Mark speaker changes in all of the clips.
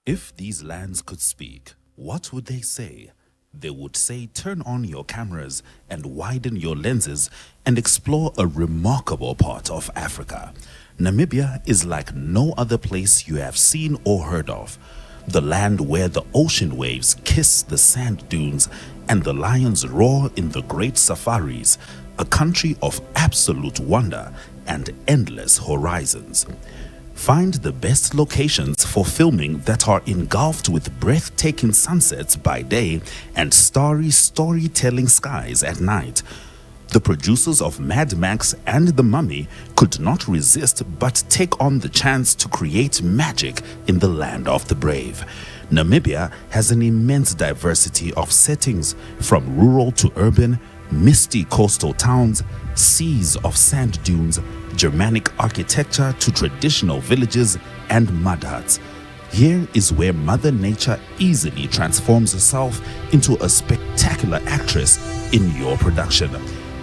Speaker 1: If these lands could speak, what would they say? They would say, turn on your cameras and widen your lenses and explore a remarkable part of Africa. Namibia is like no other place you have seen or heard of. The land where the ocean waves kiss the sand dunes and the lions roar in the great safaris, a country of absolute wonder and endless horizons. Find the best locations for filming that are engulfed with breathtaking sunsets by day and starry storytelling skies at night. The producers of Mad Max and The Mummy could not resist but take on the chance to create magic in the land of the brave. Namibia has an immense diversity of settings, from rural to urban, misty coastal towns, seas of sand dunes, Germanic architecture to traditional villages and mud huts. Here is where Mother Nature easily transforms herself into a spectacular actress in your production.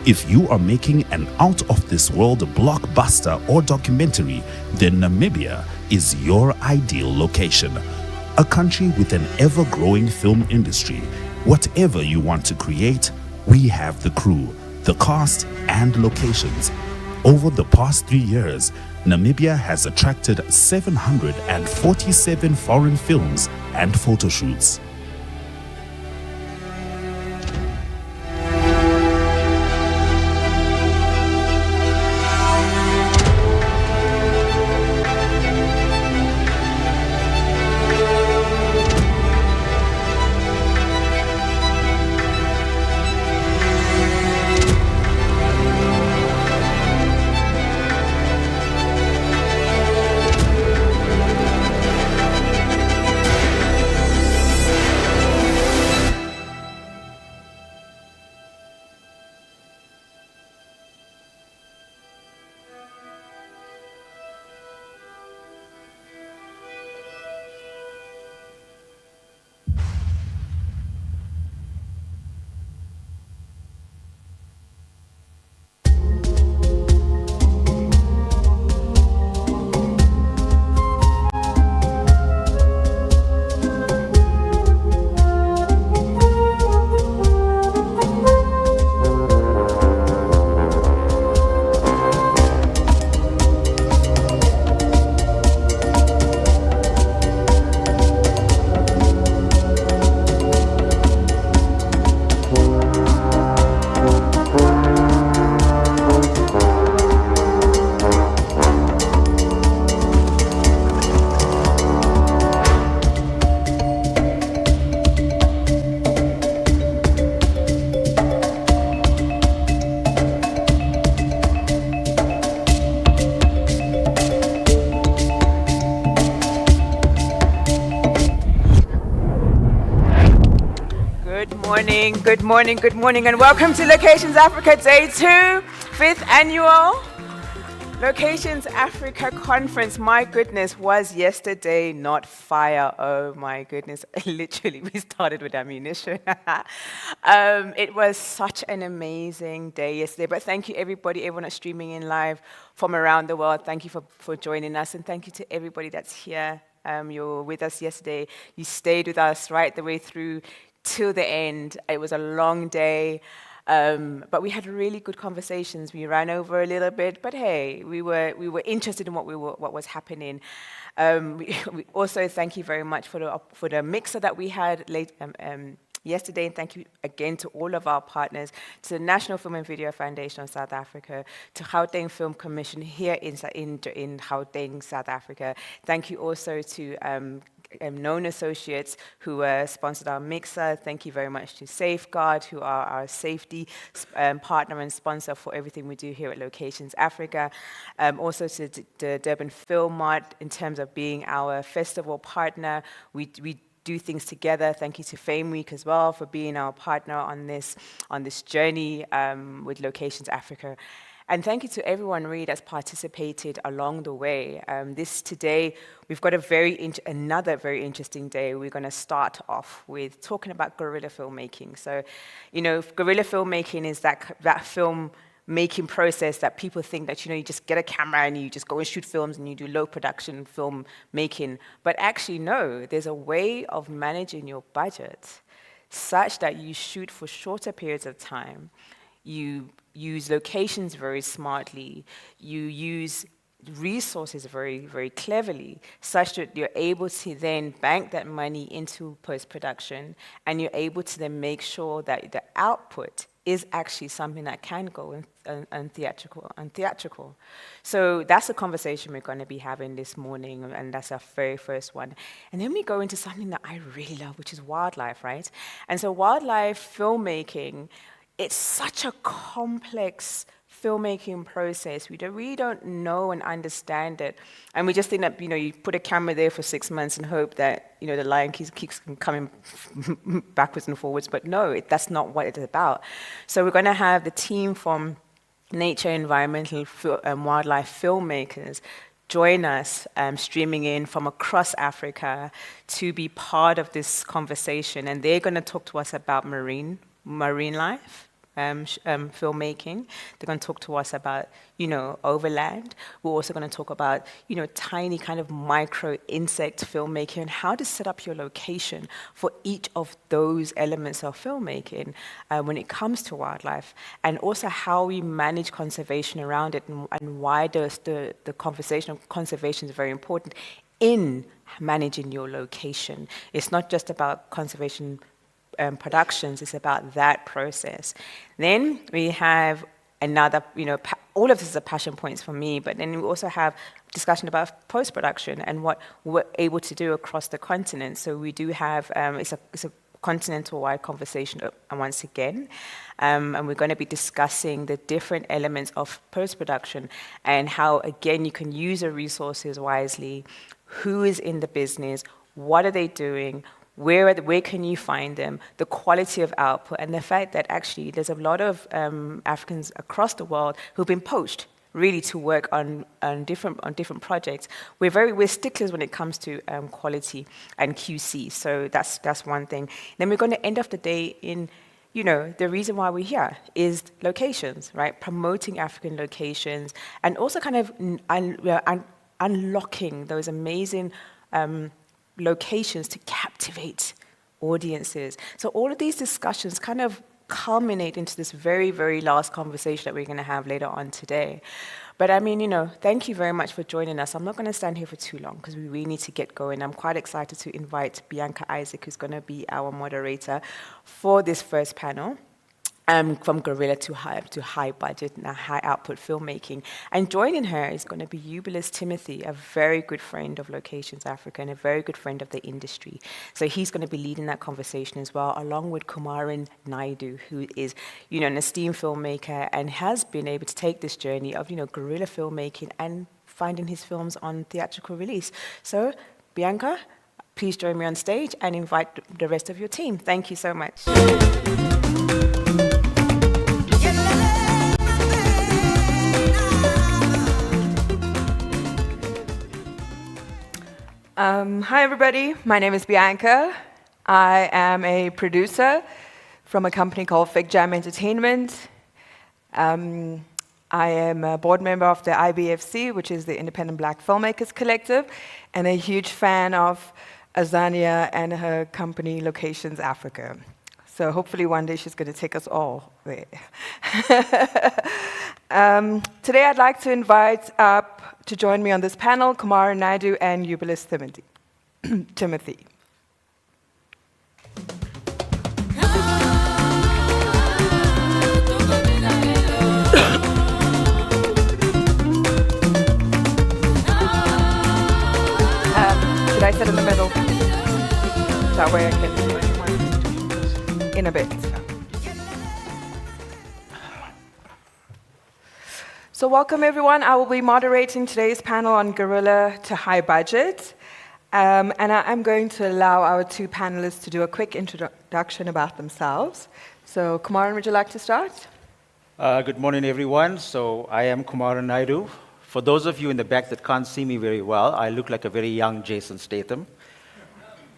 Speaker 1: If you are making an out-of-this-world blockbuster or documentary, then Namibia is your ideal location. A country with an ever-growing film industry. Whatever you want to create, we have the crew, the cast, and locations. Over the past 3 years, Namibia has attracted 747 foreign films and photo shoots.
Speaker 2: good morning, and welcome to Locations Africa Day 2, 5th annual Locations Africa Conference. My goodness, was yesterday not fire? Oh my goodness, literally, we started with ammunition. It was such an amazing day yesterday, but thank you everyone that's streaming in live from around the world. Thank you for joining us, and thank you to everybody that's here. You were with us yesterday. You stayed with us right the way through till the end. It was a long day. But we had really good conversations. We ran over a little bit, but hey, we were interested in what was happening. We also thank you very much for the mixer that we had yesterday, and thank you again to all of our partners, to the National Film and Video Foundation of South Africa, to Gauteng Film Commission here in Gauteng, South Africa. Thank you also to Known Associates who sponsored our mixer. Thank you very much to Safeguard, who are our safety partner and sponsor for everything we do here at Locations Africa. Also to the Durban Film Mart in terms of being our festival partner. We do things together. Thank you to Fame Week as well for being our partner on this journey with Locations Africa. And thank you to everyone really that's participated along the way. Today, we've got another very interesting day. We're going to start off with talking about guerrilla filmmaking. So, guerrilla filmmaking is that film making process that people think that, you just get a camera and you just go and shoot films and you do low production film making. But actually, no, there's a way of managing your budget such that you shoot for shorter periods of time. You use locations very smartly. You use resources very, very cleverly, such that you're able to then bank that money into post-production, and you're able to then make sure that the output is actually something that can go in theatrical. So that's a conversation we're going to be having this morning, and that's our very first one. And then we go into something that I really love, which is wildlife, right? And so wildlife filmmaking, it's such a complex filmmaking process. We really don't know and understand it. And we just think that, you put a camera there for 6 months and hope that, the lion keeps coming backwards and forwards. But no, that's not what it's about. So we're going to have the team from nature, environmental, and wildlife filmmakers join us, streaming in from across Africa to be part of this conversation. And they're going to talk to us about marine life. Filmmaking. They're going to talk to us about, overland. We're also going to talk about, tiny kind of micro insect filmmaking and how to set up your location for each of those elements of filmmaking when it comes to wildlife, and also how we manage conservation around it, and why the conversation of conservation is very important in managing your location. It's not just about conservation productions, it's about that process. Then we have another, all of this is a passion points for me, but then we also have discussion about post-production and what we're able to do across the continent. So we do have, it's a continental-wide conversation once again, and we're going to be discussing the different elements of post-production and how, again, you can use the resources wisely, who is in the business, what are they doing, where can you find them, the quality of output, and the fact that actually there's a lot of Africans across the world who've been poached really to work on different projects. We're sticklers when it comes to quality and QC, so that's one thing. Then we're going to end off the day in, the reason why we're here is locations, right? Promoting African locations, and also kind of unlocking those amazing locations to captivate audiences. So all of these discussions kind of culminate into this very, very last conversation that we're going to have later on today. But thank you very much for joining us. I'm not going to stand here for too long because we really need to get going. I'm quite excited to invite Bianca Isaac, who's going to be our moderator for this first panel. From guerrilla to high budget and high output filmmaking. And joining her is going to be Eubulus Timothy, a very good friend of Locations Africa and a very good friend of the industry. So he's going to be leading that conversation as well, along with Kumaran Naidu, who is, an esteemed filmmaker and has been able to take this journey of, guerrilla filmmaking and finding his films on theatrical release. So, Bianca, please join me on stage and invite the rest of your team. Thank you so much. Hi, everybody. My name is Bianca. I am a producer from a company called Fig Jam Entertainment. I am a board member of the IBFC, which is the Independent Black Filmmakers Collective, and a huge fan of Azania and her company, Locations Africa. So hopefully one day she's going to take us all there. Today I'd like to invite up to join me on this panel Kumara Naidu and Jubilis Timothy. Should I sit in the middle? That way I can in a bit. So welcome everyone. I will be moderating today's panel on Guerrilla to High Budget. And I'm going to allow our two panelists to do a quick introduction about themselves. So Kumaran, would you like to start?
Speaker 3: Good morning, everyone. So I am Kumara Naidu. For those of you in the back that can't see me very well, I look like a very young Jason Statham.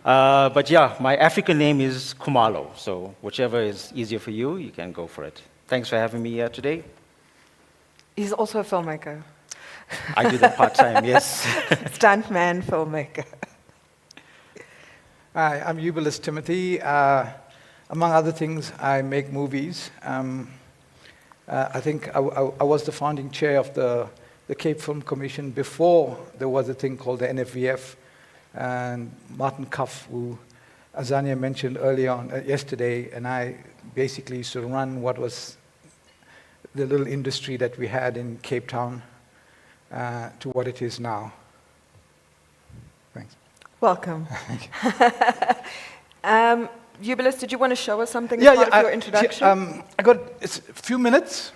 Speaker 3: But yeah, my African name is Kumalo, so whichever is easier for you, you can go for it. Thanks for having me here today.
Speaker 2: He's also a filmmaker.
Speaker 3: I do that part-time, yes.
Speaker 2: Stuntman filmmaker.
Speaker 4: Hi, I'm Jubilis Timothy. Among other things, I make movies. I think I was the founding chair of the Cape Film Commission before there was a thing called the NFVF. And Martin Cuff, who Azania mentioned earlier on yesterday, and I basically used to run what was the little industry that we had in Cape Town to what it is now. Thanks.
Speaker 2: Welcome. Jubilis, did you want to show us something as part of your introduction?
Speaker 4: I got a few minutes.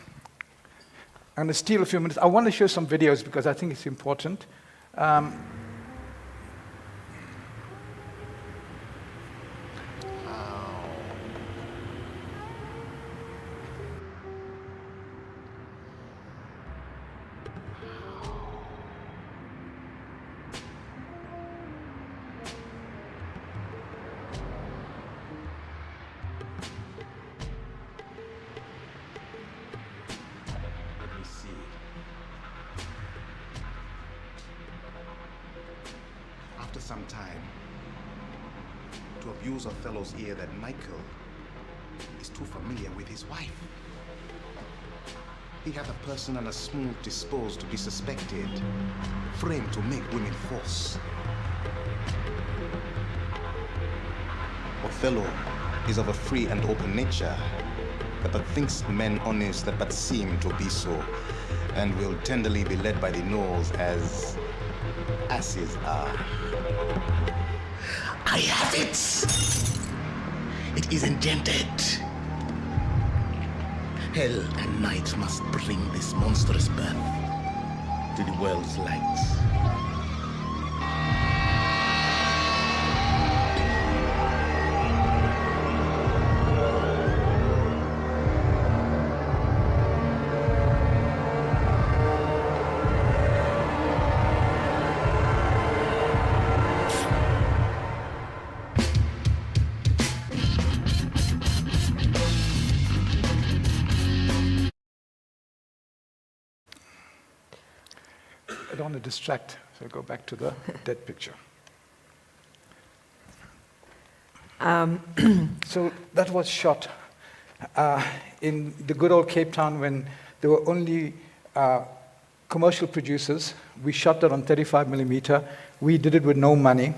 Speaker 4: I'm going to steal a few minutes. I want to show some videos because I think it's important.
Speaker 5: After some time, to abuse Othello's ear that Michael is too familiar with his wife. He hath a person and a smooth disposed to be suspected, framed to make women false. Othello is of a free and open nature, that but thinks men honest that but seem to be so, and will tenderly be led by the nose as asses are. I have it! It is engendered. Hell and night must bring this monstrous birth to the world's light.
Speaker 4: I don't want to distract, so I go back to the dead picture. So that was shot in the good old Cape Town when there were only commercial producers. We shot that on 35 millimeter. We did it with no money.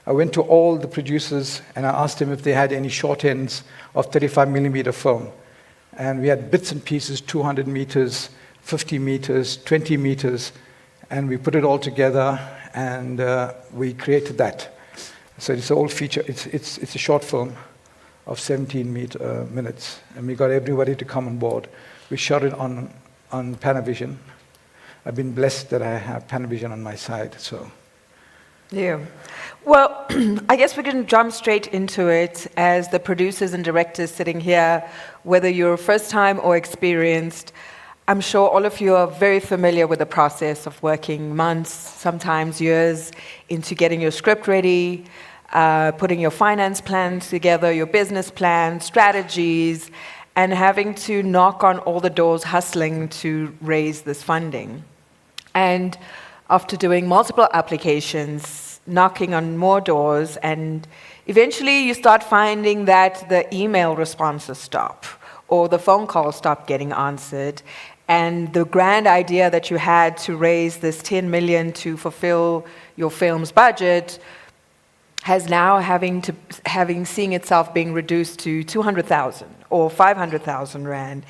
Speaker 4: I went to all the producers and I asked them if they had any short ends of 35 millimeter film. And we had bits and pieces, 200 meters, 50 meters, 20 meters, and we put it all together and we created that. So it's an old feature, it's a short film of 17 minutes, and we got everybody to come on board. We shot it on Panavision. I've been blessed that I have Panavision on my side, so.
Speaker 2: Yeah. Well, I guess we can jump straight into it as the producers and directors sitting here, whether you're first time or experienced. I'm sure all of you are very familiar with the process of working months, sometimes years, into getting your script ready, putting your finance plans together, your business plans, strategies, and having to knock on all the doors, hustling to raise this funding. And after doing multiple applications, knocking on more doors, and eventually you start finding that the email responses stop, or the phone calls stop getting answered, and the grand idea that you had to raise this 10 million to fulfill your film's budget has now seeing itself being reduced to 200,000 or 500,000 rand.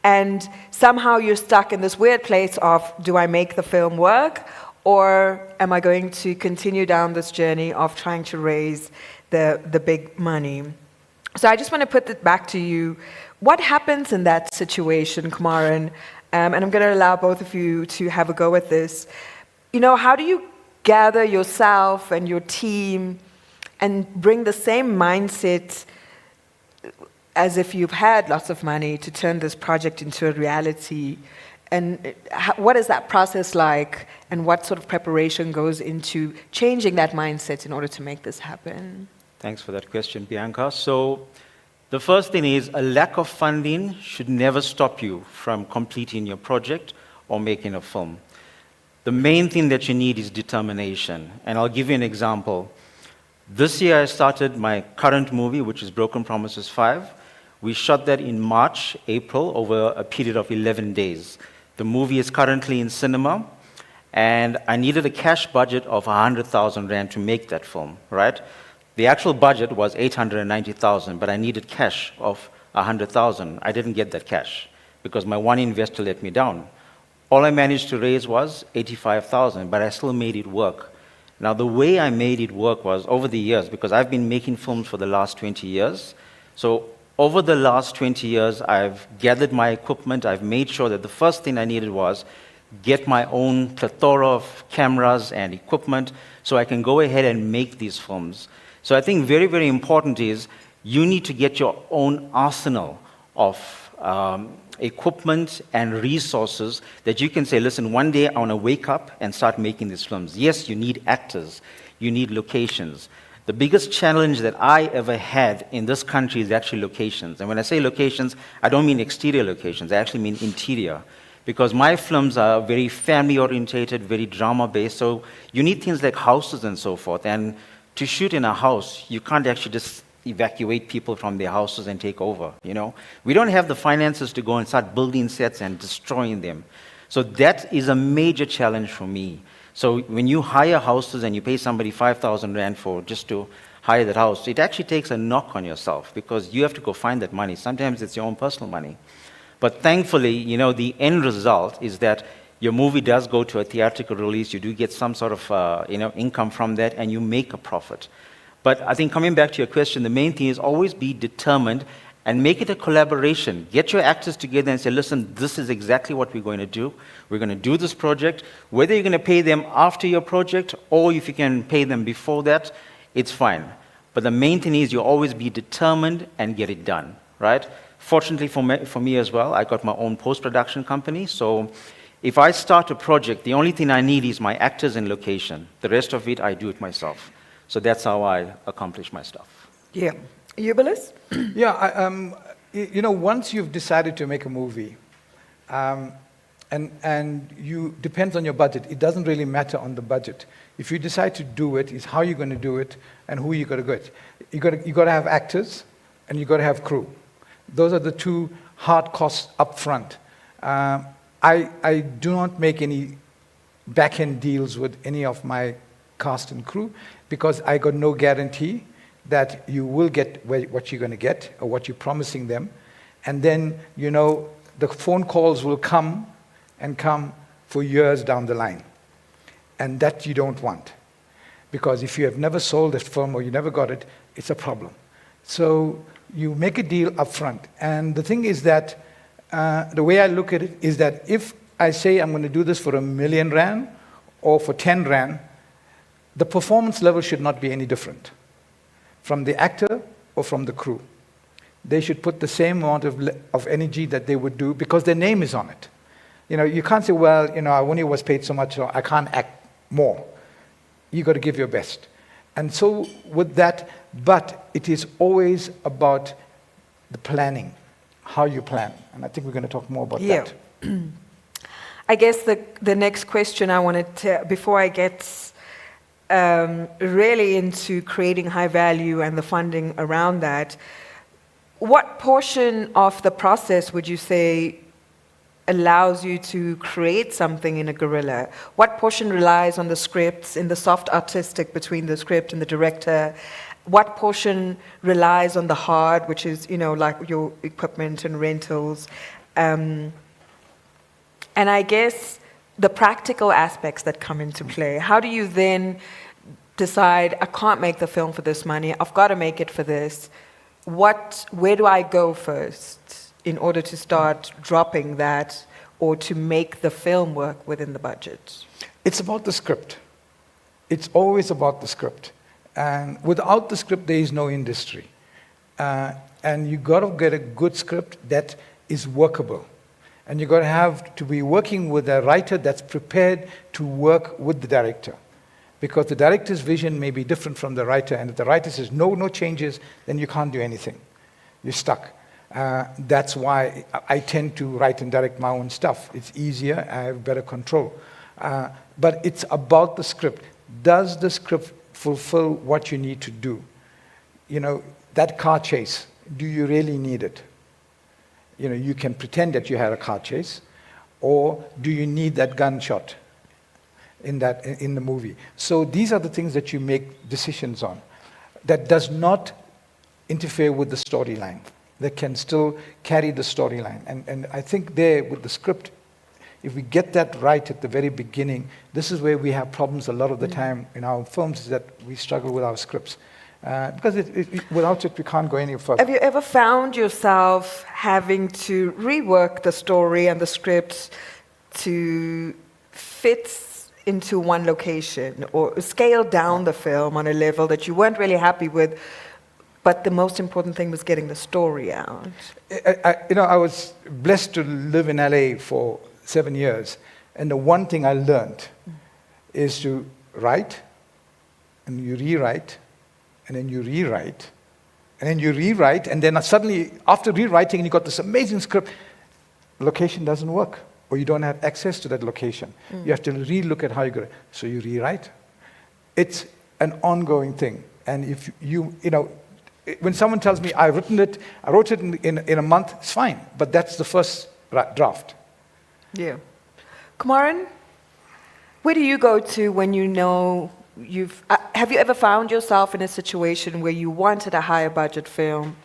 Speaker 2: And somehow you're stuck in this weird place of, do I make the film work, or am I going to continue down this journey of trying to raise the big money? So I just want to put it back to you. What happens in that situation, Kumaran? And I'm going to allow both of you to have a go at this. You know, how do you gather yourself and your team and bring the same mindset as if you've had lots of money to turn this project into a reality? And what is that process like, and what sort of preparation goes into changing that mindset in order to make this happen?
Speaker 3: Thanks for that question, Bianca. So the first thing is, a lack of funding should never stop you from completing your project or making a film. The main thing that you need is determination. And I'll give you an example. This year I started my current movie, which is Broken Promises 5. We shot that in March, April, over a period of 11 days. The movie is currently in cinema, and I needed a cash budget of 100,000 rand to make that film, right? The actual budget was 890,000, but I needed cash of 100,000. I didn't get that cash because my one investor let me down. All I managed to raise was 85,000, but I still made it work. Now, the way I made it work was over the years, because I've been making films for the last 20 years. So over the last 20 years, I've gathered my equipment. I've made sure that the first thing I needed was get my own plethora of cameras and equipment so I can go ahead and make these films. So I think very, very important is you need to get your own arsenal of equipment and resources that you can say, listen, one day I want to wake up and start making these films. Yes, you need actors, you need locations. The biggest challenge that I ever had in this country is actually locations. And when I say locations, I don't mean exterior locations, I actually mean interior. Because my films are very family-orientated, very drama-based, so you need things like houses and so forth. And to shoot in a house, you can't actually just evacuate people from their houses and take over, you know. We don't have the finances to go and start building sets and destroying them. So that is a major challenge for me. So when you hire houses and you pay somebody 5,000 rand for just to hire that house, it actually takes a knock on yourself because you have to go find that money. Sometimes it's your own personal money. But thankfully, you know, the end result is that your movie does go to a theatrical release, you do get some sort of income from that, and you make a profit. But I think coming back to your question, the main thing is always be determined and make it a collaboration. Get your actors together and say, listen, this is exactly what we're going to do. We're going to do this project. Whether you're going to pay them after your project or if you can pay them before that, it's fine. But the main thing is you always be determined and get it done, right? Fortunately for me as well, I got my own post-production company. So if I start a project, the only thing I need is my actors and location. The rest of it, I do it myself. So that's how I accomplish my stuff.
Speaker 2: Yeah. Eubulus?
Speaker 4: Yeah, you know, once you've decided to make a movie, and you depends on your budget, it doesn't really matter on the budget. If you decide to do it, it's how you're going to do it and who you're going to get. You got to have actors and you got to have crew. Those are the two hard costs up front. I do not make any back-end deals with any of my cast and crew because I got no guarantee that you will get what you're going to get or what you're promising them. And then, you know, the phone calls will come for years down the line. And that you don't want. Because if you have never sold a film or you never got it, it's a problem. So you make a deal up front. And the thing is that the way I look at it is that if I say I'm going to do this for 1 million rand or for 10 rand, the performance level should not be any different from the actor or from the crew. They should put the same amount of energy that they would do because their name is on it. You can't say, well, I only was paid so much, so I can't act more. You got to give your best. And so with that, but it is always about the planning, how you plan. And I think we're going to talk more about that.
Speaker 2: I guess the next question I wanted to, before I get really into creating high value and the funding around that, what portion of the process would you say allows you to create something in a guerrilla? What portion relies on the scripts, in the soft artistic between the script and the director? What portion relies on the hard, which is, like your equipment and rentals? And I guess the practical aspects that come into play. How do you then decide, I can't make the film for this money, I've got to make it for this? Where do I go first in order to start dropping that or to make the film work within the budget?
Speaker 4: It's about the script. It's always about the script. And without the script, there is no industry. And you got to get a good script that is workable. And you got to have to be working with a writer that's prepared to work with the director. Because the director's vision may be different from the writer, and if the writer says, no changes, then you can't do anything. You're stuck. That's why I tend to write and direct my own stuff. It's easier, I have better control. But it's about the script. Does the script fulfill what you need to do? That car chase, do you really need it? You can pretend that you had a car chase, or do you need that gunshot in the movie? So these are the things that you make decisions on. That does not interfere with the storyline. That can still carry the storyline. And I think there, with the script, if we get that right at the very beginning, this is where we have problems a lot of the time in our films, is that we struggle with our scripts. Because without it, we can't go any further.
Speaker 2: Have you ever found yourself having to rework the story and the script to fit into one location, or scale down the film on a level that you weren't really happy with, but the most important thing was getting the story out?
Speaker 4: I was blessed to live in LA for 7 years, and the one thing I learned is to write, and you rewrite, and then you rewrite, and then you rewrite, and then suddenly, after rewriting, you got this amazing script, location doesn't work, or you don't have access to that location. You have to re-look at how you got it. So you rewrite. It's an ongoing thing. And if when someone tells me, I wrote it in a month, it's fine. But that's the first draft.
Speaker 2: Yeah. Kumaran, where do you go to when have you ever found yourself in a situation where you wanted a higher budget film,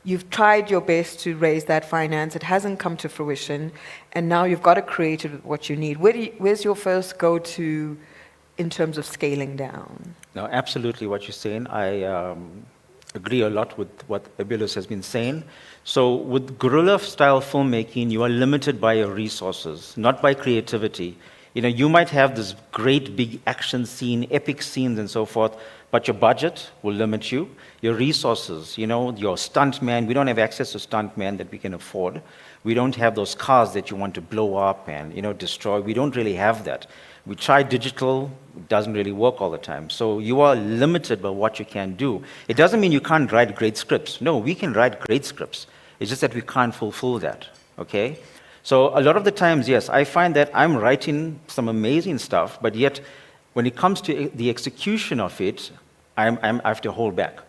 Speaker 2: you've tried your best to raise that finance, it hasn't come to fruition, and now you've got to create it with what you need? Where's your first go-to in terms of scaling down?
Speaker 3: No, absolutely what you're saying. I agree a lot with what Ebilus has been saying. So with guerrilla-style filmmaking, you are limited by your resources, not by creativity. You might have this great big action scene, epic scenes and so forth, but your budget will limit you. Your resources, your stunt man, we don't have access to stunt man that we can afford. We don't have those cars that you want to blow up and, destroy. We don't really have that. We try digital, it doesn't really work all the time. So you are limited by what you can do. It doesn't mean you can't write great scripts. No, we can write great scripts. It's just that we can't fulfill that, okay? So a lot of the times, yes, I find that I'm writing some amazing stuff, but yet when it comes to the execution of it, I have to hold back.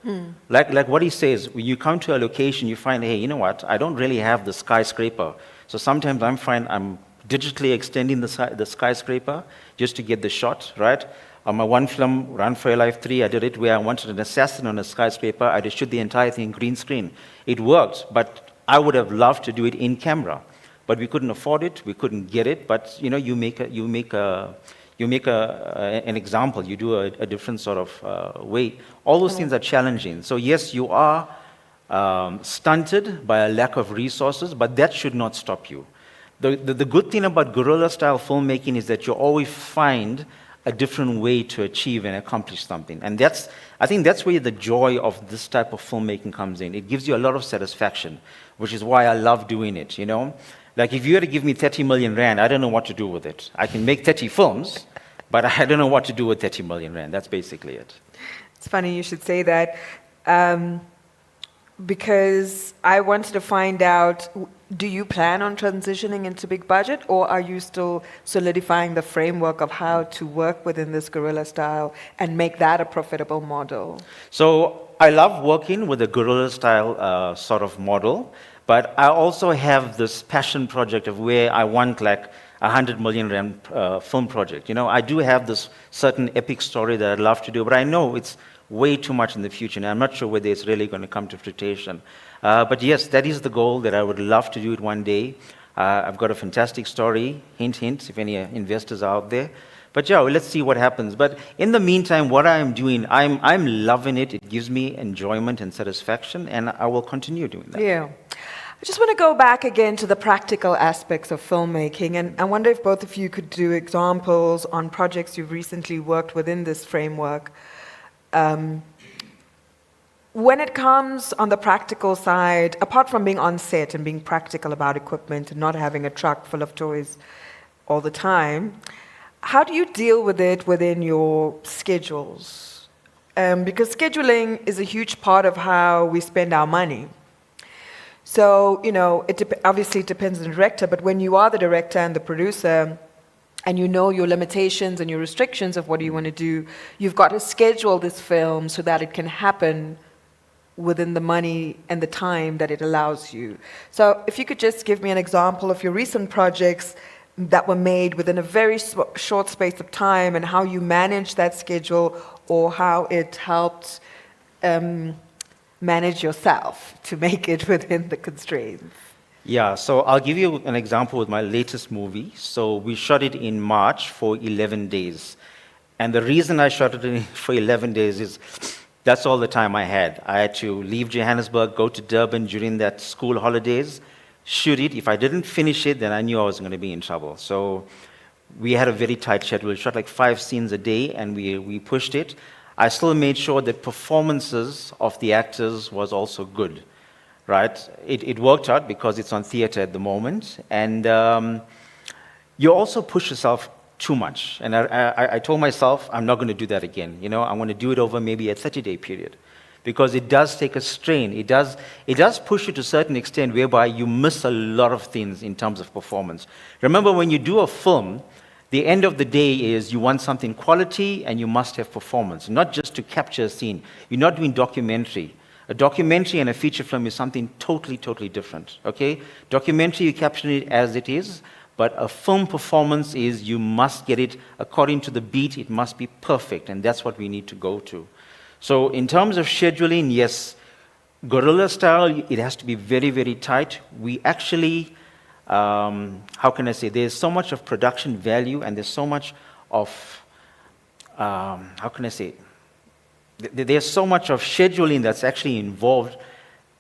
Speaker 3: Like what he says, when you come to a location, you find, hey, you know what, I don't really have the skyscraper. So sometimes I'm digitally extending the skyscraper just to get the shot, right? On my one film, Run for Your Life 3, I did it where I wanted an assassin on a skyscraper. I just shoot the entire thing green screen. It worked, but I would have loved to do it in camera. But we couldn't afford it, we couldn't get it, but you make an example, you do a different sort of way. All those things are challenging. So yes, you are stunted by a lack of resources, but that should not stop you. The good thing about guerrilla-style filmmaking is that you always find a different way to achieve and accomplish something. And I think that's where the joy of this type of filmmaking comes in. It gives you a lot of satisfaction, which is why I love doing it, you know. Like if you were to give me 30 million rand, I don't know what to do with it. I can make 30 films, but I don't know what to do with 30 million rand. That's basically it.
Speaker 2: It's funny you should say that, because I wanted to find out, do you plan on transitioning into big budget, or are you still solidifying the framework of how to work within this guerrilla style and make that a profitable model?
Speaker 3: So I love working with a guerrilla style sort of model, but I also have this passion project of where I want like 100 million rand film project. You know, I do have this certain epic story that I'd love to do, but I know it's way too much in the future, and I'm not sure whether it's really going to come to fruition. But yes, that is the goal, that I would love to do it one day. I've got a fantastic story, hint, hint, if any investors are out there. But yeah, well, let's see what happens. But in the meantime, what I'm doing, I'm loving it. It gives me enjoyment and satisfaction, and I will continue doing that.
Speaker 2: Yeah. I just want to go back again to the practical aspects of filmmaking, and I wonder if both of you could do examples on projects you've recently worked within this framework. When it comes on the practical side, apart from being on set and being practical about equipment and not having a truck full of toys all the time, how do you deal with it within your schedules? Because scheduling is a huge part of how we spend our money. So, you know, obviously it depends on the director, but when you are the director and the producer, and you know your limitations and your restrictions of what you want to do, you've got to schedule this film so that it can happen within the money and the time that it allows you. So if you could just give me an example of your recent projects that were made within a very short space of time, and how you managed that schedule, or how it helped manage yourself to make it within the constraints.
Speaker 3: Yeah, so I'll give you an example with my latest movie. So we shot it in March for 11 days. And the reason I shot it for 11 days is that's all the time I had. I had to leave Johannesburg, go to Durban during that school holidays, shoot it. If I didn't finish it, then I knew I was going to be in trouble. So we had a very tight schedule. We shot like 5 scenes a day, and we pushed it. I still made sure that performances of the actors was also good. Right? It worked out because it's on theater at the moment. And you also push yourself too much. And I told myself, I'm not going to do that again. You know, I'm going to do it over maybe a 30-day period. Because it does take a strain. It does push you to a certain extent whereby you miss a lot of things in terms of performance. Remember, when you do a film, the end of the day is you want something quality and you must have performance, not just to capture a scene. You're not doing documentary. A documentary and a feature film is something totally, totally different, okay? Documentary, you capture it as it is, but a film performance is you must get it according to the beat. It must be perfect, and that's what we need to go to. So in terms of scheduling, yes, guerrilla style, it has to be very, very tight. We actually, how can I say, there's so much of production value, and there's so much of, how can I say, there's so much of scheduling that's actually involved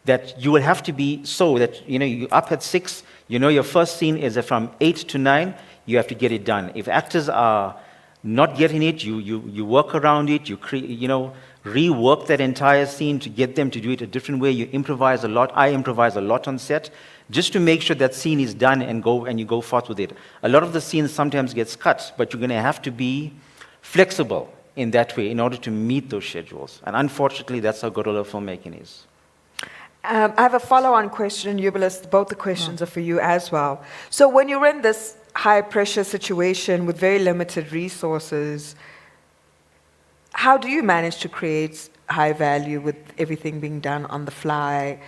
Speaker 3: that you will have to be so that, you know, you're up at 6, you know your first scene is from 8 to 9, you have to get it done. If actors are not getting it, you work around it, you rework that entire scene to get them to do it a different way. You improvise a lot. I improvise a lot on set just to make sure that scene is done and you go forth with it. A lot of the scenes sometimes gets cut, but you're going to have to be flexible in that way in order to meet those schedules. And unfortunately, that's how guerrilla filmmaking is.
Speaker 2: I have a follow-on question, Eubulus. Both the questions are for you as well. So when you're in this high-pressure situation with very limited resources, how do you manage to create high value with everything being done on the fly,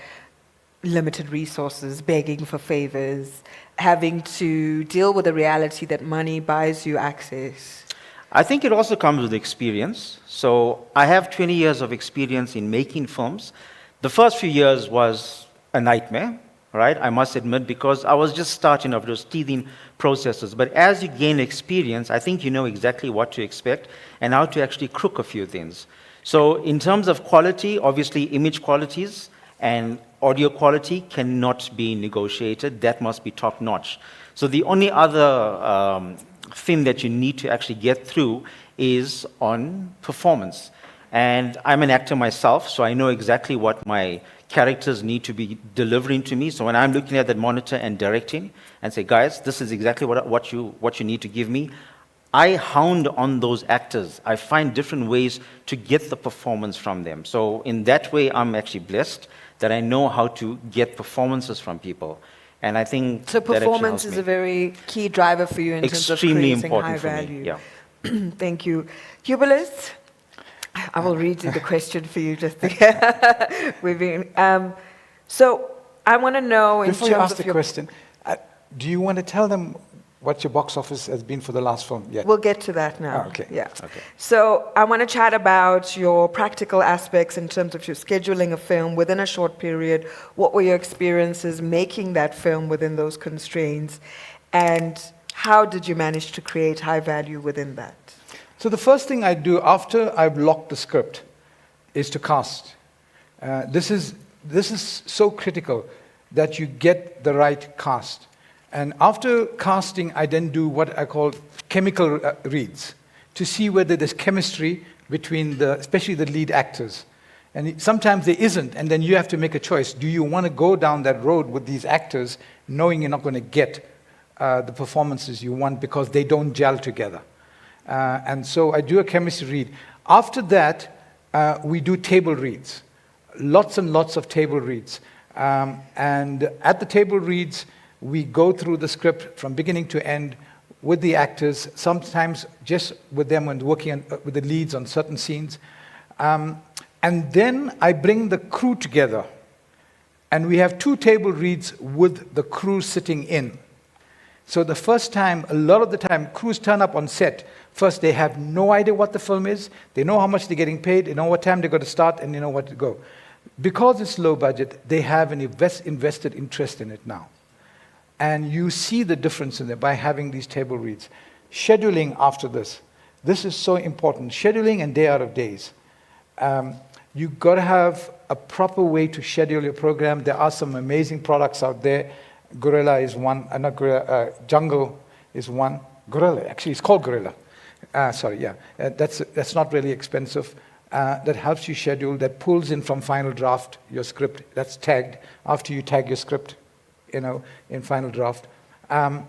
Speaker 2: limited resources, begging for favors, having to deal with the reality that money buys you access?
Speaker 3: I think it also comes with experience. So I have 20 years of experience in making films. The first few years was a nightmare, right? I must admit, because I was just starting off those teething processes. But as you gain experience, I think you know exactly what to expect and how to actually crook a few things. So in terms of quality, obviously image qualities and audio quality cannot be negotiated. That must be top-notch. So the only other thing that you need to actually get through is on performance. And I'm an actor myself, so I know exactly what my characters need to be delivering to me. So when I'm looking at that monitor and directing and say, guys, this is exactly what you need to give me, I hound on those actors. I find different ways to get the performance from them. So in that way, I'm actually blessed that I know how to get performances from people. And I think
Speaker 2: So
Speaker 3: that actually
Speaker 2: performance
Speaker 3: helps
Speaker 2: is
Speaker 3: me.
Speaker 2: a very key driver for you in terms of
Speaker 3: Extremely
Speaker 2: creating high
Speaker 3: important for
Speaker 2: value.
Speaker 3: me. Yeah.
Speaker 2: Thank you. Hubelis, I will read you the question for you just we've been, so I want to know in
Speaker 4: Before you
Speaker 2: terms
Speaker 4: ask
Speaker 2: of
Speaker 4: the
Speaker 2: your...
Speaker 4: question, do you want to tell them what your box office has been for the last film yet?
Speaker 2: We'll get to that now.
Speaker 4: Oh, okay.
Speaker 2: Yeah.
Speaker 3: Okay.
Speaker 2: So I want to chat about your practical aspects in terms of your scheduling a film within a short period. What were your experiences making that film within those constraints? And how did you manage to create high value within that?
Speaker 4: So the first thing I do after I've locked the script is to cast. This is so critical that you get the right cast. And after casting, I then do what I call chemical reads to see whether there's chemistry between especially the lead actors. And sometimes there isn't, and then you have to make a choice. Do you want to go down that road with these actors knowing you're not going to get the performances you want because they don't gel together? And so I do a chemistry read. After that, we do table reads. Lots and lots of table reads. And at the table reads, we go through the script from beginning to end with the actors, sometimes just with them and working with the leads on certain scenes. And then I bring the crew together. And we have 2 table reads with the crew sitting in. So the first time, a lot of the time, crews turn up on set. First, they have no idea what the film is. They know how much they're getting paid. They know what time they're going to start, and they know what to go. Because it's low budget, they have an invested interest in it now. And you see the difference in it by having these table reads. Scheduling after this. This is so important. Scheduling and day out of days. You've got to have a proper way to schedule your program. There are some amazing products out there. Gorilla is one, not Gorilla, Jungle is one. Gorilla, actually, it's called Gorilla. That's not really expensive. That helps you schedule, that pulls in from Final Draft your script, that's tagged after you tag your script, in Final Draft. And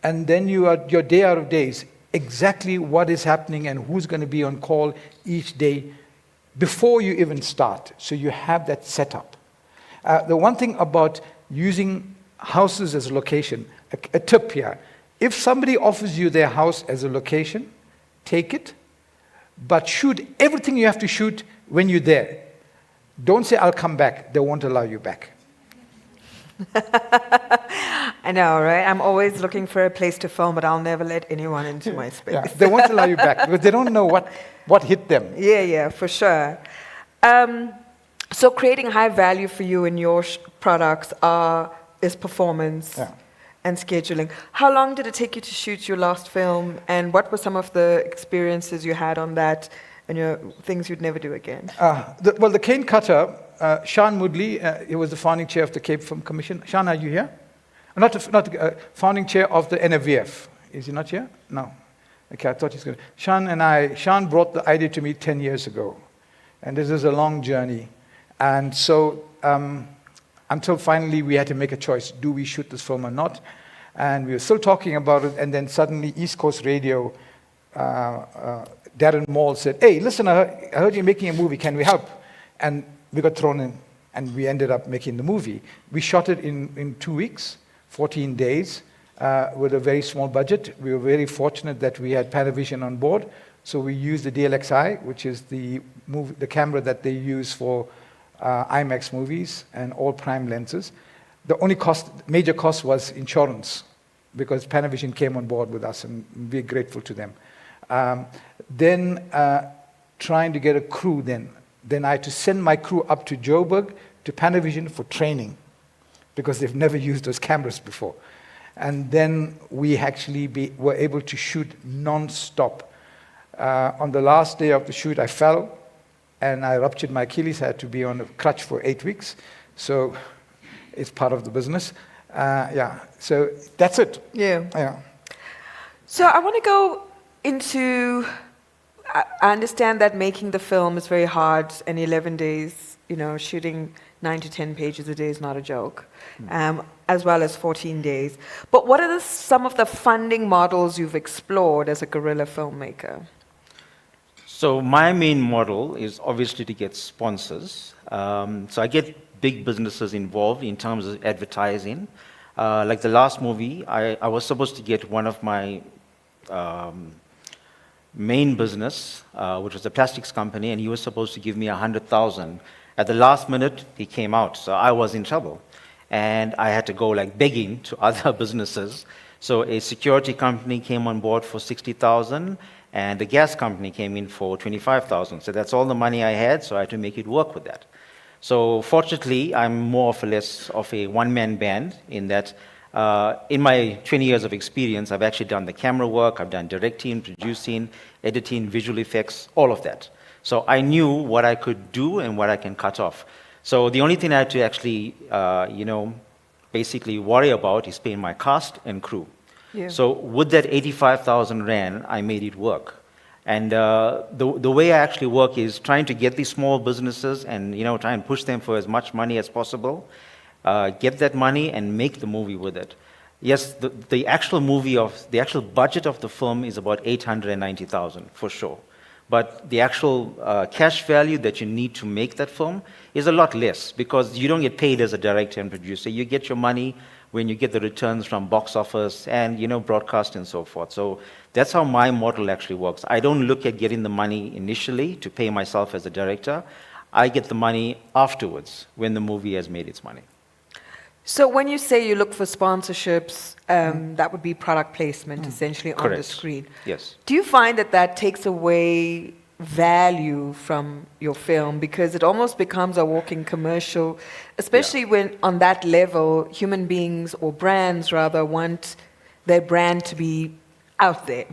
Speaker 4: then your day out of days, exactly what is happening and who's going to be on call each day before you even start. So you have that set up. The one thing about using houses as a location, a tip here, if somebody offers you their house as a location, take it, but shoot everything you have to shoot when you're there. Don't say, I'll come back. They won't allow you back.
Speaker 2: I know, right? I'm always looking for a place to film, but I'll never let anyone into my space.
Speaker 4: Yeah, they won't allow you back because they don't know what hit them.
Speaker 2: Yeah, for sure. So creating high value for you in your products is performance and scheduling. How long did it take you to shoot your last film, and what were some of the experiences you had on that and your things you'd never do again?
Speaker 4: The cane cutter, Sean Moodley, he was the founding chair of the Cape Film Commission. Sean, are you here? Not founding chair of the NFVF. Is he not here? No. Okay, I thought he's going to. Sean brought the idea to me 10 years ago. And this is a long journey. And so until finally we had to make a choice. Do we shoot this film or not? And we were still talking about it. And then suddenly East Coast Radio, Darren Maul said, hey, listen, I heard you're making a movie. Can we help? And we got thrown in. And we ended up making the movie. We shot it in 2 weeks, 14 days, with a very small budget. We were very fortunate that we had Panavision on board. So we used the DLXi, which is the camera that they use for IMAX movies and all prime lenses. The only major cost was insurance, because Panavision came on board with us, and we're grateful to them. Then trying to get a crew then I had to send my crew up to Joburg to Panavision for training, because they've never used those cameras before. And then we actually were able to shoot non-stop. On the last day of the shoot, I fell, and I ruptured my Achilles. I had to be on a crutch for 8 weeks. So it's part of the business. So that's it.
Speaker 2: Yeah. So I want to go into. I understand that making the film is very hard, and 11 days, shooting 9 to 10 pages a day is not a joke, as well as 14 days. But what are some of the funding models you've explored as a guerrilla filmmaker?
Speaker 3: So my main model is obviously to get sponsors. So I get big businesses involved in terms of advertising. Like the last movie, I was supposed to get one of my main business, which was a plastics company, and he was supposed to give me 100,000. At the last minute, he came out, so I was in trouble. And I had to go like begging to other businesses. So a security company came on board for 60,000, and the gas company came in for 25,000. So that's all the money I had, so I had to make it work with that. So fortunately, I'm more or less of a one-man band in that in my 20 years of experience, I've actually done the camera work, I've done directing, producing, editing, visual effects, all of that. So I knew what I could do and what I can cut off. So the only thing I had to actually, basically worry about is paying my cast and crew.
Speaker 2: Yeah.
Speaker 3: So with that 85,000 Rand, I made it work. And the way I actually work is trying to get these small businesses and try and push them for as much money as possible, get that money and make the movie with it. Yes, the actual budget of the film is about 890,000 for sure. But the actual cash value that you need to make that film is a lot less because you don't get paid as a director and producer. You get your money when you get the returns from box office and broadcast and so forth. So that's how my model actually works. I don't look at getting the money initially to pay myself as a director. I get the money afterwards when the movie has made its money.
Speaker 2: So when you say you look for sponsorships, that would be product placement essentially on the
Speaker 3: Correct.
Speaker 2: screen.
Speaker 3: Yes.
Speaker 2: Do you find that takes away value from your film because it almost becomes a walking commercial, especially when on that level human beings or brands rather want their brand to be out there?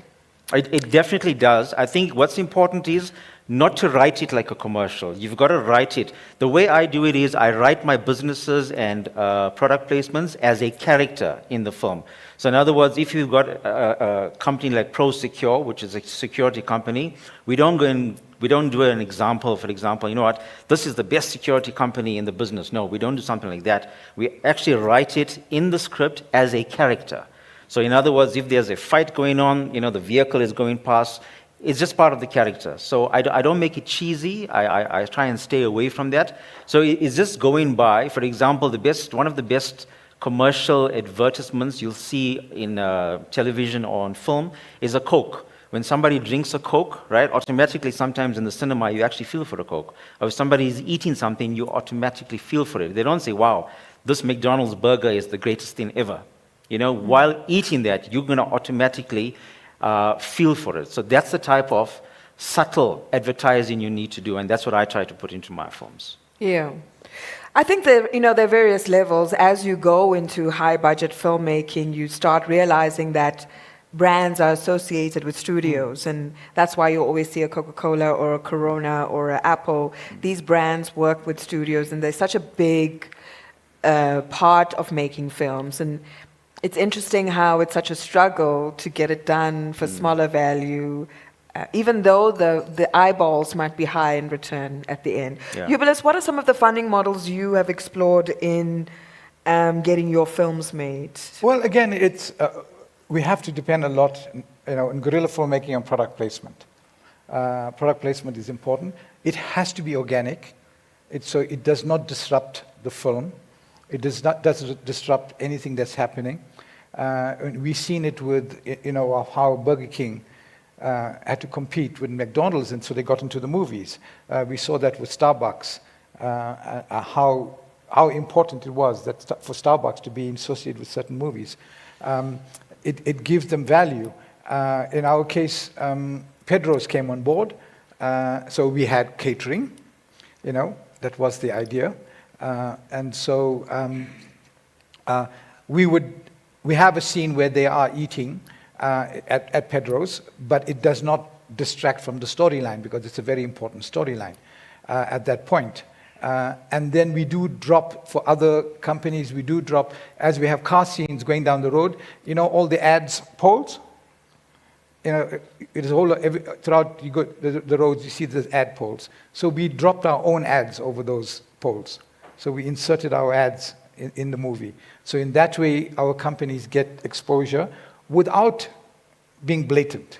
Speaker 3: It definitely does. I think what's important is not to write it like a commercial. You've got to write it. The way I do it is I write my businesses and product placements as a character in the film. So in other words, if you've got a company like ProSecure, which is a security company, we don't do an example, for example, this is the best security company in the business. No, we don't do something like that. We actually write it in the script as a character. So in other words, if there's a fight going on, the vehicle is going past, it's just part of the character. So I don't make it cheesy. I try and stay away from that. So it's just going by. For example, one of the best commercial advertisements you'll see in television or on film is a Coke. When somebody drinks a Coke, right, automatically sometimes in the cinema you actually feel for a Coke. Or if somebody is eating something, you automatically feel for it. They don't say, wow, this McDonald's burger is the greatest thing ever. While eating that, you're going to automatically feel for it. So that's the type of subtle advertising you need to do, and that's what I try to put into my films.
Speaker 2: Yeah. I think that, there are various levels. As you go into high-budget filmmaking, you start realizing that brands are associated with studios, and that's why you always see a Coca-Cola or a Corona or an Apple. These brands work with studios, and they're such a big part of making films. And it's interesting how it's such a struggle to get it done for smaller value, even though the eyeballs might be high in return at the end.
Speaker 3: Yeah.
Speaker 2: Jubilis, what are some of the funding models you have explored in getting your films made?
Speaker 4: Well, again, we have to depend a lot, in guerrilla filmmaking on product placement. Product placement is important. It has to be organic, so it does not disrupt the film. It doesn't disrupt anything that's happening. We've seen it with, how Burger King had to compete with McDonald's, and so they got into the movies. We saw that with Starbucks, how important it was for Starbucks to be associated with certain movies. It gives them value. In our case, Pedro's came on board, so we had catering, that was the idea. And so we have a scene where they are eating at Pedro's, but it does not distract from the storyline because it's a very important storyline at that point. And then we do drop for other companies, as we have car scenes going down the road, all the ads, poles, you know, it is all throughout you go the roads. You see the ad poles. So we dropped our own ads over those poles. So we inserted our ads in the movie. So in that way, our companies get exposure without being blatant.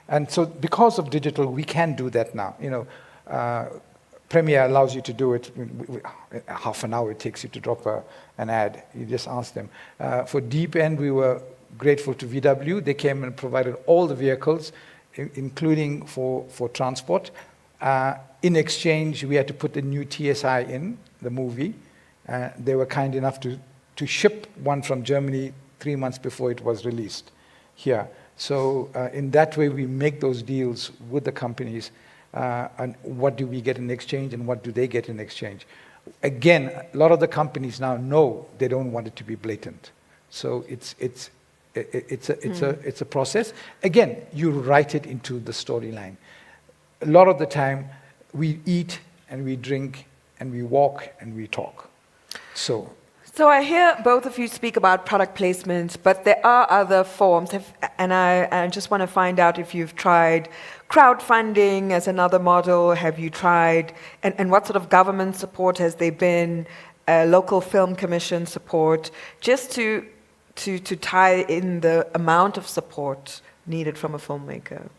Speaker 4: And so because of digital, we can do that now. You know, Premiere allows you to do it. Half an hour it takes you to drop an ad. You just ask them. For Deep End, we were grateful to VW. They came and provided all the vehicles, including for transport. In exchange, we had to put the new TSI in the movie. They were kind enough to ship one from Germany 3 months before it was released here. So in that way, we make those deals with the companies. And what do we get in exchange, and what do they get in exchange? Again, a lot of the companies now know they don't want it to be blatant. So it's a process. Again, you write it into the storyline. A lot of the time, we eat and we drink and we walk and we talk. So
Speaker 2: I hear both of you speak about product placement, but there are other forms. And I just want to find out if you've tried crowdfunding as another model. Have you tried, and what sort of government support has there been, local film commission support, just to tie in the amount of support needed from a filmmaker?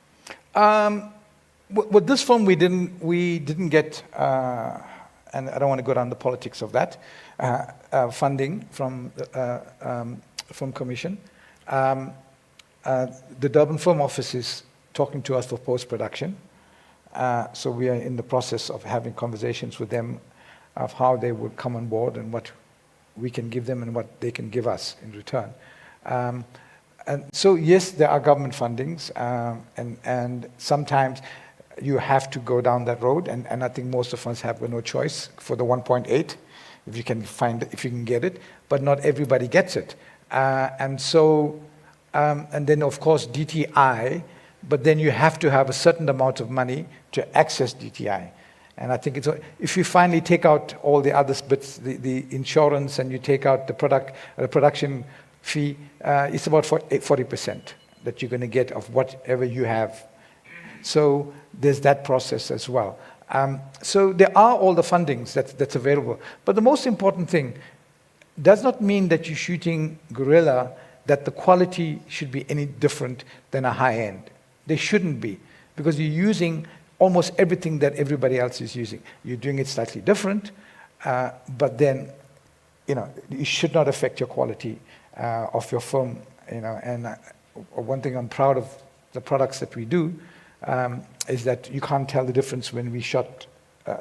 Speaker 4: With this film, we didn't get, and I don't want to go down the politics of that, funding from Commission. The Durban Film Office is talking to us for post-production. So we are in the process of having conversations with them of how they would come on board and what we can give them and what they can give us in return. And so, yes, there are government fundings, and sometimes you have to go down that road, and I think most of us have no choice for the 1.8, if you can get it, but not everybody gets it. And so, and then of course DTI, but then you have to have a certain amount of money to access DTI. And I think if you finally take out all the other bits, the insurance, and you take out the production fee, it's about 40% that you're going to get of whatever you have. So there's that process as well. So there are all the fundings that's available. But the most important thing does not mean that you're shooting guerrilla, that the quality should be any different than a high end. They shouldn't be, because you're using almost everything that everybody else is using. You're doing it slightly different, but then, you know, it should not affect your quality of your film. You know, and one thing I'm proud of the products that we do is that you can't tell the difference when we shot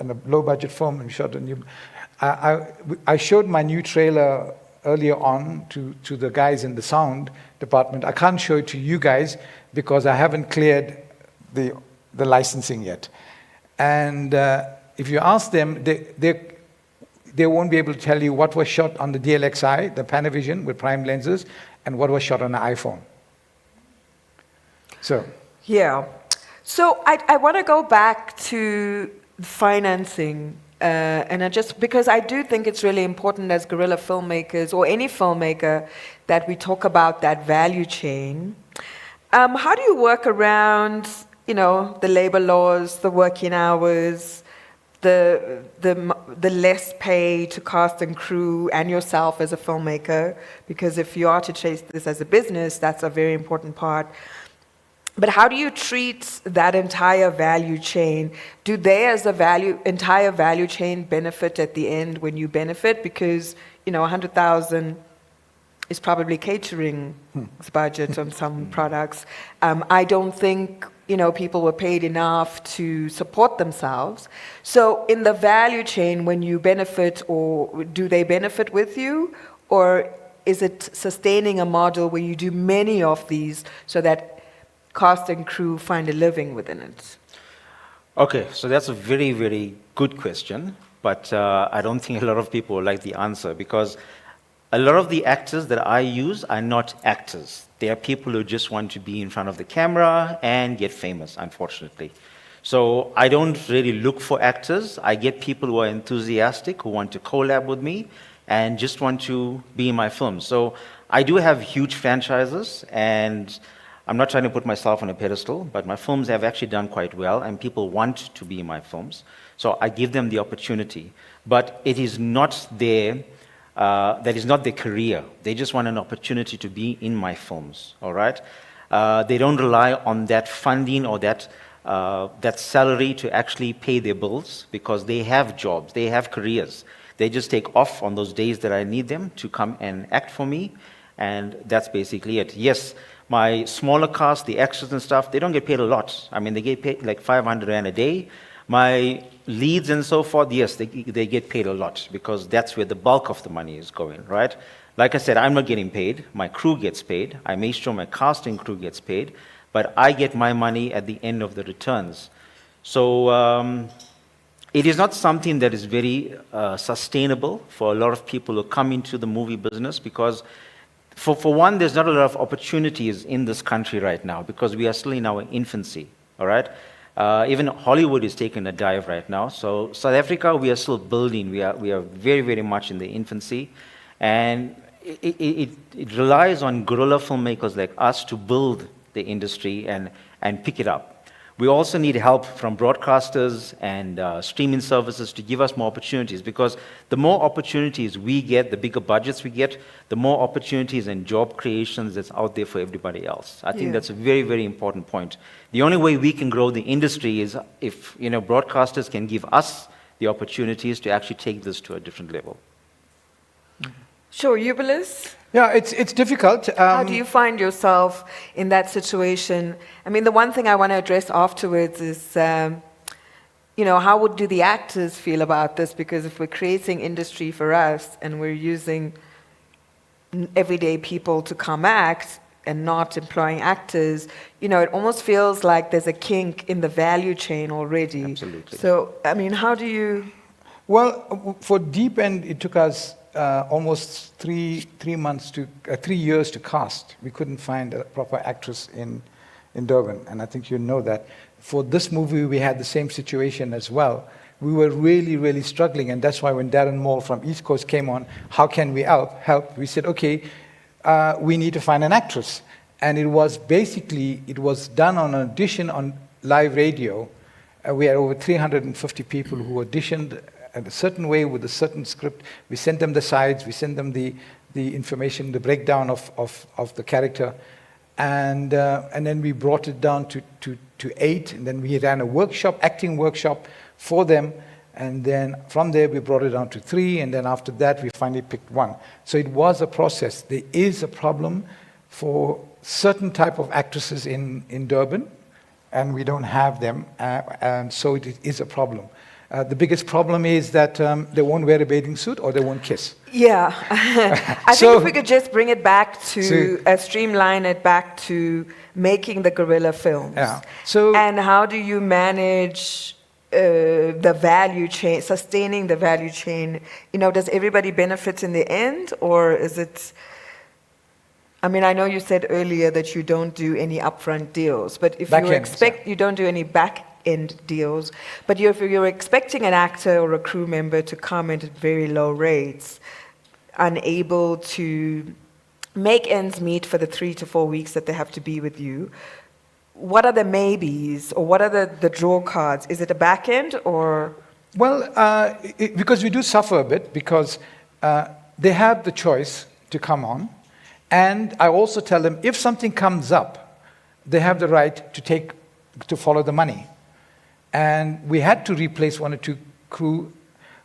Speaker 4: in a low-budget film and we shot a new. I showed my new trailer earlier on to the guys in the sound department. I can't show it to you guys because I haven't cleared the licensing yet. And if you ask them, they won't be able to tell you what was shot on the DLXi, the Panavision with prime lenses, and what was shot on an iPhone. So.
Speaker 2: Yeah. So I want to go back to financing, and because I do think it's really important as guerrilla filmmakers or any filmmaker that we talk about that value chain. How do you work around, you know, the labor laws, the working hours, the less pay to cast and crew and yourself as a filmmaker? Because if you are to chase this as a business, that's a very important part. But how do you treat that entire value chain? Do they, as a entire value chain, benefit at the end when you benefit? Because, you know, 100,000 is probably catering's budget on some products. I don't think, you know, people were paid enough to support themselves. So in the value chain, when you benefit, or do they benefit with you? Or is it sustaining a model where you do many of these so that cast and crew find a living within it?
Speaker 3: Okay, so that's a very, very good question, but I don't think a lot of people will like the answer, because a lot of the actors that I use are not actors. They are people who just want to be in front of the camera and get famous, unfortunately. So I don't really look for actors. I get people who are enthusiastic, who want to collab with me and just want to be in my films. So I do have huge franchises, and I'm not trying to put myself on a pedestal, but my films have actually done quite well, and people want to be in my films. So I give them the opportunity. But it is not that is not their career. They just want an opportunity to be in my films, all right? They don't rely on that funding or that salary to actually pay their bills, because they have jobs, they have careers. They just take off on those days that I need them to come and act for me, and that's basically it. Yes, my smaller cast, the extras and stuff, they don't get paid a lot. I mean, they get paid like 500 Rand a day. My leads and so forth, yes, they get paid a lot, because that's where the bulk of the money is going, right? Like I said, I'm not getting paid. My crew gets paid. I make sure my casting crew gets paid, but I get my money at the end of the returns. So it is not something that is very sustainable for a lot of people who come into the movie business, because for one, there's not a lot of opportunities in this country right now, because we are still in our infancy, all right? Even Hollywood is taking a dive right now. So South Africa, we are still building. We are very, very much in the infancy. And it relies on guerrilla filmmakers like us to build the industry and pick it up. We also need help from broadcasters and streaming services to give us more opportunities, because the more opportunities we get, the bigger budgets we get, the more opportunities and job creations that's out there for everybody else. I think that's a very, very important point. The only way we can grow the industry is if broadcasters can give us the opportunities to actually take this to a different level.
Speaker 2: Sure, Eubulus?
Speaker 4: Yeah, it's difficult.
Speaker 2: How do you find yourself in that situation? I mean, the one thing I want to address afterwards is, how do the actors feel about this? Because if we're creating industry for us and we're using everyday people to come act and not employing actors, it almost feels like there's a kink in the value chain already.
Speaker 3: Absolutely.
Speaker 2: So, I mean, how do you...
Speaker 4: Well, for Deep End, it took us almost 3 years to cast. We couldn't find a proper actress in Durban, and I think you know that. For this movie, we had the same situation as well. We were really, really struggling, and that's why when Darren Moore from East Coast came on, how can we help? We said, okay, we need to find an actress. And it was done on an audition on live radio. We had over 350 people who auditioned in a certain way with a certain script. We sent them the sides, we sent them the information, the breakdown of the character, and then we brought it down to 8, and then we ran a acting workshop for them, and then from there we brought it down to 3, and then after that we finally picked 1. So it was a process. There is a problem for certain type of actresses in Durban, and we don't have them, and so it is a problem. The biggest problem is that they won't wear a bathing suit or they won't kiss.
Speaker 2: Yeah. I think if we could just bring it back to, streamline it back to making the guerrilla films.
Speaker 4: Yeah.
Speaker 2: And how do you manage the value chain, sustaining the value chain? Does everybody benefit in the end, or is it... I mean, I know you said earlier that you don't do any upfront deals, but if you don't do any back-end deals, but if you're expecting an actor or a crew member to come in at very low rates, unable to make ends meet for the 3 to 4 weeks that they have to be with you, what are the maybes, or what are the draw cards? Is it a back end, or?
Speaker 4: Well, because we do suffer a bit, because they have the choice to come on. And I also tell them, if something comes up, they have the right to follow the money. And we had to replace 1 or 2 crew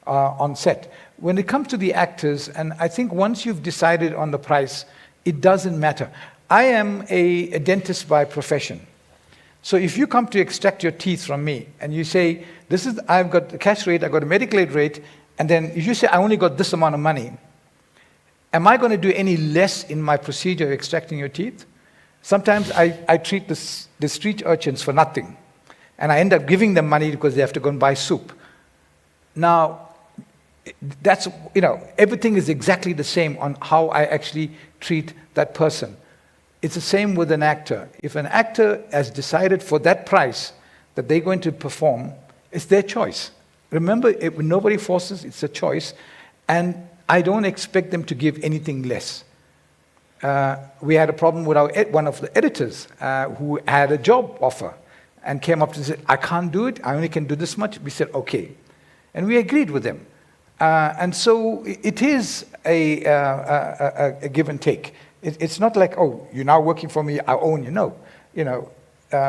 Speaker 4: on set. When it comes to the actors, and I think once you've decided on the price, it doesn't matter. I am a dentist by profession. So if you come to extract your teeth from me, and you say, I've got the cash rate, I've got a medical aid rate, and then if you say, I only got this amount of money, am I going to do any less in my procedure of extracting your teeth? Sometimes I treat the street urchins for nothing, and I end up giving them money because they have to go and buy soup. Now, that's, everything is exactly the same on how I actually treat that person. It's the same with an actor. If an actor has decided for that price that they're going to perform, it's their choice. Remember, nobody forces, it's a choice, and I don't expect them to give anything less. we had a problem with one of the editors who had a job offer and came up and said, I can't do it, I only can do this much. We said, okay. And we agreed with them. And so it is a give and take. It's not like, oh, you're now working for me, I own you. No.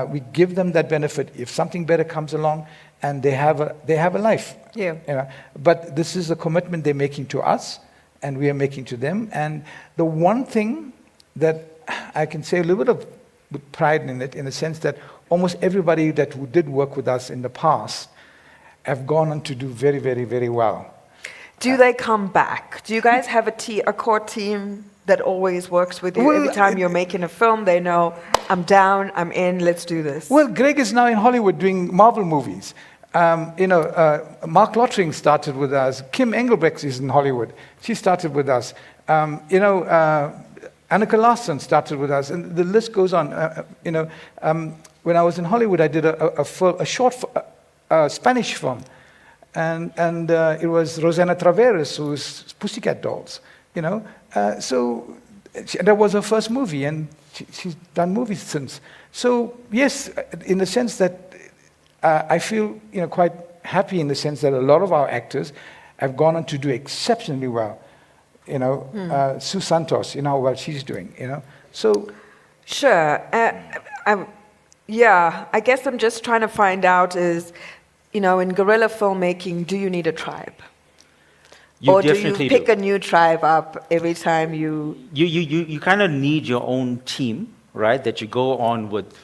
Speaker 4: We give them that benefit if something better comes along, and they have a life.
Speaker 2: Yeah.
Speaker 4: But this is a commitment they're making to us, and we are making to them. And the one thing that I can say a little bit of with pride in it, in the sense that almost everybody that who did work with us in the past have gone on to do very, very, very well.
Speaker 2: Do they come back? Do you guys have a core team that always works with you?
Speaker 4: Well,
Speaker 2: Every time you're making a film, they know, I'm down, I'm in, let's do this.
Speaker 4: Well, Greg is now in Hollywood doing Marvel movies. Mark Lottering started with us. Kim Engelbrecht is in Hollywood. She started with us. Annika Larson started with us, and the list goes on. When I was in Hollywood, I did a short Spanish film, and it was Rosana Traveres, who's Pussycat Dolls. So that was her first movie, and she's done movies since. So yes, in the sense that I feel quite happy in the sense that a lot of our actors have gone on to do exceptionally well. Sue Santos, how well she's doing. So
Speaker 2: Sure. I guess I'm just trying to find out is, in guerrilla filmmaking, do you need a tribe? Or do you pick a new tribe up every time you...
Speaker 3: You kind of need your own team, right, that you go on with,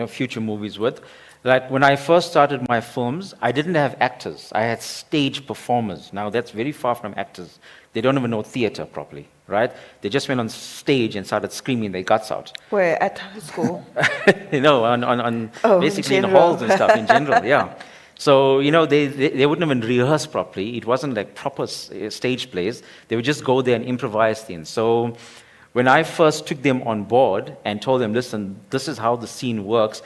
Speaker 3: future movies with. Like when I first started my films, I didn't have actors. I had stage performers. Now that's very far from actors. They don't even know theater properly, right? They just went on stage and started screaming their guts out.
Speaker 2: Where? At school?
Speaker 3: Basically in halls and stuff in general, yeah. So, they wouldn't even rehearse properly. It wasn't like proper stage plays. They would just go there and improvise things. So when I first took them on board and told them, listen, this is how the scene works,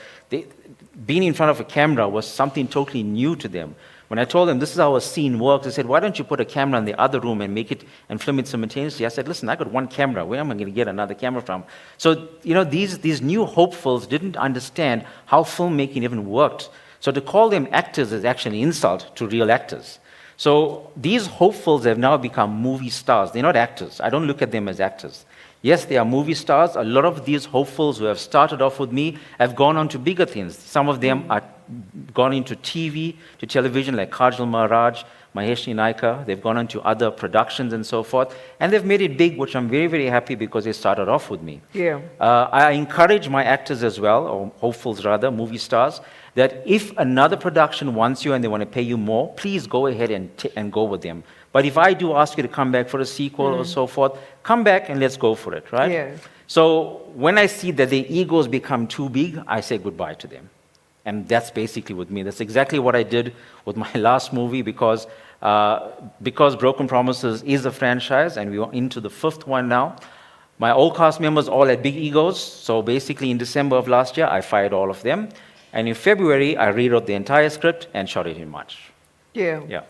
Speaker 3: being in front of a camera was something totally new to them. When I told them this is how a scene works, they said, why don't you put a camera in the other room and make it and film it simultaneously? I said, listen, I got one camera. Where am I going to get another camera from? So, these new hopefuls didn't understand how filmmaking even worked. So to call them actors is actually an insult to real actors. So these hopefuls have now become movie stars. They're not actors. I don't look at them as actors. Yes, they are movie stars. A lot of these hopefuls who have started off with me have gone on to bigger things. Some of them are gone into TV, to television, like Kajal Maharaj, Maheshni Naika. They've gone on to other productions and so forth. And they've made it big, which I'm very, very happy because they started off with me.
Speaker 2: Yeah.
Speaker 3: I encourage my actors as well, or hopefuls rather, movie stars, that if another production wants you and they want to pay you more, please go ahead and go with them. But if I do ask you to come back for a sequel or so forth, come back and let's go for it, right?
Speaker 2: Yeah.
Speaker 3: So when I see that their egos become too big, I say goodbye to them. And that's basically with me. That's exactly what I did with my last movie because Broken Promises is a franchise and we are into the 5th one now. My old cast members all had big egos. So basically in December of last year, I fired all of them. And in February, I rewrote the entire script and shot it in March.
Speaker 2: Yeah.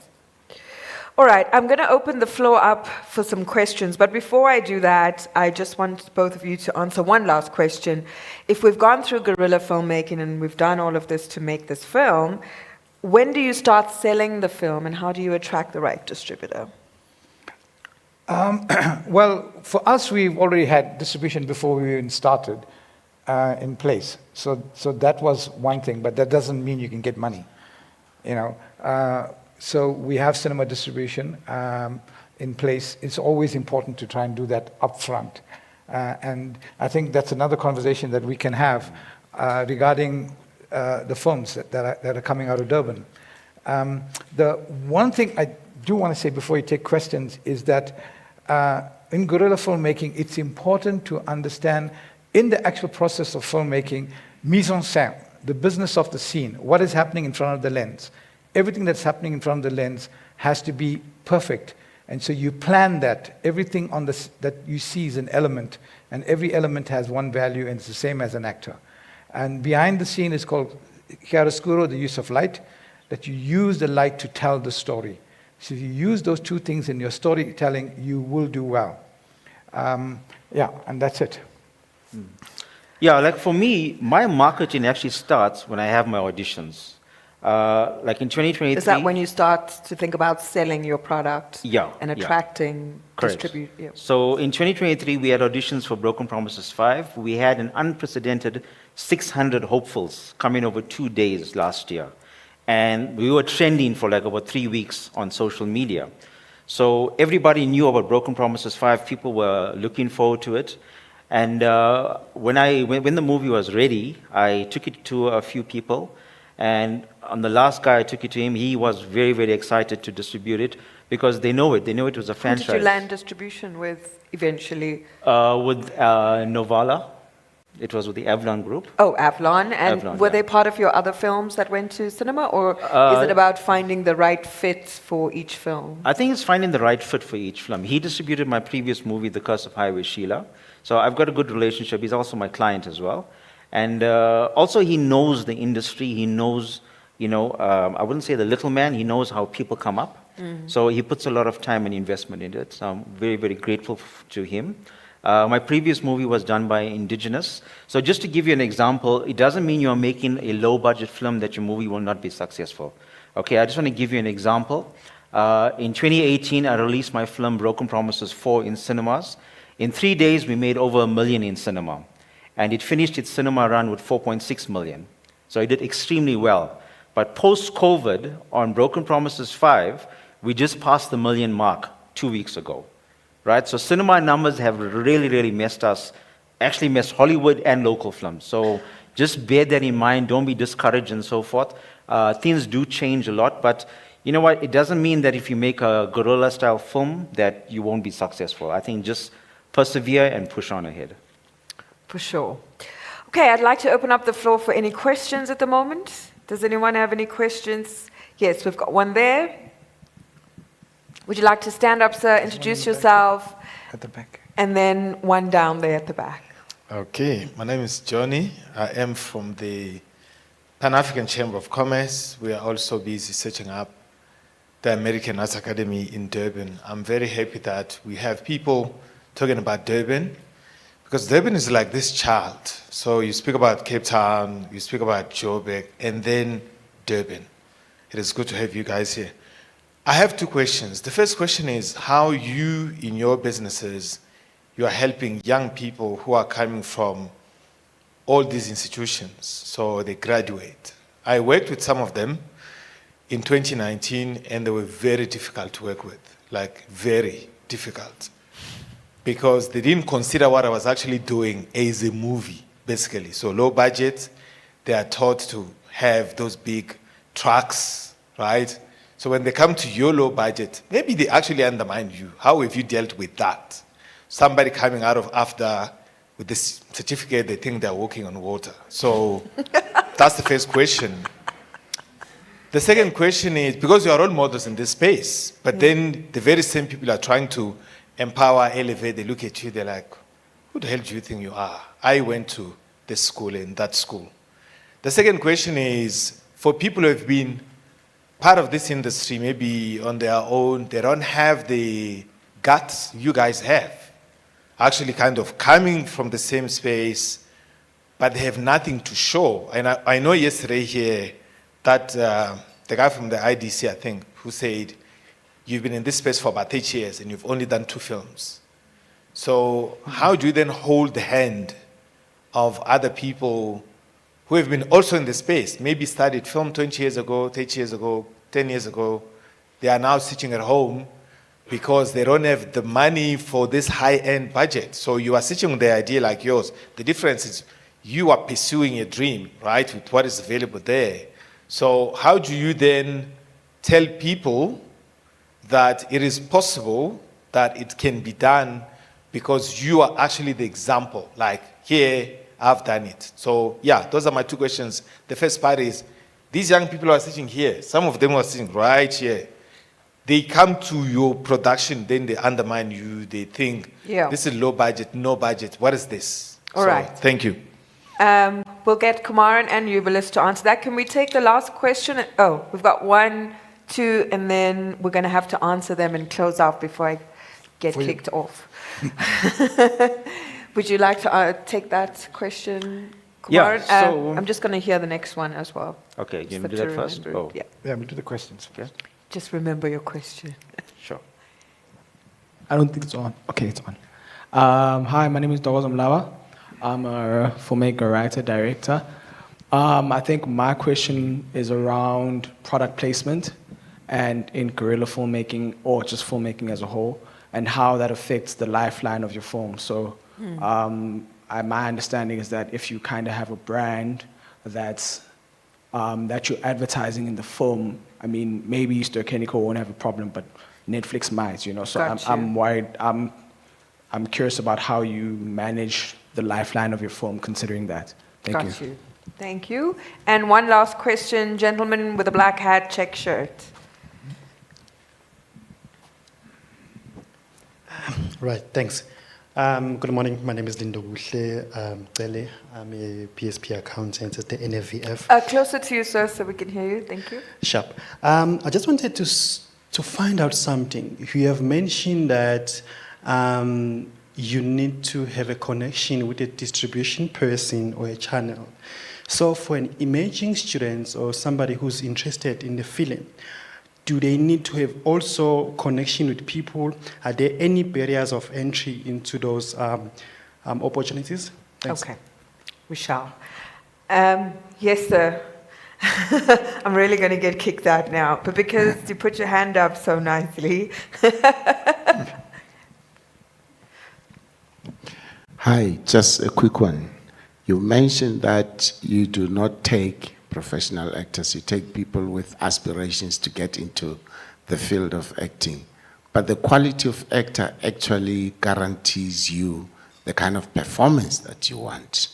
Speaker 2: All right, I'm going to open the floor up for some questions. But before I do that, I just want both of you to answer one last question. If we've gone through guerrilla filmmaking and we've done all of this to make this film, when do you start selling the film and how do you attract the right distributor?
Speaker 4: Well, for us, we've already had distribution before we even started in place. So that was one thing, but that doesn't mean you can get money, So we have cinema distribution in place. It's always important to try and do that upfront. And I think that's another conversation that we can have regarding the films that are coming out of Durban. The one thing I do want to say before you take questions is that in guerrilla filmmaking, it's important to understand in the actual process of filmmaking, mise en scène, the business of the scene, what is happening in front of the lens. Everything that's happening in front of the lens has to be perfect. And so you plan that. Everything on this that you see is an element, and every element has one value, and it's the same as an actor. And behind the scene is called chiaroscuro, the use of light, that you use the light to tell the story. So if you use those two things in your storytelling, you will do well. Yeah, and that's it.
Speaker 3: Yeah, like for me, my marketing actually starts when I have my auditions. Like in 2023.
Speaker 2: Is that when you start to think about selling your product
Speaker 3: Yeah,
Speaker 2: and
Speaker 3: yeah.
Speaker 2: attracting,
Speaker 3: Correct.
Speaker 2: distribute? Yeah.
Speaker 3: So in 2023, we had auditions for Broken Promises 5. We had an unprecedented 600 hopefuls coming over 2 days last year. And we were trending for like about 3 weeks on social media. So everybody knew about Broken Promises 5. People were looking forward to it. And when the movie was ready, I took it to a few people. And on the last guy I took it to him, he was very, very excited to distribute it because they know it. They know it was a
Speaker 2: Who
Speaker 3: franchise.
Speaker 2: did you land distribution with eventually?
Speaker 3: With Novala. It was with the Avalon Group.
Speaker 2: Oh, Avalon. And
Speaker 3: Avalon,
Speaker 2: were
Speaker 3: yeah.
Speaker 2: they part of your other films that went to cinema? Or is it about finding the right fit for each film?
Speaker 3: I think it's finding the right fit for each film. He distributed my previous movie, The Curse of Highway Sheila. So I've got a good relationship. He's also my client as well. And also he knows the industry. He knows, I wouldn't say the little man. He knows how people come up. So he puts a lot of time and investment into it. So I'm very, very grateful to him. My previous movie was done by Indigenous. So just to give you an example, it doesn't mean you're making a low-budget film that your movie will not be successful. Okay, I just want to give you an example. In 2018, I released my film Broken Promises 4 in cinemas. In 3 days, we made over $1 million in cinema. And it finished its cinema run with 4.6 million. So it did extremely well. But post-COVID, on Broken Promises 5, we just passed the 1 million mark 2 weeks ago. Right? So cinema numbers have really, really messed Hollywood and local films. So just bear that in mind. Don't be discouraged and so forth. Things do change a lot, but you know what? It doesn't mean that if you make a guerrilla-style film that you won't be successful. I think just persevere and push on ahead.
Speaker 2: For sure. Okay, I'd like to open up the floor for any questions at the moment. Does anyone have any questions? Yes, we've got one there. Would you like to stand up, sir, introduce yourself,
Speaker 4: At the back.
Speaker 2: and then one down there at the back?
Speaker 6: Okay, my name is Johnny. I am from the Pan-African Chamber of Commerce. We are also busy setting up the American Arts Academy in Durban. I'm very happy that we have people talking about Durban, because Durban is like this child. So you speak about Cape Town, you speak about Joburg, and then Durban. It is good to have you guys here. I have 2 questions. The first question is how you, in your businesses, you are helping young people who are coming from all these institutions, so they graduate. I worked with some of them in 2019, and they were very difficult to work with, like very difficult, because they didn't consider what I was actually doing as a movie, basically. So low budget, they are taught to have those big trucks, right? So when they come to your low budget, maybe they actually undermine you. How have you dealt with that? Somebody coming out of AFDA with this certificate, they think they're walking on water. So that's the first question. The second question is, because you are role models in this space, but then the very same people are trying to empower, elevate, they look at you, they're like, who the hell do you think you are? I went to this school and that school. The second question is, for people who have been part of this industry, maybe on their own, they don't have the guts you guys have, actually kind of coming from the same space, but they have nothing to show. And I know yesterday here that the guy from the IDC, I think, who said, you've been in this space for about 8 years and you've only done 2 films. So how do you then hold the hand of other people who have been also in the space, maybe started film 20 years ago, 30 years ago, 10 years ago, they are now sitting at home because they don't have the money for this high-end budget. So you are sitting with the idea like yours. The difference is you are pursuing a dream, right, with what is available there. So how do you then tell people that it is possible, that it can be done, because you are actually the example, like, here, I've done it. So yeah, those are my 2 questions. The first part is, these young people are sitting here, some of them are sitting right here. They come to your production, then they undermine you, they think, this is low budget, no budget, what is this?
Speaker 2: All right.
Speaker 6: Thank you.
Speaker 2: We'll get Kumaran and Yubilis to answer that. Can we take the last question? Oh, we've got 1, 2, and then we're going to have to answer them and close out before I get
Speaker 4: For you.
Speaker 2: kicked off. Would you like to take that question,
Speaker 3: Yeah,
Speaker 2: Kumar?
Speaker 3: so-
Speaker 2: I'm just going to hear the next one as well.
Speaker 3: Okay, you
Speaker 2: Just
Speaker 3: want to do
Speaker 2: to
Speaker 3: that first?
Speaker 2: remember.
Speaker 3: Oh,
Speaker 2: Yeah.
Speaker 4: Yeah, we'll do the questions.
Speaker 3: okay,
Speaker 2: Just remember your question.
Speaker 3: sure.
Speaker 7: I don't think it's on. Okay, it's on. Hi, my name is Douglas Mlawa. I'm a filmmaker, writer, director. I think my question is around product placement and in guerrilla filmmaking or just filmmaking as a whole and how that affects the lifeline of your film. So my understanding is that if you kind of have a brand that you're advertising in the film, I mean, maybe Ster-Keniko won't have a problem, but Netflix might, you know. So
Speaker 2: Got
Speaker 7: I'm
Speaker 2: you.
Speaker 7: worried. I'm curious about how you manage the lifeline of your film, considering that. Thank
Speaker 2: Got you. Thank you. And one last question, gentleman with a black hat, check shirt.
Speaker 8: Right, thanks. Good morning. My name is Lindo Buhle Cele. I'm a PSP accountant at the NFVF.
Speaker 2: Closer to you, sir, so we can hear you. Thank you.
Speaker 8: Sharp. I just wanted to find out something. You have mentioned that you need to have a connection with a distribution person or a channel. So for an emerging student or somebody who's interested in the film, do they need to have also connection with people? Are there any barriers of entry into those opportunities? Thanks.
Speaker 2: Okay, we shall. Yes, sir. I'm really going to get kicked out now, but because you put your hand up so nicely.
Speaker 9: Hi, just a quick one. You mentioned that you do not take professional actors, you take people with aspirations to get into the field of acting. But the quality of actor actually guarantees you the kind of performance that you want.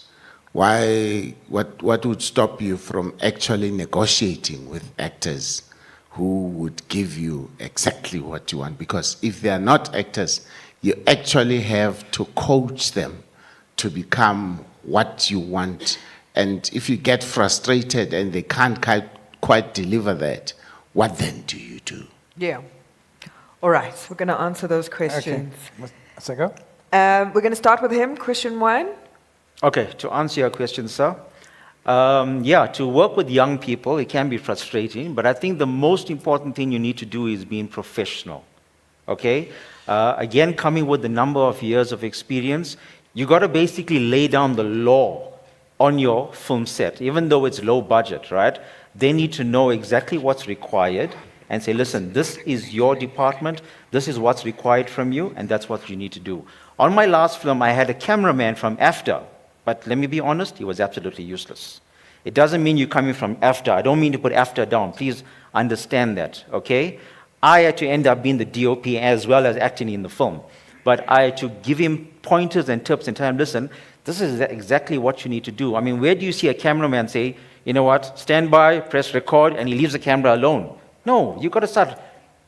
Speaker 9: Why, what would stop you from actually negotiating with actors who would give you exactly what you want? Because if they are not actors, you actually have to coach them to become what you want. And if you get frustrated and they can't quite deliver that, what then do you do?
Speaker 2: Yeah. All right, we're going to answer those questions.
Speaker 4: Sego?
Speaker 2: We're going to start with him, question 1.
Speaker 3: Okay, to answer your question, sir. Yeah, to work with young people, it can be frustrating, but I think the most important thing you need to do is being professional. Okay? Again, coming with the number of years of experience, you got to basically lay down the law on your film set, even though it's low budget, right? They need to know exactly what's required and say, listen, this is your department, this is what's required from you, and that's what you need to do. On my last film, I had a cameraman from AFTA, but let me be honest, he was absolutely useless. It doesn't mean you're coming from AFTA. I don't mean to put AFTA down. Please understand that, okay? I had to end up being the DOP as well as acting in the film. But I had to give him pointers and tips and tell him, listen, this is exactly what you need to do. I mean, where do you see a cameraman say, you know what, stand by, press record, and he leaves the camera alone? No, you've got to start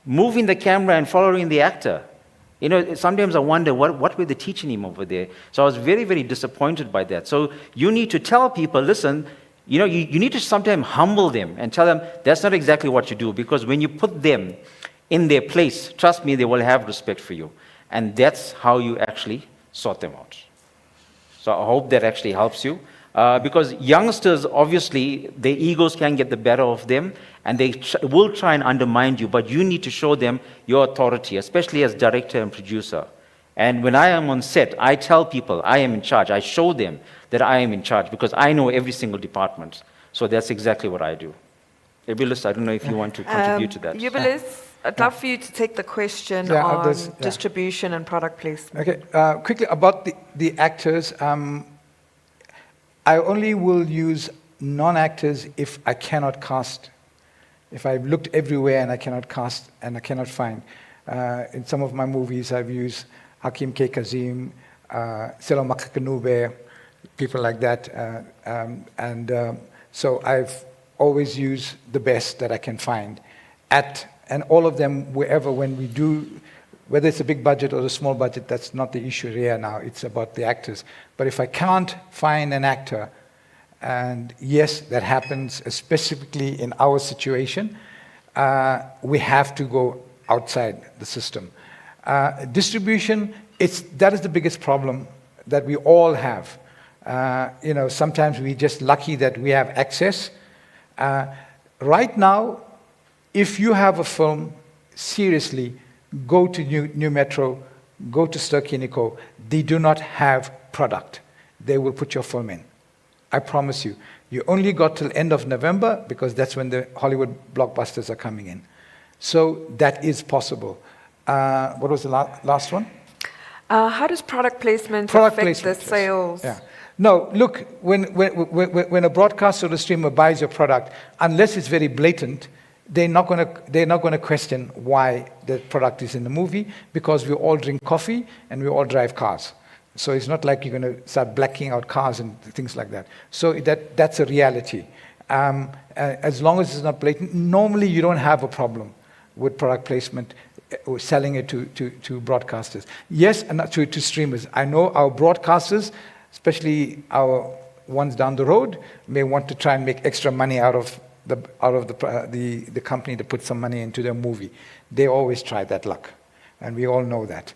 Speaker 3: moving the camera and following the actor. You know, sometimes I wonder, what were they teaching him over there? So I was very, very disappointed by that. So you need to tell people, listen, you know, you need to sometimes humble them and tell them that's not exactly what you do, because when you put them in their place, trust me, they will have respect for you. And that's how you actually sort them out. So I hope that actually helps you. Because youngsters, obviously, their egos can get the better of them, and they will try and undermine you, but you need to show them your authority, especially as director and producer. And when I am on set, I tell people I am in charge. I show them that I am in charge, because I know every single department. So that's exactly what I do. Ebilis, I don't know if you want to contribute to that.
Speaker 2: Ebilis, I'd love for you to take the question
Speaker 4: Yeah,
Speaker 2: on
Speaker 4: there's- yeah.
Speaker 2: distribution and product placement.
Speaker 4: Okay, quickly about the actors. I only will use non-actors if I cannot cast. If I've looked everywhere and I cannot cast and I cannot find. In some of my movies, I've used Hakim K. Kazim, Selo Makakanube, people like that. So I've always used the best that I can find. And all of them, when we do, whether it's a big budget or a small budget, that's not the issue here now. It's about the actors. But if I can't find an actor, and yes, that happens specifically in our situation, we have to go outside the system. Distribution, that is the biggest problem that we all have. Sometimes we're just lucky that we have access. Right now, if you have a film, seriously, go to New Metro, go to Ster-Kinekor. They do not have product. They will put your film in. I promise you. You only got till end of November because that's when the Hollywood blockbusters are coming in. So that is possible. What was the last one?
Speaker 2: How does product placement affect the sales?
Speaker 4: Yeah. No, look, when a broadcaster or a streamer buys your product, unless it's very blatant, they're not going to question why the product is in the movie, because we all drink coffee and we all drive cars. So it's not like you're going to start blacking out cars and things like that. So that's a reality. As long as it's not blatant, normally you don't have a problem with product placement or selling it to broadcasters. Yes, and to streamers. I know our broadcasters, especially our ones down the road, may want to try and make extra money out of the company to put some money into their movie. They always try that luck, and we all know that.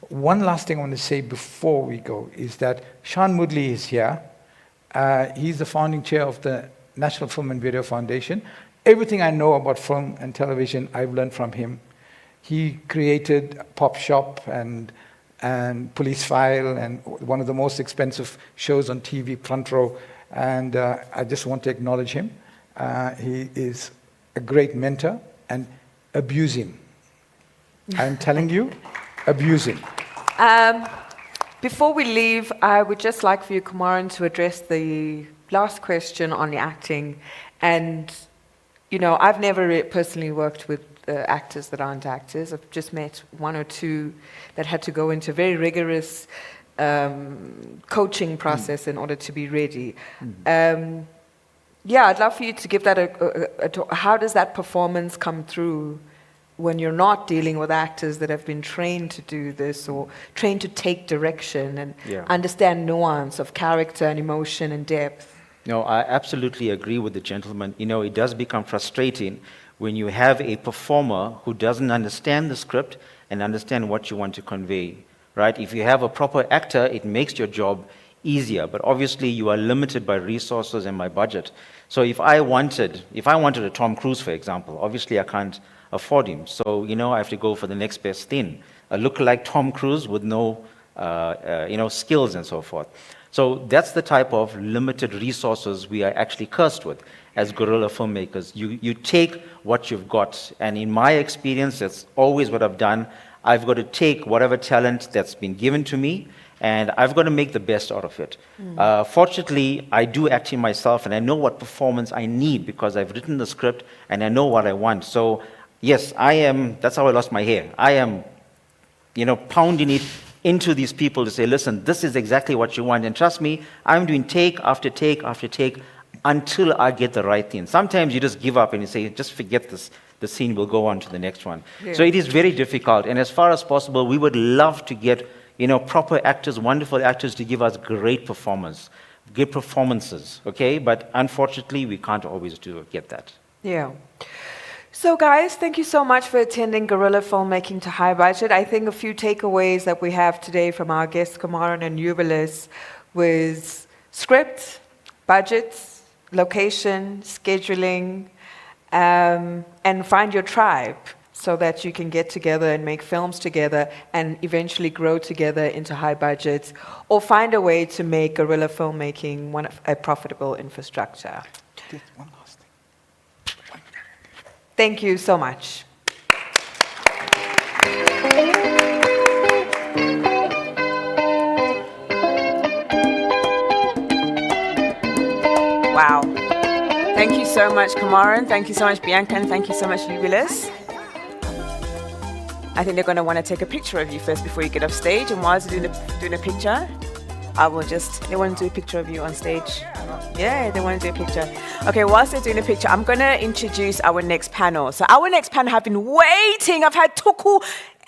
Speaker 4: One last thing I want to say before we go is that Sean Moodley is here. He's the founding chair of the National Film and Video Foundation. Everything I know about film and television, I've learned from him. He created Pop Shop and Police File and one of the most expensive shows on TV, Front Row. And I just want to acknowledge him. He is a great mentor, and abuse him. I'm telling you, abuse him.
Speaker 2: Before we leave, I would just like for you, Kumaran, to address the last question on the acting. And, I've never personally worked with actors that aren't actors. I've just met one or two that had to go into very rigorous coaching process in order to be ready. I'd love for you to give that a talk. How does that performance come through when you're not dealing with actors that have been trained to do this or trained to take direction and understand nuance of character and emotion and depth?
Speaker 3: No, I absolutely agree with the gentleman. It does become frustrating when you have a performer who doesn't understand the script and understand what you want to convey, right? If you have a proper actor, it makes your job easier, but obviously you are limited by resources and by budget. So if I wanted a Tom Cruise, for example, obviously I can't afford him. So, I have to go for the next best thing. A lookalike Tom Cruise with no, skills and so forth. So that's the type of limited resources we are actually cursed with as guerrilla filmmakers. You take what you've got, and in my experience, that's always what I've done. I've got to take whatever talent that's been given to me, and I've got to make the best out of it. Fortunately, I do acting myself, and I know what performance I need because I've written the script, and I know what I want. So, yes, that's how I lost my hair. I am, pounding it into these people to say, listen, this is exactly what you want. And trust me, I'm doing take after take after take until I get the right thing. Sometimes you just give up and you say, just forget this. The scene will go on to the next one. Yeah. So it is very difficult. And as far as possible, we would love to get, proper actors, wonderful actors to give us great performances, okay? But unfortunately, we can't always get that.
Speaker 2: Yeah. So guys, thank you so much for attending Guerrilla Filmmaking to High Budget. I think a few takeaways that we have today from our guests, Kumaran and Jubilis, was script, budgets, location, scheduling, and find your tribe so that you can get together and make films together and eventually grow together into high budgets, or find a way to make guerrilla filmmaking a profitable infrastructure.
Speaker 4: One last thing.
Speaker 2: Thank you so much. Wow. Thank you so much, Kumaran. Thank you so much, Bianca. And thank you so much, Jubilis. I think they're going to want to take a picture of you first before you get off stage. And whilst they're doing a picture, they want to do a picture of you on stage. Yeah, they want to do a picture. Okay, whilst they're doing a picture, I'm going to introduce our next panel. So our next panel have been waiting. I've had Tuku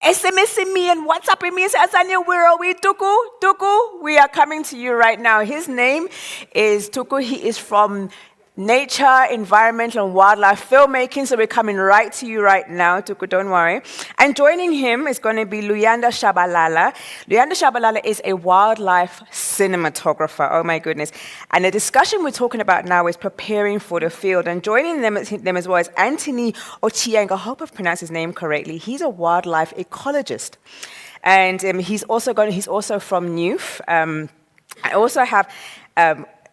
Speaker 2: SMSing me and WhatsApping me and saying, Azania, where are we? Tuku, we are coming to you right now. His name is Tuku. He is from nature, environmental, and wildlife filmmaking. So we're coming right to you right now, Tuku, don't worry. And joining him is going to be Luyanda Shabalala. Luyanda Shabalala is a wildlife cinematographer. Oh my goodness. And the discussion we're talking about now is preparing for the field. And joining them as well is Anthony Ochieng. I hope I've pronounced his name correctly. He's a wildlife ecologist. And he's also from NUF. I also have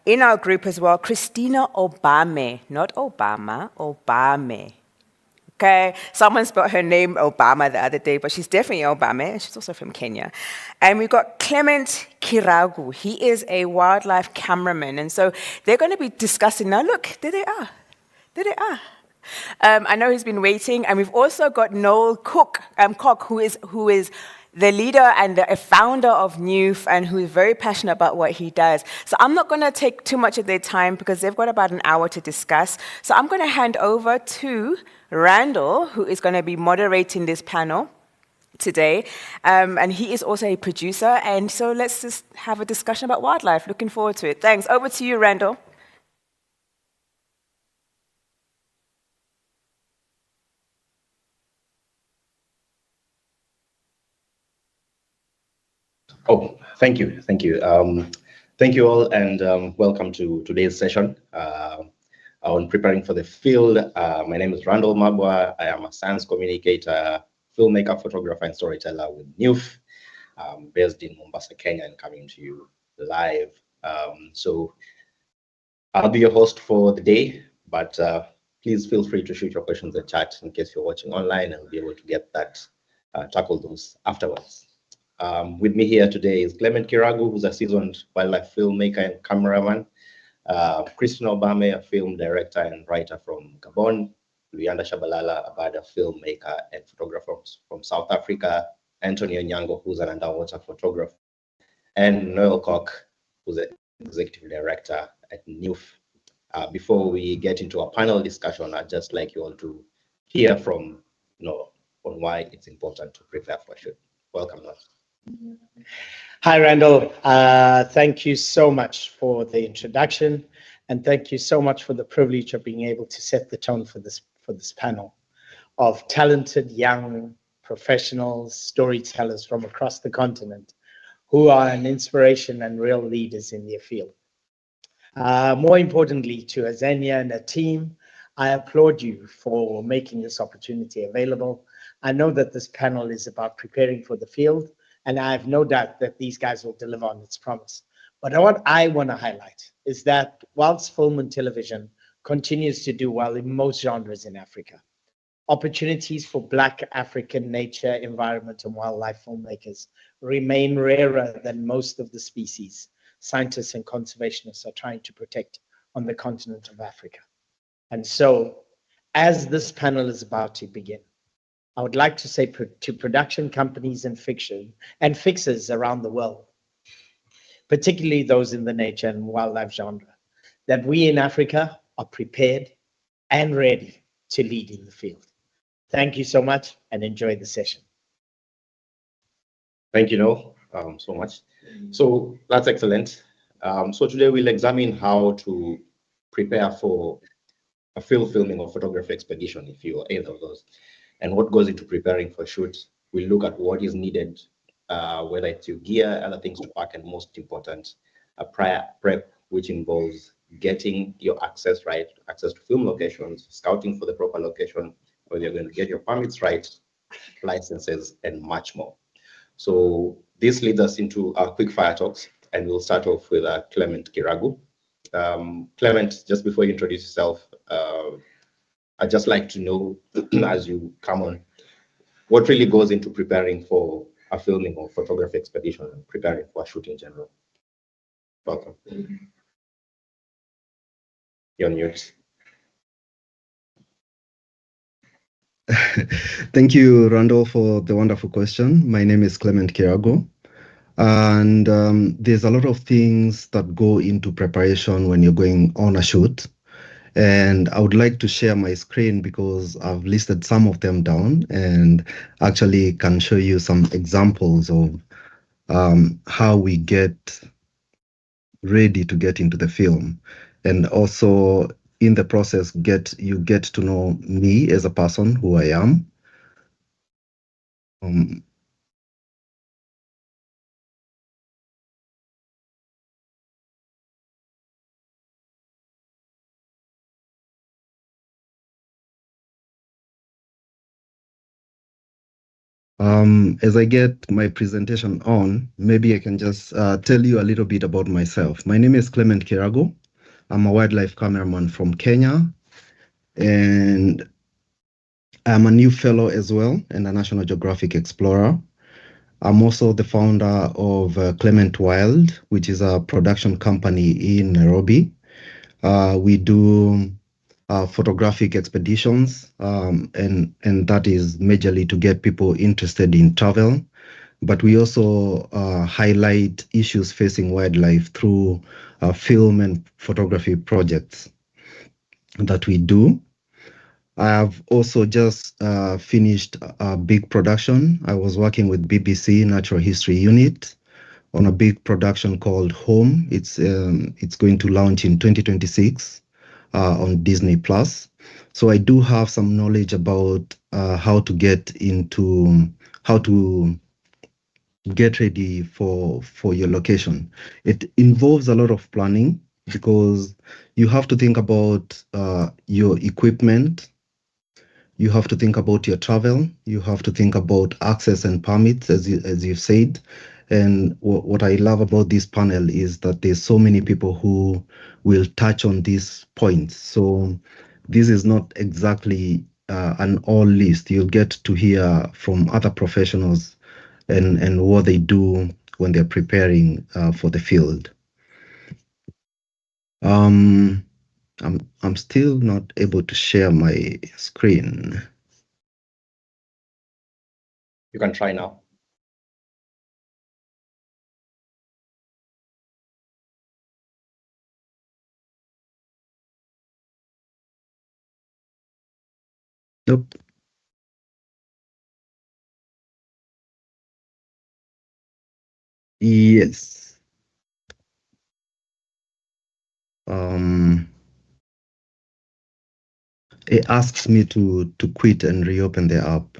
Speaker 2: in our group as well, Christina Obame, not Obama, Obame. Okay, someone spelled her name Obama the other day, but she's definitely Obame, and she's also from Kenya. And we've got Clement Kiragu. He is a wildlife cameraman, and so they're going to be discussing. Now, look, there they are. There they are. I know he's been waiting, and we've also got Noel Cook, who is the leader and the founder of NUF, and who is very passionate about what he does. So I'm not going to take too much of their time because they've got about an hour to discuss. So I'm going to hand over to Randall, who is going to be moderating this panel today. And he is also a producer. And so let's just have a discussion about wildlife. Looking forward to it. Thanks. Over to you, Randall.
Speaker 10: Oh, thank you. Thank you all, and welcome to today's session on preparing for the field. My name is Randall Mabwa. I am a science communicator, filmmaker, photographer, and storyteller with NUF, based in Mombasa, Kenya, and coming to you live. So I'll be your host for the day, but please feel free to shoot your questions in the chat in case you're watching online, and we'll be able to get that, tackle those afterwards. With me here today is Clement Kiragu, who's a seasoned wildlife filmmaker and cameraman. Christina Obame, a film director and writer from Gabon. Luyanda Shabalala, a Bada filmmaker and photographer from South Africa. Anthony Onyango, who's an underwater photographer. And Noel Cook, who's the executive director at NUF. Before we get into our panel discussion, I'd just like you all to hear from on why it's important to prepare for a shoot. Welcome, Noel.
Speaker 11: Hi, Randall. Thank you so much for the introduction, and thank you so much for the privilege of being able to set the tone for this panel of talented young professionals, storytellers from across the continent who are an inspiration and real leaders in their field. More importantly, to Azania and her team, I applaud you for making this opportunity available. I know that this panel is about preparing for the field, and I have no doubt that these guys will deliver on its promise. But what I want to highlight is that whilst film and television continues to do well in most genres in Africa, opportunities for Black African nature, environment, and wildlife filmmakers remain rarer than most of the species scientists and conservationists are trying to protect on the continent of Africa. And so, as this panel is about to begin, I would like to say to production companies and fixers around the world, particularly those in the nature and wildlife genre, that we in Africa are prepared and ready to lead in the field. Thank you so much, and enjoy the session.
Speaker 10: Thank you, Noel, so much. So that's excellent. So today we'll examine how to prepare for a field filming or photography expedition, if you are either of those, and what goes into preparing for shoots. We'll look at what is needed, whether it's your gear, other things to pack, and most important, a prior prep, which involves getting your access right, access to film locations, scouting for the proper location, whether you're going to get your permits right, licenses, and much more. So this leads us into our quick fire talks, and we'll start off with Clement Kiragu. Clement, just before you introduce yourself, I'd just like to know, as you come on, what really goes into preparing for a filming or photography expedition and preparing for a shoot in general. Welcome. You're on mute.
Speaker 12: Thank you, Randall, for the wonderful question. My name is Clement Kiragu, and there's a lot of things that go into preparation when you're going on a shoot. And I would like to share my screen because I've listed some of them down and actually can show you some examples of how we get ready to get into the film. And also in the process, you get to know me as a person, who I am. As I get my presentation on, maybe I can just tell you a little bit about myself. My name is Clement Kirago. I'm a wildlife cameraman from Kenya, and I'm a new fellow as well and a National Geographic explorer. I'm also the founder of Clement Wild, which is a production company in Nairobi. We do photographic expeditions, and that is majorly to get people interested in travel. But we also highlight issues facing wildlife through film and photography projects that we do. I have also just finished a big production. I was working with BBC Natural History Unit on a big production called Home. It's going to launch in 2026 on Disney Plus. So I do have some knowledge about how to get ready for your location. It involves a lot of planning because you have to think about your equipment. You have to think about your travel. You have to think about access and permits, as you've said. And what I love about this panel is that there's so many people who will touch on these points. So this is not exactly an all list. You'll get to hear from other professionals and what they do when they're preparing for the field. I'm still not able to share my screen.
Speaker 10: You can try now.
Speaker 12: Nope. Yes. It asks me to quit and reopen the app.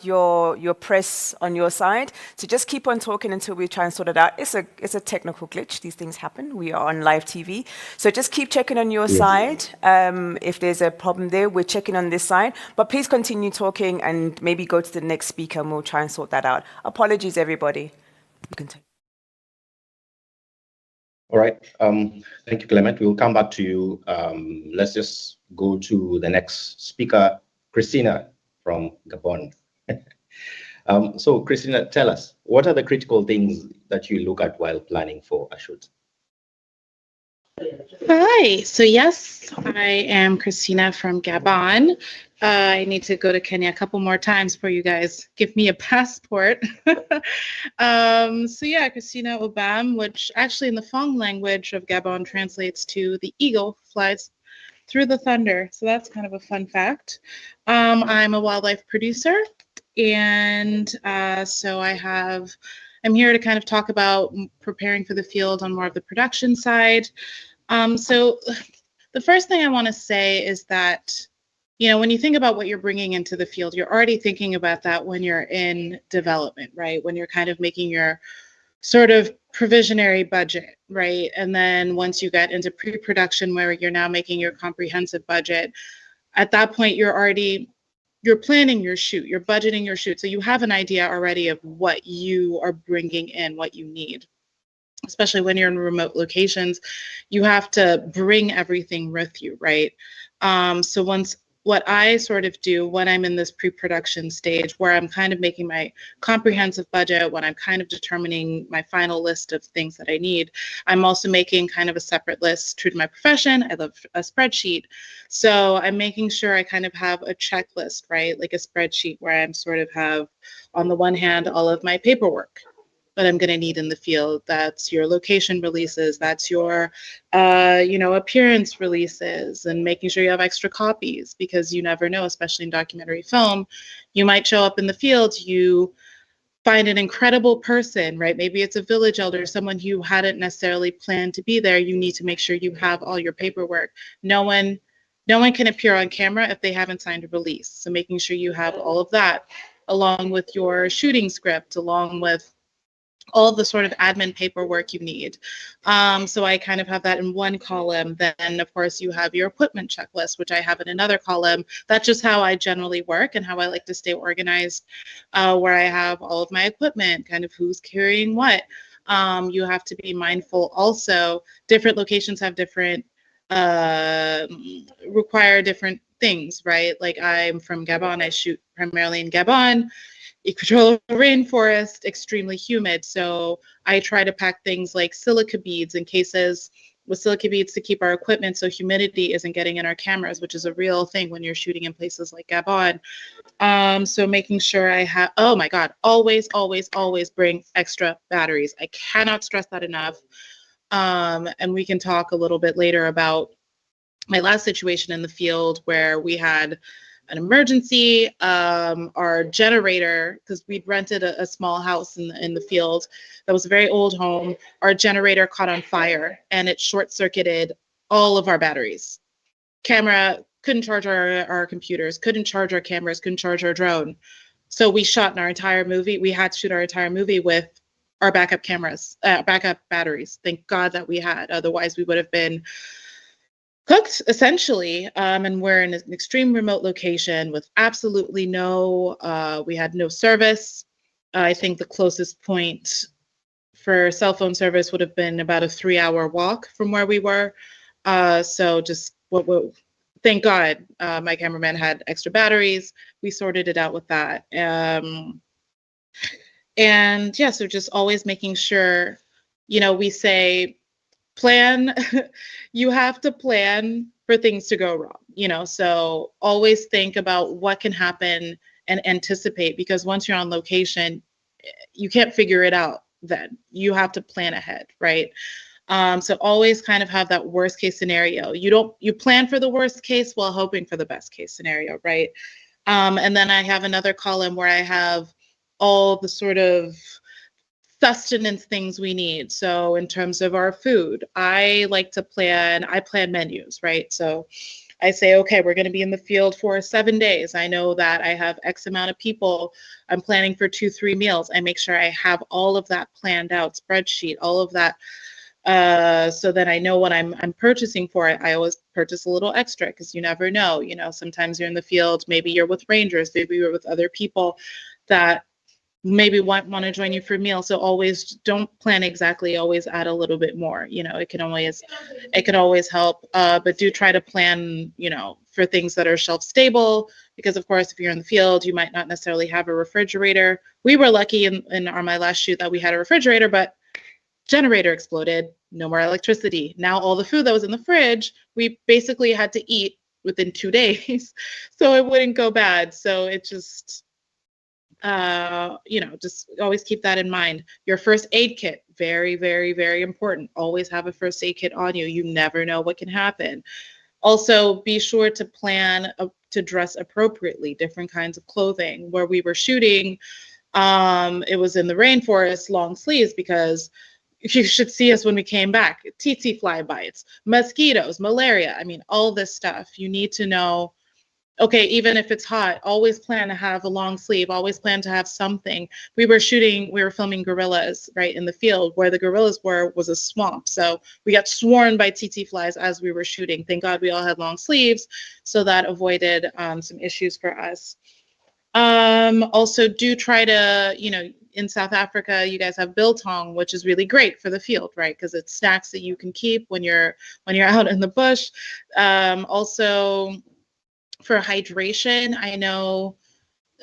Speaker 2: Your press on your side. So just keep on talking until we try and sort it out. It's a technical glitch. These things happen. We are on live TV. So just keep checking on your side. If there's a problem there, we're checking on this side. But please continue talking and maybe go to the next speaker and we'll try and sort that out. Apologies, everybody. You can take.
Speaker 10: All right. Thank you, Clement. We'll come back to you. Let's just go to the next speaker, Christina from Gabon. So, Christina, tell us, what are the critical things that you look at while planning for a shoot?
Speaker 13: Hi. So yes, I am Christina from Gabon. I need to go to Kenya a couple more times before you guys give me a passport. So yeah, Christina Obam, which actually in the Fong language of Gabon translates to the eagle flies through the thunder. So that's kind of a fun fact. I'm a wildlife producer, and so I'm here to kind of talk about preparing for the field on more of the production side. So the first thing I want to say is that, you know, when you think about what you're bringing into the field, you're already thinking about that when you're in development, right? When you're kind of making your sort of provisionary budget, right? And then once you get into pre-production where you're now making your comprehensive budget, at that point you're planning your shoot, you're budgeting your shoot. So you have an idea already of what you are bringing in, what you need. Especially when you're in remote locations, you have to bring everything with you, right? So what I sort of do when I'm in this pre-production stage where I'm kind of making my comprehensive budget, when I'm kind of determining my final list of things that I need, I'm also making kind of a separate list. True to my profession, I love a spreadsheet. So I'm making sure I kind of have a checklist, right? Like a spreadsheet where I'm sort of have, on the one hand, all of my paperwork, that I'm going to need in the field. That's your location releases, that's your appearance releases, and making sure you have extra copies, because you never know, especially in documentary film. You might show up in the field, you find an incredible person, right? Maybe it's a village elder, someone who hadn't necessarily planned to be there. You need to make sure you have all your paperwork. No one can appear on camera if they haven't signed a release. So making sure you have all of that, along with your shooting script, along with all the sort of admin paperwork you need. So I kind of have that in one column. Then, of course, you have your equipment checklist, which I have in another column. That's just how I generally work and how I like to stay organized, where I have all of my equipment, kind of who's carrying what. You have to be mindful also. Different locations have different, require different things, right? Like I'm from Gabon, I shoot primarily in Gabon. Equatorial rainforest, extremely humid. So I try to pack things like silica beads in cases with silica beads to keep our equipment so humidity isn't getting in our cameras, which is a real thing when you're shooting in places like Gabon. So making sure I have, oh my God, always, always, always bring extra batteries. I cannot stress that enough. And we can talk a little bit later about my last situation in the field where we had an emergency. Our generator, because we'd rented a small house in the field that was a very old home, our generator caught on fire and it short-circuited all of our batteries. Camera couldn't charge our computers, couldn't charge our cameras, couldn't charge our drone. So we shot our entire movie. We had to shoot our entire movie with our backup cameras, backup batteries. Thank God that we had. Otherwise, we would have been cooked, essentially. And we're in an extreme remote location with absolutely we had no service. I think the closest point for cell phone service would have been about a 3-hour walk from where we were. So just thank God my cameraman had extra batteries. We sorted it out with that. And yeah, so just always making sure, we say, plan. You have to plan for things to go wrong, so always think about what can happen and anticipate, because once you're on location, you can't figure it out then. You have to plan ahead, right? So always kind of have that worst case scenario. You plan for the worst case while hoping for the best case scenario, right? And then I have another column where I have all the sort of sustenance things we need. So in terms of our food, I plan menus, right? So I say, okay, we're going to be in the field for 7 days. I know that I have X amount of people. I'm planning for 2-3 meals. I make sure I have all of that planned out, spreadsheet, all of that. So that I know what I'm purchasing for it. I always purchase a little extra because you never know. Sometimes you're in the field, maybe you're with rangers, maybe you're with other people that maybe want to join you for a meal. So always don't plan exactly, always add a little bit more. It can always help. But do try to plan, for things that are shelf stable, because of course, if you're in the field, you might not necessarily have a refrigerator. We were lucky in my last shoot that we had a refrigerator, but generator exploded, no more electricity. Now all the food that was in the fridge, we basically had to eat within 2 days, so it wouldn't go bad. So it just, just always keep that in mind. Your first aid kit, very, very, very important. Always have a first aid kit on you. You never know what can happen. Also, be sure to plan to dress appropriately, different kinds of clothing. Where we were shooting, it was in the rainforest, long sleeves, because you should see us when we came back. Tsetse fly bites, mosquitoes, malaria. I mean, all this stuff. You need to know, okay, even if it's hot, always plan to have a long sleeve, always plan to have something. We were filming gorillas, right, in the field. Where the gorillas was a swamp. So we got swarmed by tsetse flies as we were shooting. Thank God we all had long sleeves, so that avoided some issues for us. Also, do try to, in South Africa, you guys have biltong, which is really great for the field, right? Because it's snacks that you can keep when you're out in the bush. Also, for hydration, I know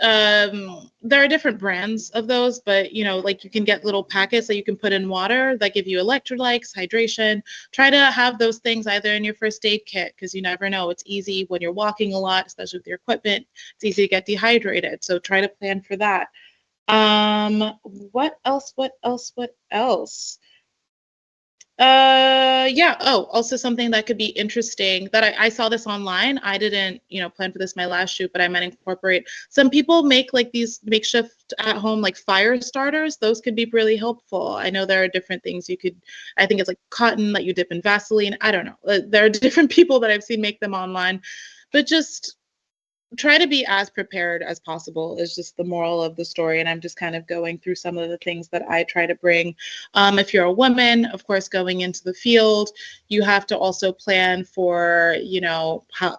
Speaker 13: there are different brands of those, but like you can get little packets that you can put in water that give you electrolytes, hydration. Try to have those things either in your first aid kit, because you never know. It's easy when you're walking a lot, especially with your equipment. It's easy to get dehydrated, so try to plan for that. What else? What else? What else? Yeah. Oh, also something that could be interesting that I saw this online. I didn't, plan for this my last shoot, but I might incorporate. Some people make like these makeshift at home like fire starters. Those could be really helpful. I know there are different things you could. I think it's like cotton that you dip in Vaseline. I don't know. There are different people that I've seen make them online, but just try to be as prepared as possible is just the moral of the story. And I'm just kind of going through some of the things that I try to bring. If you're a woman, of course, going into the field, you have to also plan for,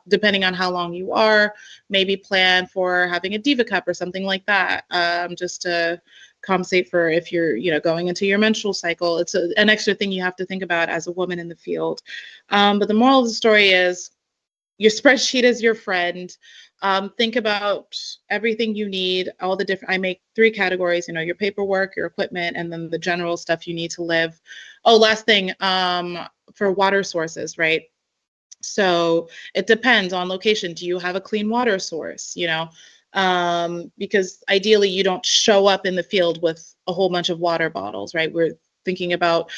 Speaker 13: depending on how long you are, maybe plan for having a Diva Cup or something like that, just to compensate for if you're, going into your menstrual cycle. It's an extra thing you have to think about as a woman in the field. But the moral of the story is your spreadsheet is your friend. Think about everything you need, all the different, I make 3 categories, your paperwork, your equipment, and then the general stuff you need to live. Oh, last thing, for water sources, right? So it depends on location. Do you have a clean water source, because ideally you don't show up in the field with a whole bunch of water bottles, right? We're thinking about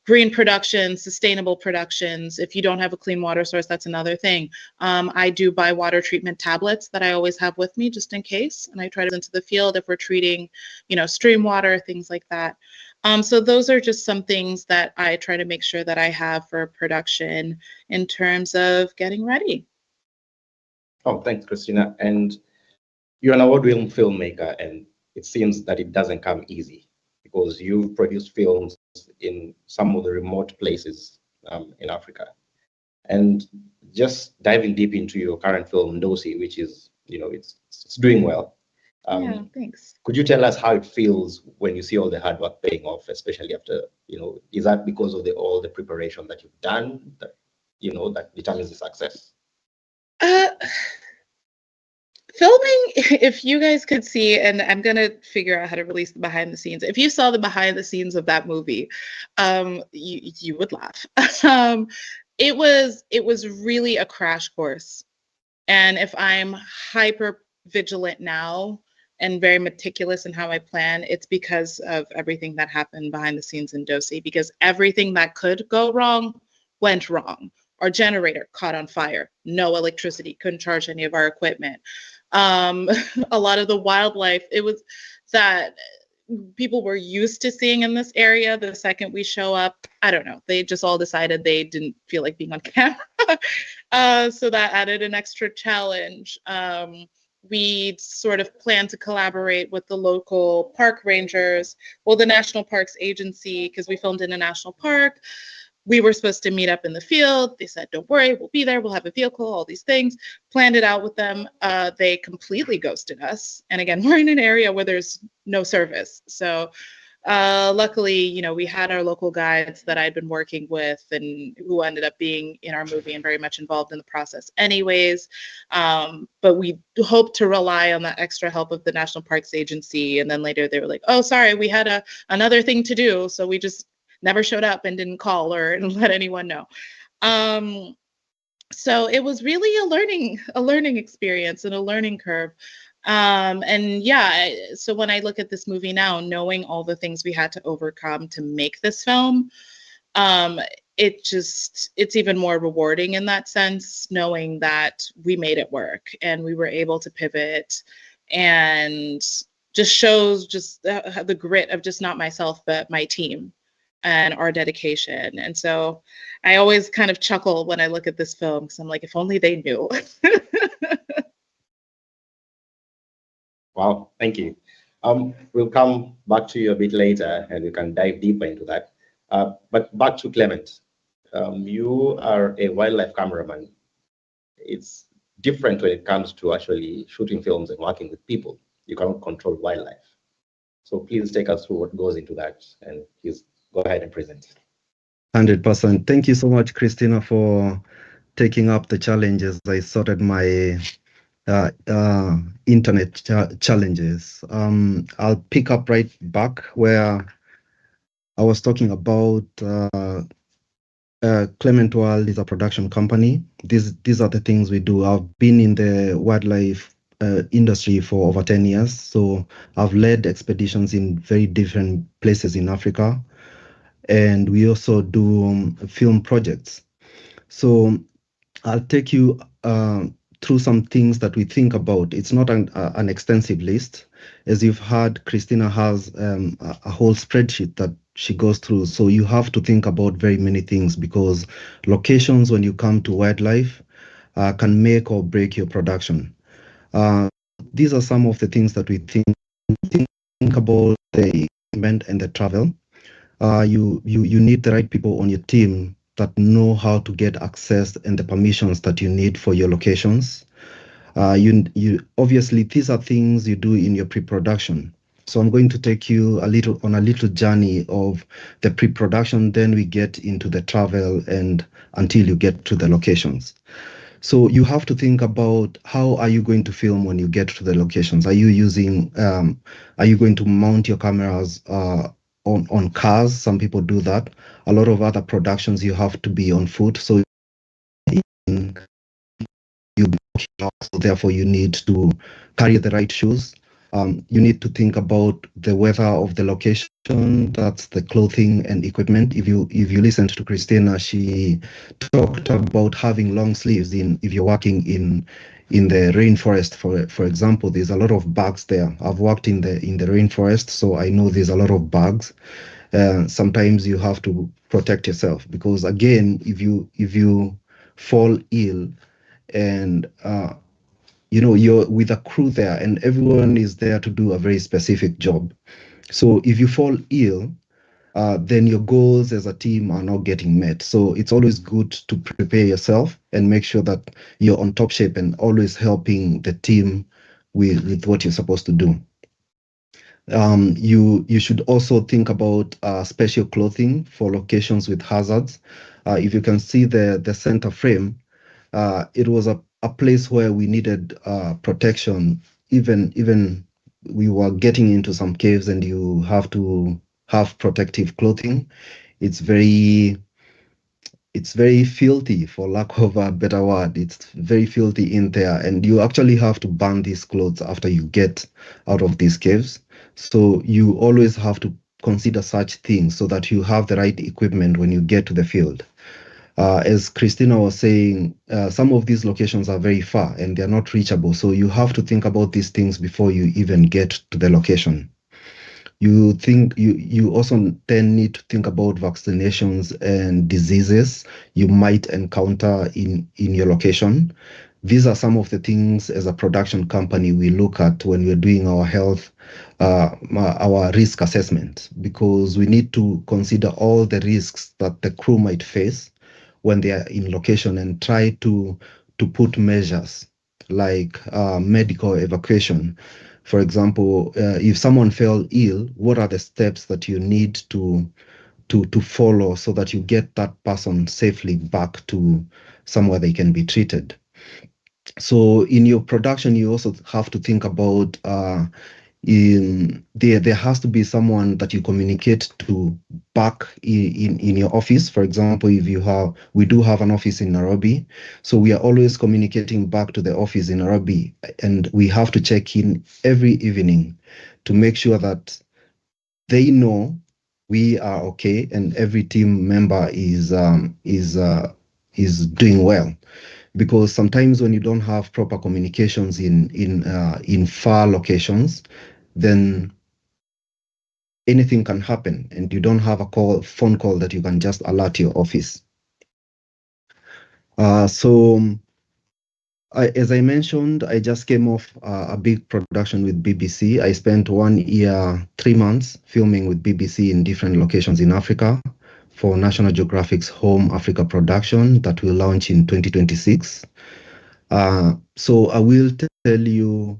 Speaker 13: green production, sustainable productions. If you don't have a clean water source, that's another thing. I do buy water treatment tablets that I always have with me just in case. And I try to into the field if we're treating, stream water, things like that. So those are just some things that I try to make sure that I have for production in terms of getting ready.
Speaker 10: Oh, thanks, Christina. And you're an award-winning filmmaker, and it seems that it doesn't come easy, because you've produced films in some of the remote places in Africa. And just diving deep into your current film, Ndosi, which is, it's doing well.
Speaker 13: Yeah, thanks.
Speaker 10: Could you tell us how it feels when you see all the hard work paying off, especially after, is that because of all the preparation that you've done that, that determines the success?
Speaker 13: Filming, if you guys could see, and I'm going to figure out how to release the behind the scenes. If you saw the behind the scenes of that movie, you would laugh. It was really a crash course. And if I'm hyper vigilant now and very meticulous in how I plan, it's because of everything that happened behind the scenes in Ndosi, because everything that could go wrong went wrong. Our generator caught on fire, no electricity, couldn't charge any of our equipment. A lot of the wildlife, it was that people were used to seeing in this area. The second we show up, I don't know, they just all decided they didn't feel like being on camera. So that added an extra challenge. We sort of plan to collaborate with the local park rangers, the National Parks Agency, because we filmed in a national park. We were supposed to meet up in the field. They said, don't worry, we'll be there. We'll have a vehicle, all these things. Planned it out with them. They completely ghosted us. And again, we're in an area where there's no service. So luckily, we had our local guides that I'd been working with and who ended up being in our movie and very much involved in the process anyways. But we hope to rely on that extra help of the National Parks Agency. And then later they were like, oh, sorry, we had another thing to do. So we just never showed up and didn't call or let anyone know. So it was really a learning experience and a learning curve. And yeah, so when I look at this movie now, knowing all the things we had to overcome to make this film, it's even more rewarding in that sense, knowing that we made it work and we were able to pivot, and just shows just the grit of just not myself, but my team and our dedication. And so I always kind of chuckle when I look at this film, because I'm like, if only they knew.
Speaker 10: Wow, thank you. We'll come back to you a bit later and we can dive deeper into that. But back to Clement. You are a wildlife cameraman. It's different when it comes to actually shooting films and working with people. You cannot control wildlife. So please take us through what goes into that, and please go ahead and present.
Speaker 12: 100%. Thank you so much, Christina, for taking up the challenges. I sorted my internet challenges. I'll pick up right back where I was talking about Clement World is a production company. These are the things we do. I've been in the wildlife industry for over 10 years. So I've led expeditions in very different places in Africa. And we also do film projects. So I'll take you through some things that we think about. It's not an extensive list. As you've heard, Christina has a whole spreadsheet that she goes through. So you have to think about very many things, because locations, when you come to wildlife, can make or break your production. These are some of the things that we think about: the equipment and the travel. You need the right people on your team that know how to get access and the permissions that you need for your locations. You obviously, these are things you do in your pre-production. So I'm going to take you on a little journey of the pre-production, then we get into the travel and until you get to the locations. So you have to think about, how are you going to film when you get to the locations? Are you going to mount your cameras on cars? Some people do that. A lot of other productions, you have to be on foot. So therefore you need to carry the right shoes. You need to think about the weather of the location. That's the clothing and equipment. If you listened to Christina, she talked about having long sleeves if you're working in the rainforest. For example, there's a lot of bugs there. I've worked in the rainforest, so I know there's a lot of bugs. Sometimes you have to protect yourself, because again, if you fall ill and you're with a crew there and everyone is there to do a very specific job. So if you fall ill, then your goals as a team are not getting met. So it's always good to prepare yourself and make sure that you're on top shape and always helping the team with what you're supposed to do. You should also think about special clothing for locations with hazards. If you can see the center frame, it was a place where we needed protection. Even we were getting into some caves and you have to have protective clothing. It's very filthy, for lack of a better word. It's very filthy in there, and you actually have to burn these clothes after you get out of these caves. So you always have to consider such things so that you have the right equipment when you get to the field. As Christina was saying, some of these locations are very far and they're not reachable. So you have to think about these things before you even get to the location. You also then need to think about vaccinations and diseases you might encounter in your location. These are some of the things as a production company we look at when we're doing our health, our risk assessment, because we need to consider all the risks that the crew might face when they are in location and try to put measures like medical evacuation. For example, if someone fell ill, what are the steps that you need to follow so that you get that person safely back to somewhere they can be treated? So in your production, you also have to think about there has to be someone that you communicate to back in your office. For example, we do have an office in Nairobi, so we are always communicating back to the office in Nairobi, and we have to check in every evening to make sure that they know we are okay and every team member is doing well. Because sometimes when you don't have proper communications in far locations, then anything can happen and you don't have a phone call that you can just alert your office. As I mentioned, I just came off a big production with BBC. I spent 1 year, 3 months filming with BBC in different locations in Africa for National Geographic's Home Africa production that will launch in 2026. So I will tell you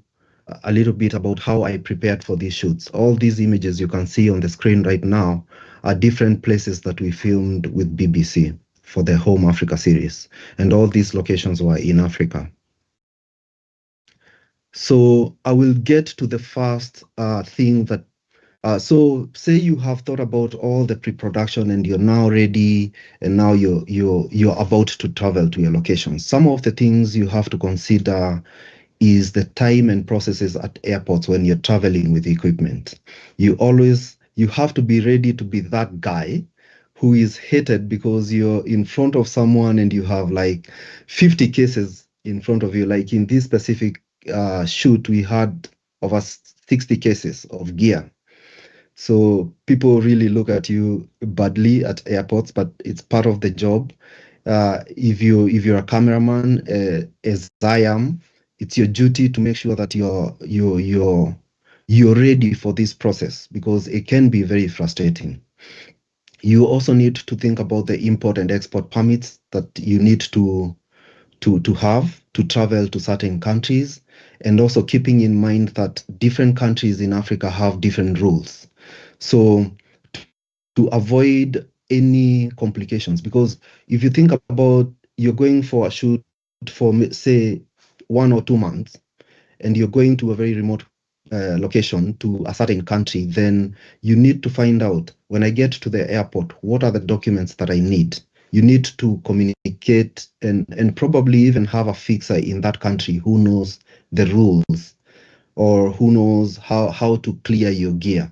Speaker 12: a little bit about how I prepared for these shoots. All these images you can see on the screen right now are different places that we filmed with BBC for the Home Africa series. And all these locations were in Africa. So I will get to the first thing that so say you have thought about all the pre-production and you're now ready and now you're about to travel to your location. Some of the things you have to consider is the time and processes at airports when you're traveling with equipment. You have to be ready to be that guy who is hated because you're in front of someone and you have like 50 cases in front of you. Like in this specific shoot, we had over 60 cases of gear. So people really look at you badly at airports, but it's part of the job. If you're a cameraman, as I am, it's your duty to make sure that you're ready for this process because it can be very frustrating. You also need to think about the import and export permits that you need to have to travel to certain countries, and also keeping in mind that different countries in Africa have different rules. So to avoid any complications, because if you think about you're going for a shoot for say 1 or 2 months and you're going to a very remote location to a certain country, then you need to find out, when I get to the airport, what are the documents that I need? You need to communicate and probably even have a fixer in that country who knows the rules or who knows how to clear your gear.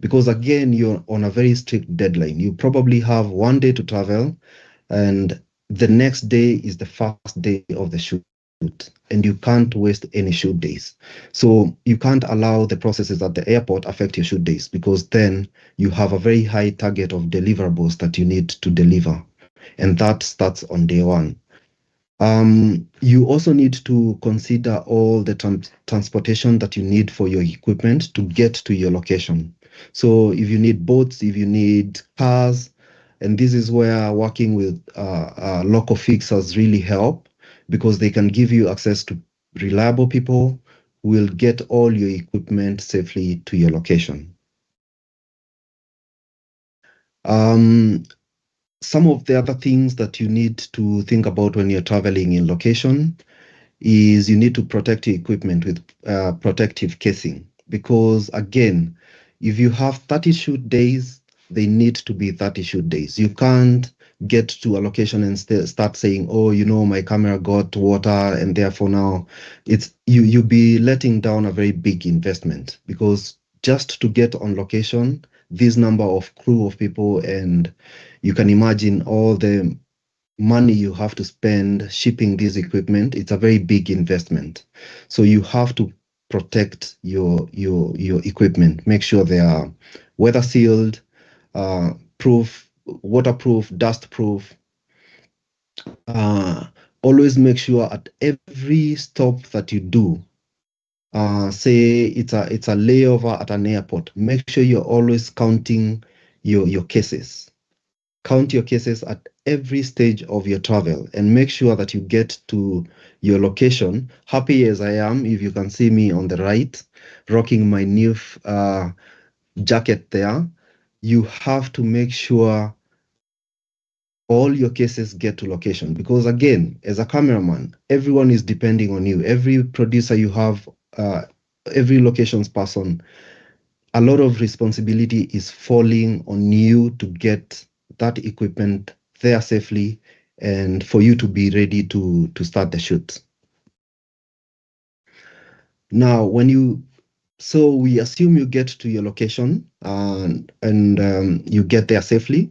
Speaker 12: Because again, you're on a very strict deadline. You probably have 1 day to travel and the next day is the first day of the shoot. And you can't waste any shoot days. So you can't allow the processes at the airport affect your shoot days, because then you have a very high target of deliverables that you need to deliver. And that starts on day 1. You also need to consider all the transportation that you need for your equipment to get to your location. So if you need boats, if you need cars, and this is where working with local fixers really help, because they can give you access to reliable people who will get all your equipment safely to your location. Some of the other things that you need to think about when you're traveling in location is you need to protect your equipment with protective casing, because again, if you have 30 shoot days, they need to be 30 shoot days. You can't get to a location and start saying, oh, you know, my camera got water and therefore now it's you'll be letting down a very big investment, because just to get on location, this number of crew of people, and you can imagine all the money you have to spend shipping this equipment, it's a very big investment. So you have to protect your equipment. Make sure they are weather sealed, waterproof, dust proof. Always make sure at every stop that you do, say it's a layover at an airport, make sure you're always counting your cases. Count your cases at every stage of your travel and make sure that you get to your location. Happy as I am, if you can see me on the right, rocking my new jacket there, you have to make sure all your cases get to location, because again, as a cameraman, everyone is depending on you. Every producer you have, every locations person, a lot of responsibility is falling on you to get that equipment there safely and for you to be ready to start the shoot. Now, so we assume you get to your location and you get there safely.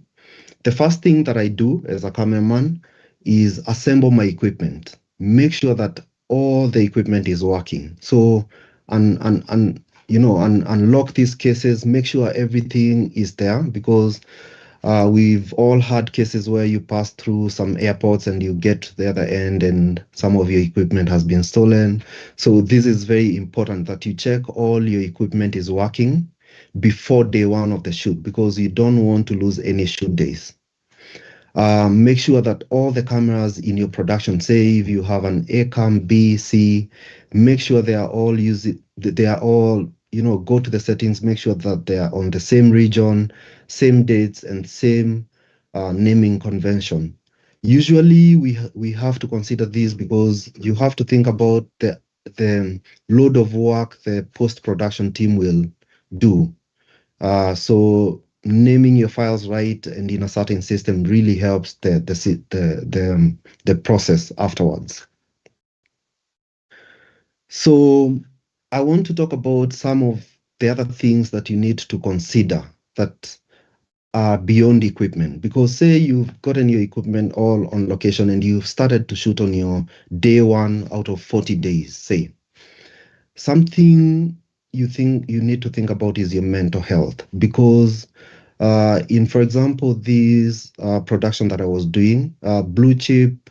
Speaker 12: The first thing that I do as a cameraman is assemble my equipment. Make sure that all the equipment is working. So, unlock these cases. Make sure everything is there, because we've all had cases where you pass through some airports and you get to the other end and some of your equipment has been stolen. So this is very important that you check all your equipment is working before day 1 of the shoot, because you don't want to lose any shoot days. Make sure that all the cameras in your production, say if you have an A cam, B, C, make sure they are all go to the settings, make sure that they are on the same region, same dates, and same naming convention. Usually we have to consider this because you have to think about the load of work the post-production team will do. So naming your files right and in a certain system really helps the process afterwards. So I want to talk about some of the other things that you need to consider that are beyond equipment. Because say you've gotten your equipment all on location and you've started to shoot on your day 1 out of 40 days, say. Something you think you need to think about is your mental health. Because in, for example, these production that I was doing, blue chip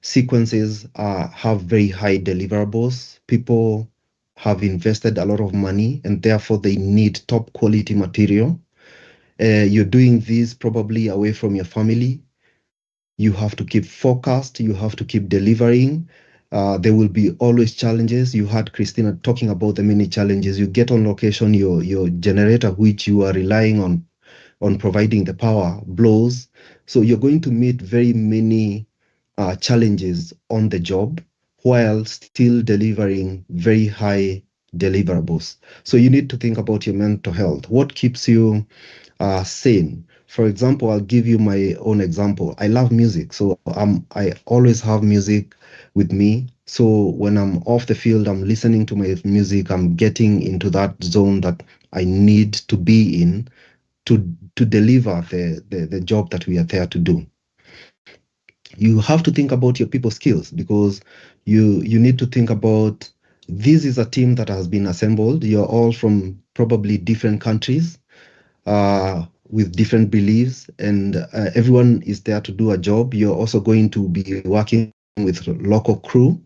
Speaker 12: sequences have very high deliverables. People have invested a lot of money and therefore they need top quality material. You're doing this probably away from your family. You have to keep focused. You have to keep delivering. There will be always challenges. You heard Christina talking about the many challenges. You get on location, your generator, which you are relying on providing the power, blows. So you're going to meet very many challenges on the job while still delivering very high deliverables. So you need to think about your mental health. What keeps you sane? For example, I'll give you my own example. I love music, so I always have music with me. So when I'm off the field, I'm listening to my music. I'm getting into that zone that I need to be in to deliver the job that we are there to do. You have to think about your people skills because you need to think about this is a team that has been assembled. You're all from probably different countries with different beliefs, and everyone is there to do a job. You're also going to be working with local crew.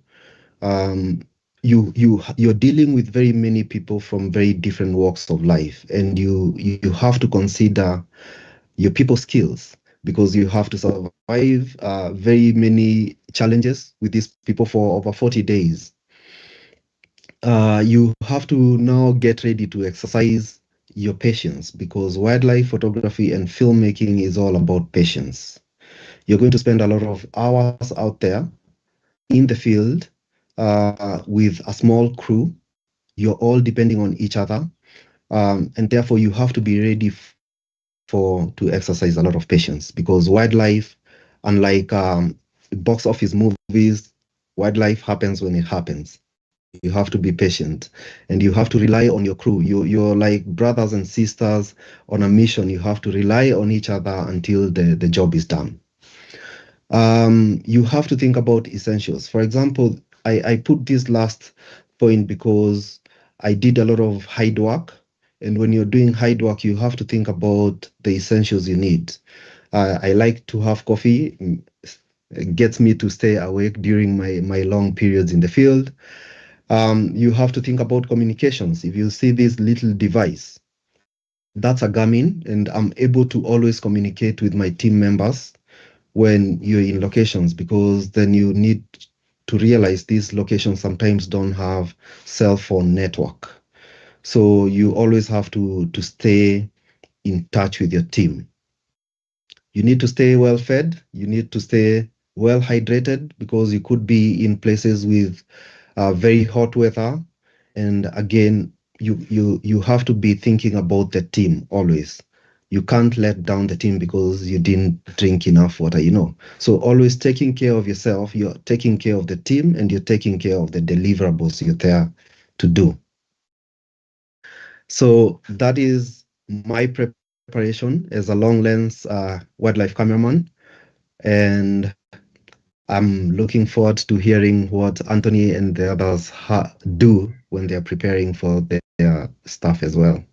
Speaker 12: You're dealing with very many people from very different walks of life, and you have to consider your people skills because you have to survive very many challenges with these people for over 40 days. You have to now get ready to exercise your patience because wildlife photography and filmmaking is all about patience. You're going to spend a lot of hours out there in the field with a small crew. You're all depending on each other. And therefore, you have to be ready to exercise a lot of patience because wildlife, unlike box office movies, wildlife happens when it happens. You have to be patient and you have to rely on your crew. You're like brothers and sisters on a mission. You have to rely on each other until the job is done. You have to think about essentials. For example, I put this last point because I did a lot of hide work. And when you're doing hide work, you have to think about the essentials you need. I like to have coffee. It gets me to stay awake during my long periods in the field. You have to think about communications. If you see this little device, that's a Garmin, and I'm able to always communicate with my team members when you're in locations because then you need to realize these locations sometimes don't have cell phone network. So you always have to stay in touch with your team. You need to stay well fed. You need to stay well hydrated because you could be in places with very hot weather. And again, you have to be thinking about the team always. You can't let down the team because you didn't drink enough water, So always taking care of yourself, you're taking care of the team, and you're taking care of the deliverables you're there to do. So that is my preparation as a long lens wildlife cameraman. And I'm looking forward to hearing what Anthony and the others do when they're preparing for their stuff as well.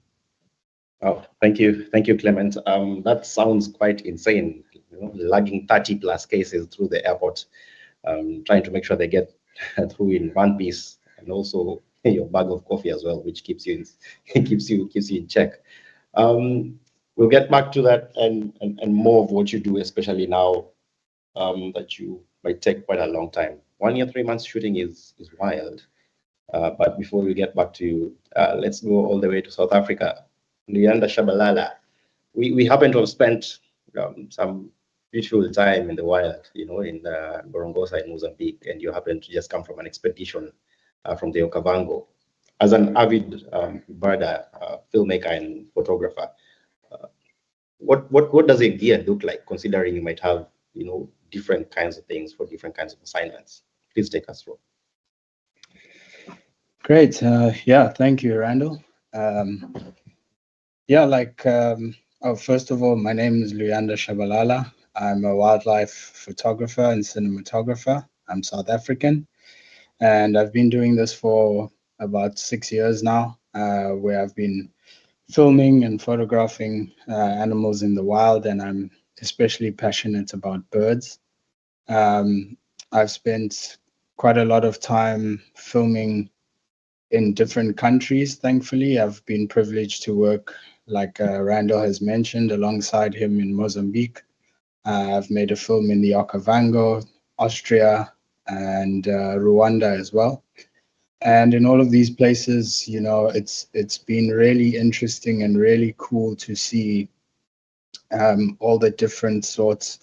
Speaker 10: Oh, thank you, Clement. That sounds quite insane. Lugging 30 plus cases through the airport, trying to make sure they get through in one piece, and also your bag of coffee as well, which keeps you in check. We'll get back to that and more of what you do, especially now that you might take quite a long time. 1 year, 3 months shooting is wild. But before we get back to you, let's go all the way to South Africa. Luyanda Shabalala, we happen to have spent some beautiful time in the wild, in Gorongosa in Mozambique, and you happen to just come from an expedition from the Okavango. As an avid birder, filmmaker and photographer, what does a gear look like, considering you might have different kinds of things for different kinds of assignments? Please take us through.
Speaker 14: Great. Yeah, thank you, Randall. Yeah, first of all, my name is Luyanda Shabalala. I'm a wildlife photographer and cinematographer. I'm South African, and I've been doing this for about 6 years now, where I've been filming and photographing animals in the wild, and I'm especially passionate about birds. I've spent quite a lot of time filming in different countries, thankfully. I've been privileged to work, like Randall has mentioned, alongside him in Mozambique. I've made a film in the Okavango, Austria, and Rwanda as well. And in all of these places, you know, it's been really interesting and really cool to see all the different sorts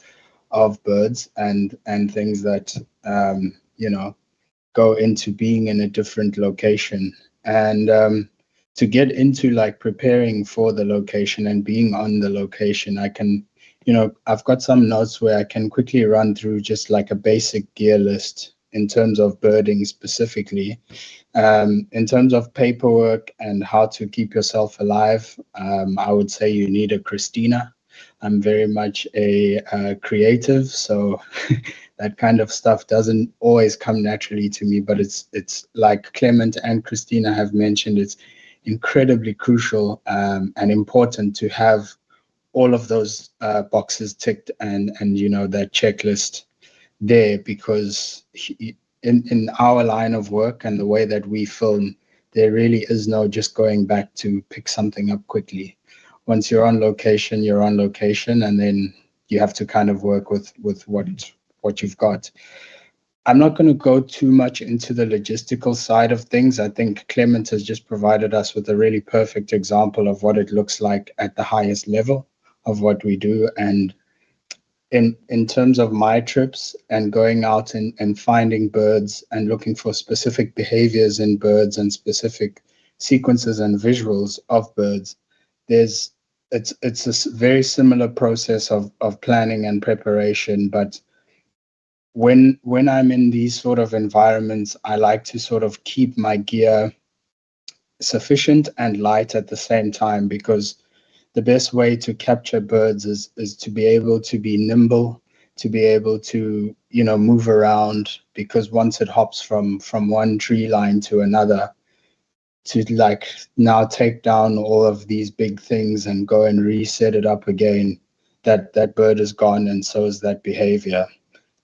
Speaker 14: of birds and things that you know, go into being in a different location. And to get into like preparing for the location and being on the location, I can, you know, I've got some notes where I can quickly run through just like a basic gear list in terms of birding specifically. In terms of paperwork and how to keep yourself alive, I would say you need a Christina. I'm very much a creative, so that kind of stuff doesn't always come naturally to me, but it's like Clement and Christina have mentioned, it's incredibly crucial and important to have all of those boxes ticked and you know, that checklist there, because in our line of work and the way that we film, there really is no just going back to pick something up quickly. Once you're on location, you're on location, and then you have to kind of work with what you've got. I'm not going to go too much into the logistical side of things. I think Clement has just provided us with a really perfect example of what it looks like at the highest level of what we do. And in terms of my trips and going out and finding birds and looking for specific behaviors in birds and specific sequences and visuals of birds, it's a very similar process of planning and preparation. But when I'm in these sort of environments, I like to sort of keep my gear sufficient and light at the same time, because the best way to capture birds is to be able to be nimble, to be able to, you know, move around, because once it hops from one tree line to another, to like now take down all of these big things and go and reset it up again, that bird is gone, and so is that behavior.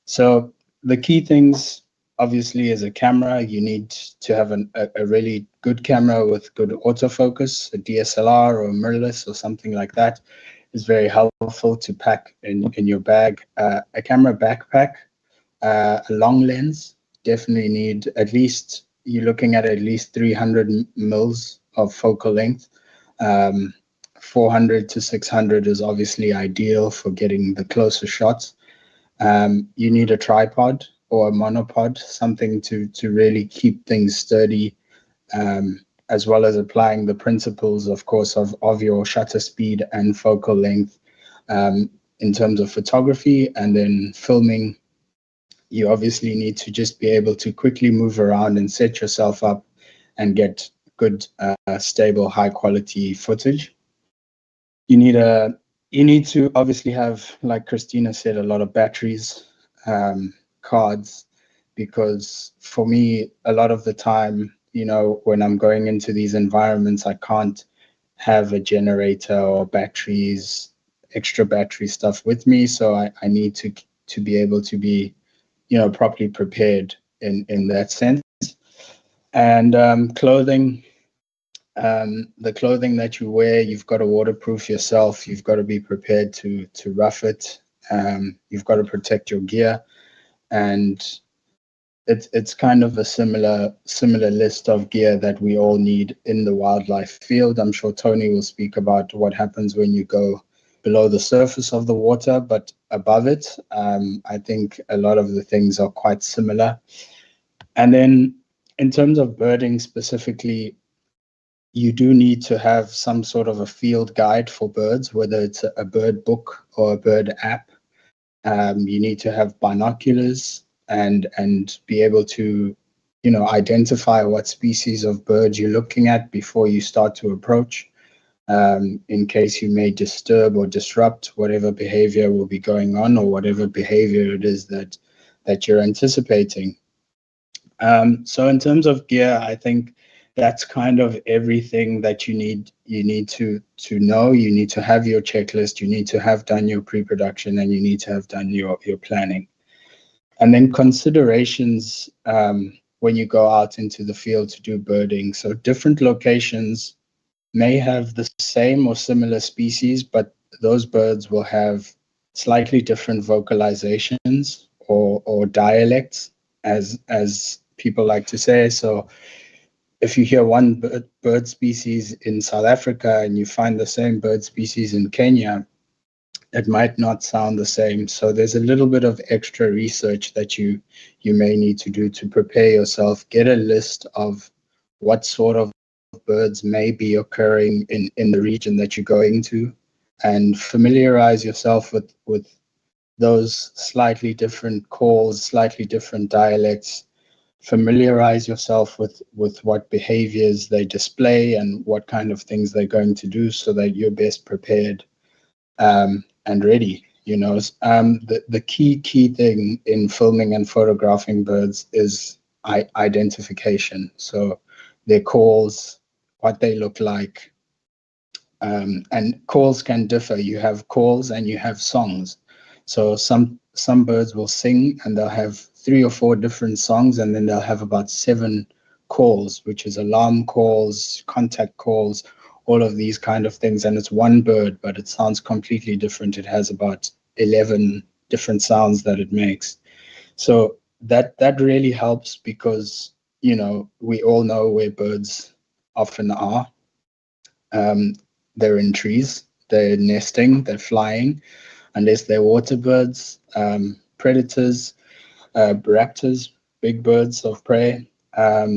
Speaker 14: So the key things, obviously, is a camera. You need to have a really good camera with good autofocus. A DSLR or a mirrorless or something like that is very helpful to pack in your bag. A camera backpack, a long lens, definitely need at least, you're looking at least 300 mils of focal length. 400 to 600 is obviously ideal for getting the closer shots. You need a tripod or a monopod, something to really keep things sturdy, as well as applying the principles, of course, of your shutter speed and focal length in terms of photography. And then filming, you obviously need to just be able to quickly move around and set yourself up and get good, stable, high quality footage. You need to obviously have, like Christina said, a lot of batteries, cards, because for me, a lot of the time, you know, when I'm going into these environments, I can't have a generator or batteries, extra battery stuff with me. So I need to be able to be, you know, properly prepared in that sense. And clothing, the clothing that you wear, you've got to waterproof yourself. You've got to be prepared to rough it. You've got to protect your gear, and it's kind of a similar list of gear that we all need in the wildlife field. I'm sure Tony will speak about what happens when you go below the surface of the water, but above it, I think a lot of the things are quite similar. And then in terms of birding specifically, you do need to have some sort of a field guide for birds, whether it's a bird book or a bird app. You need to have binoculars and be able to identify what species of birds you're looking at before you start to approach, in case you may disturb or disrupt whatever behavior will be going on or whatever behavior it is that you're anticipating. So in terms of gear, I think that's kind of everything that you need to know. You need to have your checklist, you need to have done your pre-production, and you need to have done your planning. And then considerations when you go out into the field to do birding. So different locations may have the same or similar species, but those birds will have slightly different vocalizations or dialects, as people like to say. So if you hear one bird species in South Africa and you find the same bird species in Kenya, it might not sound the same. So there's a little bit of extra research that you may need to do to prepare yourself. Get a list of what sort of birds may be occurring in the region that you're going to, and familiarize yourself with those slightly different calls, slightly different dialects. Familiarize yourself with what behaviors they display and what kind of things they're going to do, so that you're best prepared and ready. The key thing in filming and photographing birds is identification. So their calls, what they look like, and calls can differ. You have calls and you have songs. So some birds will sing and they'll have 3 or 4 different songs, and then they'll have about 7 calls, which is alarm calls, contact calls, all of these kind of things. And it's one bird, but it sounds completely different. It has about 11 different sounds that it makes. So that really helps, because we all know where birds often are. They're in trees, they're nesting, they're flying, unless they're water birds, predators, raptors, big birds of prey.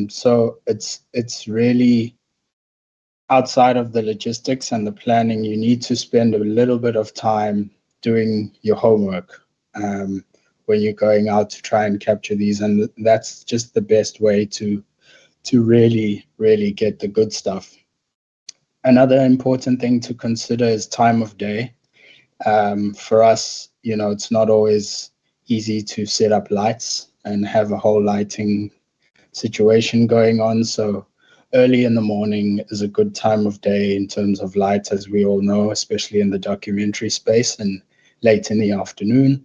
Speaker 14: So it's really outside of the logistics and the planning. You need to spend a little bit of time doing your homework when you're going out to try and capture these, and that's just the best way to really get the good stuff. Another important thing to consider is time of day. For us, it's not always easy to set up lights and have a whole lighting situation going on. So early in the morning is a good time of day in terms of light, as we all know, especially in the documentary space, and late in the afternoon.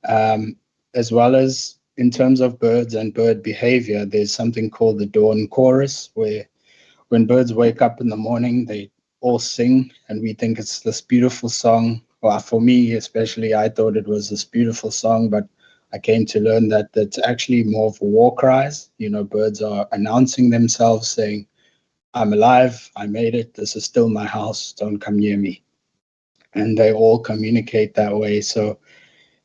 Speaker 14: As well as in terms of birds and bird behavior, there's something called the dawn chorus, where when birds wake up in the morning, they all sing, and we think it's this beautiful song. Well, for me especially, I thought it was this beautiful song, but I came to learn that that's actually more of war cries. Birds are announcing themselves, saying, I'm alive, I made it, this is still my house, don't come near me. And they all communicate that way. So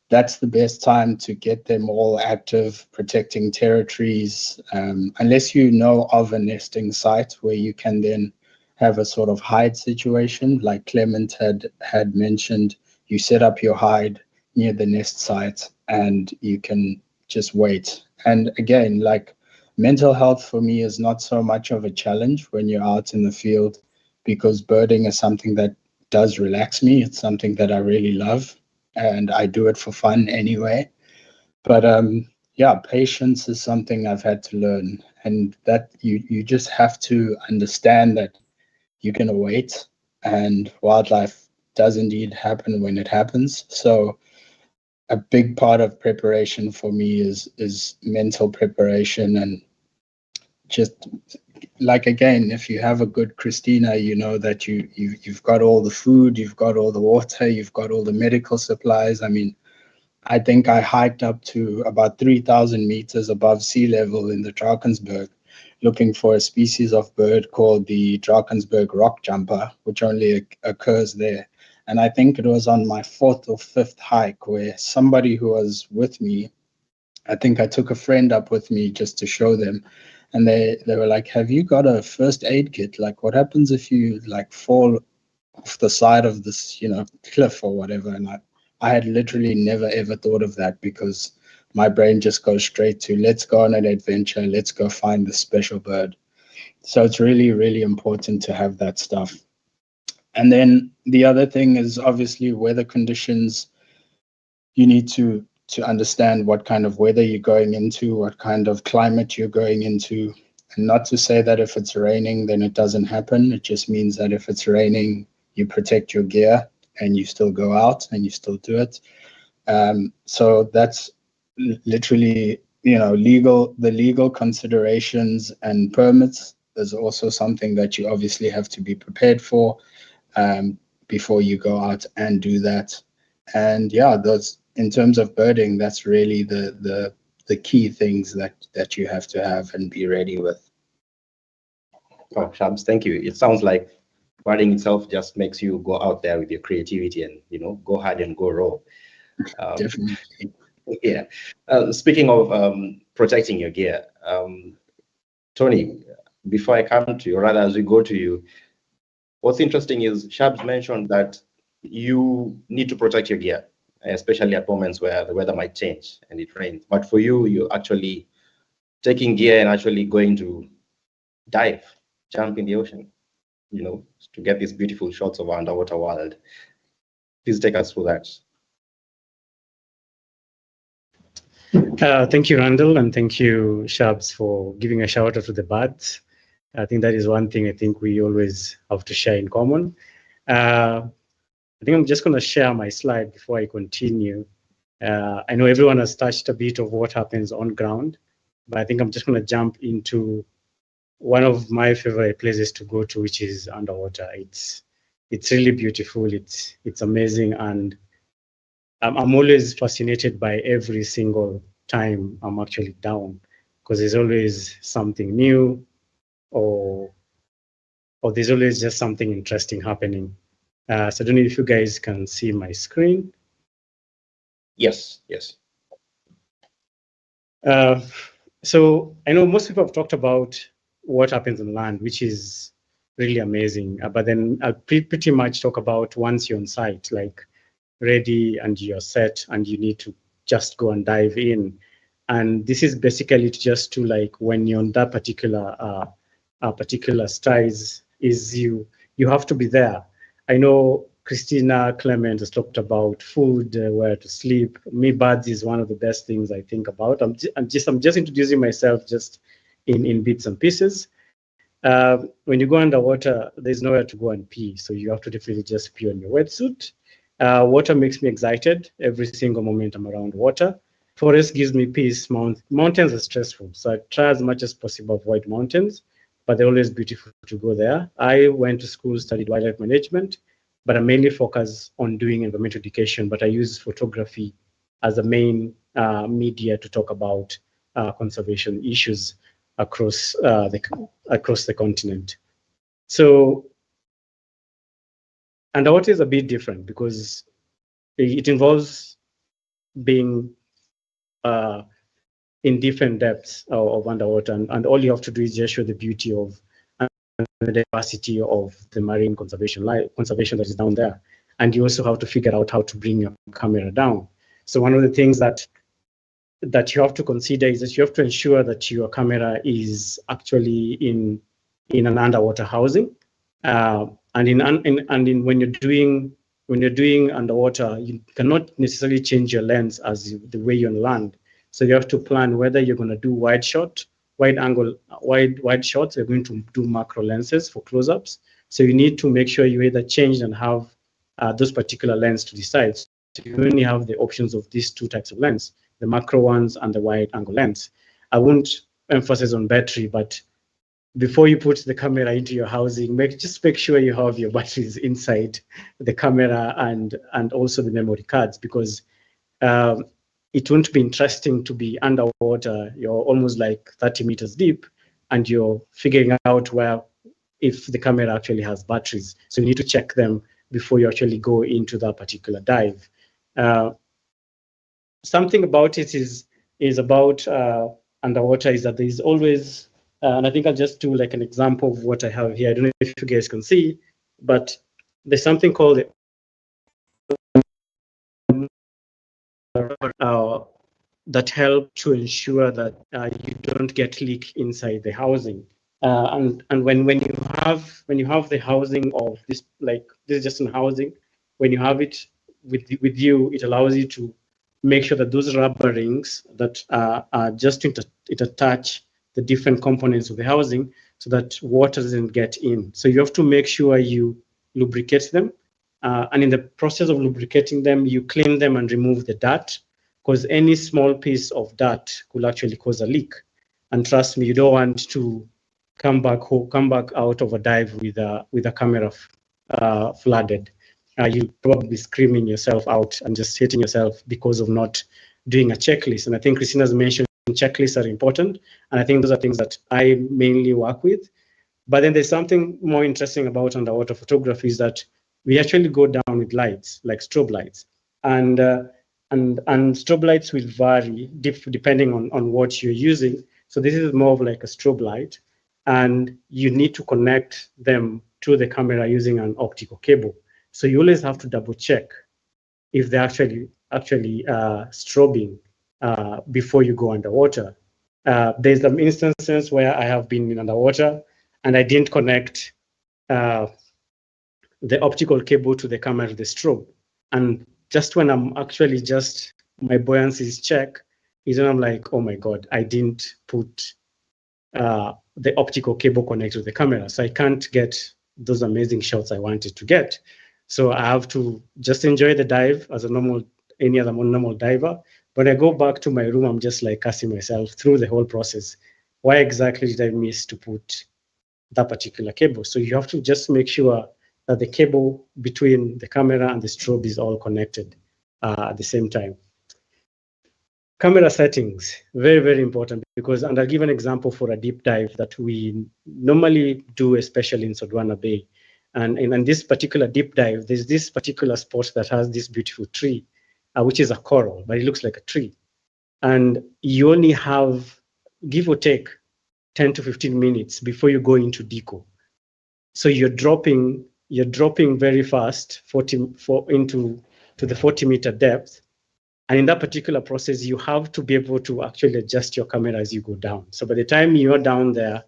Speaker 14: that's the best time to get them all active, protecting territories, unless you know of a nesting site where you can then have a sort of hide situation. Like Clement had mentioned, you set up your hide near the nest site and you can just wait. And again, like, mental health for me is not so much of a challenge when you're out in the field, because birding is something that does relax me. It's something that I really love, and I do it for fun anyway. But patience is something I've had to learn, and that you just have to understand that you can wait, and wildlife does indeed happen when it happens. So a big part of preparation for me is mental preparation, and just like, again, if you have a good Christina, you know that you've got all the food, you've got all the water, you've got all the medical supplies. I mean, I think I hiked up to about 3,000 meters above sea level in the Drakensberg, looking for a species of bird called the Drakensberg rock jumper, which only occurs there. And I think it was on my 4th or 5th hike where somebody who was with me, I think I took a friend up with me just to show them. And they were like, have you got a first aid kit? Like, what happens if you fall off the side of this, cliff or whatever? And I had literally never, ever thought of that, because my brain just goes straight to let's go on an adventure, let's go find the special bird. So it's really, really important to have that stuff. And then the other thing is obviously weather conditions. You need to understand what kind of weather you're going into, what kind of climate you're going into. And not to say that if it's raining, then it doesn't happen. It just means that if it's raining, you protect your gear and you still go out and you still do it. So that's literally, the legal considerations and permits is also something that you obviously have to be prepared for before you go out and do that. And yeah, those, in terms of birding, that's really the key things that you have to have and be ready with.
Speaker 10: Oh, Shabs, thank you. It sounds like birding itself just makes you go out there with your creativity and, go hard and go raw.
Speaker 14: Definitely.
Speaker 10: Yeah. Speaking of protecting your gear, Tony, before I come to you, or rather as we go to you, what's interesting is Shabs mentioned that you need to protect your gear, especially at moments where the weather might change and it rains. But for you, you're actually taking gear and actually going to dive, jump in the ocean, to get these beautiful shots of our underwater world. Please take us through that.
Speaker 15: Thank you, Randall, and thank you, Shabs, for giving a shout out to the birds. I think that is one thing I think we always have to share in common. I think I'm just going to share my slide before I continue. I know everyone has touched a bit of what happens on ground, but I think I'm just going to jump into one of my favorite places to go to, which is underwater. It's really beautiful. It's amazing, and I'm always fascinated by every single time I'm actually down, because there's always something new, or there's always just something interesting happening. So I don't know if you guys can see my screen.
Speaker 10: Yes.
Speaker 15: So I know most people have talked about what happens on land, which is really amazing. But then I'll pretty much talk about once you're on site, like ready and you're set and you need to just go and dive in. And this is basically just to, like, when you're on that particular size, is you have to be there. I know Christina Clement has talked about food, where to sleep. Me, birds is one of the best things I think about. I'm just introducing myself just in bits and pieces. When you go underwater, there's nowhere to go and pee, so you have to definitely just pee on your wetsuit. Water makes me excited every single moment I'm around water. Forest gives me peace. Mountains are stressful, so I try as much as possible to avoid mountains, but they're always beautiful to go there. I went to school, studied wildlife management, but I mainly focus on doing environmental education, but I use photography as the main media to talk about conservation issues across the continent. So underwater is a bit different because it involves being in different depths of underwater, and all you have to do is just show the beauty of the diversity of the marine conservation that is down there. And you also have to figure out how to bring your camera down. So one of the things that you have to consider is that you have to ensure that your camera is actually in an underwater housing. And when you're doing underwater, you cannot necessarily change your lens as the way you're on land. So you have to plan whether you're going to do wide shots, you're going to do macro lenses for close-ups. So you need to make sure you either change and have those particular lens to decide. So you only have the options of these two types of lens, the macro ones and the wide angle lens. I won't emphasize on battery, but before you put the camera into your housing, just make sure you have your batteries inside the camera and also the memory cards, because it won't be interesting to be underwater. You're almost like 30 meters deep and you're figuring out if the camera actually has batteries. So you need to check them before you actually go into that particular dive. Something about it is about underwater is that there's always, and I think I'll just do like an example of what I have here. I don't know if you guys can see, but there's something called that help to ensure that you don't get leak inside the housing. And when you have the housing of this, like this is just an housing, when you have it with you, it allows you to make sure that those rubber rings that are just it attach the different components of the housing so that water doesn't get in. So you have to make sure you lubricate them. And in the process of lubricating them, you clean them and remove the dirt, because any small piece of dirt could actually cause a leak. And trust me, you don't want to come back out of a dive with a camera flooded. You probably be screaming yourself out and just hitting yourself because of not doing a checklist. And I think Christina's mentioned checklists are important, and I think those are things that I mainly work with. But then there's something more interesting about underwater photography is that we actually go down with lights, like strobe lights, and strobe lights will vary depending on what you're using. So this is more of like a strobe light, and you need to connect them to the camera using an optical cable. So you always have to double check if they're actually strobing before you go underwater. There's some instances where I have been in underwater and I didn't connect the optical cable to the camera, the strobe. And just when I'm actually my buoyancy is check, is when I'm like, oh my God, I didn't put the optical cable connected to the camera. So I can't get those amazing shots I wanted to get. So I have to just enjoy the dive as any other normal diver. When I go back to my room, I'm just like cursing myself through the whole process. Why exactly did I miss to put that particular cable? So you have to just make sure that the cable between the camera and the strobe is all connected at the same time. Camera settings, very, very important, because, and I'll give an example for a deep dive that we normally do, especially in Sodwana Bay. And in this particular deep dive, there's this particular spot that has this beautiful tree, which is a coral, but it looks like a tree. And you only have, give or take, 10 to 15 minutes before you go into deco. So you're dropping very fast into the 40-meter depth. And in that particular process, you have to be able to actually adjust your camera as you go down. So by the time you're down there,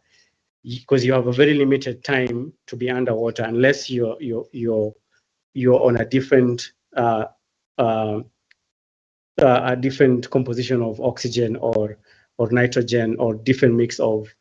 Speaker 15: because you have a very limited time to be underwater, unless you're on a different composition of oxygen or nitrogen, or different mix of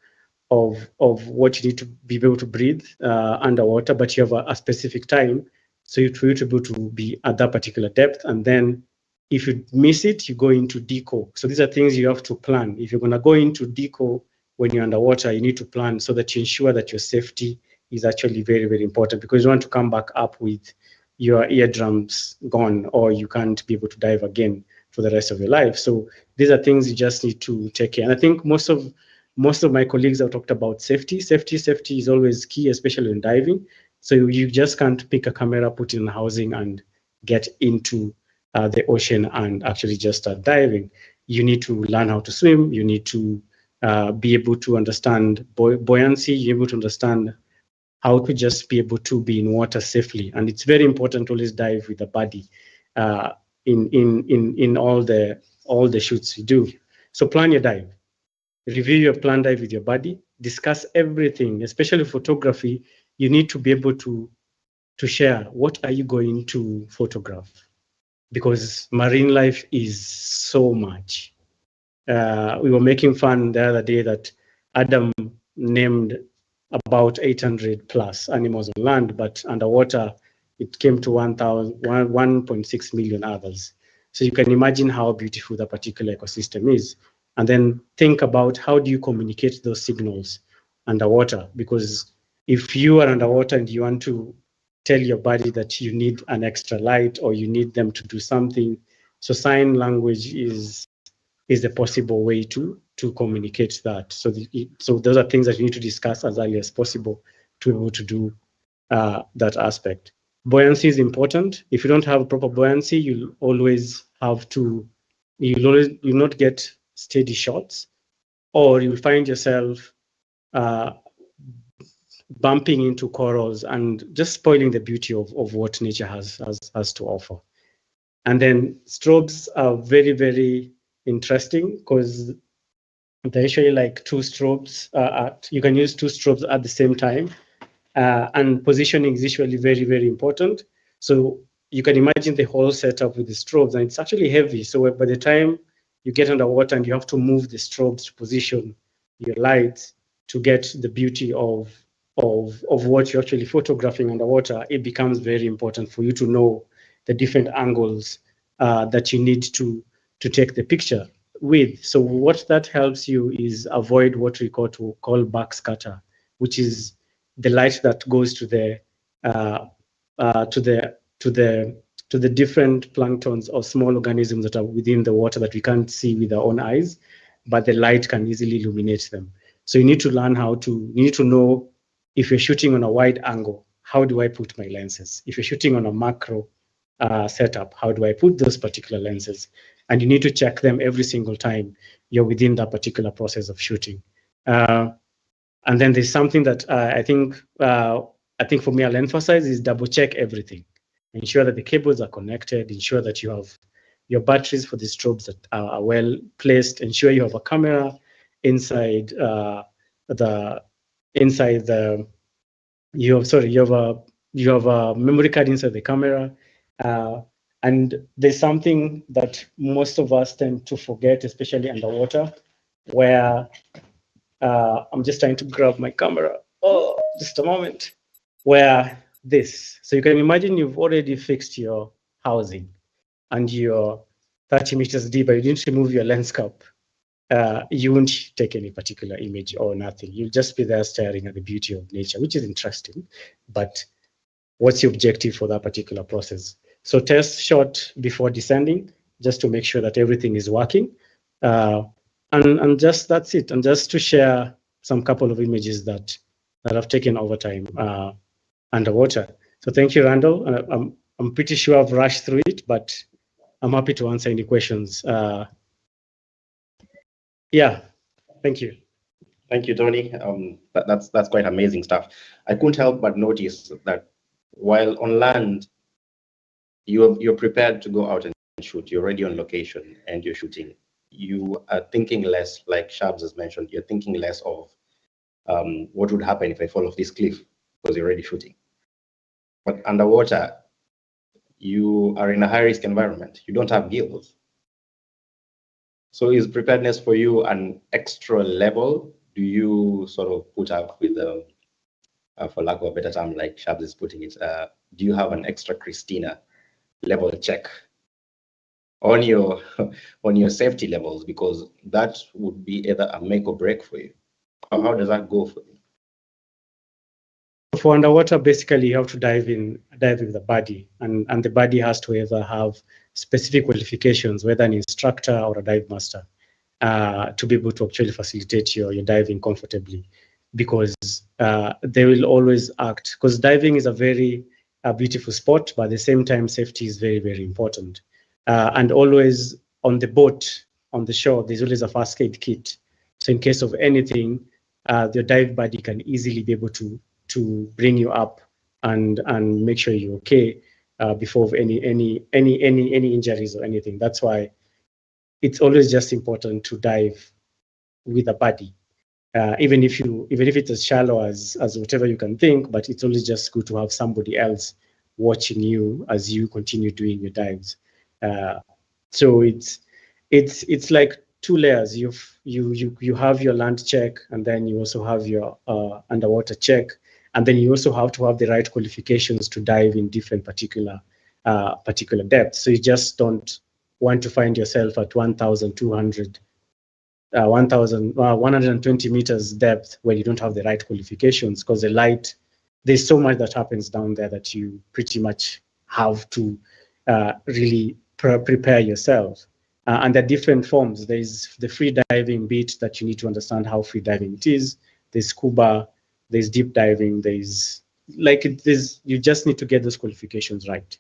Speaker 15: what you need to be able to breathe underwater, but you have a specific time, so for you to be able to be at that particular depth. And then if you miss it, you go into deco. So these are things you have to plan. If you're going to go into deco when you're underwater, you need to plan so that you ensure that your safety is actually very, very important, because you want to come back up with your eardrums gone, or you can't be able to dive again for the rest of your life. So these are things you just need to take care. And I think most of my colleagues have talked about safety. Safety is always key, especially in diving. So you just can't pick a camera, put it in a housing, and get into the ocean and actually just start diving. You need to learn how to swim. You need to be able to understand buoyancy. You're able to understand how to just be able to be in water safely. And it's very important to always dive with a buddy in all the shoots you do. So plan your dive. Review your plan dive with your buddy. Discuss everything, especially photography. You need to be able to share what are you going to photograph, because marine life is so much. We were making fun the other day that Adam named about 800 plus animals on land, but underwater it came to 1.6 million others. So you can imagine how beautiful that particular ecosystem is. And then think about how do you communicate those signals underwater, because if you are underwater and you want to tell your buddy that you need an extra light or you need them to do something, so sign language is a possible way to communicate that. So those are things that you need to discuss as early as possible to be able to do that aspect. Buoyancy is important. If you don't have proper buoyancy, you'll always have to, you'll not get steady shots, or you'll find yourself bumping into corals and just spoiling the beauty of what nature has to offer. And then strobes are very, very interesting because they're usually like two strobes. You can use two strobes at the same time. And positioning is usually very, very important. So you can imagine the whole setup with the strobes, and it's actually heavy. So by the time you get underwater and you have to move the strobes to position your lights to get the beauty of what you're actually photographing underwater, it becomes very important for you to know the different angles that you need to take the picture with. So what that helps you is avoid what we call backscatter, which is the light that goes to the different planktons or small organisms that are within the water that we can't see with our own eyes, but the light can easily illuminate them. So you need to learn you need to know if you're shooting on a wide angle, how do I put my lenses? If you're shooting on a macro setup, how do I put those particular lenses? And you need to check them every single time you're within that particular process of shooting. And then there's something that I think for me I'll emphasize is double check everything. Ensure that the cables are connected. Ensure that you have your batteries for the strobes that are well placed. Ensure you have a camera inside you have a memory card inside the camera. And there's something that most of us tend to forget, especially underwater, where I'm just trying to grab my camera. Oh, just a moment. Where this. So you can imagine you've already fixed your housing and you're 30 meters deep, but you didn't remove your lens cap. You won't take any particular image or nothing. You'll just be there staring at the beauty of nature, which is interesting. But what's the objective for that particular process? So test shot before descending, just to make sure that everything is working. And just that's it. And just to share some couple of images that I've taken over time underwater. So thank you, Randall. I'm pretty sure I've rushed through it, but I'm happy to answer any questions. Yeah, thank you.
Speaker 10: Thank you, Tony. That's quite amazing stuff. I couldn't help but notice that while on land, you're prepared to go out and shoot. You're already on location and you're shooting. You are thinking less, like Shabs has mentioned, you're thinking less of what would happen if I fall off this cliff, because you're already shooting. But underwater, you are in a high-risk environment. You don't have gills. So is preparedness for you an extra level? Do you sort of put up with the, for lack of a better term, like Shabs is putting it, do you have an extra Christina level check on your safety levels? Because that would be either a make or break for you. How does that go for you?
Speaker 15: For underwater, basically you have to dive with the body, and the body has to either have specific qualifications, whether an instructor or a dive master, to be able to actually facilitate your diving comfortably, because they will always act, because diving is a very beautiful sport, but at the same time safety is very, very important. And always on the boat, on the shore, there's always a first aid kit. So in case of anything, the dive buddy can easily be able to bring you up and make sure you're okay before any injuries or anything. That's why it's always just important to dive with a buddy, even if it's as shallow as whatever you can think. But it's always just good to have somebody else watching you as you continue doing your dives. So it's like two layers. You have your land check, and then you also have your underwater check, and then you also have to have the right qualifications to dive in different particular depths. So you just don't want to find yourself at 1,120 meters depth where you don't have the right qualifications, because the light, there's so much that happens down there that you pretty much have to really prepare yourself. And there are different forms. There's the free diving bit that you need to understand how free diving it is. There's scuba, there's deep diving, you just need to get those qualifications right.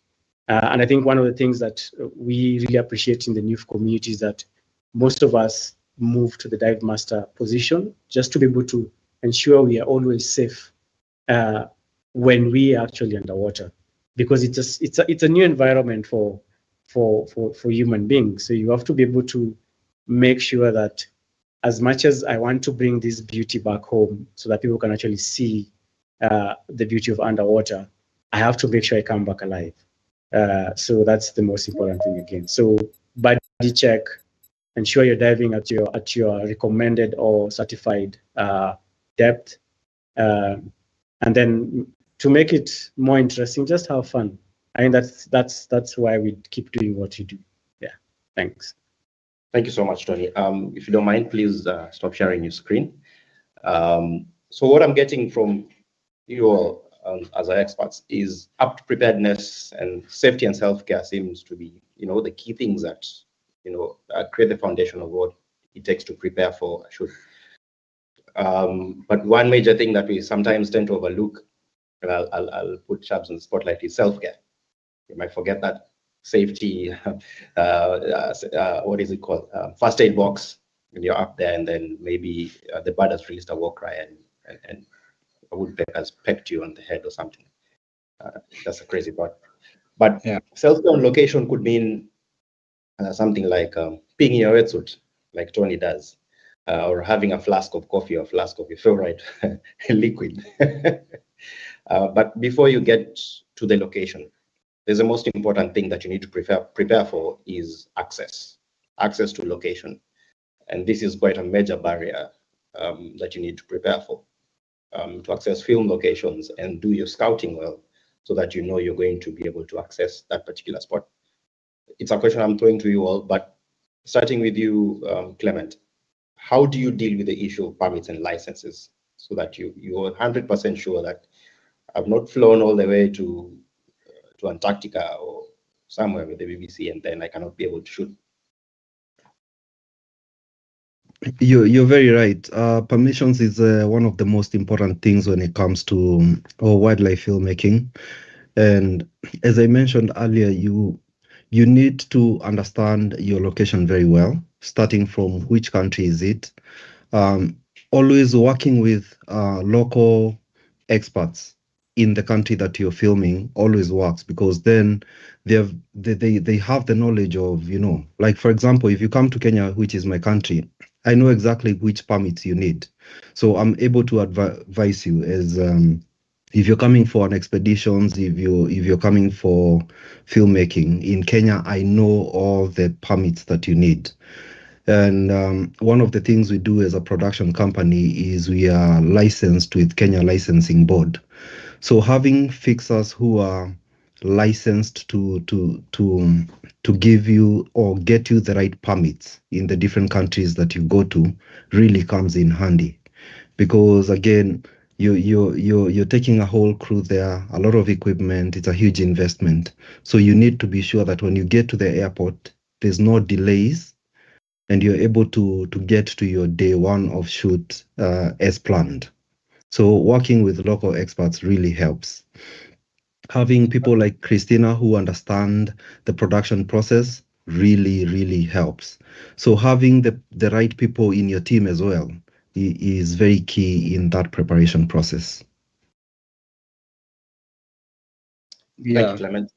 Speaker 15: And I think one of the things that we really appreciate in the NUF community is that most of us move to the dive master position just to be able to ensure we are always safe when we are actually underwater, because it's a new environment for human beings. So you have to be able to make sure that as much as I want to bring this beauty back home so that people can actually see the beauty of underwater, I have to make sure I come back alive. So that's the most important thing again. So body check, ensure you're diving at your recommended or certified depth. And then to make it more interesting, just have fun. I mean, that's why we keep doing what you do. Yeah, thanks.
Speaker 10: Thank you so much, Tony. If you don't mind, please stop sharing your screen. So what I'm getting from you all as our experts is up preparedness and safety and self-care seems to be, the key things that, create the foundation of what it takes to prepare for a shoot. But one major thing that we sometimes tend to overlook, and I'll put Shabs on the spotlight, is self-care. You might forget that safety, what is it called? First aid box when you're up there, and then maybe the bird has released a war cry and a woodpecker has pecked you on the head or something. That's a crazy part. But yeah, self-care on location could mean something like peeing in your wetsuit, like Tony does, or having a flask of coffee or a flask of your favorite liquid. But before you get to the location, there's the most important thing that you need to prepare for is access to location. And this is quite a major barrier that you need to prepare for, to access film locations and do your scouting well so that you're going to be able to access that particular spot. It's a question I'm throwing to you all, but starting with you, Clement, how do you deal with the issue of permits and licenses so that you're 100% sure that I've not flown all the way to Antarctica or somewhere with the BBC and then I cannot be able to shoot?
Speaker 12: You're very right. Permissions is one of the most important things when it comes to wildlife filmmaking. And as I mentioned earlier, you need to understand your location very well, starting from which country is it. Always working with local experts in the country that you're filming always works, because then they have the knowledge of, like, for example, if you come to Kenya, which is my country, I know exactly which permits you need. So I'm able to advise you as if you're coming for an expedition, if you're coming for filmmaking in Kenya, I know all the permits that you need. And one of the things we do as a production company is we are licensed with Kenya Licensing Board. So having fixers who are licensed to give you or get you the right permits in the different countries that you go to really comes in handy, because again, you're taking a whole crew there, a lot of equipment, it's a huge investment. So you need to be sure that when you get to the airport, there's no delays and you're able to get to your day one of shoot as planned. So working with local experts really helps. Having people like Christina who understand the production process really, really helps. So having the right people in your team as well is very key in that preparation process.
Speaker 14: Yeah.
Speaker 10: Thank you, Clement.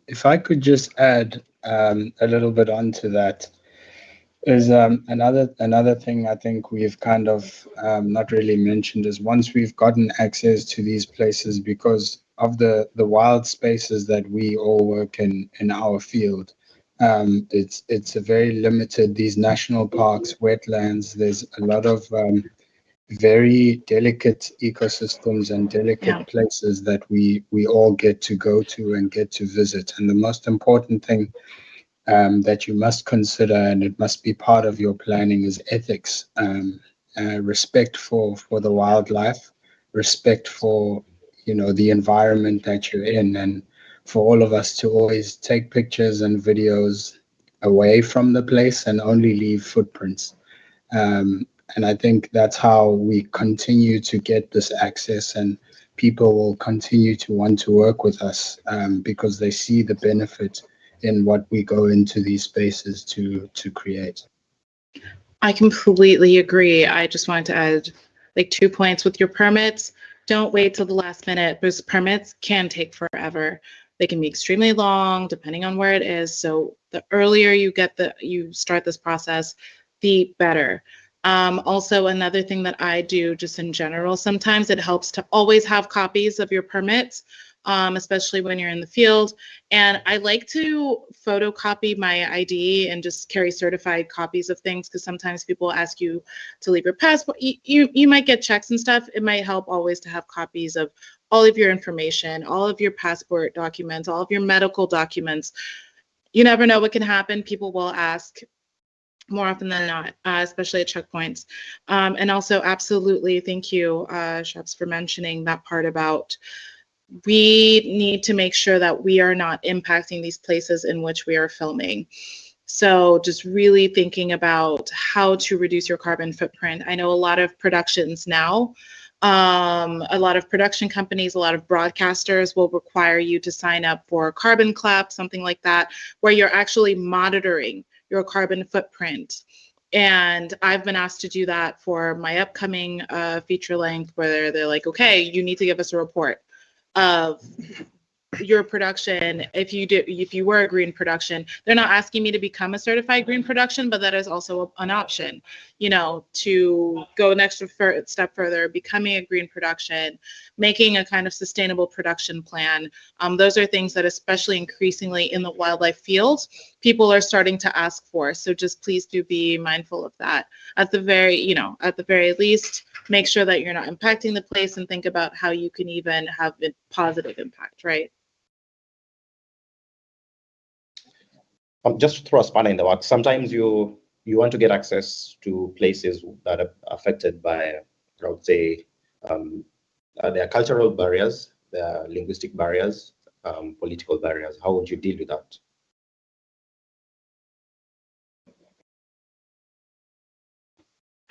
Speaker 14: If I could just add a little bit onto that, is another thing I think we've kind of not really mentioned is once we've gotten access to these places, because of the wild spaces that we all work in our field, it's a very limited, these national parks, wetlands, there's a lot of very delicate ecosystems and delicate places that we all get to go to and get to visit. And the most important thing that you must consider, and it must be part of your planning, is ethics, respect for the wildlife, respect for the environment that you're in, and for all of us to always take pictures and videos away from the place and only leave footprints. And I think that's how we continue to get this access, and people will continue to want to work with us because they see the benefit in what we go into these spaces to create.
Speaker 13: I completely agree. I just wanted to add like 2 points with your permits. Don't wait till the last minute because permits can take forever. They can be extremely long, depending on where it is. So the earlier you start this process, the better. Also, another thing that I do just in general, sometimes it helps to always have copies of your permits, especially when you're in the field. And I like to photocopy my ID and just carry certified copies of things, because sometimes people ask you to leave your passport. You might get checks and stuff. It might help always to have copies of all of your information, all of your passport documents, all of your medical documents. You never know what can happen. People will ask more often than not, especially at checkpoints. And also, absolutely, thank you, Shaps, for mentioning that part about we need to make sure that we are not impacting these places in which we are filming. So just really thinking about how to reduce your carbon footprint. I know a lot of productions now, a lot of production companies, a lot of broadcasters will require you to sign up for Carbon Clap, something like that, where you're actually monitoring your carbon footprint. And I've been asked to do that for my upcoming feature length, where they're like, okay, you need to give us a report of your production. If you were a green production, they're not asking me to become a certified green production, but that is also an option, you know, to go an extra step further, becoming a green production, making a kind of sustainable production plan. Those are things that, especially increasingly in the wildlife field, people are starting to ask for. So just please do be mindful of that. At the very least, make sure that you're not impacting the place, and think about how you can even have a positive impact, right?
Speaker 10: Just to throw a spanner in the works, sometimes you want to get access to places that are affected by, I would say, there are cultural barriers, there are linguistic barriers, political barriers. How would you deal with that?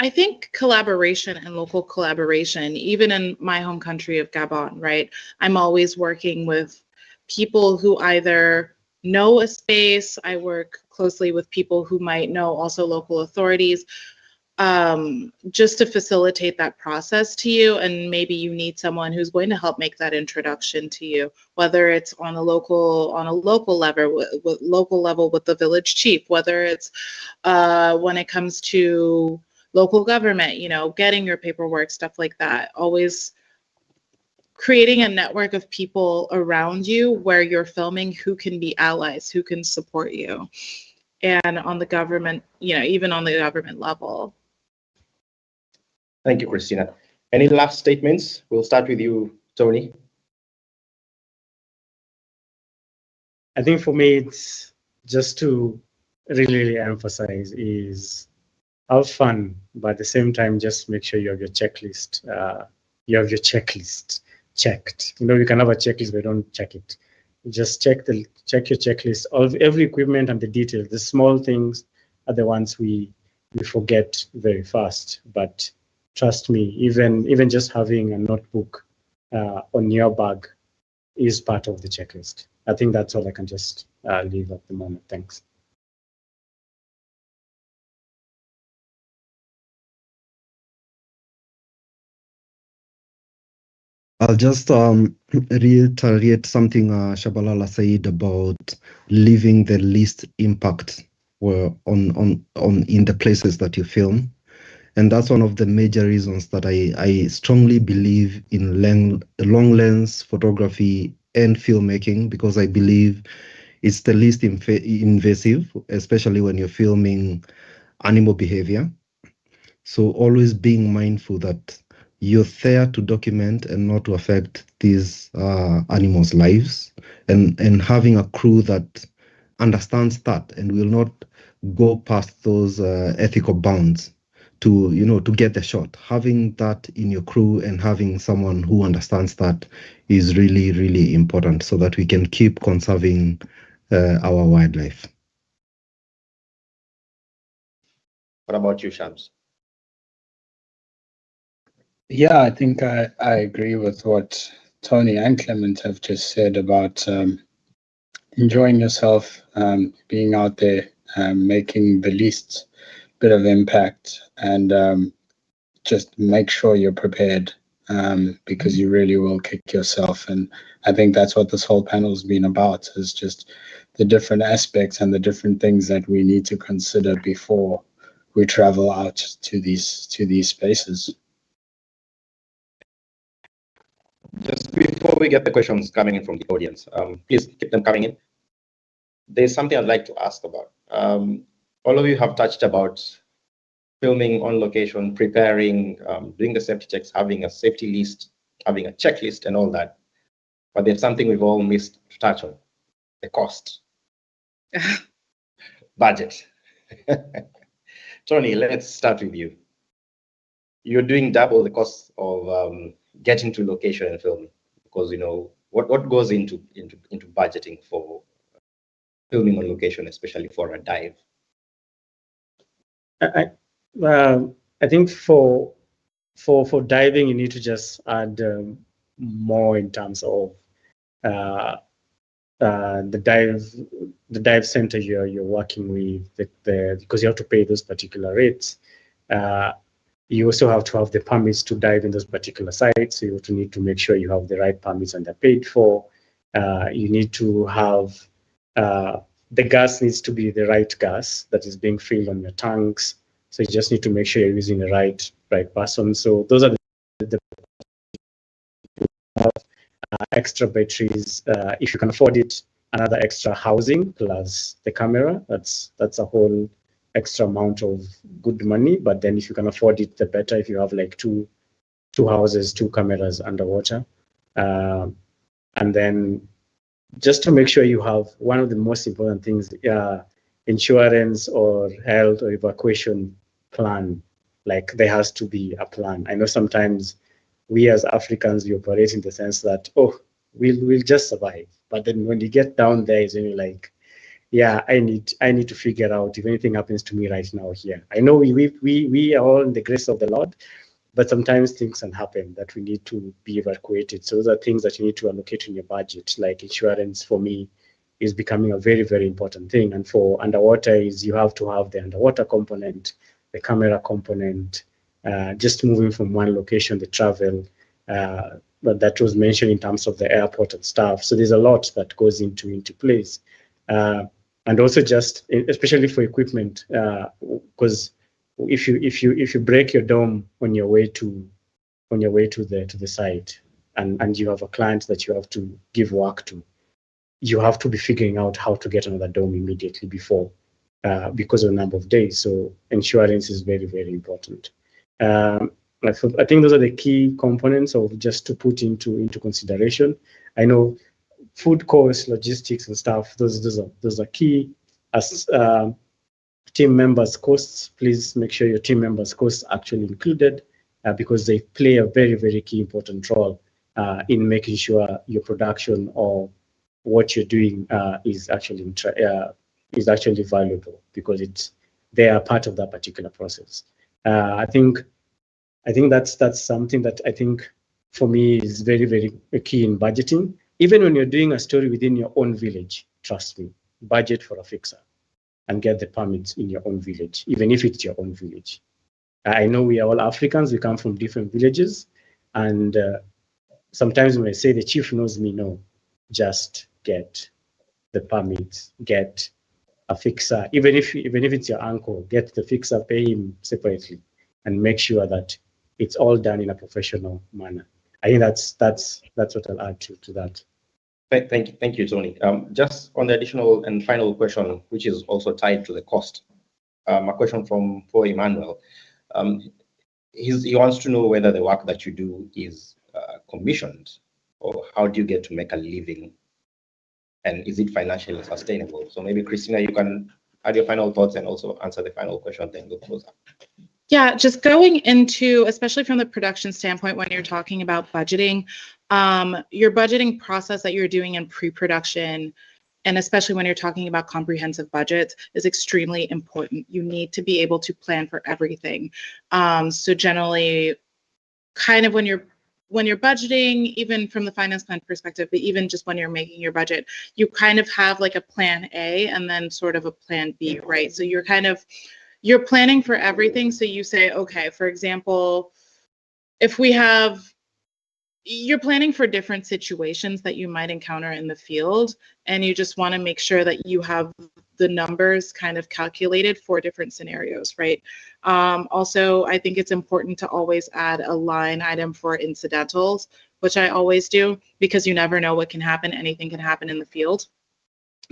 Speaker 13: I think collaboration and local collaboration, even in my home country of Gabon, right? I'm always working with people who either know a space. I work closely with people who might know also local authorities, just to facilitate that process to you. And maybe you need someone who's going to help make that introduction to you, whether it's on a local level with the village chief, whether it's when it comes to local government, you know, getting your paperwork, stuff like that. Always creating a network of people around you where you're filming who can be allies, who can support you. And on the government, you know, even on the government level.
Speaker 10: Thank you, Christina. Any last statements? We'll start with you, Tony.
Speaker 15: I think for me, it's just to really emphasize is have fun, but at the same time, just make sure you have your checklist. You have your checklist checked. You know, you can have a checklist, but don't check it. Just check your checklist of every equipment and the details. The small things are the ones we forget very fast. But trust me, even just having a notebook on your bag is part of the checklist. I think that's all I can just leave at the moment. Thanks.
Speaker 12: I'll just reiterate something Shabalala said about leaving the least impact on in the places that you film. And that's one of the major reasons that I strongly believe in long lens photography and filmmaking, because I believe it's the least invasive, especially when you're filming animal behavior. So always being mindful that you're there to document and not to affect these animals' lives, and having a crew that understands that and will not go past those ethical bounds to get the shot. Having that in your crew and having someone who understands that is really, really important, so that we can keep conserving our wildlife.
Speaker 10: What about you, Shams?
Speaker 14: Yeah, I think I agree with what Tony and Clement have just said about enjoying yourself, being out there, making the least bit of impact, and just make sure you're prepared because you really will kick yourself. And I think that's what this whole panel has been about, is just the different aspects and the different things that we need to consider before we travel out to these spaces.
Speaker 10: Just before we get the questions coming in from the audience, please keep them coming in. There's something I'd like to ask about. All of you have touched about filming on location, preparing, doing the safety checks, having a safety list, having a checklist and all that. But there's something we've all missed to touch on: the cost. Budget. Tony, let's start with you. You're doing double the cost of getting to location and filming, because what goes into budgeting for filming on location, especially for a dive.
Speaker 15: I think for diving, you need to just add more in terms of the dive center you're working with, because you have to pay those particular rates. You also have to have the permits to dive in those particular sites. So you have to need to make sure you have the right permits and they're paid for. You need to have the gas needs to be the right gas that is being filled on your tanks. So you just need to make sure you're using the right person. So those are the extra batteries, if you can afford it, another extra housing plus the camera. That's a whole extra amount of good money. But then if you can afford it, the better. If you have like two houses, 2 cameras underwater, and then just to make sure you have one of the most important things, insurance or health or evacuation plan. Like there has to be a plan. I know sometimes we as Africans, we operate in the sense that, we'll just survive. But then when you get down there, is when you're like, yeah, I need to figure out if anything happens to me right now here. I know we are all in the grace of the Lord, but sometimes things can happen that we need to be evacuated. So those are things that you need to allocate in your budget. Like insurance, for me, is becoming a very, very important thing. And for underwater, is you have to have the underwater component, the camera component, just moving from one location, the travel, but that was mentioned in terms of the airport and stuff. So there's a lot that goes into place, and also just especially for equipment, because if you break your dome on your way to the site, and you have a client that you have to give work to, you have to be figuring out how to get another dome immediately before, because of the number of days. So insurance is very, very important. I think those are the key components of just to put into consideration. I know food costs, logistics and stuff, those are key. As team members' costs, please make sure your team members' costs are actually included, because they play a very, very key important role in making sure your production or what you're doing is actually valuable, because they are part of that particular process. I think that's something that I think for me is very, very key in budgeting. Even when you're doing a story within your own village, trust me, budget for a fixer and get the permits in your own village, even if it's your own village. I know we are all Africans, we come from different villages, and sometimes when I say the chief knows me, no, just get the permits, get a fixer, even if it's your uncle, get the fixer, pay him separately, and make sure that it's all done in a professional manner. I think that's what I'll add to that.
Speaker 10: Thank you, Tony. Just on the additional and final question, which is also tied to the cost, a question from Paul Emmanuel. He wants to know whether the work that you do is commissioned, or how do you get to make a living, and is it financially sustainable? So maybe Christina, you can add your final thoughts and also answer the final question, then we'll close up.
Speaker 13: Yeah, just going into, especially from the production standpoint, when you're talking about budgeting, your budgeting process that you're doing in pre-production, and especially when you're talking about comprehensive budgets, is extremely important. You need to be able to plan for everything. So generally, kind of when you're budgeting, even from the finance plan perspective, but even just when you're making your budget, you kind of have like a plan A and then sort of a plan B, right? So you're planning for everything. So you say, okay, for example, if we have you're planning for different situations that you might encounter in the field, and you just want to make sure that you have the numbers kind of calculated for different scenarios, right? Also, I think it's important to always add a line item for incidentals, which I always do, because you never know what can happen. Anything can happen in the field.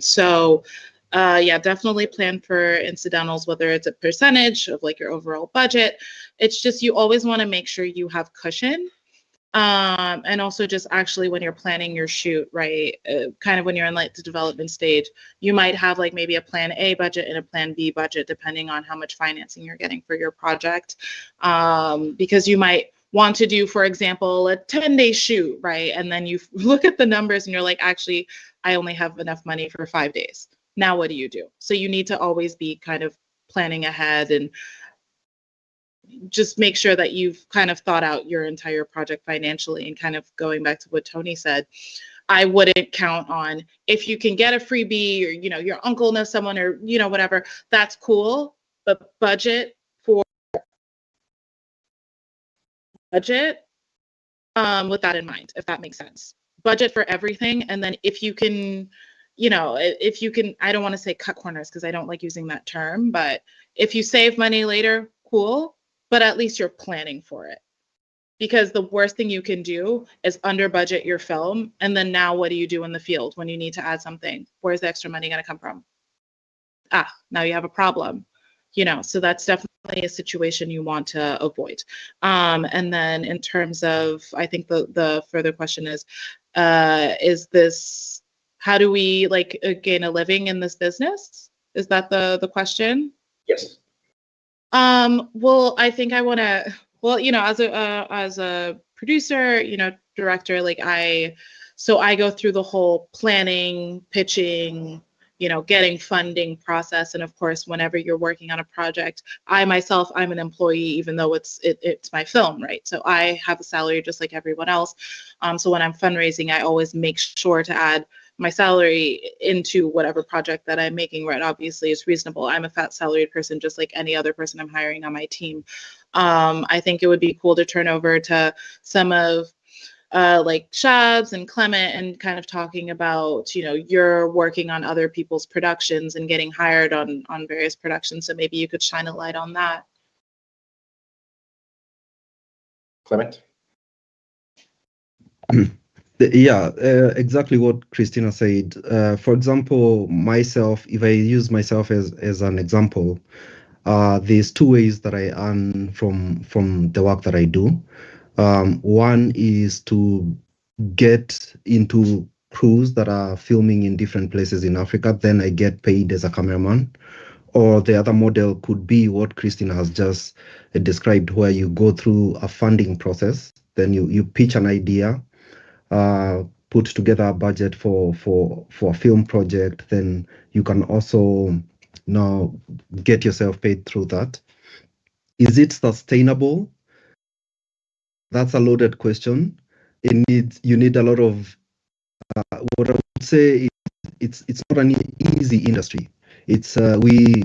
Speaker 13: So yeah, definitely plan for incidentals, whether it's a percentage of like your overall budget. It's just, you always want to make sure you have cushion. And also just actually when you're planning your shoot, right, kind of when you're in like the development stage, you might have like maybe a plan A budget and a plan B budget, depending on how much financing you're getting for your project. Because you might want to do, for example, a 10-day shoot, right? And then you look at the numbers and you're like, actually, I only have enough money for 5 days. Now what do you do? So you need to always be kind of planning ahead and just make sure that you've kind of thought out your entire project financially. And kind of going back to what Tony said, I wouldn't count on, if you can get a freebie, or, you know, your uncle knows someone, or, you know, whatever, that's cool, but budget with that in mind, if that makes sense. Budget for everything. And then if you can, you know, if you can, I don't want to say cut corners because I don't like using that term, but if you save money later, cool. But at least you're planning for it. Because the worst thing you can do is under budget your film. And then now what do you do in the field when you need to add something? Where's the extra money going to come from? Now you have a problem, you know, so that's definitely a situation you want to avoid. And then in terms of, I think the further question is this, how do we like gain a living in this business? Is that the question?
Speaker 10: Yes.
Speaker 13: Well, I think I want to, well, you know, as a producer, you know, director, like I go through the whole planning, pitching, you know, getting funding process. And of course, whenever you're working on a project, I'm an employee, even though it's my film, right? So I have a salary just like everyone else. So when I'm fundraising, I always make sure to add my salary into whatever project that I'm making, right? Obviously, it's reasonable. I'm a fat salaried person, just like any other person I'm hiring on my team. I think it would be cool to turn over to some of like Shabs and Clement and kind of talking about, you know, you're working on other people's productions and getting hired on various productions. So maybe you could shine a light on that.
Speaker 10: Clement?
Speaker 12: Yeah, exactly what Christina said. For example, myself, if I use myself as an example, there's two ways that I earn from the work that I do. One is to get into crews that are filming in different places in Africa. Then I get paid as a cameraman. Or the other model could be what Christina has just described, where you go through a funding process. Then you pitch an idea, put together a budget for a film project. Then you can also now get yourself paid through that. Is it sustainable? That's a loaded question. You need a lot of what I would say is it's not an easy industry. It's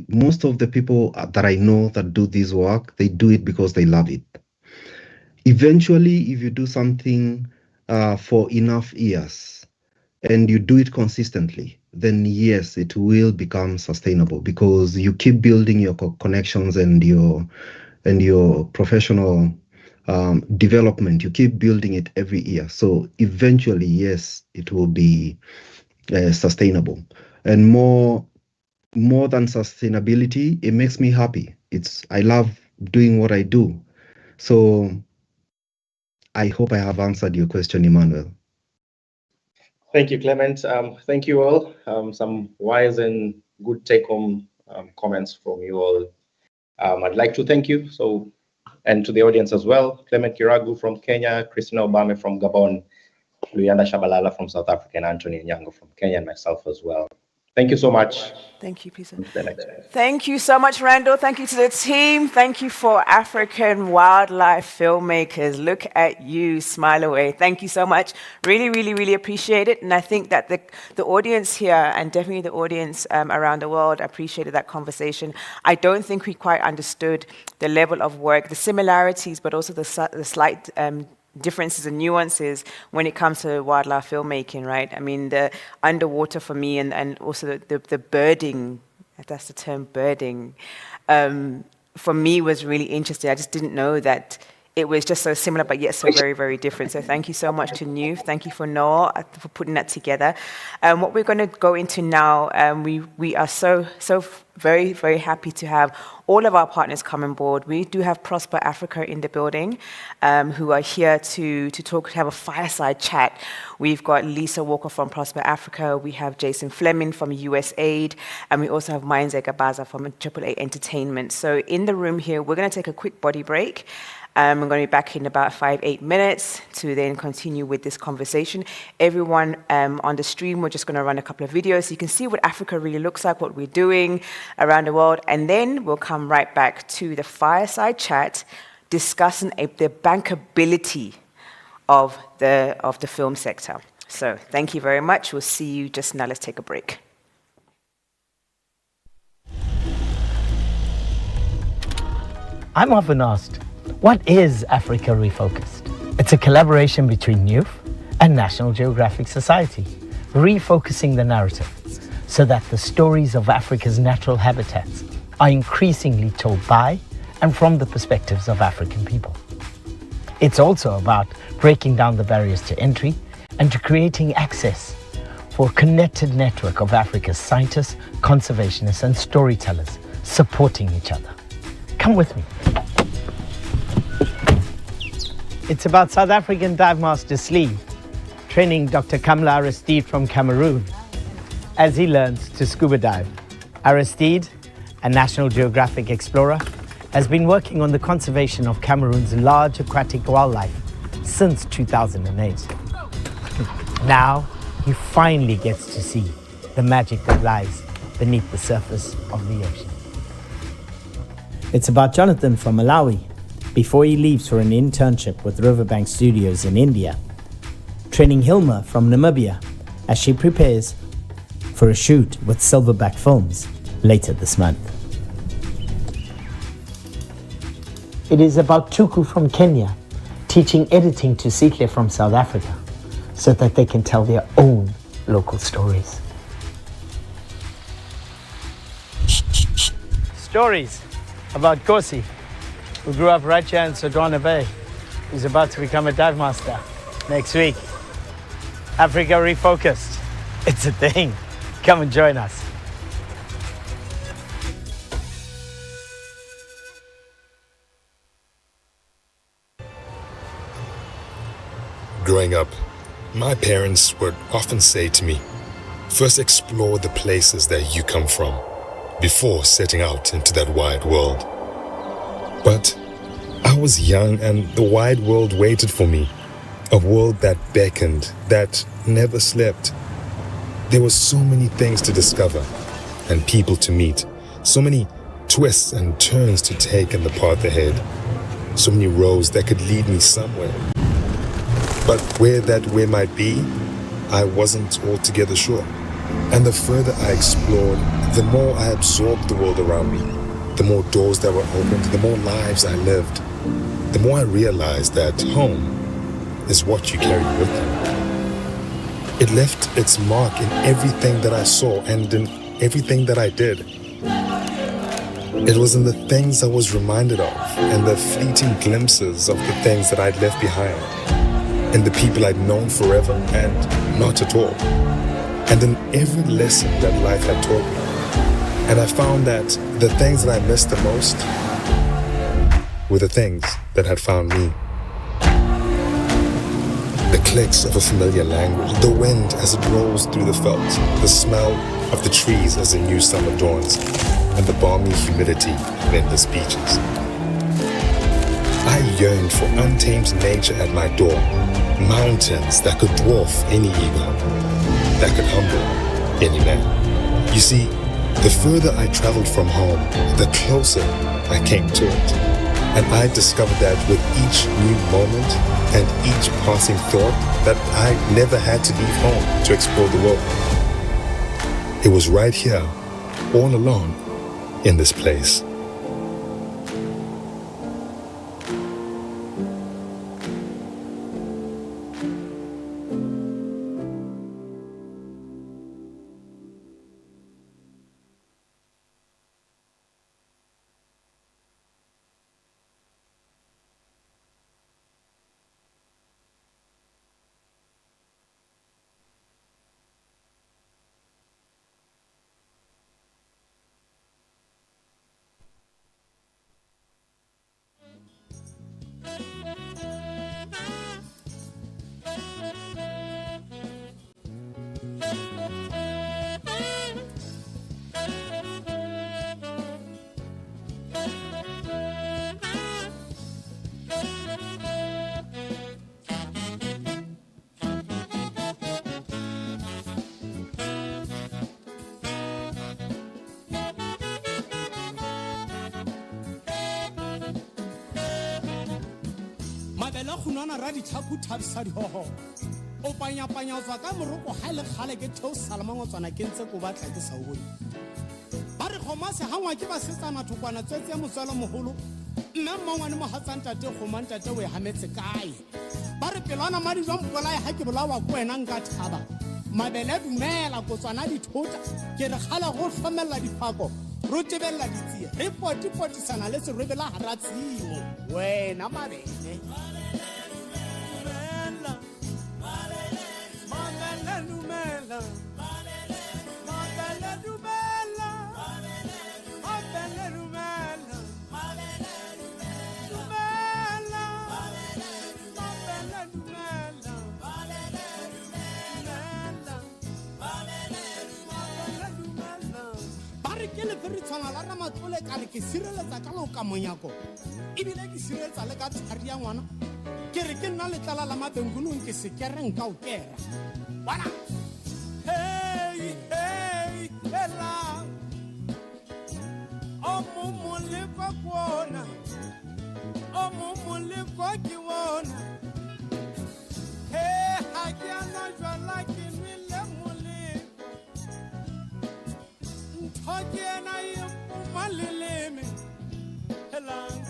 Speaker 12: most of the people that I know that do this work, they do it because they love it. Eventually, if you do something for enough years and you do it consistently, then yes, it will become sustainable because you keep building your connections and your professional development. You keep building it every year. So eventually, yes, it will be sustainable. And more than sustainability, it makes me happy. I love doing what I do. So I hope I have answered your question, Emmanuel.
Speaker 10: Thank you, Clement. Thank you all. Some wise and good take-home comments from you all. I'd like to thank you. And to the audience as well, Clement Kiragu from Kenya, Christina Obame from Gabon, Luyanda Shabalala from South Africa, and Anthony Nyango from Kenya, and myself as well. Thank you so much.
Speaker 2: Thank you, Peter. Thank you so much, Randall. Thank you to the team. Thank you for African wildlife filmmakers. Look at you, smile away. Thank you so much. Really, really, really appreciate it. And I think that the audience here, and definitely the audience around the world, appreciated that conversation. I don't think we quite understood the level of work, the similarities, but also the slight differences and nuances when it comes to wildlife filmmaking, right? I mean, the underwater for me and also the birding, that's the term, birding, for me was really interesting. I just didn't know that it was just so similar, but yet so very, very different. So thank you so much to New. Thank you for Noah for putting that together. What we're going to go into now, we are so very, very happy to have all of our partners come on board. We do have Prosper Africa in the building, who are here to have a fireside chat. We've got Lisa Walker from Prosper Africa. We have Jason Fleming from USAID, and we also have Mainze Gabaza from AAA Entertainment. So in the room here, we're going to take a quick body break. I'm going to be back in about 5-8 minutes to then continue with this conversation. Everyone on the stream, we're just going to run a couple of videos so you can see what Africa really looks like, what we're doing around the world, and then we'll come right back to the fireside chat discussing the bankability of the film sector. So thank you very much. We'll see you just now. Let's take a break.
Speaker 16: I'm often asked, what is Africa Refocused? It's a collaboration between Youth and National Geographic Society, refocusing the narrative so that the stories of Africa's natural habitats are increasingly told by and from the perspectives of African people. It's also about breaking down the barriers to entry and to creating access for a connected network of Africa's scientists, conservationists, and storytellers supporting each other. Come with me. It's about South African dive master Slee training Dr. Kamla Aristide from Cameroon as he learns to scuba dive. Aristide, a National Geographic explorer, has been working on the conservation of Cameroon's large aquatic wildlife since 2008. Now, he finally gets to see the magic that lies beneath the surface of the ocean. It's about Jonathan from Malawi, before he leaves for an internship with Riverbank Studios in India, training Hilma from Namibia as she prepares for a shoot with Silverback Films later this month. It is about Tuku from Kenya, teaching editing to Sihle from South Africa, so that they can tell their own local stories. Stories about Kosi, who grew up right here in Sodwana Bay, who's about to become a dive master next week. Africa Refocused. It's a thing. Come and join us.
Speaker 17: Growing up, my parents would often say to me, first explore the places that you come from before setting out into that wide world. But I was young and the wide world waited for me, a world that beckoned, that never slept. There were so many things to discover and people to meet, so many twists and turns to take in the path ahead, so many roads that could lead me somewhere. But where that way might be, I wasn't altogether sure. And the further I explored, the more I absorbed the world around me. The more doors that were opened, the more lives I lived. The more I realized that home is what you carry with you. It left its mark in everything that I saw and in everything that I did. It was in the things I was reminded of and the fleeting glimpses of the things that I'd left behind, and the people I'd known forever and not at all, and in every lesson that life had taught me. And I found that the things that I missed the most were the things that had found me. The clicks of a familiar language, the wind as it rolls through the veldt, the smell of the trees as the new summer dawns, and the balmy humidity of endless beaches. I yearned for untamed nature at my door, mountains that could dwarf any ego, that could humble any man. You see, the further I traveled from home, the closer I came to it. And I discovered that with each new moment and each passing thought that I never had to leave home to explore the world. It was right here, all along, in this place.
Speaker 18: mabele khunwana ra di thaku thabisa di hoho o panya o tswa ka moroko ha le khale ke theo salamango tswana ke ntse ko batla ke sa o bone ba re khoma se hangwa ke ba setsana thokwana tsetse motswalo moholo nna mmangwane mo hatsanta te khomanta te we hametse kae ba re pelwana madi jwa mpolae ha ke bolawa ko wena nka thaba mabele dumela ko tswana di thota ke re khala go hlomella diphako ro tebella ditsie re potisana le se rebela haratsimo wena mabele ke le fere tshwana la ramatlole ka le ke sireletsa ka lo ka monyako ebile ke sireletsa le ka tshari ya ngwana ke re ke nna le tlala la mabengulong ke se kereng ka o kera bona hey hela o mo le kwa kona o mo le kwa ke wona hey ha ke ana jwala ke le Again, I am Malileme. Hello.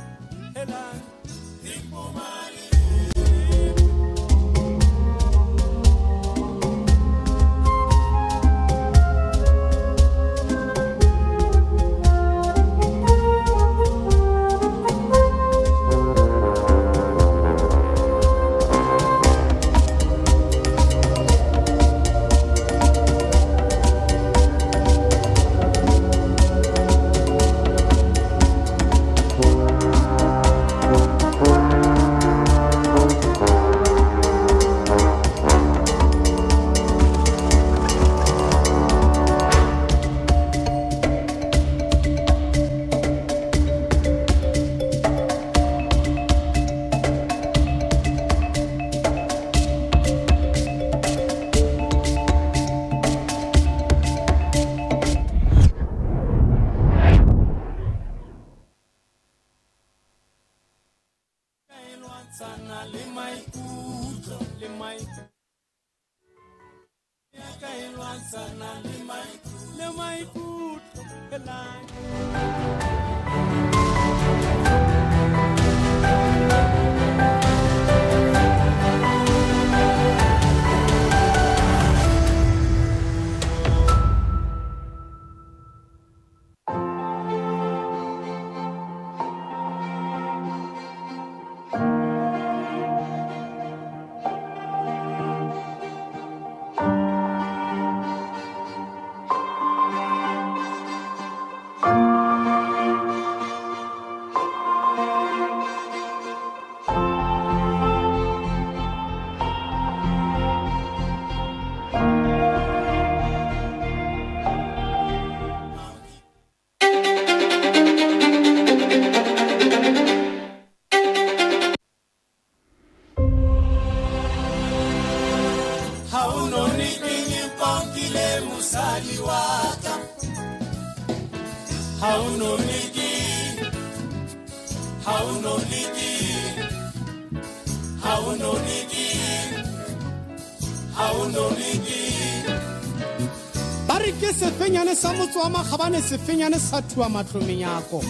Speaker 18: Khabane se fenyane sa thua matlomeng yako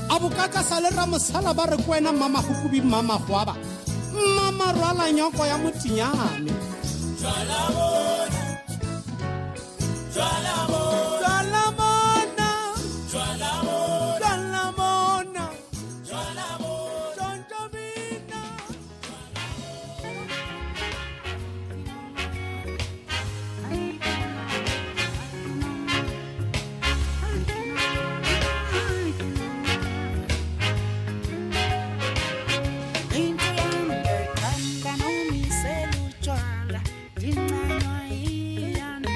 Speaker 18: abukaka sa le ramosala ba re kwena mama hukubi mama hwaba mama rwala nyoko ya motinyane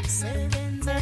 Speaker 19: Sevenza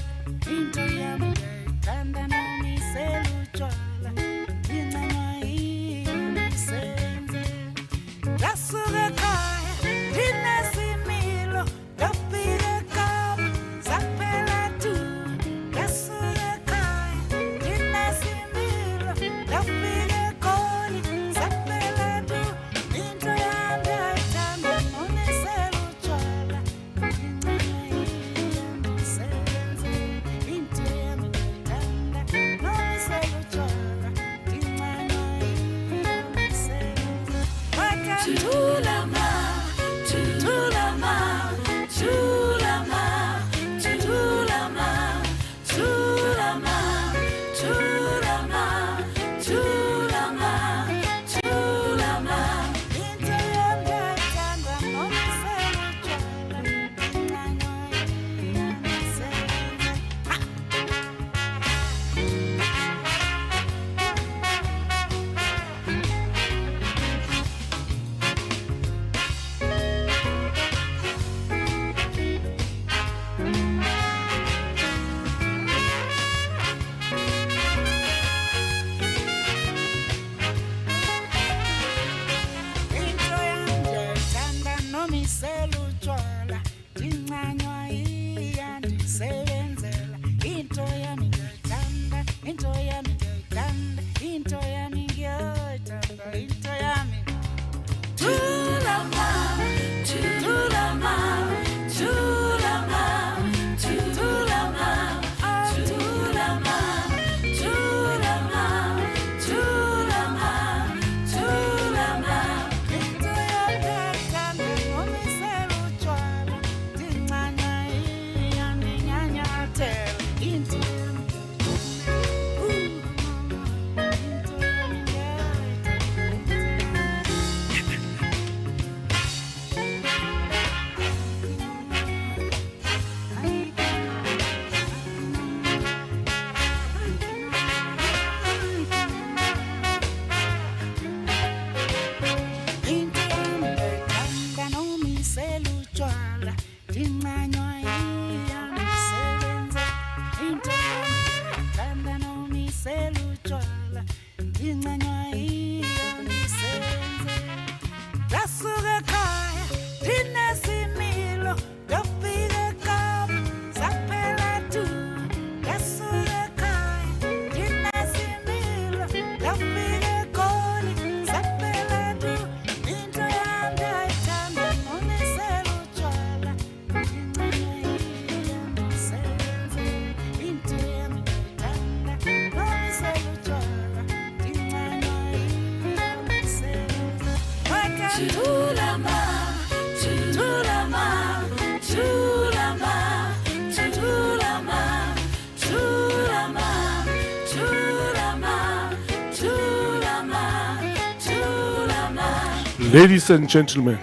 Speaker 19: Ladies and gentlemen,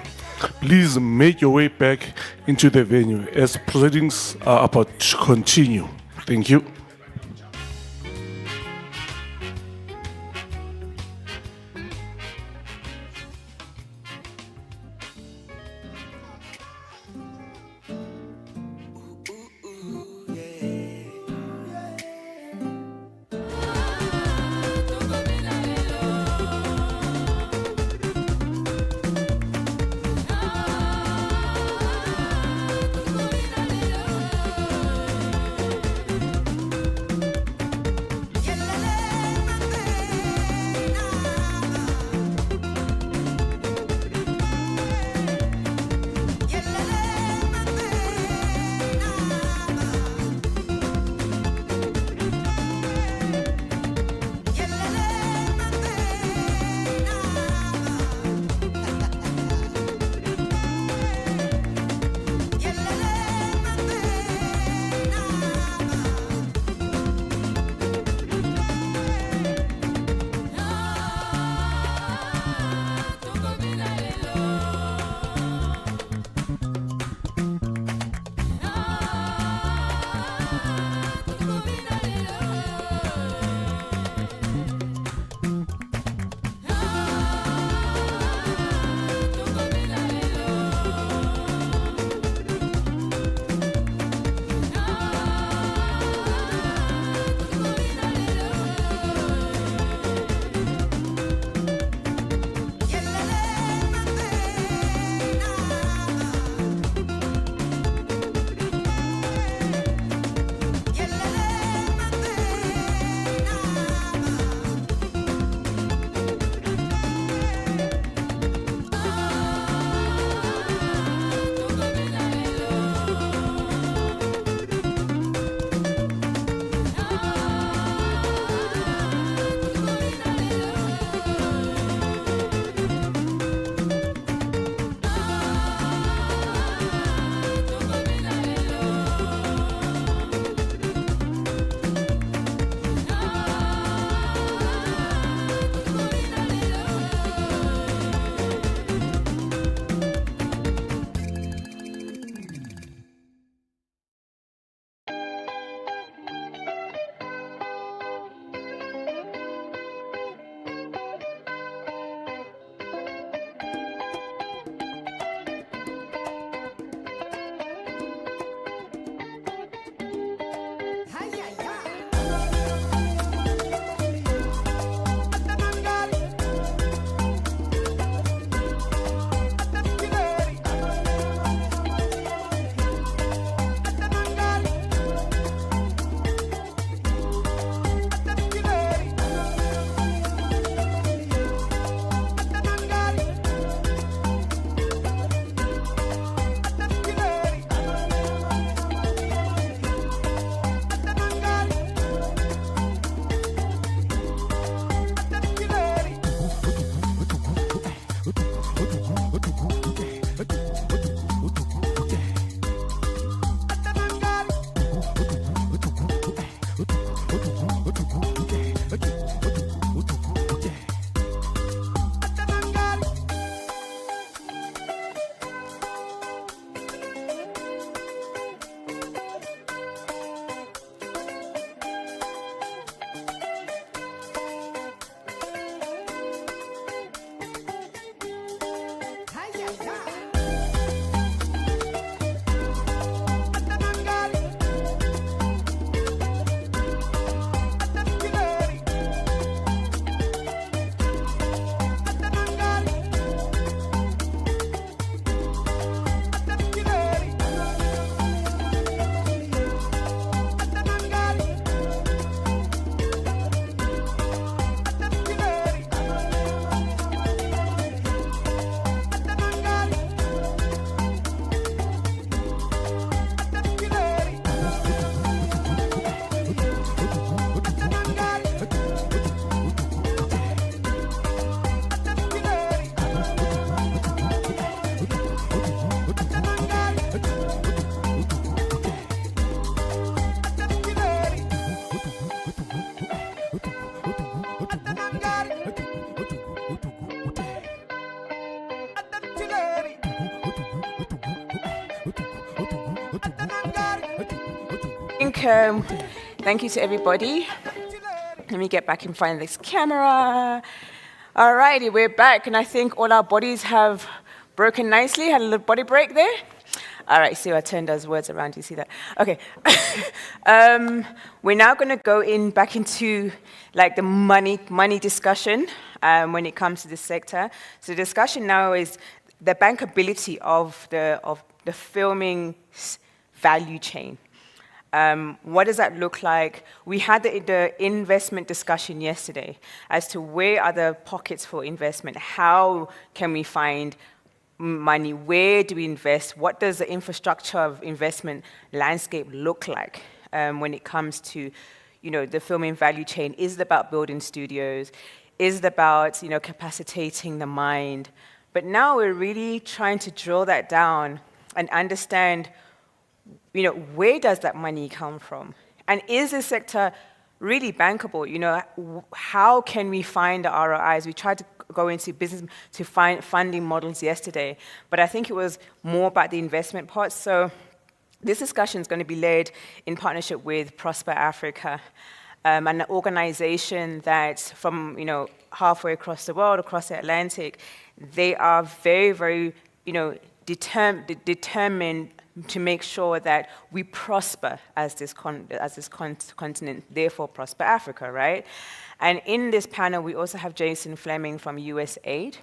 Speaker 19: please make your way back into the venue as proceedings are about to continue. Thank you.
Speaker 2: Thank you to everybody. Let me get back in front of this camera. Alrighty, we're back, and I think all our bodies have broken nicely. Had a little body break there. All right, see, I turned those words around. You see that? Okay. We're now going to go back into like the money discussion when it comes to this sector. So the discussion now is the bankability of the filming value chain. What does that look like? We had the investment discussion yesterday as to where are the pockets for investment. How can we find money? Where do we invest? What does the infrastructure of investment landscape look like when it comes to, the filming value chain? Is it about building studios? Is it about, capacitating the mind? But now we're really trying to drill that down and understand, where does that money come from? And is this sector really bankable? How can we find the ROIs? We tried to go into business to find funding models yesterday, but I think it was more about the investment part. So this discussion is going to be led in partnership with Prosper Africa, an organization that from, halfway across the world, across the Atlantic, they are very, very, determined to make sure that we prosper as this continent, therefore prosper Africa, right? And in this panel, we also have Jason Fleming from USAID.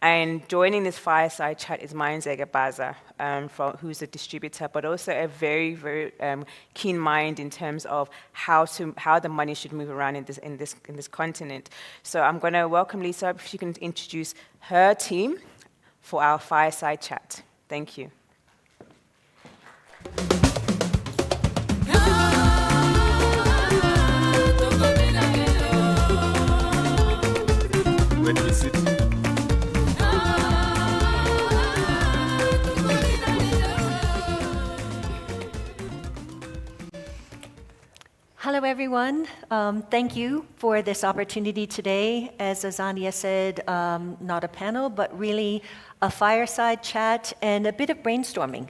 Speaker 2: And joining this fireside chat is Mayenzeka Baza, who's a distributor, but also a very, very keen mind in terms of how the money should move around in this continent. So I'm going to welcome Lisa, if she can introduce her team for our fireside chat. Thank you.
Speaker 1: Where do we sit?
Speaker 20: Hello, everyone. Thank you for this opportunity today. As Azania said, not a panel, but really a fireside chat and a bit of brainstorming.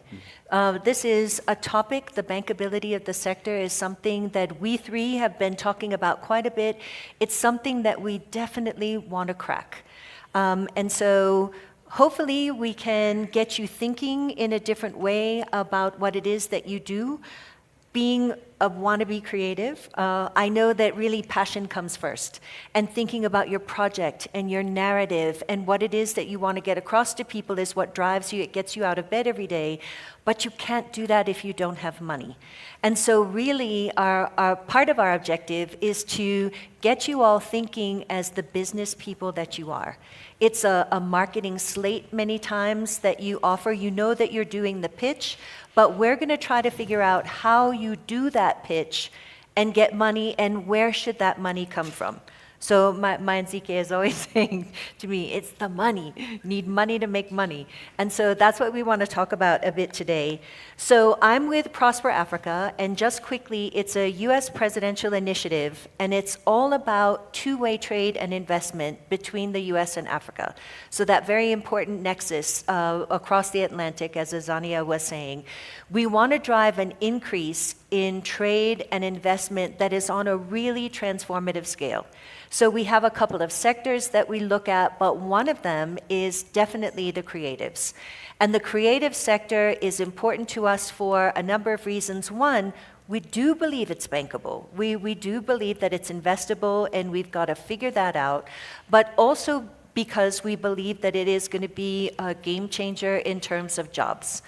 Speaker 20: This is a topic, the bankability of the sector is something that we three have been talking about quite a bit. It's something that we definitely want to crack. And so hopefully we can get you thinking in a different way about what it is that you do. Being a wannabe creative, I know that really passion comes first, and thinking about your project and your narrative and what it is that you want to get across to people is what drives you, it gets you out of bed every day, but you can't do that if you don't have money. And so really our part of our objective is to get you all thinking as the business people that you are. It's a marketing slate many times that you offer. You know that you're doing the pitch, but we're going to try to figure out how you do that pitch and get money, and where should that money come from. So my Nzike is always saying to me, it's the money, need money to make money. And so that's what we want to talk about a bit today. So I'm with Prosper Africa, and just quickly, it's a US presidential initiative, and it's all about two-way trade and investment between the US and Africa. So that very important nexus across the Atlantic, as Azania was saying. We want to drive an increase in trade and investment that is on a really transformative scale. So we have a couple of sectors that we look at, but one of them is definitely the creatives. And the creative sector is important to us for a number of reasons. One, we do believe it's bankable. We do believe that it's investable, and we've got to figure that out. But also because we believe that it is going to be a game changer in terms of jobs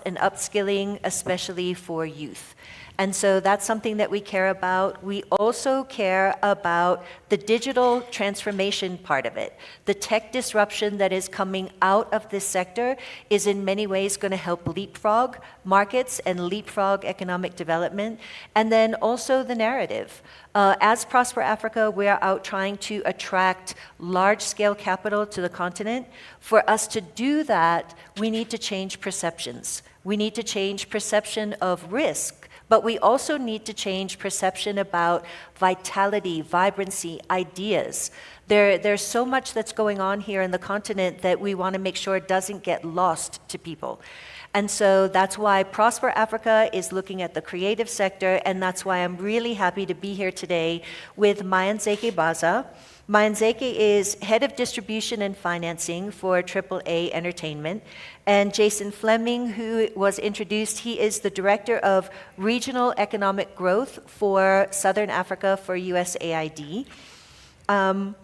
Speaker 20: and upskilling, especially for youth. And so that's something that we care about. We also care about the digital transformation part of it. The tech disruption that is coming out of this sector is in many ways going to help leapfrog markets and leapfrog economic development. And then also the narrative. As Prosper Africa, we are out trying to attract large-scale capital to the continent. For us to do that, we need to change perceptions. We need to change perception of risk, but we also need to change perception about vitality, vibrancy, ideas. There's so much that's going on here in the continent that we want to make sure it doesn't get lost to people. And so that's why Prosper Africa is looking at the creative sector, and that's why I'm really happy to be here today with Mayanzeke Baza. Mayanzeke is Head of Distribution and Financing for AAA Entertainment. And Jason Fleming, who was introduced, he is the Director of Regional Economic Growth for Southern Africa for USAID. I'm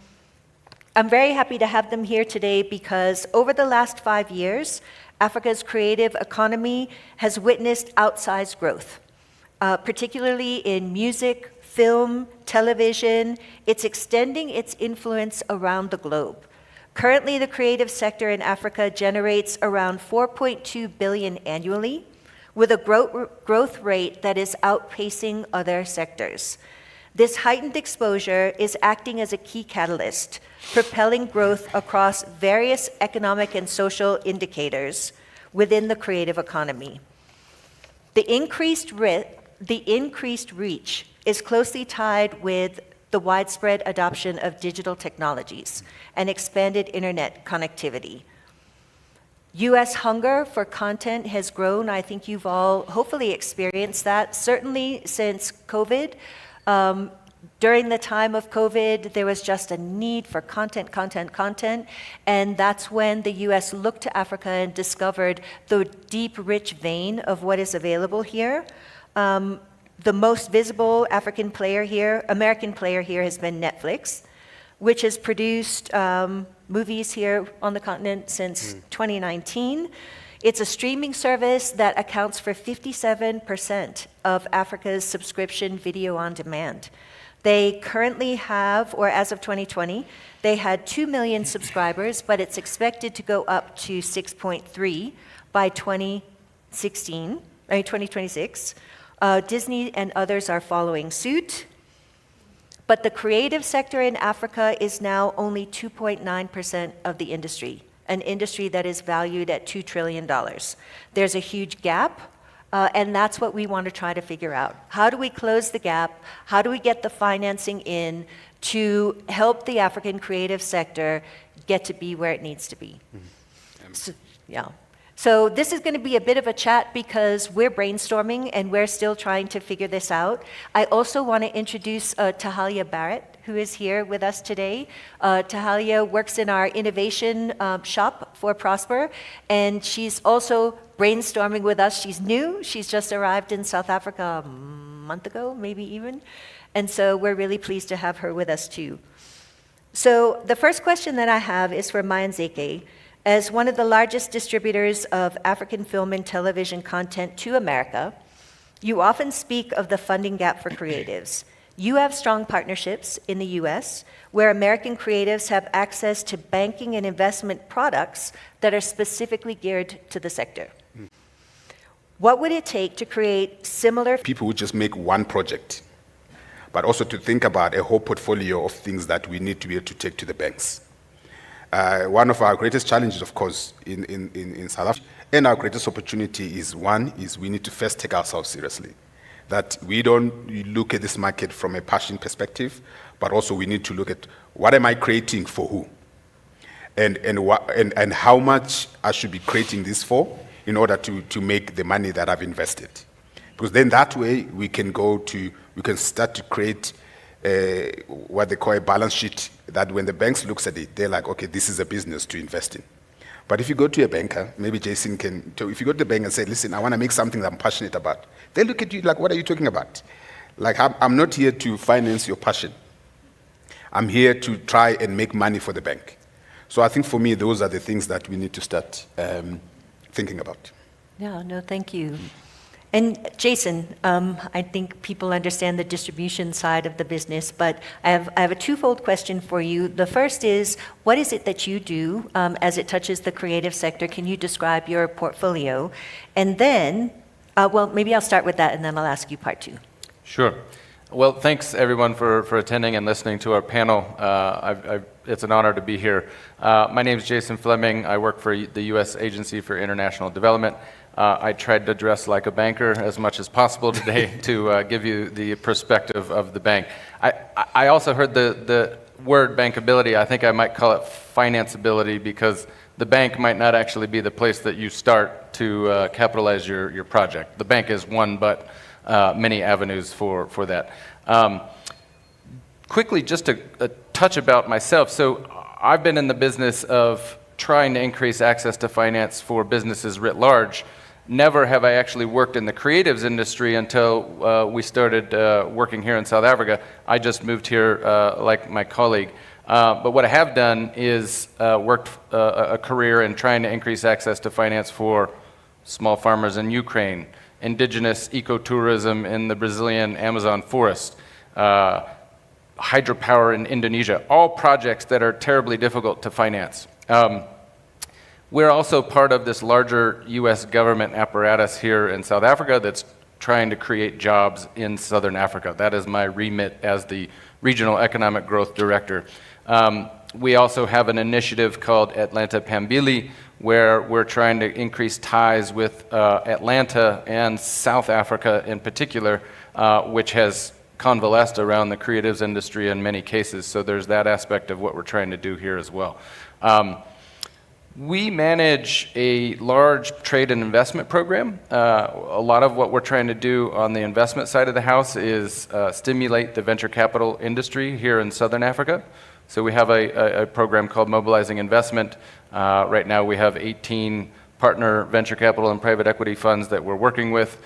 Speaker 20: very happy to have them here today because over the last 5 years, Africa's creative economy has witnessed outsized growth, particularly in music, film, television. It's extending its influence around the globe. Currently, the creative sector in Africa generates around 4.2 billion annually, with a growth rate that is outpacing other sectors. This heightened exposure is acting as a key catalyst, propelling growth across various economic and social indicators within the creative economy. The increased reach is closely tied with the widespread adoption of digital technologies and expanded internet connectivity. US hunger for content has grown. I think you've all hopefully experienced that, certainly since COVID. During the time of COVID, there was just a need for content, and that's when the US looked to Africa and discovered the deep, rich vein of what is available here. The most visible American player here has been Netflix, which has produced movies here on the continent since 2019. It's a streaming service that accounts for 57% of Africa's subscription video on demand. They currently have, or as of 2020, they had 2 million subscribers, but it's expected to go up to 6.3 by 2026. Disney and others are following suit. But the creative sector in Africa is now only 2.9% of the industry, an industry that is valued at $2 trillion. There's a huge gap. And that's what we want to try to figure out. How do we close the gap? How do we get the financing in to help the African creative sector get to be where it needs to be? So this is going to be a bit of a chat because we're brainstorming and we're still trying to figure this out. I also want to introduce Tahalia Barrett, who is here with us today. Tahalia works in our innovation shop for Prosper, and she's also brainstorming with us. She's new. She's just arrived in South Africa a month ago, maybe even. And so we're really pleased to have her with us too. So the first question that I have is for Mayanzeke. As one of the largest distributors of African film and television content to America, you often speak of the funding gap for creatives. You have strong partnerships in the US where American creatives have access to banking and investment products that are specifically geared to the sector. What would it take to create similar...
Speaker 21: People would just make one project, but also to think about a whole portfolio of things that we need to be able to take to the banks. One of our greatest challenges, of course, in South Africa, and our greatest opportunity is we need to first take ourselves seriously. That we don't look at this market from a passion perspective, but also we need to look at what am I creating for who? And how much I should be creating this for in order to make the money that I've invested. Because then that way we can start to create what they call a balance sheet, that when the banks looks at it, they're like, okay, this is a business to invest in. But if you go to a banker, maybe Jason can, if you go to the bank and say, listen, I want to make something that I'm passionate about, they look at you like, what are you talking about? Like, I'm not here to finance your passion. I'm here to try and make money for the bank. So I think for me, those are the things that we need to start thinking about.
Speaker 20: Yeah, no, thank you. And Jason, I think people understand the distribution side of the business, but I have a twofold question for you. The first is, what is it that you do as it touches the creative sector? Can you describe your portfolio? And then, well, maybe I'll start with that, and then I'll ask you part two.
Speaker 5: Sure. Well, thanks everyone for attending and listening to our panel. It's an honor to be here. My name is Jason Fleming. I work for the U.S. Agency for International Development. I tried to dress like a banker as much as possible today to give you the perspective of the bank. I also heard the word bankability. I think I might call it financeability, because the bank might not actually be the place that you start to capitalize your project. The bank is one, but many avenues for that. Quickly, just a touch about myself. So I've been in the business of trying to increase access to finance for businesses writ large. Never have I actually worked in the creatives industry until we started working here in South Africa. I just moved here like my colleague. But what I have done is worked a career in trying to increase access to finance for small farmers in Ukraine, indigenous ecotourism in the Brazilian Amazon forest, hydropower in Indonesia, all projects that are terribly difficult to finance. We're also part of this larger US government apparatus here in South Africa that's trying to create jobs in Southern Africa. That is my remit as the Regional Economic Growth Director. We also have an initiative called Atlanta Phambili, where we're trying to increase ties with Atlanta and South Africa in particular, which has convalesced around the creatives industry in many cases. So there's that aspect of what we're trying to do here as well. We manage a large trade and investment program. A lot of what we're trying to do on the investment side of the house is stimulate the venture capital industry here in Southern Africa. So we have a program called Mobilizing Investment. Right now we have 18 partner venture capital and private equity funds that we're working with.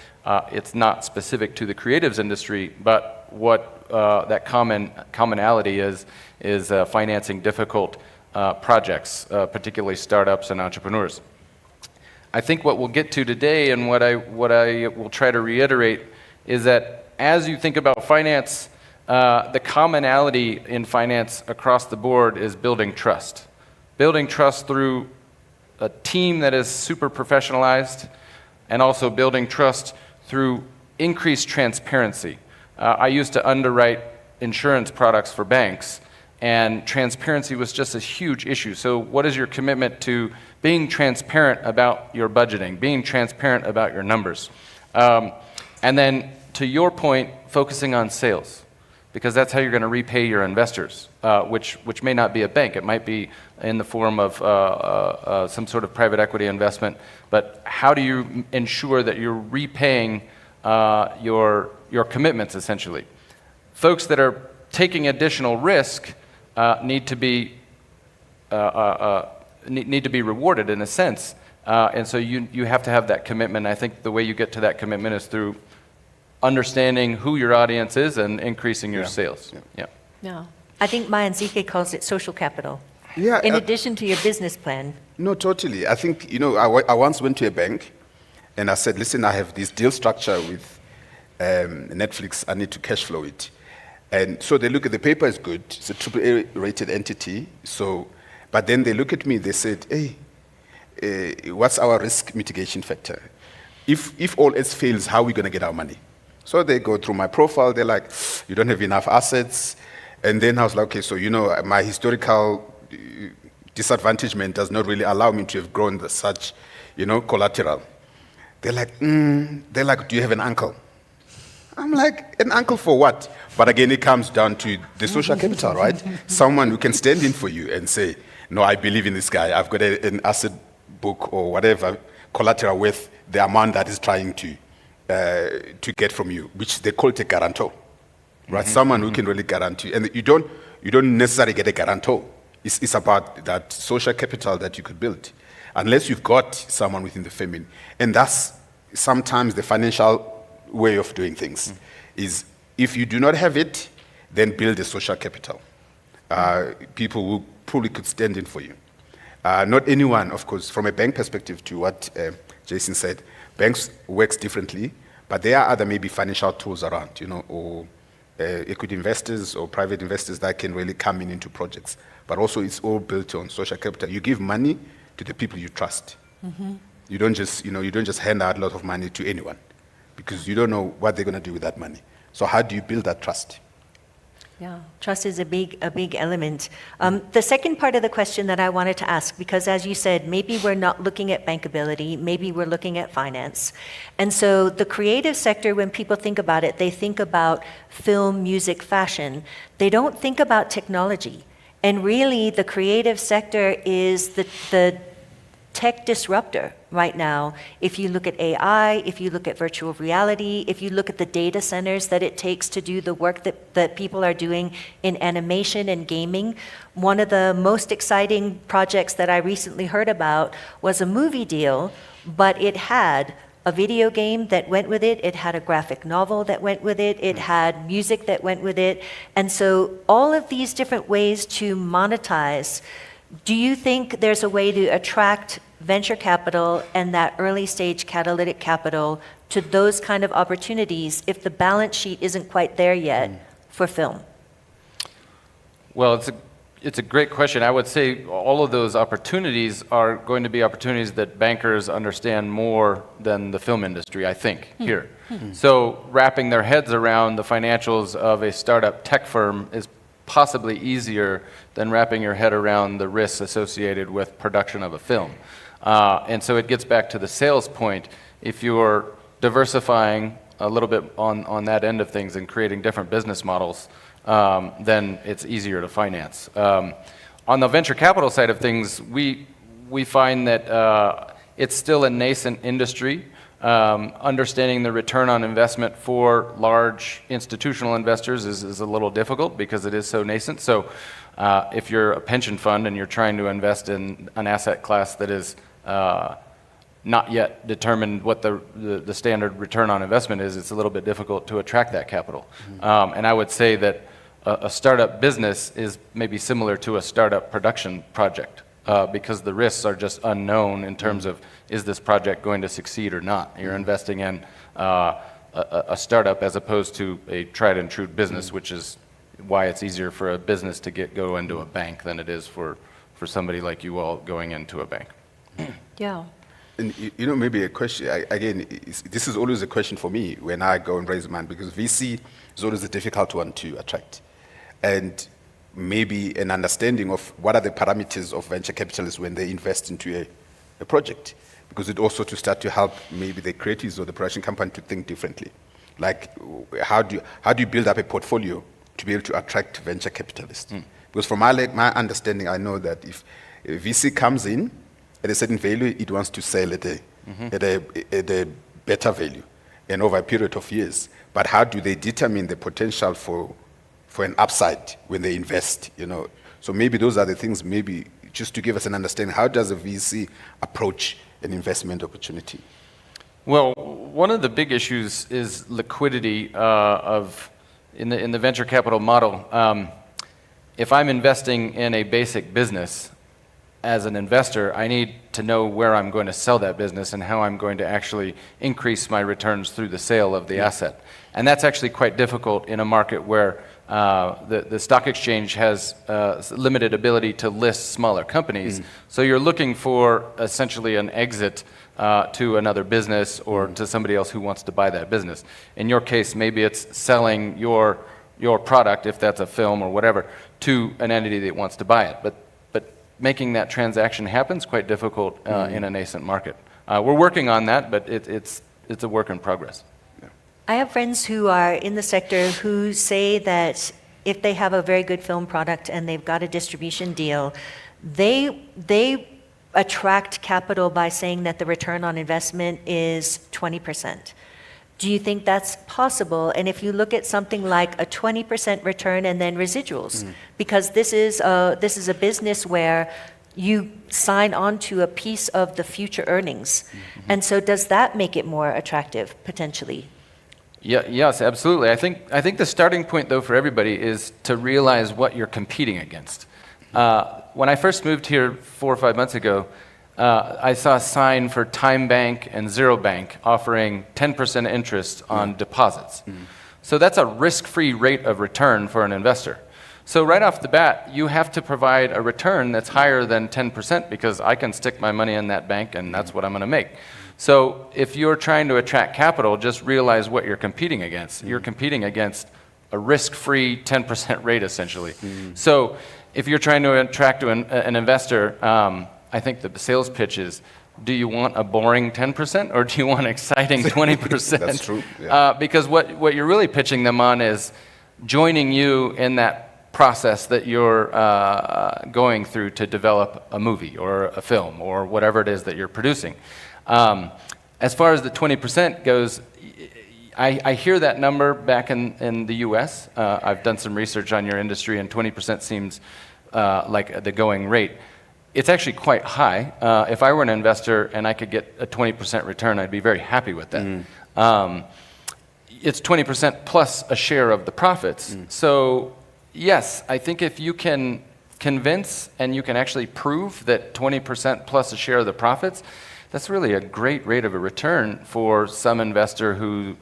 Speaker 5: It's not specific to the creatives industry, but what that commonality is financing difficult projects, particularly startups and entrepreneurs. I think what we'll get to today, and what I will try to reiterate, is that as you think about finance, the commonality in finance across the board is building trust. Building trust through a team that is super professionalized, and also building trust through increased transparency. I used to underwrite insurance products for banks, and transparency was just a huge issue. So what is your commitment to being transparent about your budgeting, being transparent about your numbers? And then, to your point, focusing on sales, because that's how you're going to repay your investors, which may not be a bank. It might be in the form of some sort of private equity investment. But how do you ensure that you're repaying your commitments, essentially? Folks that are taking additional risk need to be rewarded in a sense, and so you have to have that commitment. I think the way you get to that commitment is through understanding who your audience is and increasing your sales.
Speaker 20: No, I think Maya Nzike calls it social capital.
Speaker 21: Yeah.
Speaker 20: In addition to your business plan.
Speaker 21: No, totally. I think, I once went to a bank and I said, listen, I have this deal structure with Netflix. I need to cash flow it. And so they look at the paper is good. It's a AAA rated entity. So, but then they look at me, they said, hey, what's our risk mitigation factor? If all else fails, how are we going to get our money? So they go through my profile. They're like, you don't have enough assets. And then I was like, okay, so, my historical disadvantagement does not really allow me to have grown such, collateral. They're like, do you have an uncle? I'm like, an uncle for what? But again, it comes down to the social capital, right? Someone who can stand in for you and say, no, I believe in this guy. I've got an asset book or whatever collateral with the amount that is trying to to get from you, which they call it a guarantor, right? Someone who can really guarantee, and you don't necessarily get a guarantor. It's about that social capital that you could build, unless you've got someone within the family, and that's sometimes the financial way of doing things. Is if you do not have it, then build a social capital. People who probably could stand in for you. Not anyone, of course, from a bank perspective, to what Jason said, banks works differently, but there are other maybe financial tools around, or equity investors or private investors that can really come into projects. But also it's all built on social capital. You give money to the people you trust. You don't just, you don't just hand out a lot of money to anyone, because you don't know what they're going to do with that money. So how do you build that trust?
Speaker 20: Yeah, trust is a big element. The second part of the question that I wanted to ask, because as you said, maybe we're not looking at bankability, maybe we're looking at finance. And so the creative sector, when people think about it, they think about film, music, fashion. They don't think about technology. And really, the creative sector is the tech disruptor right now. If you look at AI, if you look at virtual reality, if you look at the data centers that it takes to do the work that people are doing in animation and gaming. One of the most exciting projects that I recently heard about was a movie deal, but it had a video game that went with it, it had a graphic novel that went with it, it had music that went with it. And so all of these different ways to monetize. Do you think there's a way to attract venture capital and that early stage catalytic capital to those kind of opportunities if the balance sheet isn't quite there yet for film?
Speaker 5: Well, it's a great question. I would say all of those opportunities are going to be opportunities that bankers understand more than the film industry, I think, here. So wrapping their heads around the financials of a startup tech firm is possibly easier than wrapping your head around the risks associated with production of a film. And so it gets back to the sales point. If you're diversifying a little bit on that end of things and creating different business models, then it's easier to finance. On the venture capital side of things, we find that it's still a nascent industry. Understanding the return on investment for large institutional investors is a little difficult because it is so nascent. So if you're a pension fund and you're trying to invest in an asset class that is not yet determined what the standard return on investment is, it's a little bit difficult to attract that capital. And I would say that a startup business is maybe similar to a startup production project. Because the risks are just unknown in terms of, is this project going to succeed or not? You're investing in a startup as opposed to a tried and true business, which is why it's easier for a business to go into a bank than it is for somebody like you all going into a bank.
Speaker 20: Yeah.
Speaker 21: And maybe a question, again, this is always a question for me when I go and raise money, because VC is always a difficult one to attract. And maybe an understanding of what are the parameters of venture capitalists when they invest into a project, because it also to start to help maybe the creatives or the production company to think differently. Like, how do you build up a portfolio to be able to attract venture capitalists? Because from my understanding, I know that if a VC comes in at a certain value, it wants to sell at a better value and over a period of years. But how do they determine the potential for an upside when they invest, So maybe those are the things, maybe just to give us an understanding, how does a VC approach an investment opportunity?
Speaker 5: Well, one of the big issues is liquidity in the venture capital model. If I'm investing in a basic business as an investor, I need to know where I'm going to sell that business and how I'm going to actually increase my returns through the sale of the asset. And that's actually quite difficult in a market where the stock exchange has limited ability to list smaller companies. So you're looking for essentially an exit to another business or to somebody else who wants to buy that business. In your case, maybe it's selling your product, if that's a film or whatever, to an entity that wants to buy it. But making that transaction happen is quite difficult in a nascent market. We're working on that, but it's a work in progress.
Speaker 20: I have friends who are in the sector who say that if they have a very good film product and they've got a distribution deal, they attract capital by saying that the return on investment is 20%. Do you think that's possible? And if you look at something like a 20% return and then residuals, because this is a business where you sign on to a piece of the future earnings. And so does that make it more attractive, potentially?
Speaker 5: Yeah, yes, absolutely. I think the starting point, though, for everybody is to realize what you're competing against. When I first moved here 4 or 5 months ago, I saw a sign for Time Bank and Zero Bank offering 10% interest on deposits. So that's a risk-free rate of return for an investor. So right off the bat, you have to provide a return that's higher than 10% because I can stick my money in that bank and that's what I'm going to make. So if you're trying to attract capital, just realize what you're competing against. You're competing against a risk-free 10% rate, essentially. So if you're trying to attract an investor, I think the sales pitch is, do you want a boring 10% or do you want exciting 20%?
Speaker 21: That's true. Yeah.
Speaker 5: Because what you're really pitching them on is joining you in that process that you're going through to develop a movie or a film or whatever it is that you're producing. As far as the 20% goes, I hear that number back in the US. I've done some research on your industry and 20% seems like the going rate. It's actually quite high. If I were an investor and I could get a 20% return, I'd be very happy with that. It's 20% plus a share of the profits. So yes, I think if you can convince and you can actually prove that 20% plus a share of the profits, that's really a great rate of a return for some investor who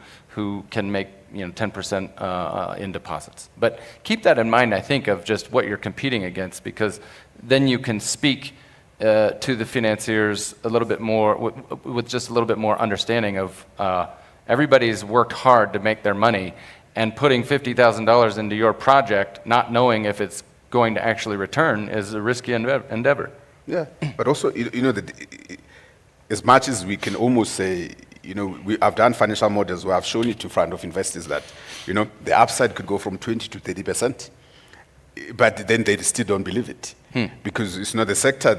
Speaker 5: can make 10% in deposits. But keep that in mind, I think, of just what you're competing against, because then you can speak to the financiers a little bit more, with just a little bit more understanding of everybody's worked hard to make their money, and putting $50,000 into your project, not knowing if it's going to actually return, is a risky endeavor.
Speaker 21: Yeah, but also, as much as we can almost say, I've done financial models where I've shown it to front of investors that, the upside could go from 20 to 30%, but then they still don't believe it because it's not the sector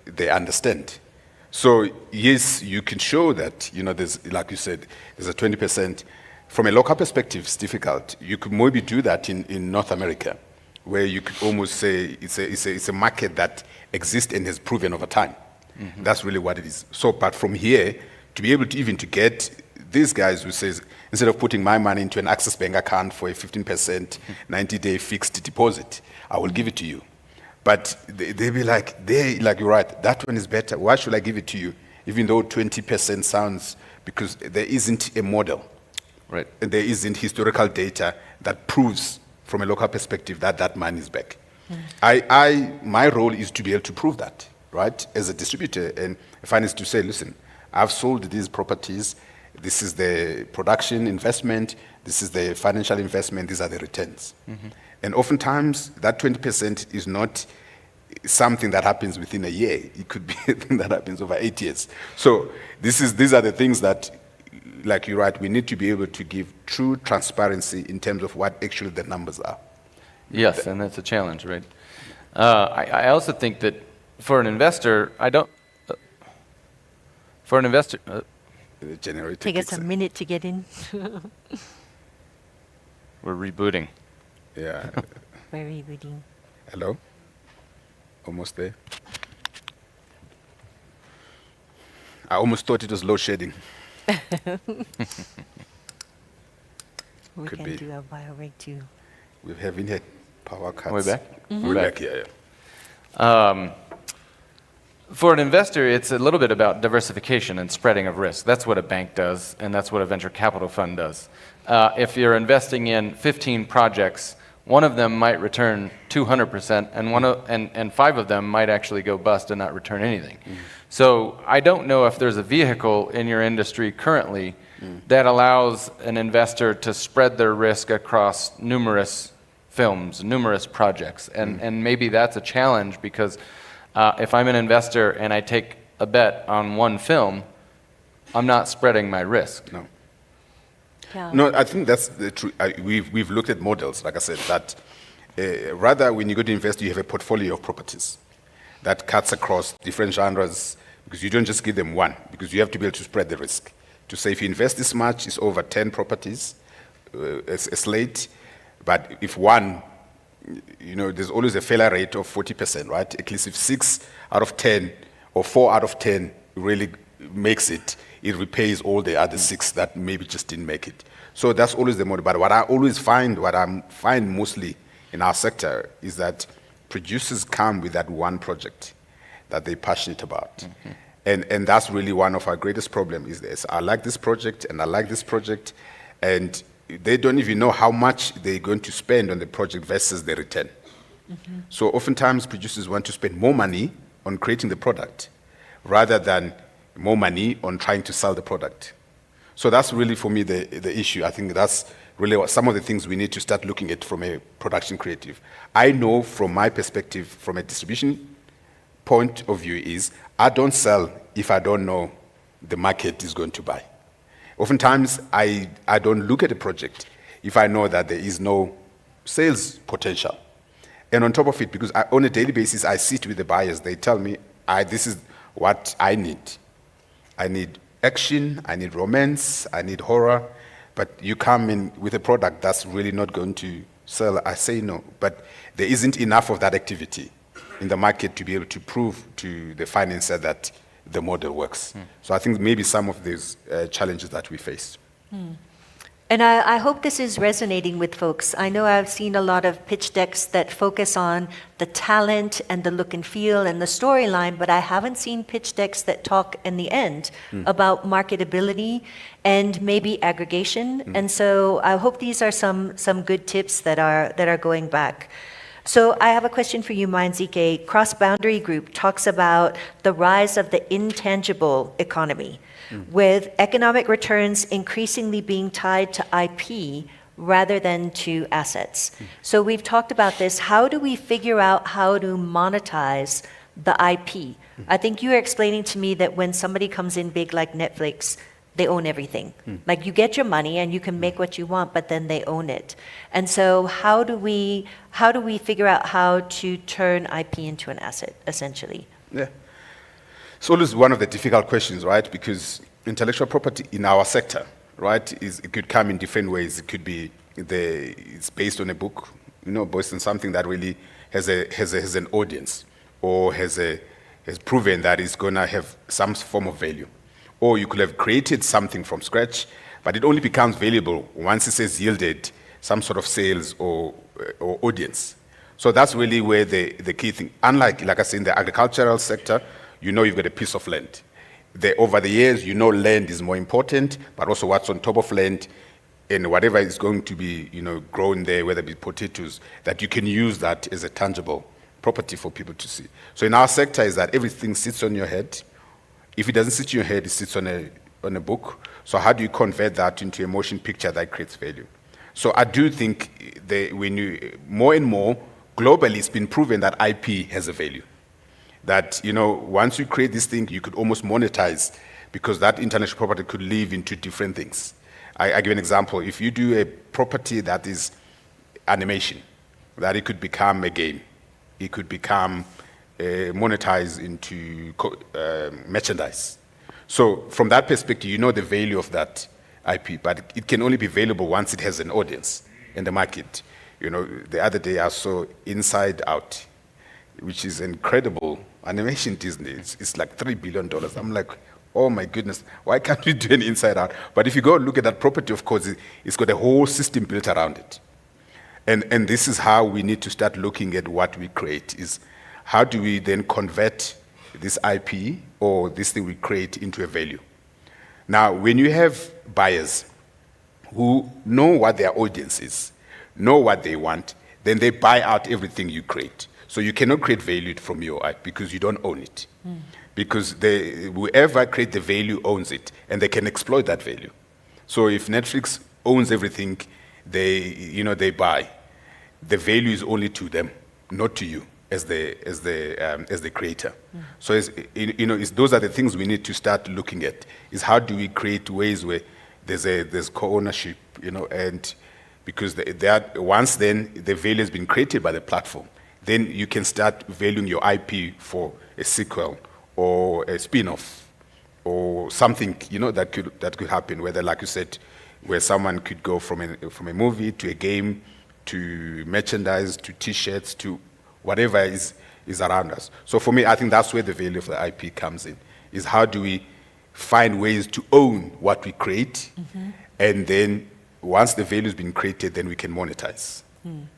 Speaker 21: they understand. So yes, you can show that, there's, like you said, there's a 20%. From a local perspective, it's difficult. You could maybe do that in North America, where you could almost say it's a market that exists and has proven over time. That's really what it is. So, but from here, to be able to even to get these guys who says, instead of putting my money into an Access Bank account for a 15%, 90-day fixed deposit, I will give it to you. But they'll be like, you're right, that one is better. Why should I give it to you? Even though 20% sounds, because there isn't a model.
Speaker 5: Right.
Speaker 21: And there isn't historical data that proves from a local perspective that that money is back. My role is to be able to prove that, right? As a distributor and a finance to say, listen, I've sold these properties. This is the production investment. This is the financial investment. These are the returns. And oftentimes that 20% is not something that happens within a year. It could be a thing that happens over 8 years. So these are the things that, like you're right, we need to be able to give true transparency in terms of what actually the numbers are.
Speaker 5: Yes, and that's a challenge, right? I also think that for an investor,
Speaker 20: Take us a minute to get in.
Speaker 5: We're rebooting.
Speaker 21: Yeah.
Speaker 20: We're rebooting.
Speaker 21: Hello? Almost there. I almost thought it was load shedding.
Speaker 20: We
Speaker 21: Could
Speaker 20: can
Speaker 21: be.
Speaker 20: do a bio rig too.
Speaker 21: We haven't had power cuts.
Speaker 5: We're back?
Speaker 21: We're back, yeah.
Speaker 5: For an investor, it's a little bit about diversification and spreading of risk. That's what a bank does, and that's what a venture capital fund does. If you're investing in 15 projects, one of them might return 200%, and 5 of them might actually go bust and not return anything. So I don't know if there's a vehicle in your industry currently that allows an investor to spread their risk across numerous films, numerous projects, and maybe that's a challenge because if I'm an investor and I take a bet on one film, I'm not spreading my risk.
Speaker 21: No.
Speaker 20: Yeah.
Speaker 21: No, I think that's the truth. We've looked at models, like I said, that rather when you go to invest, you have a portfolio of properties that cuts across different genres because you don't just give them one, because you have to be able to spread the risk to say if you invest this much, it's over 10 properties, a slate. But if one, there's always a failure rate of 40%, right? At least if 6 out of 10 or 4 out of 10 really makes it, it repays all the other 6 that maybe just didn't make it. So that's always the model. But what I find mostly in our sector is that producers come with that one project that they're passionate about. Mm-hmm. And that's really one of our greatest problems is this. I like this project and I like this project, and they don't even know how much they're going to spend on the project versus the return. Mm-hmm. So oftentimes producers want to spend more money on creating the product rather than more money on trying to sell the product. So that's really, for me, the issue. I think that's really what some of the things we need to start looking at from a production creative. I know from my perspective, from a distribution point of view, is I don't sell if I don't know the market is going to buy. Oftentimes, I don't look at a project if I know that there is no sales potential. And on top of it, because on a daily basis, I sit with the buyers, they tell me, this is what I need. I need action, I need romance, I need horror, but you come in with a product that's really not going to sell. I say no, but there isn't enough of that activity in the market to be able to prove to the financer that the model works. So I think maybe some of these challenges that we face.
Speaker 20: And I hope this is resonating with folks. I know I've seen a lot of pitch decks that focus on the talent and the look and feel and the storyline, but I haven't seen pitch decks that talk in the end about marketability and maybe aggregation. And so I hope these are some good tips that are going back. So I have a question for you, Mainzike. Cross Boundary Group talks about the rise of the intangible economy, with economic returns increasingly being tied to IP rather than to assets. So we've talked about this. How do we figure out how to monetize the IP? I think you were explaining to me that when somebody comes in big like Netflix, they own everything. Like you get your money and you can make what you want, but then they own it. And so how do we figure out how to turn IP into an asset, essentially?
Speaker 21: Yeah. It's always one of the difficult questions, right? Because intellectual property in our sector, right, it could come in different ways. It could be it's based on a book, based on something that really has an audience, or has proven that it's going to have some form of value. Or you could have created something from scratch, but it only becomes valuable once it has yielded some sort of sales or audience. So that's really where the key thing. Unlike, like I said, in the agricultural sector, you've got a piece of land. Over the years, land is more important, but also what's on top of land and whatever is going to be, grown there, whether it be potatoes, that you can use that as a tangible property for people to see. So in our sector is that everything sits on your head. If it doesn't sit in your head, it sits on a book. So how do you convert that into a motion picture that creates value? So I do think more and more, globally, it's been proven that IP has a value. That, once you create this thing, you could almost monetize, because that intellectual property could live into different things. I give an example. If you do a property that is animation, that it could become a game. It could become monetized into merchandise. So from that perspective, the value of that IP, but it can only be valuable once it has an audience in the market. The other day I saw Inside Out, which is incredible animation Disney. It's like $3 billion. I'm like, oh my goodness, why can't we do an Inside Out? But if you go look at that property, of course, it's got a whole system built around it. And this is how we need to start looking at what we create, is how do we then convert this IP or this thing we create into a value? Now, when you have buyers who know what their audience is, know what they want, then they buy out everything you create. So you cannot create value from your IP because you don't own it. Because whoever creates the value owns it, and they can exploit that value. So if Netflix owns everything, they buy. The value is only to them, not to you as the creator. So those are the things we need to start looking at. Is how do we create ways where there's co-ownership, and because once then the value has been created by the platform, then you can start valuing your IP for a sequel or a spin-off. or something, that could happen, whether, like you said, where someone could go from a movie to a game to merchandise to T-shirts to whatever is around us. So for me, I think that's where the value of the IP comes in, is how do we find ways to own what we create, and then once the value has been created, then we can monetize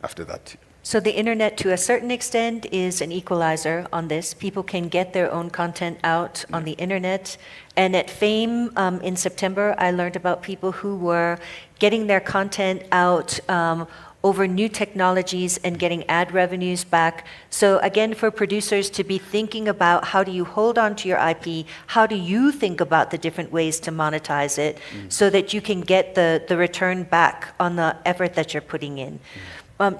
Speaker 21: after that.
Speaker 20: So the internet, to a certain extent, is an equalizer on this. People can get their own content out on the internet. And at FAME in September, I learned about people who were getting their content out over new technologies and getting ad revenues back. So again, for producers to be thinking about how do you hold on to your IP, how do you think about the different ways to monetize it so that you can get the return back on the effort that you're putting in.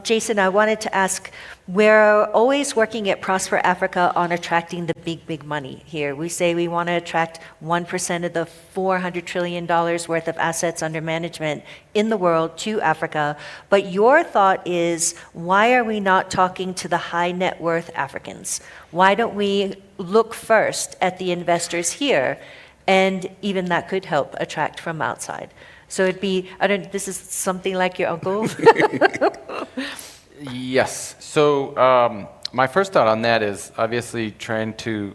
Speaker 20: Jason, I wanted to ask, we're always working at Prosper Africa on attracting the big money here. We say we want to attract 1% of the $400 trillion worth of assets under management in the world to Africa. But your thought is, why are we not talking to the high net worth Africans? Why don't we look first at the investors here? And even that could help attract from outside. So it'd be, this is something like your uncle?
Speaker 5: Yes. So my first thought on that is obviously trying to,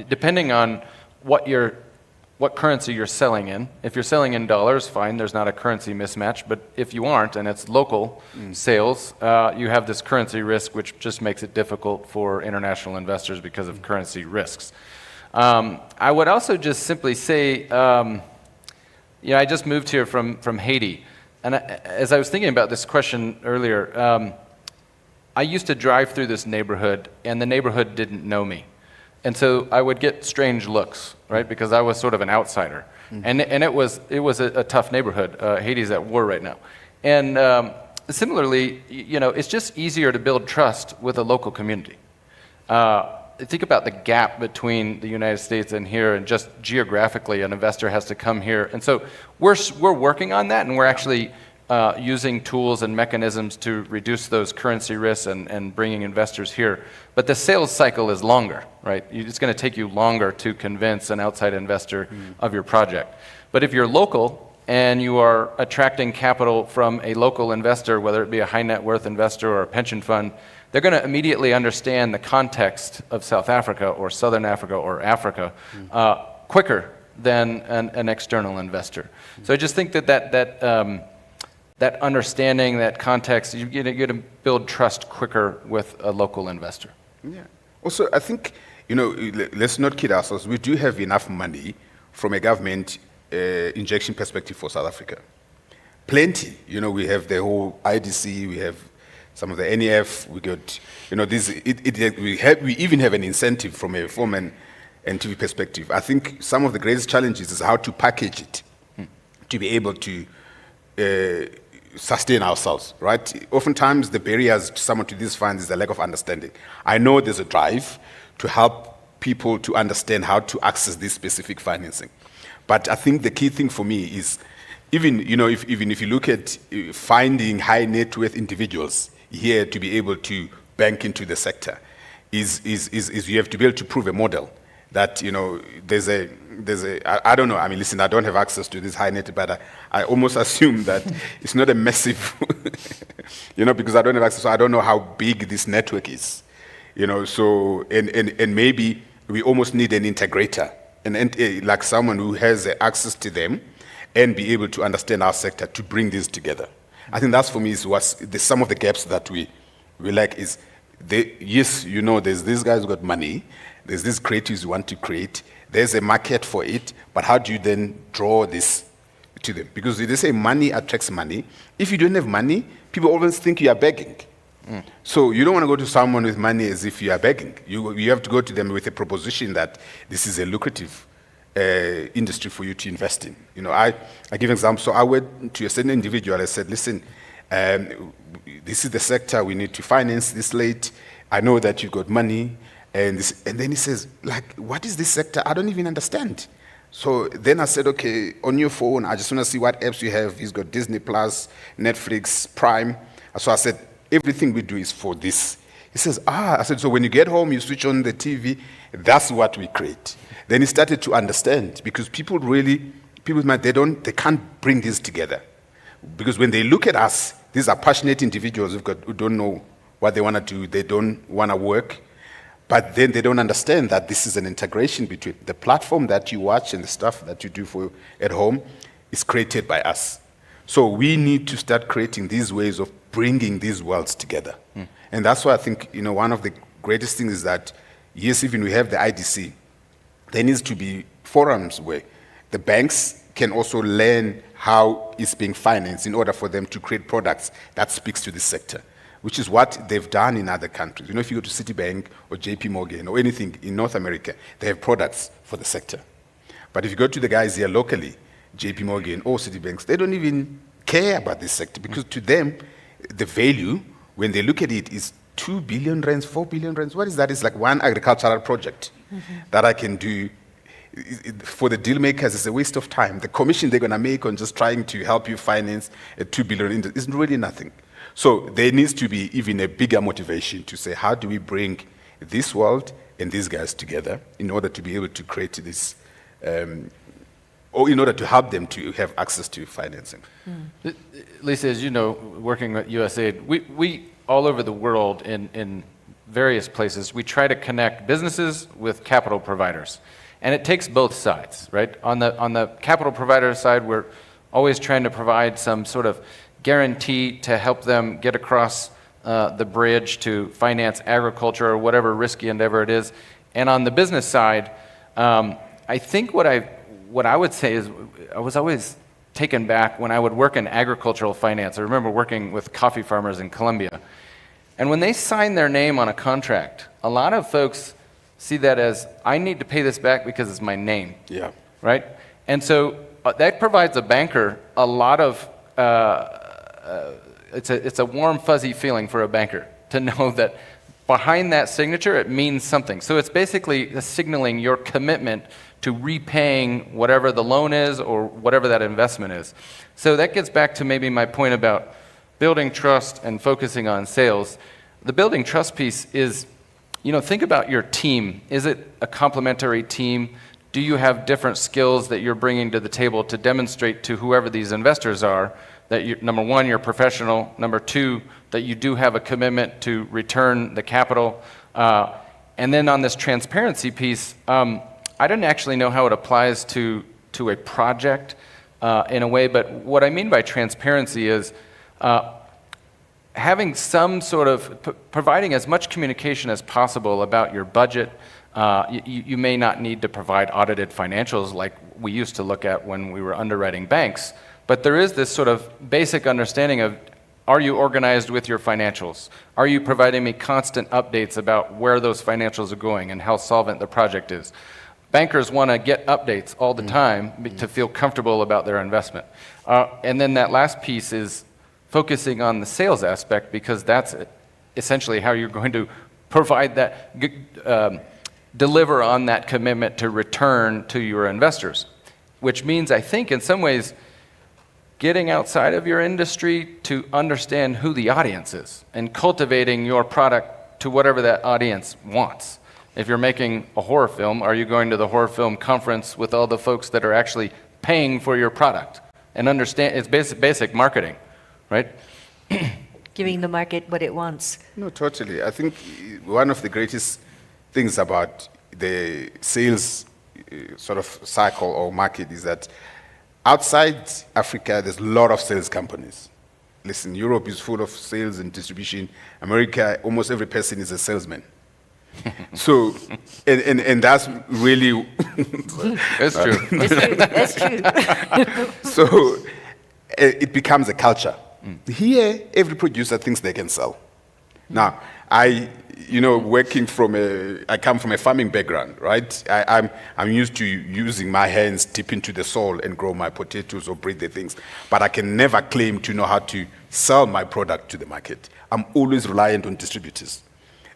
Speaker 5: depending on what currency you're selling in. If you're selling in dollars, fine, there's not a currency mismatch. But if you aren't, and it's local sales, you have this currency risk, which just makes it difficult for international investors because of currency risks. I would also just simply say, I just moved here from Haiti, and as I was thinking about this question earlier, I used to drive through this neighborhood, and the neighborhood didn't know me. And so I would get strange looks, right, because I was sort of an outsider. And it was a tough neighborhood. Haiti's at war right now. And similarly, it's just easier to build trust with a local community. Think about the gap between the United States and here, and just geographically, an investor has to come here. And so we're working on that, and we're actually using tools and mechanisms to reduce those currency risks and bringing investors here. But the sales cycle is longer, right? It's going to take you longer to convince an outside investor of your project. But if you're local and you are attracting capital from a local investor, whether it be a high net worth investor or a pension fund, they're going to immediately understand the context of South Africa or Southern Africa or Africa quicker than an external investor. So I just think that understanding, that context, you're going to build trust quicker with a local investor.
Speaker 21: Yeah. Also, I think, let's not kid ourselves. We do have enough money from a government injection perspective for South Africa. Plenty. We have the whole IDC, we have some of the NEF, we got, we even have an incentive from a film and TV perspective. I think some of the greatest challenges is how to package it to be able to sustain ourselves, right? Oftentimes the barriers to someone to these funds is a lack of understanding. I know there's a drive to help people to understand how to access this specific financing. But I think the key thing for me is, even if you look at finding high net worth individuals here to be able to bank into the sector, is you have to be able to prove a model that there's a I don't know. I mean, listen, I don't have access to this high net, but I almost assume that it's not a massive, because I don't have access, so I don't know how big this network is, So and maybe we almost need an integrator, and like someone who has access to them, and be able to understand our sector to bring this together. I think that's for me is some of the gaps that we lack is, yes, there's these guys who got money, there's these creatives who want to create, there's a market for it, but how do you then draw this to them? Because they say money attracts money. If you don't have money, people always think you are begging. So you don't want to go to someone with money as if you are begging. You have to go to them with a proposition that this is a lucrative industry for you to invest in. I give an example. So I went to a certain individual. I said, listen, this is the sector we need to finance this late. I know that you've got money. And then he says, what is this sector? I don't even understand. So then I said, okay, on your phone, I just want to see what apps you have. He's got Disney Plus, Netflix, Prime. So I said, everything we do is for this. He says, I said, so when you get home, you switch on the TV, that's what we create. Then he started to understand, because they can't bring this together. Because when they look at us, these are passionate individuals who don't know what they want to do, they don't want to work, but then they don't understand that this is an integration between the platform that you watch and the stuff that you do at home is created by us. So we need to start creating these ways of bringing these worlds together. And that's why I think, one of the greatest things is that, yes, even we have the IDC, there needs to be forums where the banks can also learn how it's being financed in order for them to create products that speaks to this sector, which is what they've done in other countries. If you go to Citibank or JP Morgan or anything in North America, they have products for the sector. But if you go to the guys here locally, JP Morgan or Citibanks, they don't even care about this sector, because to them, the value, when they look at it, is 2 billion rands, 4 billion rands. What is that? It's like one agricultural project that I can do. For the deal makers, it's a waste of time. The commission they're going to make on just trying to help you finance a 2 billion is really nothing. So there needs to be even a bigger motivation to say, how do we bring this world and these guys together in order to be able to create this, or in order to help them to have access to financing.
Speaker 5: Lisa, as you know, working at USAID, we all over the world in various places, we try to connect businesses with capital providers. And it takes both sides, right? On the capital provider side, we're always trying to provide some sort of guarantee to help them get across the bridge to finance agriculture or whatever risky endeavor it is. And on the business side, I think what I would say is I was always taken back when I would work in agricultural finance. I remember working with coffee farmers in Colombia. And when they sign their name on a contract, a lot of folks see that as, I need to pay this back because it's my name.
Speaker 21: Yeah.
Speaker 5: Right? And so that provides a banker a lot of, it's a warm, fuzzy feeling for a banker to know that behind that signature, it means something. So it's basically signaling your commitment to repaying whatever the loan is or whatever that investment is. So that gets back to maybe my point about building trust and focusing on sales. The building trust piece is, think about your team. Is it a complementary team? Do you have different skills that you're bringing to the table to demonstrate to whoever these investors are that, number one, you're professional, number two, that you do have a commitment to return the capital. And then on this transparency piece, I didn't actually know how it applies to a project in a way, but what I mean by transparency is having some sort of, providing as much communication as possible about your budget. You may not need to provide audited financials like we used to look at when we were underwriting banks, but there is this sort of basic understanding of, are you organized with your financials? Are you providing me constant updates about where those financials are going and how solvent the project is? Bankers want to get updates all the time to feel comfortable about their investment. And then that last piece is focusing on the sales aspect, because that's essentially how you're going to provide that, deliver on that commitment to return to your investors, which means, I think, in some ways, getting outside of your industry to understand who the audience is and cultivating your product to whatever that audience wants. If you're making a horror film, are you going to the horror film conference with all the folks that are actually paying for your product? And understand, it's basic marketing, right?
Speaker 20: Giving the market what it wants.
Speaker 21: No, totally. I think one of the greatest things about the sales sort of cycle or market is that outside Africa, there's a lot of sales companies. Listen, Europe is full of sales and distribution. America, almost every person is a salesman. So, and that's really...
Speaker 5: That's true.
Speaker 20: That's true.
Speaker 21: So, it becomes a culture. Here, every producer thinks they can sell. Now, I come from a farming background, right? I'm used to using my hands, dip into the soil and grow my potatoes or breed the things. But I can never claim to know how to sell my product to the market. I'm always reliant on distributors.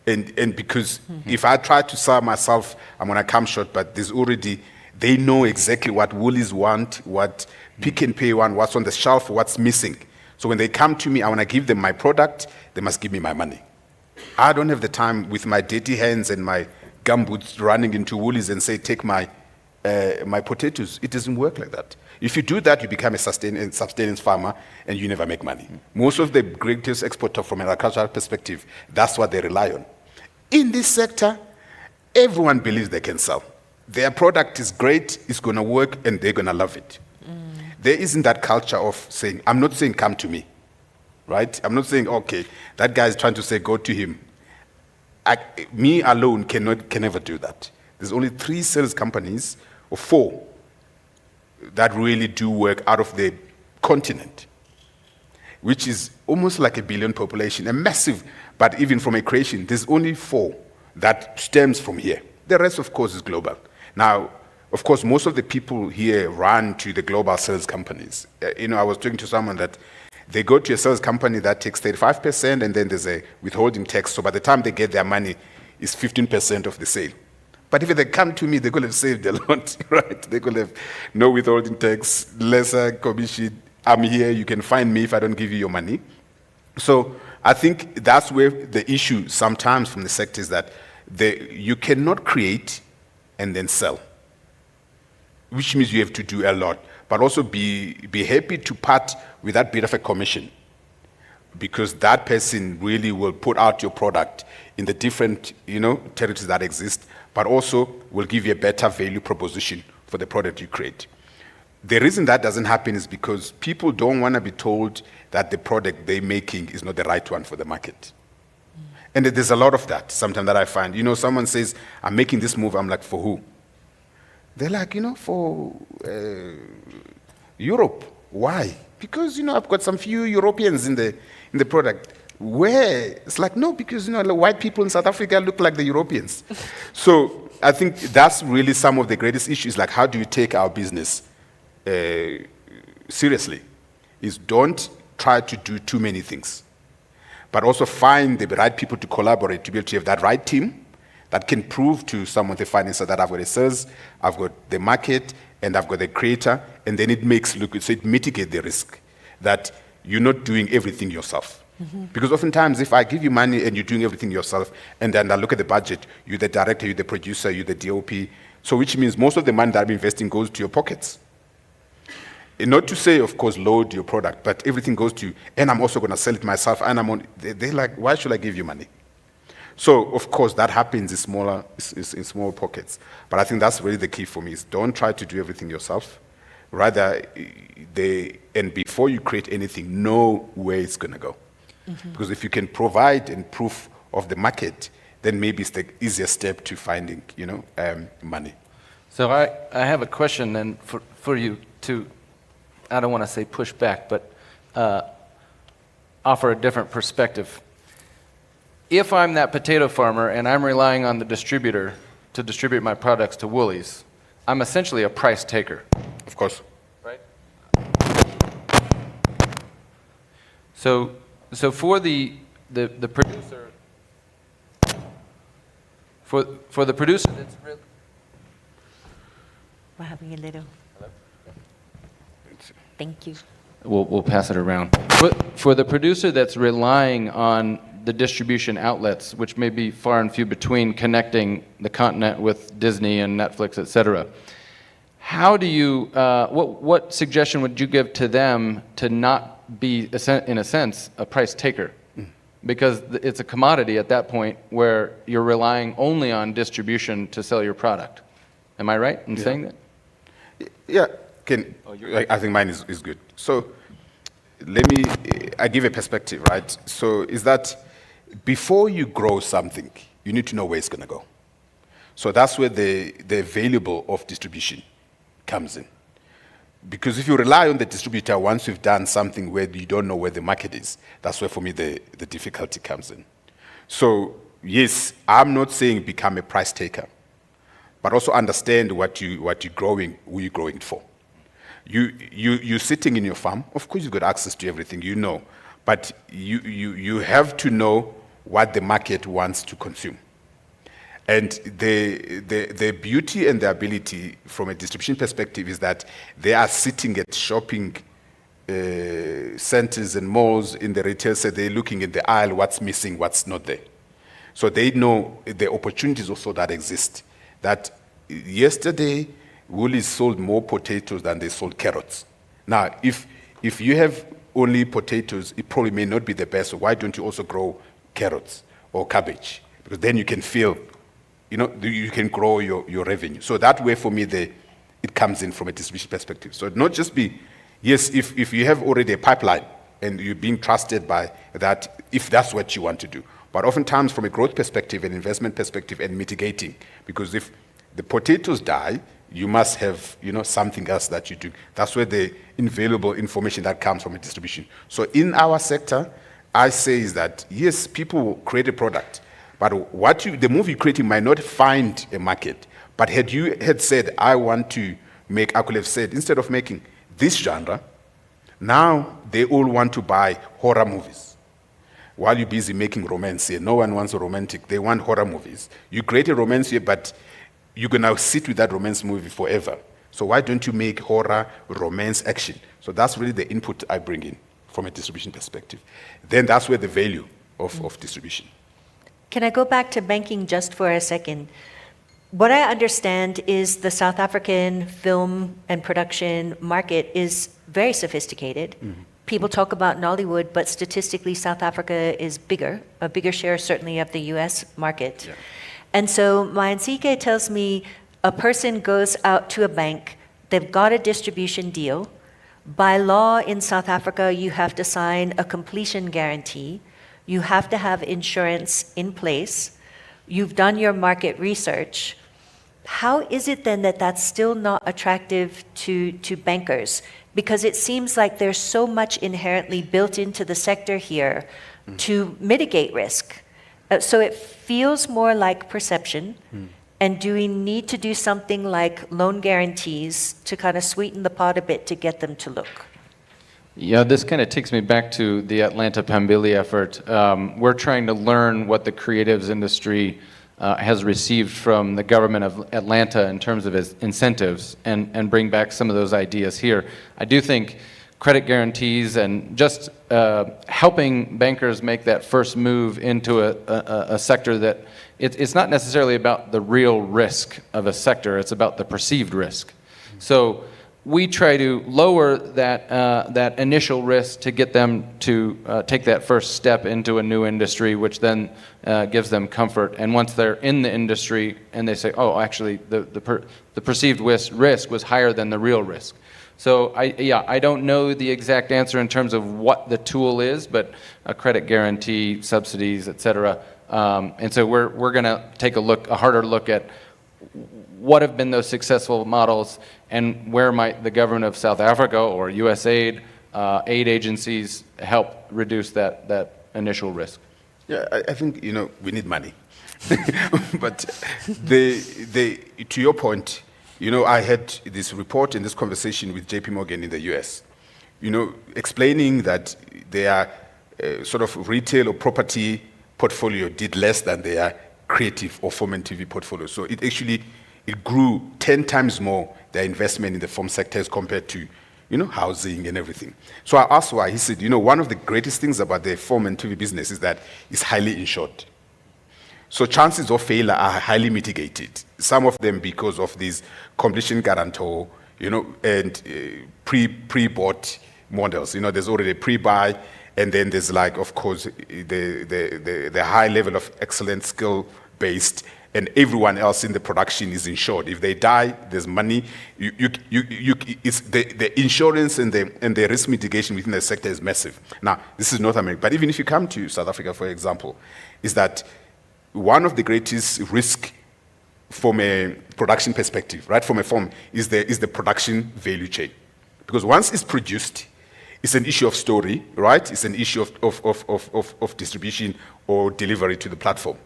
Speaker 21: And because if I try to sell myself, I'm going to come short, but they know exactly what Woolies want, what Pick and Pay want, what's on the shelf, what's missing. So when they come to me, I want to give them my product, they must give me my money. I don't have the time with my dirty hands and my gumboots running into Woolies and say, take my potatoes. It doesn't work like that. If you do that, you become a subsistence farmer and you never make money. Most of the greatest exporter from an agricultural perspective, that's what they rely on. In this sector, everyone believes they can sell. Their product is great, it's going to work, and they're going to love it. There isn't that culture of saying, I'm not saying come to me, right? I'm not saying, okay, that guy is trying to say go to him. Me alone can never do that. There's only 3 sales companies, or 4, that really do work out of the continent, which is almost like a billion population, a massive, but even from a creation, there's only 4 that stems from here. The rest, of course, is global. Now, of course, most of the people here run to the global sales companies. I was talking to someone that they go to a sales company that takes 35%, and then there's a withholding tax. So by the time they get their money, it's 15% of the sale. But if they come to me, they're going to have saved a lot, right? They're going to have no withholding tax, lesser commission. I'm here. You can find me if I don't give you your money. So I think that's where the issue sometimes from the sector is that you cannot create and then sell, which means you have to do a lot, but also be happy to part with that bit of a commission, because that person really will put out your product in the different territories that exist, but also will give you a better value proposition for the product you create. The reason that doesn't happen is because people don't want to be told that the product they're making is not the right one for the market. And there's a lot of that sometimes that I find. Someone says, I'm making this move. I'm like, for who? They're like, for Europe. Why? Because, I've got some few Europeans in the product. Where? It's like, no, because, the white people in South Africa look like the Europeans. So I think that's really some of the greatest issues, like how do you take our business seriously? Is don't try to do too many things, but also find the right people to collaborate to be able to have that right team that can prove to someone, the financer, that I've got a sales, I've got the market, and I've got the creator, and then it makes look good. So it mitigates the risk that you're not doing everything yourself. Because oftentimes, if I give you money and you're doing everything yourself, and then I look at the budget, you're the director, you're the producer, you're the DOP, so which means most of the money that I'm investing goes to your pockets. And not to say, of course, load your product, but everything goes to you, and I'm also going to sell it myself, and they're like, why should I give you money? So, of course, that happens in small pockets. But I think that's really the key for me, is don't try to do everything yourself. Rather, and before you create anything, know where it's going to go. Because if you can provide and proof of the market, then maybe it's the easiest step to finding, money.
Speaker 5: So I have a question then for you to, I don't want to say push back, but offer a different perspective. If I'm that potato farmer and I'm relying on the distributor to distribute my products to Woolies, I'm essentially a price taker.
Speaker 21: Of course.
Speaker 5: Right? So for the producer, for the producer that's really...
Speaker 20: We're having a little... Thank you.
Speaker 5: We'll pass it around. For the producer that's relying on the distribution outlets, which may be far and few between, connecting the continent with Disney and Netflix, et cetera, how do you, what suggestion would you give to them to not be, in a sense, a price taker? Because it's a commodity at that point where you're relying only on distribution to sell your product. Am I right in saying that?
Speaker 21: Yeah, I think mine is good. So I give a perspective, right? So is that before you grow something, you need to know where it's going to go. So that's where the variable of distribution comes in. Because if you rely on the distributor once you've done something where you don't know where the market is, that's where for me the difficulty comes in. So yes, I'm not saying become a price taker, but also understand what you're growing, who you're growing for. You're sitting in your farm, of course you've got access to everything, but you have to know what the market wants to consume. And the beauty and the ability from a distribution perspective is that they are sitting at shopping centers and malls in the retail, so they're looking at the aisle, what's missing, what's not there. So they know the opportunities also that exist. That yesterday, Woolies sold more potatoes than they sold carrots. Now, if you have only potatoes, it probably may not be the best. So why don't you also grow carrots or cabbage? Because then you can feel, you can grow your revenue. So that way, for me, it comes in from a distribution perspective. So not just be, yes, if you have already a pipeline and you're being trusted by that, if that's what you want to do. But oftentimes from a growth perspective, an investment perspective, and mitigating, because if the potatoes die, you must have, something else that you do. That's where the invaluable information that comes from a distribution. So in our sector, I say is that, yes, people will create a product, but the move you're creating might not find a market. But had you said, I want to make, I could have said, instead of making this genre, now they all want to buy horror movies. While you're busy making romance here, no one wants a romantic, they want horror movies. You create a romance here, but you're going to sit with that romance movie forever. So why don't you make horror, romance, action? So that's really the input I bring in from a distribution perspective. Then that's where the value of distribution.
Speaker 20: Can I go back to banking just for a second? What I understand is the South African film and production market is very sophisticated. Mm-hmm. People talk about Nollywood, but statistically, South Africa is a bigger share certainly of the US market. Yeah. And so Mayansike tells me a person goes out to a bank, they've got a distribution deal. By law in South Africa, you have to sign a completion guarantee. You have to have insurance in place. You've done your market research. How is it then that that's still not attractive to bankers? Because it seems like there's so much inherently built into the sector here to mitigate risk. So it feels more like perception. And do we need to do something like loan guarantees to kind of sweeten the pot a bit to get them to look?
Speaker 5: Yeah, this kind of takes me back to the Atlanta Phambili effort. We're trying to learn what the creatives industry has received from the government of Atlanta in terms of its incentives and bring back some of those ideas here. I do think credit guarantees and just helping bankers make that first move into a sector that it's not necessarily about the real risk of a sector, it's about the perceived risk. So we try to lower that initial risk to get them to take that first step into a new industry, which then gives them comfort. And once they're in the industry and they say, oh, actually, the perceived risk was higher than the real risk. So I don't know the exact answer in terms of what the tool is, but a credit guarantee, subsidies, et cetera. And so we're going to take a harder look at what have been those successful models and where might the government of South Africa or USAID, aid agencies help reduce that initial risk.
Speaker 21: Yeah, I think, we need money. But to your point, I had this report and this conversation with JP Morgan in the US, explaining that their sort of retail or property portfolio did less than their creative or film and TV portfolio. So it grew 10 times more their investment in the film sector as compared to, housing and everything. So I asked why. He said, one of the greatest things about the film and TV business is that it's highly insured. So chances of failure are highly mitigated. Some of them because of these completion guarantor, and pre-bought models. There's already a pre-buy, and then there's of course, the high level of excellent skill-based, and everyone else in the production is insured. If they die, there's money. It's the insurance and the risk mitigation within the sector is massive. Now, this is North America, but even if you come to South Africa, for example, is that one of the greatest risk from a production perspective, right, from a film, is the production value chain. Because once it's produced, it's an issue of story, right? It's an issue of distribution or delivery to the platform.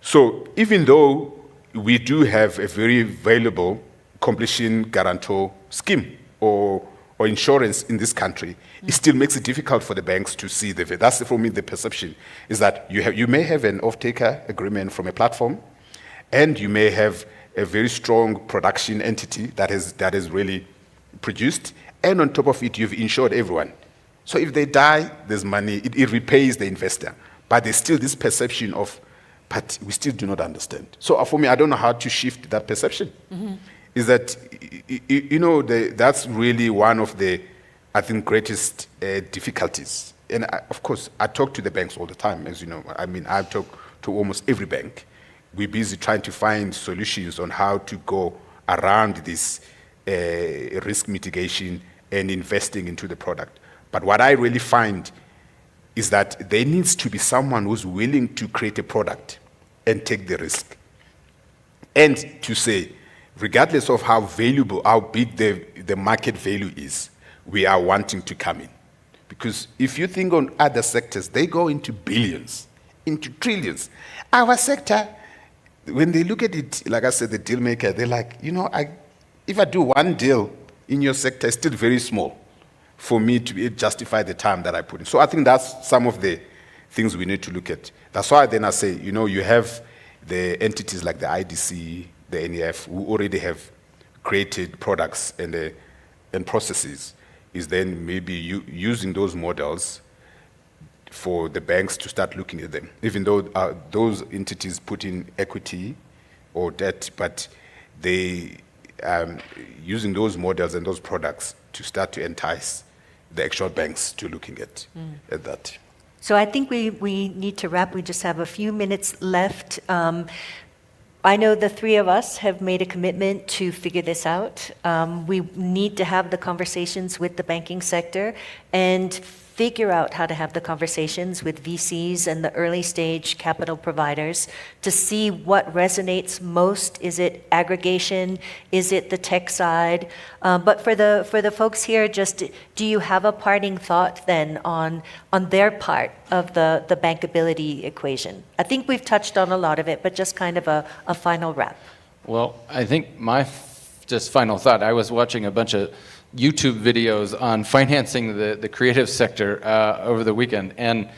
Speaker 21: So even though we do have a very valuable completion guarantor scheme or insurance in this country, it still makes it difficult for the banks to see that's for me the perception is that you may have an off-taker agreement from a platform, and you may have a very strong production entity that is really produced, and on top of it, you've insured everyone. So if they die, there's money, it repays the investor. but there's still this perception of, but we still do not understand. So for me, I don't know how to shift that perception. Is that, that's really one of the, I think, greatest difficulties. And of course, I talk to the banks all the time, as you know. I mean, I talk to almost every bank. We're busy trying to find solutions on how to go around this risk mitigation and investing into the product. But what I really find is that there needs to be someone who's willing to create a product and take the risk. And to say, regardless of how valuable, how big the market value is, we are wanting to come in. Because if you think on other sectors, they go into billions, into trillions. Our sector, when they look at it, like I said, the deal maker, they're like, if I do one deal in your sector, it's still very small for me to justify the time that I put in. So I think that's some of the things we need to look at. That's why then I say, you have the entities like the IDC, the NEF, who already have created products and processes, is then maybe using those models for the banks to start looking at them, even though those entities put in equity or debt, but they using those models and those products to start to entice the actual banks to looking at that.
Speaker 20: So I think we need to wrap. We just have a few minutes left. I know the three of us have made a commitment to figure this out. We need to have the conversations with the banking sector and figure out how to have the conversations with VCs and the early stage capital providers to see what resonates most. Is it aggregation? Is it the tech side? But for the folks here, just do you have a parting thought then on their part of the bankability equation? I think we've touched on a lot of it, but just kind of a final wrap.
Speaker 5: Well, I think my just final thought, I was watching a bunch of YouTube videos on financing the creative sector over the weekend. And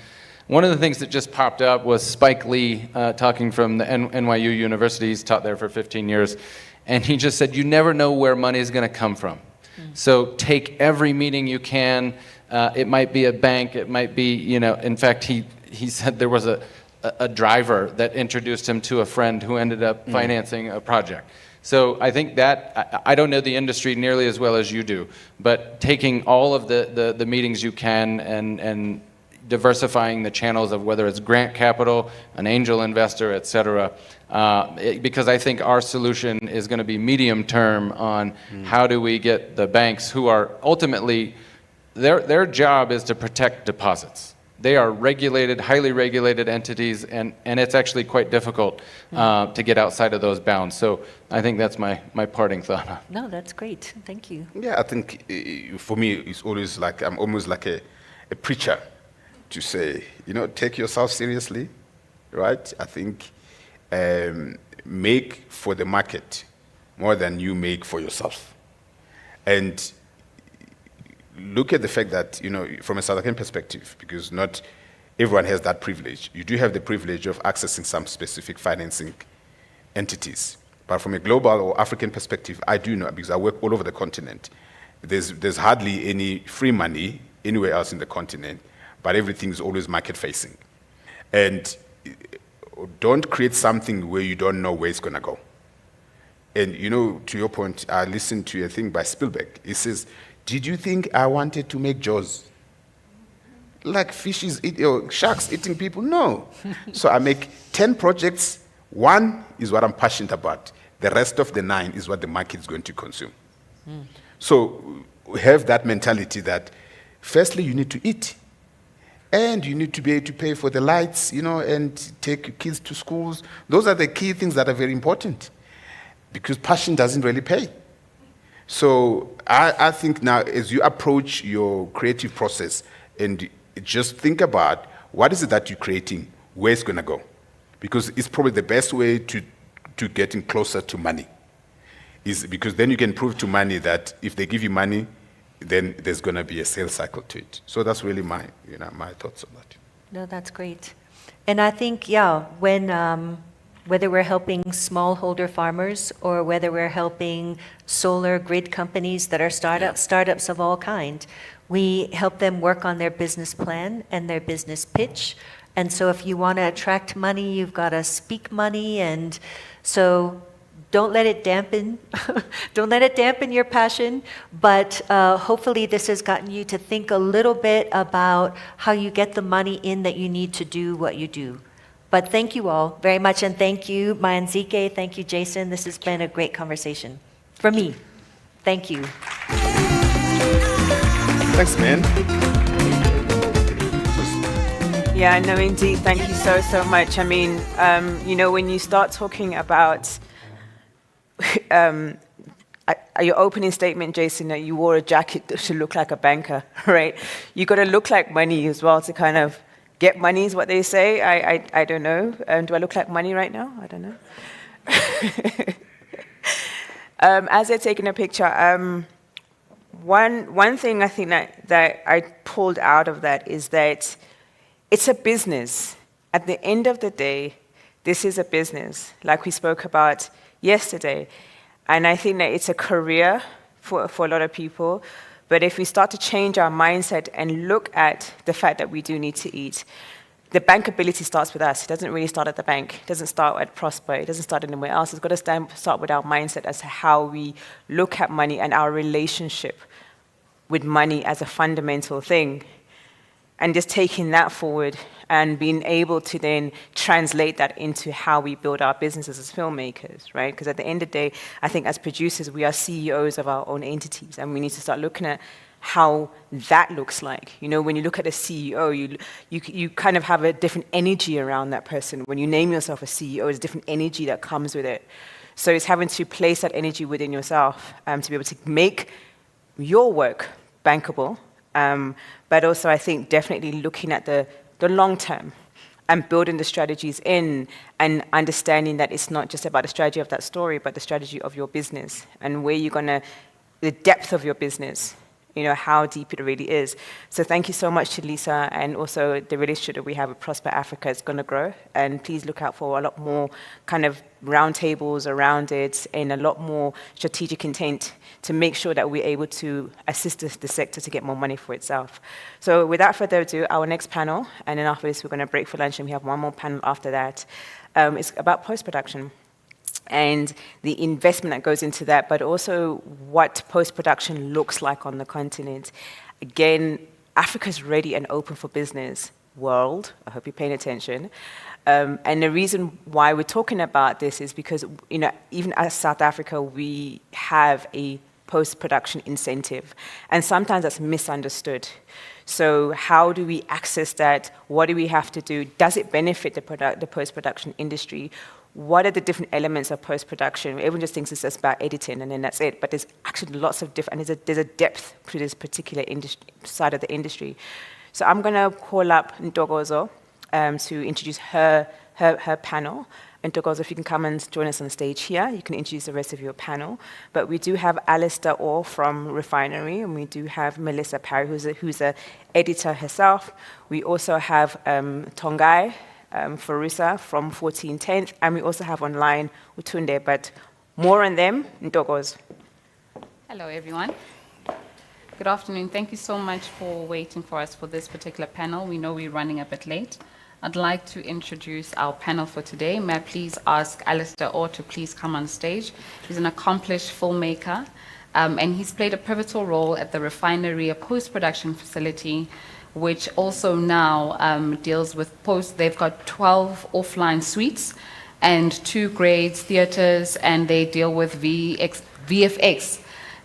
Speaker 5: one of the things that just popped up was Spike Lee talking from the NYU University. He's taught there for 15 years. And he just said, you never know where money is going to come from. So take every meeting you can. It might be a bank. It might be, in fact, he said there was a driver that introduced him to a friend who ended up financing a project. So I think that, I don't know the industry nearly as well as you do, but taking all of the meetings you can and diversifying the channels of whether it's grant capital, an angel investor, et cetera, because I think our solution is going to be medium term on how do we get the banks who are ultimately, their job is to protect deposits. They are regulated, highly regulated entities, and it's actually quite difficult to get outside of those bounds. So I think that's my parting thought.
Speaker 20: No, that's great. Thank you.
Speaker 21: Yeah, I think for me, it's always like, I'm almost like a preacher to say, take yourself seriously, right? I think make for the market more than you make for yourself. And look at the fact that, from a South African perspective, because not everyone has that privilege. You do have the privilege of accessing some specific financing entities. But from a global or African perspective, I do know, because I work all over the continent, there's hardly any free money anywhere else in the continent, but everything is always market-facing. And don't create something where you don't know where it's going to go. And, to your point, I listened to a thing by Spielberg. He says, did you think I wanted to make Jaws? Like fishes, sharks eating people? No. So I make 10 projects. One is what I'm passionate about. The rest of the 9 is what the market is going to consume. So have that mentality that, firstly, you need to eat. And you need to be able to pay for the lights, and take your kids to schools. Those are the key things that are very important. Because passion doesn't really pay. So I think now as you approach your creative process and just think about what is it that you're creating, where it's going to go. Because it's probably the best way to getting closer to money. Is because then you can prove to money that if they give you money, then there's going to be a sales cycle to it. So that's really my thoughts on that.
Speaker 20: No, that's great. And I think, when whether we're helping smallholder farmers or whether we're helping solar grid companies that are startups of all kind, we help them work on their business plan and their business pitch And so if you want to attract money, you've got to speak money. And so don't let it dampen, don't let it dampen your passion. But hopefully this has gotten you to think a little bit about how you get the money in that you need to do what you do. But thank you all very much. And thank you, Mayanzike. Thank you, Jason. This has been a great conversation for me. Thank you.
Speaker 21: Thanks, man.
Speaker 2: Yeah, no, indeed. Thank you so, so much. I mean, when you start talking about your opening statement, Jason, that you wore a jacket to look like a banker, right? You got to look like money as well to kind of get money, is what they say. I don't know. Do I look like money right now? I don't know. As they're taking a picture, one thing I think that I pulled out of that is that it's a business. At the end of the day, this is a business, like we spoke about yesterday. And I think that it's a career for a lot of people. But if we start to change our mindset and look at the fact that we do need to eat, the bankability starts with us. It doesn't really start at the bank. It doesn't start at Prosper. It doesn't start anywhere else. It's got to start with our mindset as to how we look at money and our relationship with money as a fundamental thing. And just taking that forward and being able to then translate that into how we build our businesses as filmmakers, right? Because at the end of the day, I think as producers, we are CEOs of our own entities, and we need to start looking at how that looks like. You know, when you look at a CEO, you kind of have a different energy around that person. When you name yourself a CEO, there's a different energy that comes with it. So it's having to place that energy within yourself to be able to make your work bankable. But also, I think definitely looking at the long term and building the strategies in and understanding that it's not just about the strategy of that story, but the strategy of your business and where you're going to, the depth of your business, you know, how deep it really is. So thank you so much to Lisa, and also the relationship that we have with Prosper Africa is going to grow. And please look out for a lot more kind of roundtables around it and a lot more strategic intent to make sure that we're able to assist the sector to get more money for itself. So without further ado, our next panel, and then after this we're going to break for lunch, and we have one more panel after that. It's about post-production and the investment that goes into that, but also what post-production looks like on the continent. Again, Africa's ready and open for business. World, I hope you're paying attention. And the reason why we're talking about this is because, you know, even as South Africa, we have a post-production incentive, and sometimes that's misunderstood. So how do we access that? What do we have to do? Does it benefit the post-production industry? What are the different elements of post-production? Everyone just thinks it's just about editing and then that's it, but there's actually lots of different, and there's a depth to this particular side of the industry. So I'm gonna call up Ntokozo to introduce her panel. And Ntokozo, if you can come and join us on stage here, you can introduce the rest of your panel. But we do have Alistair Orr from Refinery, and we do have Melissa Parry, who's an editor herself. We also have Tongai Farusa from 1410th, and we also have online Utunde, but more on them, Ntokozo.
Speaker 6: Hello, everyone. Good afternoon. Thank you so much for waiting for us for this particular panel. We know we're running a bit late. I'd like to introduce our panel for today. May I please ask Alistair Orr to please come on stage. He's an accomplished filmmaker, and he's played a pivotal role at the Refinery, a post-production facility, which also now deals with they've got 12 offline suites and 2 grades, theaters, and they deal with VFX.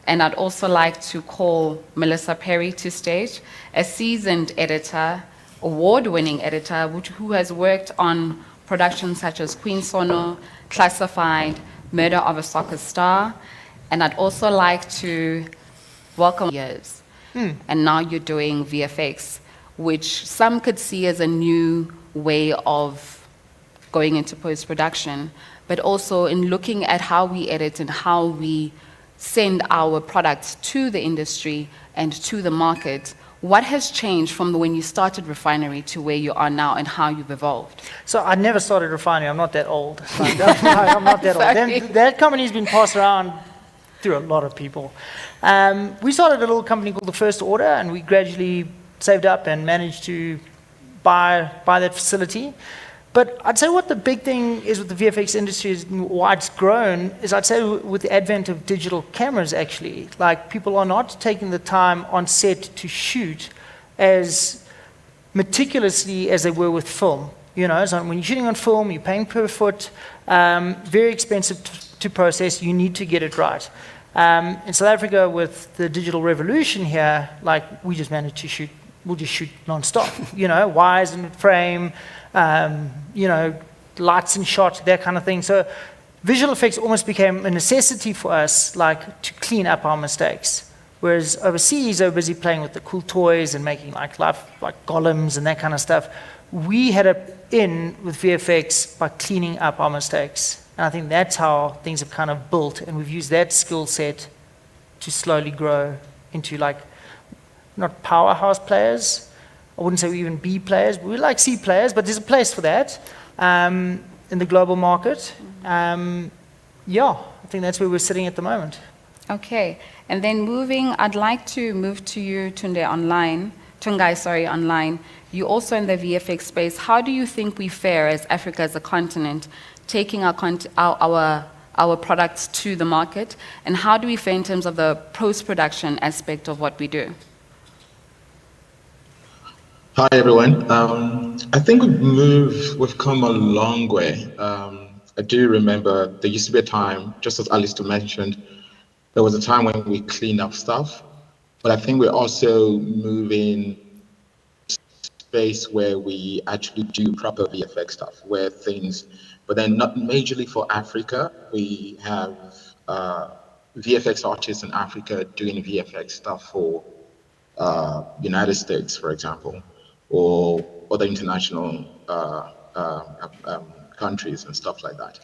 Speaker 6: And I'd also like to call Melissa Parry to stage, a seasoned editor, award-winning editor, who has worked on productions such as Queen Sono, Classified, Murder of a Soccer Star. And I'd also like to welcome years. And now you're doing VFX, which some could see as a new way of going into post-production, but also in looking at how we edit and how we send our products to the industry and to the market. What has changed from when you started Refinery to where you are now, and how you've evolved?
Speaker 22: So I never started Refinery. I'm not that old. I'm not that old. That company's been passed around through a lot of people. We started a little company called The First Order, and we gradually saved up and managed to by that facility. But I'd say what the big thing is with the VFX industry is why it's grown is I'd say with the advent of digital cameras actually. Like people are not taking the time on set to shoot as meticulously as they were with film. You know, so when you're shooting on film, you're paying per foot, very expensive to process, you need to get it right. In South Africa with the digital revolution here, like we just managed to shoot, we'll just shoot non-stop. You know, wires in frame, you know, lights and shot, that kind of thing. So visual effects almost became a necessity for us, like to clean up our mistakes. Whereas overseas, they're busy playing with the cool toys and making like golems and that kind of stuff. We had a in with VFX by cleaning up our mistakes. And I think that's how things have kind of built, and we've used that skill set to slowly grow into like, not powerhouse players, I wouldn't say we even B players, but we like C players, but there's a place for that in the global market. Yeah, I think that's where we're sitting at the moment.
Speaker 6: Okay, and then I'd like to move to you, Tungai, online. You're also in the VFX space. How do you think we fare as Africa as a continent, taking our products to the market? And how do we fare in terms of the post-production aspect of what we do?
Speaker 7: Hi, everyone. I think we've come a long way. I do remember there used to be a time, just as Alistair mentioned, there was a time when we cleaned up stuff, but I think we're also moving space where we actually do proper VFX stuff, but then not majorly for Africa. We have VFX artists in Africa doing VFX stuff for United States, for example, or other international countries and stuff like that.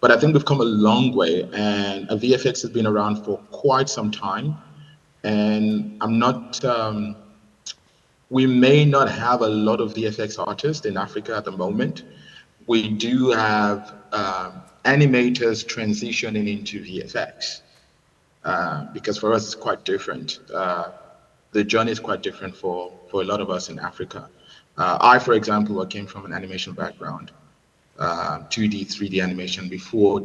Speaker 7: But I think we've come a long way, and VFX has been around for quite some time. And we may not have a lot of VFX artists in Africa at the moment. We do have animators transitioning into VFX because for us it's quite different. The journey is quite different for a lot of us in Africa. I, for example, came from an animation background, 2D, 3D animation before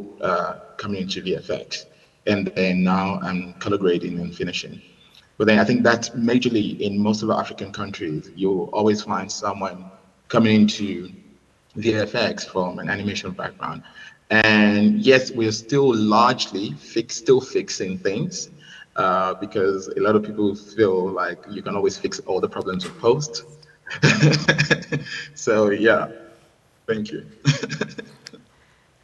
Speaker 7: coming into VFX. And then now I'm color grading and finishing. But then I think that's majorly in most of the African countries, you'll always find someone coming into VFX from an animation background. And yes, we're still largely still fixing things because a lot of people feel like you can always fix all the problems in post. So yeah, thank you.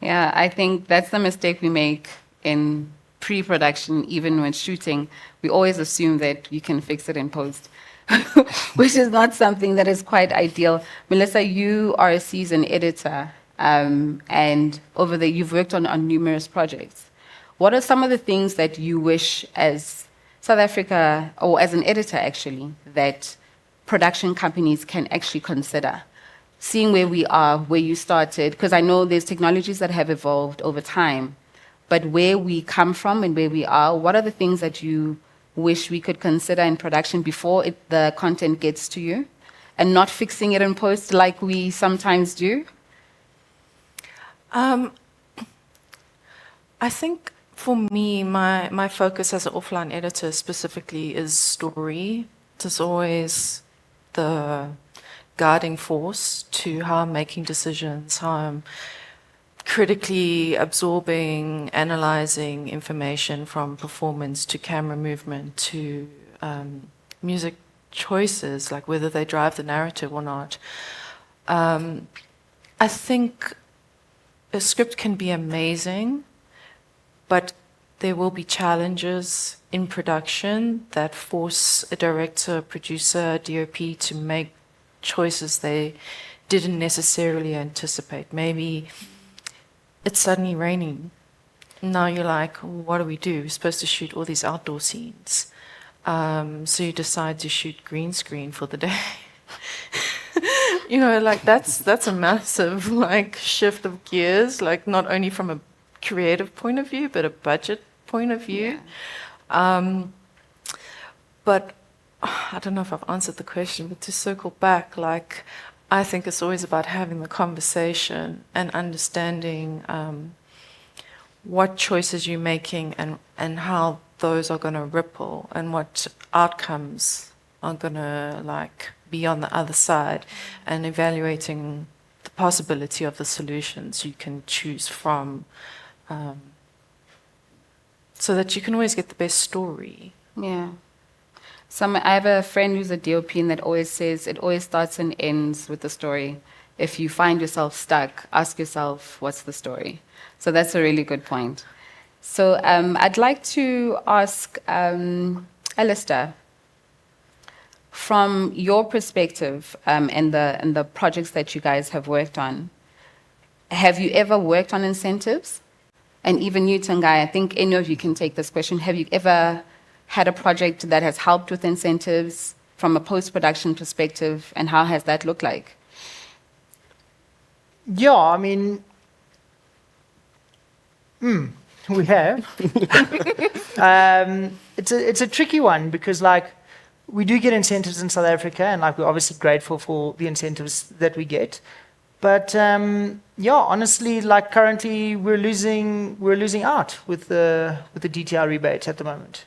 Speaker 6: Yeah, I think that's the mistake we make in pre-production, even when shooting. We always assume that you can fix it in post, which is not something that is quite ideal. Melissa, you are a seasoned editor, and over there you've worked on numerous projects. What are some of the things that you wish as South Africa, or as an editor actually, that production companies can actually consider? Seeing where we are, where you started, because I know there's technologies that have evolved over time, but where we come from and where we are, what are the things that you wish we could consider in production before the content gets to you, and not fixing it in post like we sometimes do?
Speaker 8: I think for me, my focus as an offline editor specifically is story. It's always the guiding force to how I'm making decisions, how I'm critically absorbing, analyzing information from performance to camera movement to music choices, like whether they drive the narrative or not. I think a script can be amazing, but there will be challenges in production that force a director, producer, DOP to make choices they didn't necessarily anticipate. Maybe it's suddenly raining. Now you're like, what do we do? We're supposed to shoot all these outdoor scenes. So you decide to shoot green screen for the day. You know, like that's a massive like shift of gears, like not only from a creative point of view, but a budget point of view. Yeah. But I don't know if I've answered the question, but to circle back, like I think it's always about having the conversation and understanding what choices you're making and how those are going to ripple and what outcomes are going to be on the other side, and evaluating the possibility of the solutions you can choose from, so that you can always get the best story.
Speaker 6: Yeah. I have a friend who's a DOP and that always says it always starts and ends with the story. If you find yourself stuck, ask yourself, what's the story? So that's a really good point. So I'd like to ask Alistair, from your perspective and the projects that you guys have worked on, have you ever worked on incentives? And even you, Tangai, I think any of you can take this question. Have you ever had a project that has helped with incentives from a post-production perspective, and how has that looked like?
Speaker 22: Yeah, I mean, we have. It's a tricky one because we do get incentives in South Africa, and we're obviously grateful for the incentives that we get. But yeah, honestly, currently we're losing out with the DTI rebate at the moment.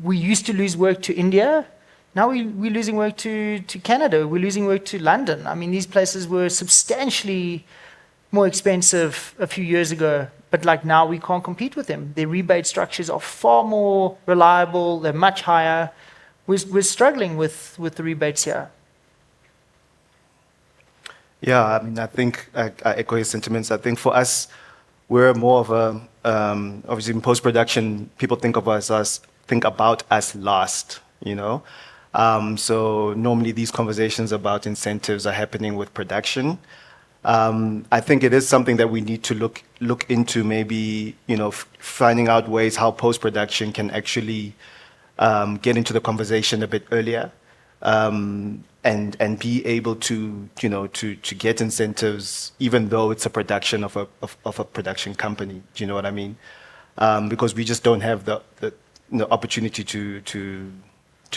Speaker 22: We used to lose work to India. Now we're losing work to Canada. We're losing work to London. I mean, these places were substantially more expensive a few years ago, but now we can't compete with them. Their rebate structures are far more reliable. They're much higher. We're struggling with the rebates here.
Speaker 3: Yeah, I mean, I think I echo his sentiments. I think for us, we're more of a, obviously in post-production, people think about us last, you know? So normally these conversations about incentives are happening with production. I think it is something that we need to look into, maybe, finding out ways how post-production can actually get into the conversation a bit earlier. And be able to get incentives, even though it's a production of a production company. Do you know what I mean? Because we just don't have the opportunity to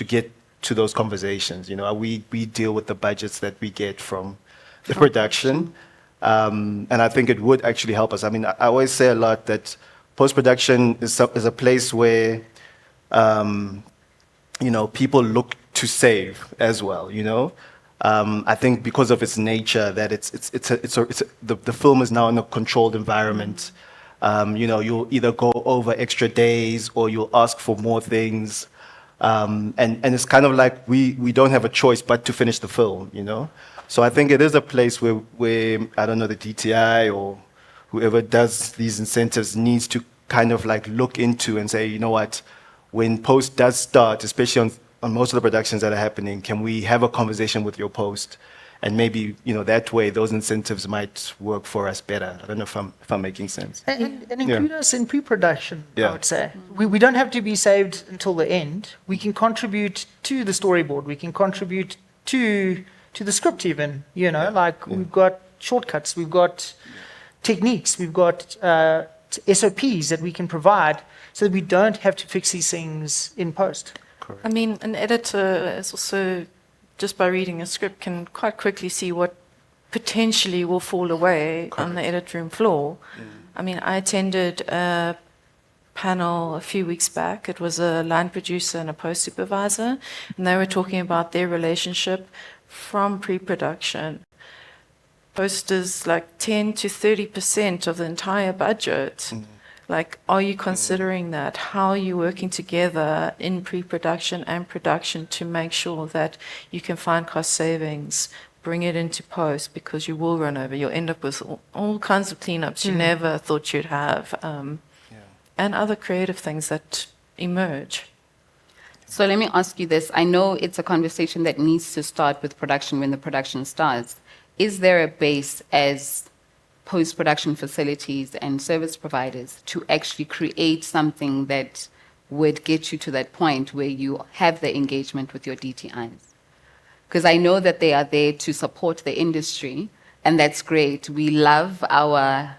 Speaker 3: get to those conversations. We deal with the budgets that we get from the production, and I think it would actually help us. I mean, I always say a lot that post-production is a place where people look to save as well, I think because of its nature that the film is now in a controlled environment. You'll either go over extra days or you'll ask for more things, and it's kind of like we don't have a choice but to finish the film, So I think it is a place where I don't know, the DTI or whoever does these incentives needs to kind of look into and say, you know what, when post does start, especially on most of the productions that are happening, can we have a conversation with your post? And maybe, that way those incentives might work for us better. I don't know if I'm making sense.
Speaker 22: And include us in pre-production,
Speaker 3: Yeah.
Speaker 22: I would say. We don't have to be saved until the end. We can contribute to the storyboard. We can contribute to the script even, we've got shortcuts, we've got techniques, we've got SOPs that we can provide so that we don't have to fix these things in post.
Speaker 8: I mean, an editor is also, just by reading a script, can quite quickly see what potentially will fall away on the edit room floor. I mean, I attended a panel a few weeks back. It was a line producer and a post supervisor, and they were talking about their relationship from pre-production. Post is 10 to 30% of the entire budget. Are you considering that? How are you working together in pre-production and production to make sure that you can find cost savings, bring it into post, because you will run over. You'll end up with all kinds of cleanups you never thought you'd have, and other creative things that emerge.
Speaker 6: So let me ask you this. I know it's a conversation that needs to start with production when the production starts. Is there a base as post-production facilities and service providers to actually create something that would get you to that point where you have the engagement with your DTIs? Because I know that they are there to support the industry, and that's great. We love our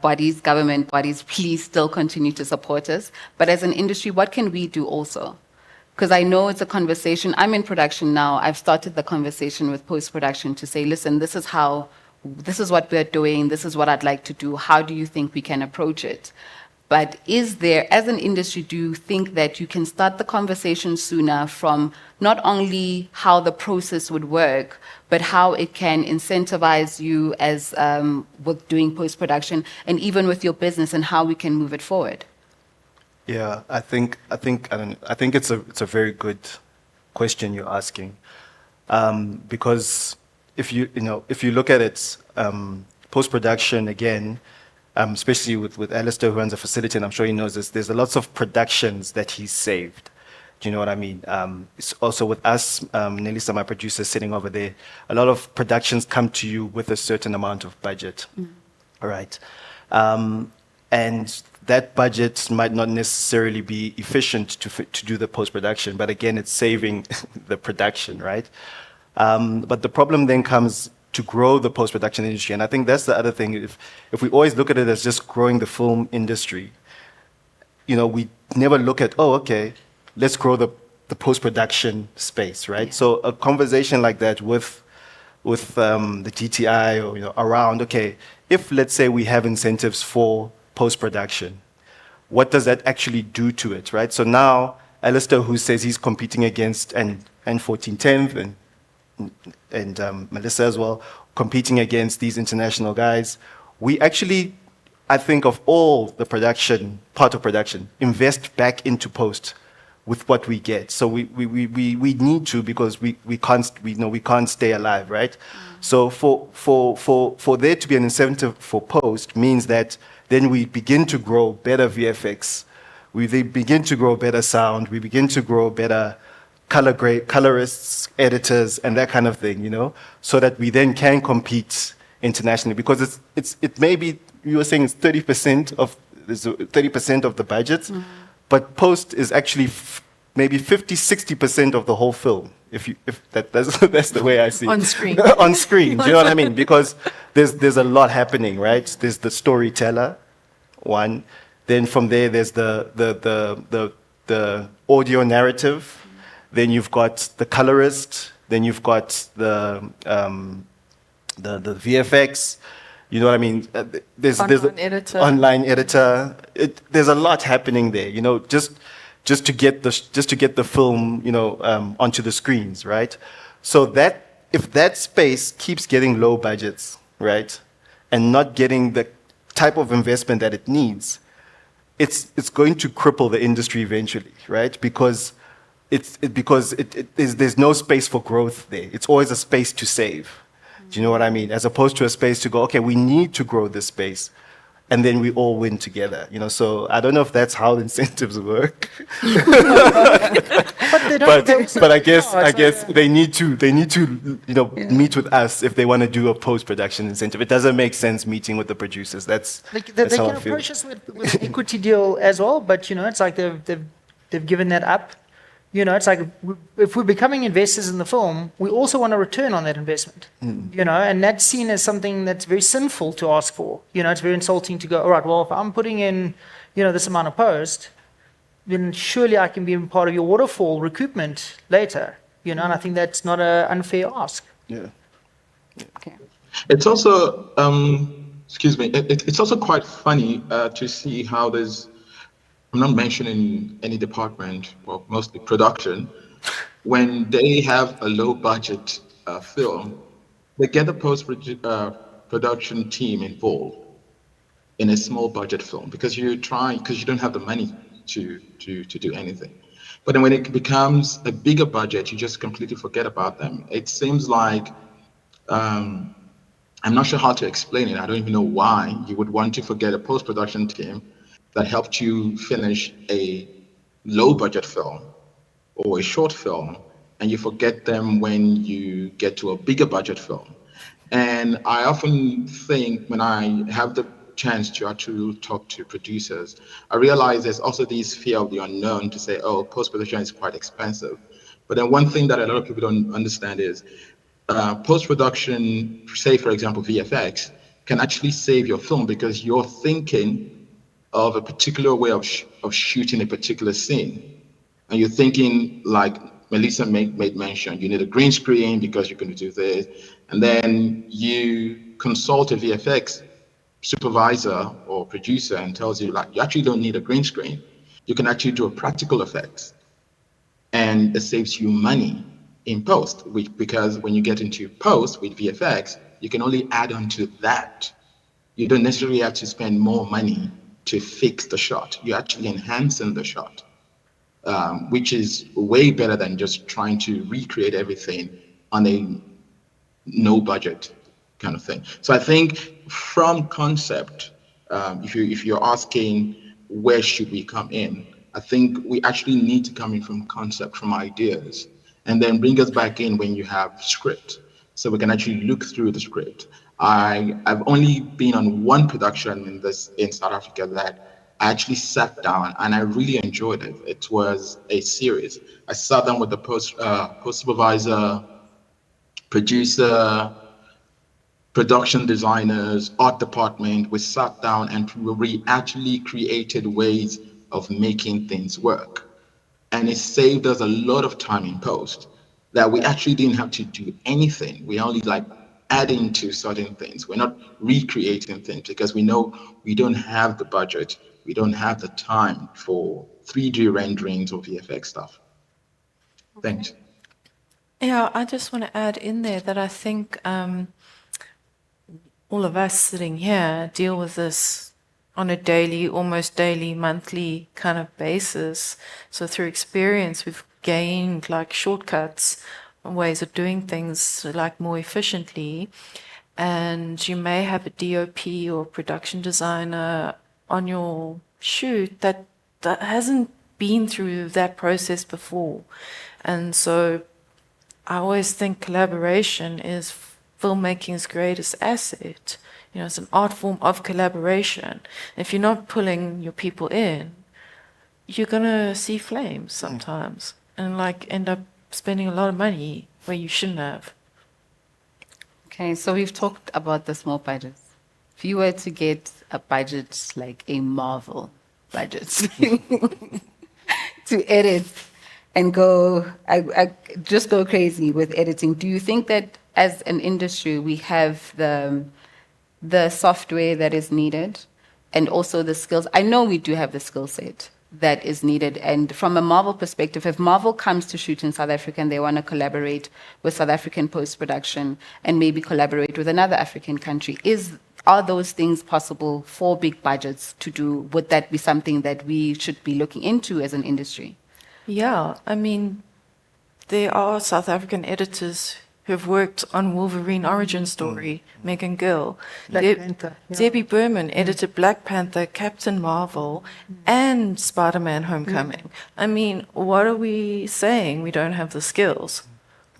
Speaker 6: bodies, government bodies. Please still continue to support us. But as an industry, what can we do also Because I know it's a conversation. I'm in production now. I've started the conversation with post-production to say, listen, this is what we're doing. This is what I'd like to do. How do you think we can approach it? But is there, as an industry, do you think that you can start the conversation sooner from not only how the process would work, but how it can incentivize you as with doing post-production and even with your business and how we can move it forward?
Speaker 3: Yeah, I think it's a very good question you're asking, because if you look at it, post-production again, especially with Alistair, who runs a facility, and I'm sure he knows this, there's a lots of productions that he's saved. Do you know what I mean? It's also with us, Nelisa, my producer, sitting over there, a lot of productions come to you with a certain amount of budget. All right. And that budget might not necessarily be efficient to do the post-production, but again, it's saving the production, right? But the problem then comes to grow the post-production industry, and I think that's the other thing. If we always look at it as just growing the film industry, we never look at, okay, let's grow the post-production space, right? Yeah. So a conversation like that with the DTI or around, okay, if let's say we have incentives for post-production, what does that actually do to it, right? So now Alistair, who says he's competing against and 1410th and Melissa as well, competing against these international guys, we actually, I think of all the production, part of production, invest back into post with what we get. So we need to, because we can't stay alive, right? So for there to be an incentive for post means that then we begin to grow better VFX, we begin to grow better sound, we begin to grow better colorists, editors, and that kind of thing, so that we then can compete internationally. Because it may be, you were saying it's 30% of the budget, but post is actually maybe 50-60% of the whole film. That's the way I see it.
Speaker 8: On screen.
Speaker 3: On screen. Do you know what I mean? Because there's a lot happening, right? There's the storyteller, one. Then from there, there's the audio narrative. Then you've got the colorist. Then you've got the VFX. You know what I mean? There's
Speaker 8: editor.
Speaker 3: Online editor. There's a lot happening there. Just to get the film, onto the screens, right? So that if that space keeps getting low budgets, right, and not getting the type of investment that it needs, it's going to cripple the industry eventually, right? Because there's no space for growth there. It's always a space to save. Do you know what I mean? As opposed to a space to go, okay, we need to grow this space, and then we all win together. So I don't know if that's how incentives work. But I guess they need to meet with us if they want to do a post-production incentive. It doesn't make sense meeting with the producers. That's
Speaker 22: They
Speaker 3: how
Speaker 22: can
Speaker 3: I feel.
Speaker 22: approach us with an equity deal as well, but it's like they've given that up. It's like if we're becoming investors in the film, we also want a return on that investment. And that's seen as something that's very sinful to ask for. It's very insulting to go, all right, well, if I'm putting in, this amount of post, then surely I can be part of your waterfall recoupment later. And I think that's not an unfair ask.
Speaker 3: Yeah.
Speaker 6: Okay.
Speaker 7: It's also, it's also quite funny to see how there's, I'm not mentioning any department, well, mostly production, when they have a low budget film, they get the post-production team involved in a small budget film because you don't have the money to do anything. But then when it becomes a bigger budget, you just completely forget about them. It seems like, I'm not sure how to explain it. I don't even know why you would want to forget a post-production team that helped you finish a low budget film or a short film, and you forget them when you get to a bigger budget film. And I often think when I have the chance to actually talk to producers, I realize there's also this fear of the unknown to say, oh, post-production is quite expensive. But then one thing that a lot of people don't understand is post-production, say for example, VFX, can actually save your film because you're thinking of a particular way of shooting a particular scene. and you're thinking like Melissa made mention, you need a green screen because you're going to do this, and then you consult a VFX supervisor or producer and tells you like, you actually don't need a green screen. You can actually do a practical effects, and it saves you money in post, because when you get into post with VFX, you can only add on to that. You don't necessarily have to spend more money to fix the shot. You're actually enhancing the shot, which is way better than just trying to recreate everything on a no budget kind of thing. So I think from concept, if you're asking where should we come in, I think we actually need to come in from concept, from ideas, and then bring us back in when you have script, so we can actually look through the script. I've only been on one production in South Africa that I actually sat down and I really enjoyed it. It was a series. I sat down with the post supervisor, producer, production designers, art department. We sat down and we actually created ways of making things work. And it saved us a lot of time in post that we actually didn't have to do anything. We only like adding to certain things. We're not recreating things because we know we don't have the budget. We don't have the time for 3D renderings or VFX stuff. Thanks.
Speaker 8: Yeah, I just want to add in there that I think all of us sitting here deal with this on a daily, almost daily, monthly kind of basis. So through experience, we've gained like shortcuts, ways of doing things like more efficiently. And you may have a DOP or production designer on your shoot that hasn't been through that process before. And so I always think collaboration is filmmaking's greatest asset. You know, it's an art form of collaboration. If you're not pulling your people in, you're gonna see flames sometimes and like end up spending a lot of money where you shouldn't have.
Speaker 6: Okay, so we've talked about the small budgets. If you were to get a budget like a Marvel budget to edit and I just go crazy with editing, do you think that as an industry we have the software that is needed and also the skills? I know we do have the skill set that is needed. And from a Marvel perspective, if Marvel comes to shoot in South Africa and they want to collaborate with South African post-production and maybe collaborate with another African country, are those things possible for big budgets to do? Would that be something that we should be looking into as an industry?
Speaker 8: Yeah, I mean, there are South African editors who've worked on Wolverine origin story, Megan Gill.
Speaker 22: Black Panther, yeah.
Speaker 8: Debbie Berman edited Black Panther, Captain Marvel, and Spider-Man Homecoming. I mean, what are we saying? We don't have the skills.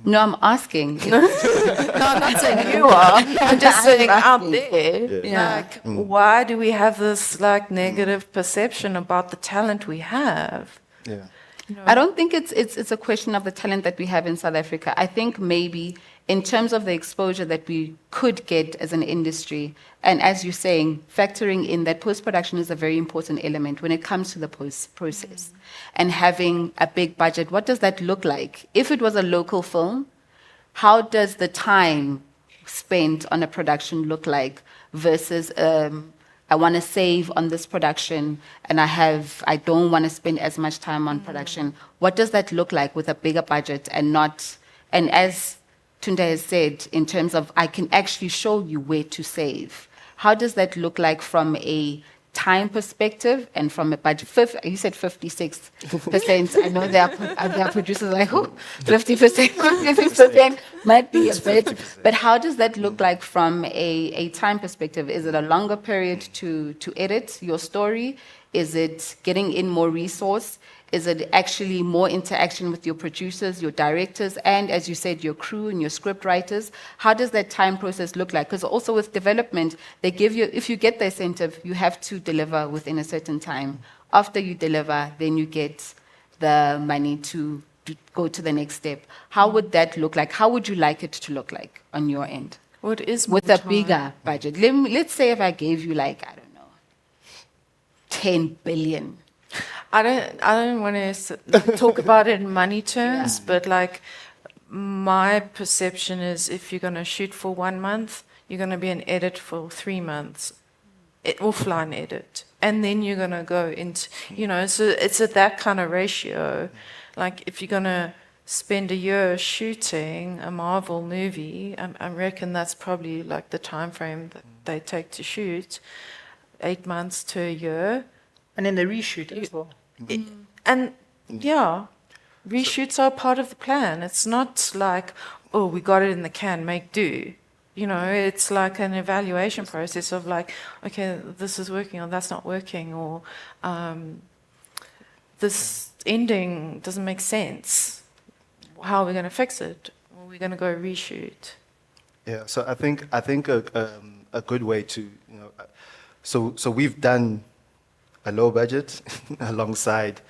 Speaker 6: No, I'm asking.
Speaker 8: No, I'm not saying you are. I'm just saying out there.
Speaker 6: Yeah.
Speaker 8: Like, why do we have this like negative perception about the talent we have?
Speaker 3: Yeah.
Speaker 6: I don't think it's a question of the talent that we have in South Africa. I think maybe in terms of the exposure that we could get as an industry, and as you're saying, factoring in that post-production is a very important element when it comes to the post-process. And having a big budget, what does that look like? If it was a local film, how does the time spent on a production look like versus I want to save on this production and I don't want to spend as much time on production. What does that look like with a bigger budget and as Tunde has said, in terms of I can actually show you where to save. How does that look like from a time perspective and from a budget? You said 56%. I know there are producers like, 50%, 56% might be a bit. But how does that look like from a time perspective? Is it a longer period to edit your story? Is it getting in more resource? Is it actually more interaction with your producers, your directors, and as you said, your crew and your script writers? How does that time process look like? Because also with development, they give you, if you get the incentive, you have to deliver within a certain time. After you deliver, then you get the money to go to the next step. How would that look like? How would you like it to look like on your end?
Speaker 8: What is
Speaker 6: with a bigger budget? Let's say if I gave you like, I don't know, 10 billion.
Speaker 8: I don't want to talk about it in money terms, but like my perception is if you're going to shoot for 1 month, you're going to be an edit for 3 months, offline edit. And then you're going to go into, so it's at that kind of ratio. Like if you're going to spend a year shooting a Marvel movie, I reckon that's probably like the time frame that they take to shoot, 8 months to a year.
Speaker 22: And then they reshoot as well.
Speaker 8: And yeah, reshoots are part of the plan. It's not like, oh, we got it in the can, make do. It's like an evaluation process of like, okay, this is working or that's not working, or this ending doesn't make sense. How are we going to fix it? Or are we going to go reshoot?
Speaker 3: Yeah, so I think a good way to, so we've done a low budget alongside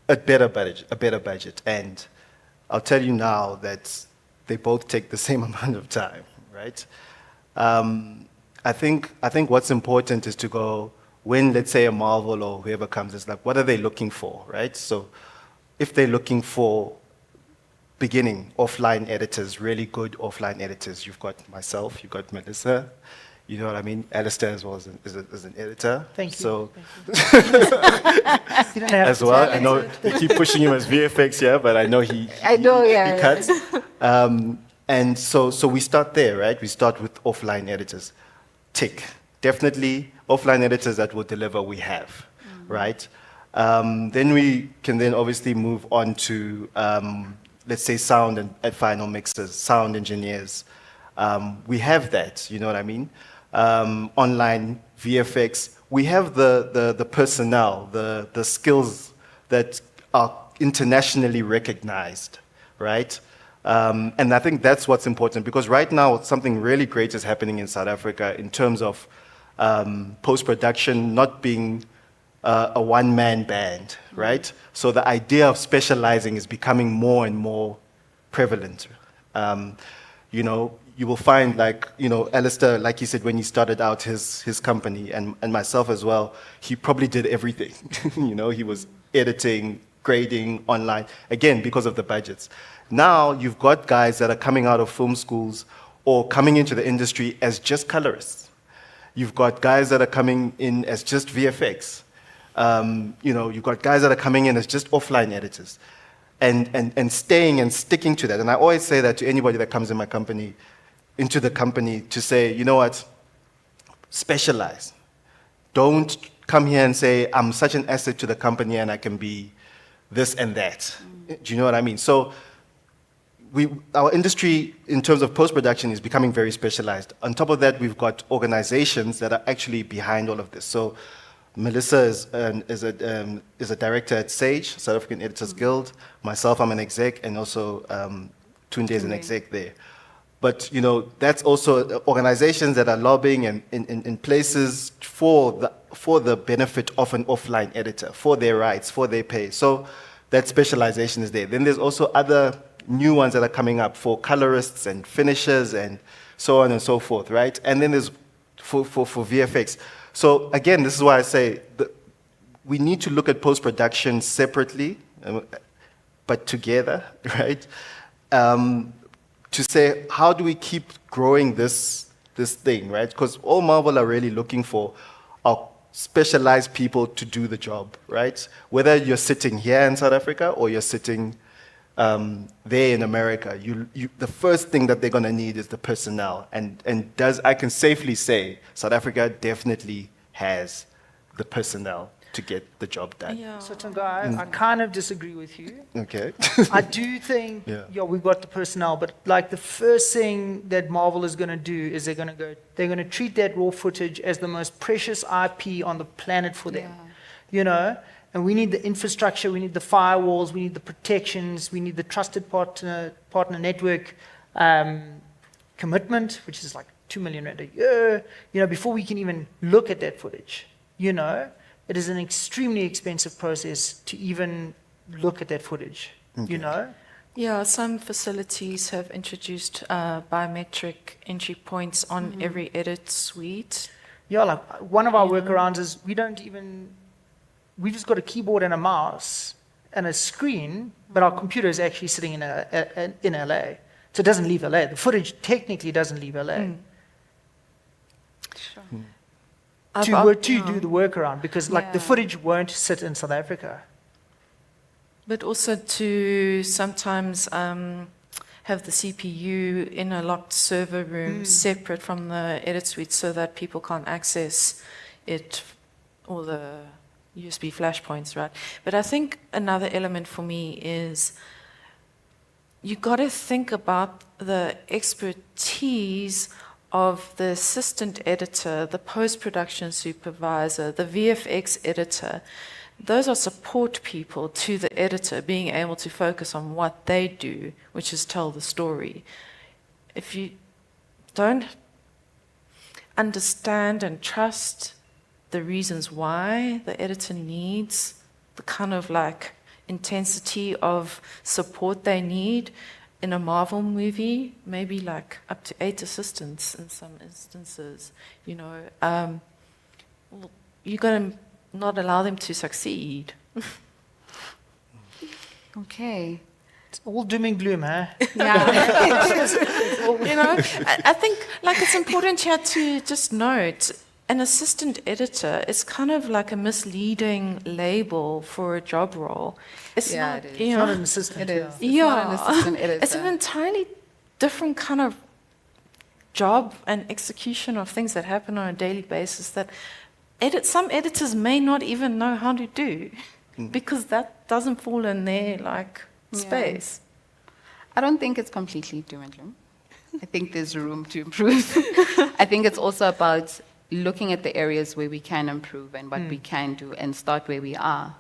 Speaker 3: a better budget, and I'll tell you now that they both take the same amount of time, right? I think what's important is to go when, let's say, a Marvel or whoever comes, it's like, what are they looking for, right? So if they're looking for beginning offline editors, really good offline editors, you've got myself, you've got Melissa, you know what I mean? Alistair as well is an editor.
Speaker 22: Thank you.
Speaker 3: So
Speaker 22: You don't have
Speaker 3: as
Speaker 22: to
Speaker 3: well,
Speaker 22: say
Speaker 3: I know they keep pushing him as VFX here, but I know he cuts. And so we start there, right? We start with offline editors. Tick. Definitely offline editors that will deliver, we have, right? Then we can then obviously move on to, let's say, sound and final mixers, sound engineers. We have that, you know what I mean? Online VFX. We have the personnel, the skills that are internationally recognized, right? And I think that's what's important, because right now something really great is happening in South Africa in terms of post-production not being a one-man band, right? So the idea of specializing is becoming more and more prevalent. You will find, like, Alistair, like he said, when he started out his company, and myself as well, he probably did everything. He was editing, grading, online, again, because of the budgets. Now you've got guys that are coming out of film schools or coming into the industry as just colorists. You've got guys that are coming in as just VFX. You've got guys that are coming in as just offline editors. And staying and sticking to that. And I always say that to anybody that comes into the company to say, you know what, specialize. Don't come here and say, I'm such an asset to the company and I can be this and that. Do you know what I mean? So our industry in terms of post-production is becoming very specialized. On top of that, we've got organizations that are actually behind all of this. So Melissa is a director at SAGE, South African Editors Guild. Myself, I'm an exec, and also Tunde is an exec there. But that's also organizations that are lobbying in places for the benefit of an offline editor, for their rights, for their pay. So that specialization is there. Then there's also other new ones that are coming up for colorists and finishers and so on and so forth, right? And then there's for VFX. So again, this is why I say that we need to look at post-production separately, but together, right? To say, how do we keep growing this thing, right? Because all Marvel are really looking for are specialized people to do the job, right? Whether you're sitting here in South Africa or you're sitting there in America, the first thing that they're going to need is the personnel. And I can safely say South Africa definitely has the personnel to get the job done.
Speaker 22: Yeah. So Tongai, I kind of disagree with you.
Speaker 3: Okay.
Speaker 22: I do think, we've got the personnel, but like the first thing that Marvel is going to do is they're going to treat that raw footage as the most precious IP on the planet for them. And we need the infrastructure, we need the firewalls, we need the protections, we need the trusted partner network commitment, which is like 2 million rand a year, before we can even look at that footage. It is an extremely expensive process to even look at that footage,
Speaker 8: Yeah, some facilities have introduced biometric entry points on every edit suite.
Speaker 22: Yeah, like one of our workarounds is we don't even we've just got a keyboard and a mouse and a screen, but our computer is actually sitting in LA. So it doesn't leave LA. The footage technically doesn't leave LA.
Speaker 8: Sure.
Speaker 22: To do the workaround, because like the footage won't sit in South Africa.
Speaker 8: But also to sometimes have the CPU in a locked server room separate from the edit suite so that people can't access it or the USB flash points, right? But I think another element for me is you got to think about the expertise of the assistant editor, the post-production supervisor, the VFX editor. Those are support people to the editor being able to focus on what they do, which is tell the story. If you don't understand and trust the reasons why the editor needs the kind of like intensity of support they need in a Marvel movie, maybe like up to 8 assistants in some instances, you know, you're going to not allow them to succeed.
Speaker 6: Okay.
Speaker 22: It's all doom and gloom, huh?
Speaker 8: You know, I think like it's important here to just note an assistant editor is kind of like a misleading label for a job role. It's
Speaker 22: Yeah,
Speaker 8: not,
Speaker 22: it is.
Speaker 8: you
Speaker 22: It's
Speaker 8: know,
Speaker 22: not an assistant,
Speaker 6: It is.
Speaker 22: yeah.
Speaker 6: It's not an assistant editor.
Speaker 8: It's an entirely different kind of job and execution of things that happen on a daily basis that some editors may not even know how to do because that doesn't fall in their like space.
Speaker 6: I don't think it's completely doom and gloom. I think there's room to improve. I think it's also about looking at the areas where we can improve and what we can do and start where we are.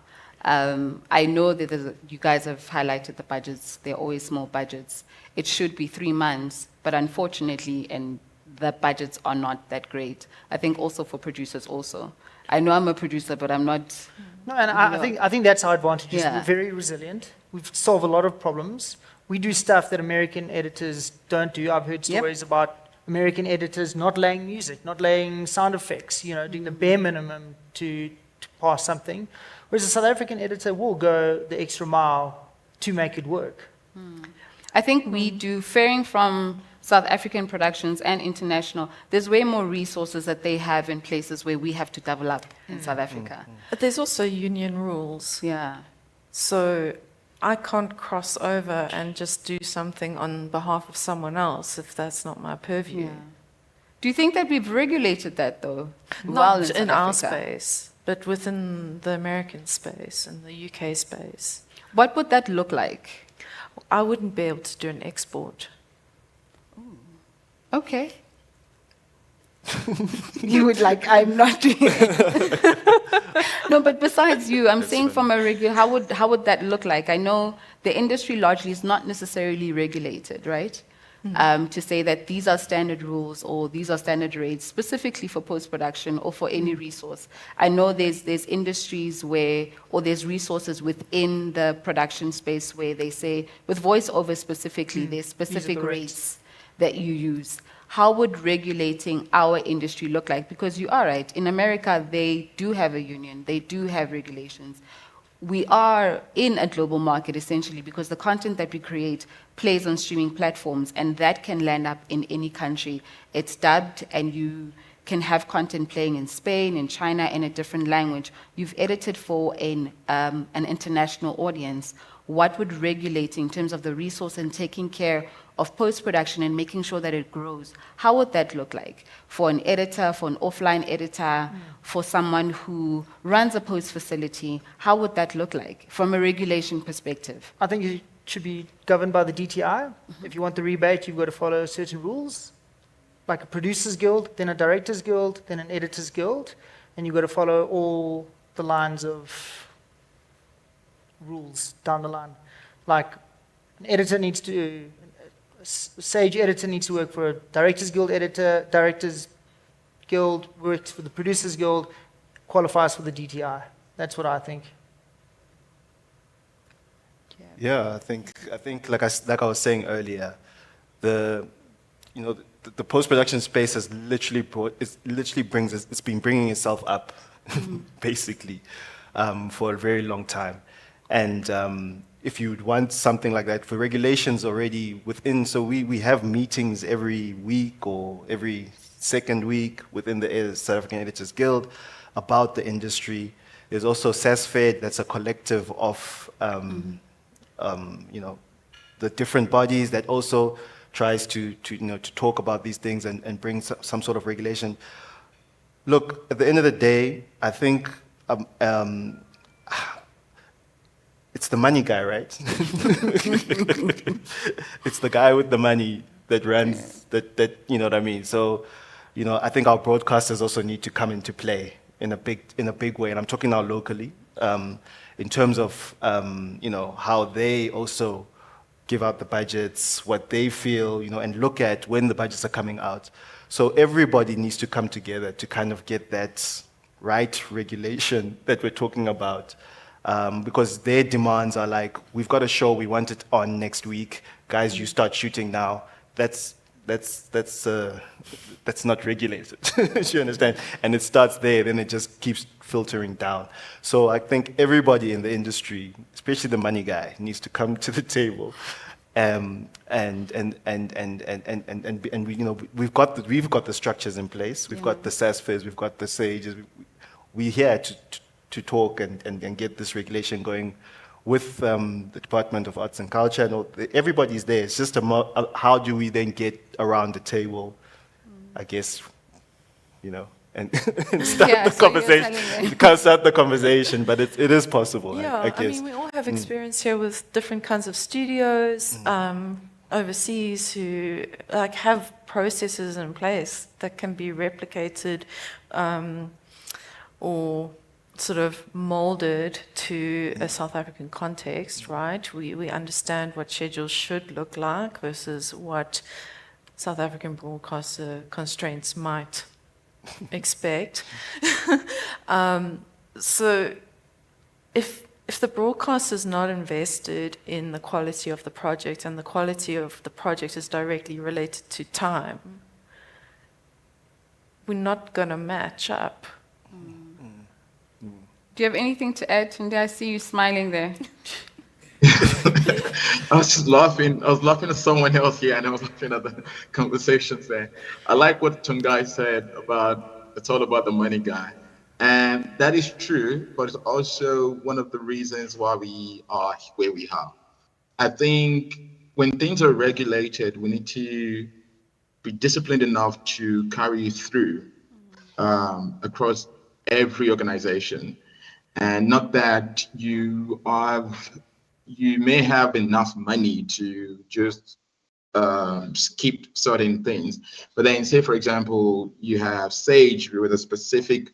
Speaker 6: I know that you guys have highlighted the budgets. They're always small budgets. It should be 3 months, but unfortunately, and the budgets are not that great. I think also for producers also. I know I'm a producer, but I'm not.
Speaker 22: No, and I think that's our advantage. is
Speaker 6: Yeah.
Speaker 22: We're very resilient. We've solved a lot of problems. We do stuff that American editors don't do. I've heard stories about American editors not laying music, not laying sound effects, you know, doing the bare minimum to pass something. Whereas a South African editor will go the extra mile to make it work.
Speaker 6: I think we do, varying from South African productions and international, there's way more resources that they have in places where we have to double up in South Africa.
Speaker 8: But there's also union rules.
Speaker 6: Yeah.
Speaker 8: So I can't cross over and just do something on behalf of someone else if that's not my purview.
Speaker 6: Do you think that we've regulated that though?
Speaker 8: Not
Speaker 6: South
Speaker 8: in our
Speaker 6: Africa?
Speaker 8: space, but within the American space and the UK space.
Speaker 6: What would that look like?
Speaker 8: I wouldn't be able to do an export.
Speaker 6: Okay. You would like, I'm not doing it. No, but besides you, I'm saying from a regular, how would that look like? I know the industry largely is not necessarily regulated, right? To say that these are standard rules or these are standard rates specifically for post-production or for any resource. I know there's industries where, or there's resources within the production space where they say, with voiceover specifically, there's specific rates that you use. How would regulating our industry look like? Because you are right, in America, they do have a union, they do have regulations. We are in a global market essentially because the content that we create plays on streaming platforms and that can land up in any country. It's dubbed and you can have content playing in Spain, in China, in a different language. You've edited for an international audience. What would regulating in terms of the resource and taking care of post-production and making sure that it grows, how would that look like for an editor, for an offline editor, for someone who runs a post facility? How would that look like from a regulation perspective?
Speaker 22: I think it should be governed by the DTI. If you want the rebate, you've got to follow certain rules, like a producers guild, then a directors guild, then an editors guild, and you've got to follow all the lines of rules down the line. Like an editor needs to, a Sage editor needs to work for a Directors Guild editor, Directors Guild works for the Producers Guild, qualifies for the DTI. That's what I think.
Speaker 3: Yeah, I think like I was saying earlier, the post-production space has it's been bringing itself up, basically. for a very long time. And if you want something like that, for regulations already within, so we have meetings every week or every second week within the South African Editors Guild about the industry. There's also SASFED, that's a collective of, the different bodies that also tries to talk about these things and bring some sort of regulation. Look, at the end of the day, I think it's the money guy, right? It's the guy with the money that runs, that you know what I mean? So, I think our broadcasters also need to come into play in a big way, and I'm talking now locally, in terms of, how they also give out the budgets, what they feel, and look at when the budgets are coming out. So everybody needs to come together to kind of get that right regulation that we're talking about. Because their demands are like, we've got a show, we want it on next week. Guys, you start shooting now. That's not regulated. You understand? And it starts there, then it just keeps filtering down. So I think everybody in the industry, especially the money guy, needs to come to the table. And we've got the structures in place. We've got the SASFEDs, we've got the SAGEs. We're here to talk and get this regulation going with the Department of Arts and Culture. And everybody's there. It's just how do we then get around the table, I guess, and start the conversation. Can't start the conversation, but it is possible.
Speaker 8: Yeah,
Speaker 3: I guess.
Speaker 8: we all have experience here with different kinds of studios overseas who have processes in place that can be replicated or sort of molded to a South African context, right? We understand what schedules should look like versus what South African broadcaster constraints might expect. So if the broadcaster is not invested in the quality of the project, and the quality of the project is directly related to time, we're not going to match up.
Speaker 6: Do you have anything to add, Tunde? I see you smiling there.
Speaker 7: I was just laughing. I was laughing at someone else here, and I was laughing at the conversations there. I like what Tungai said about it's all about the money guy. And that is true, but it's also one of the reasons why we are where we are. I think when things are regulated, we need to be disciplined enough to carry through across every organization. And not that you may have enough money to just skip certain things. But then say, for example, you have SAGE with a specific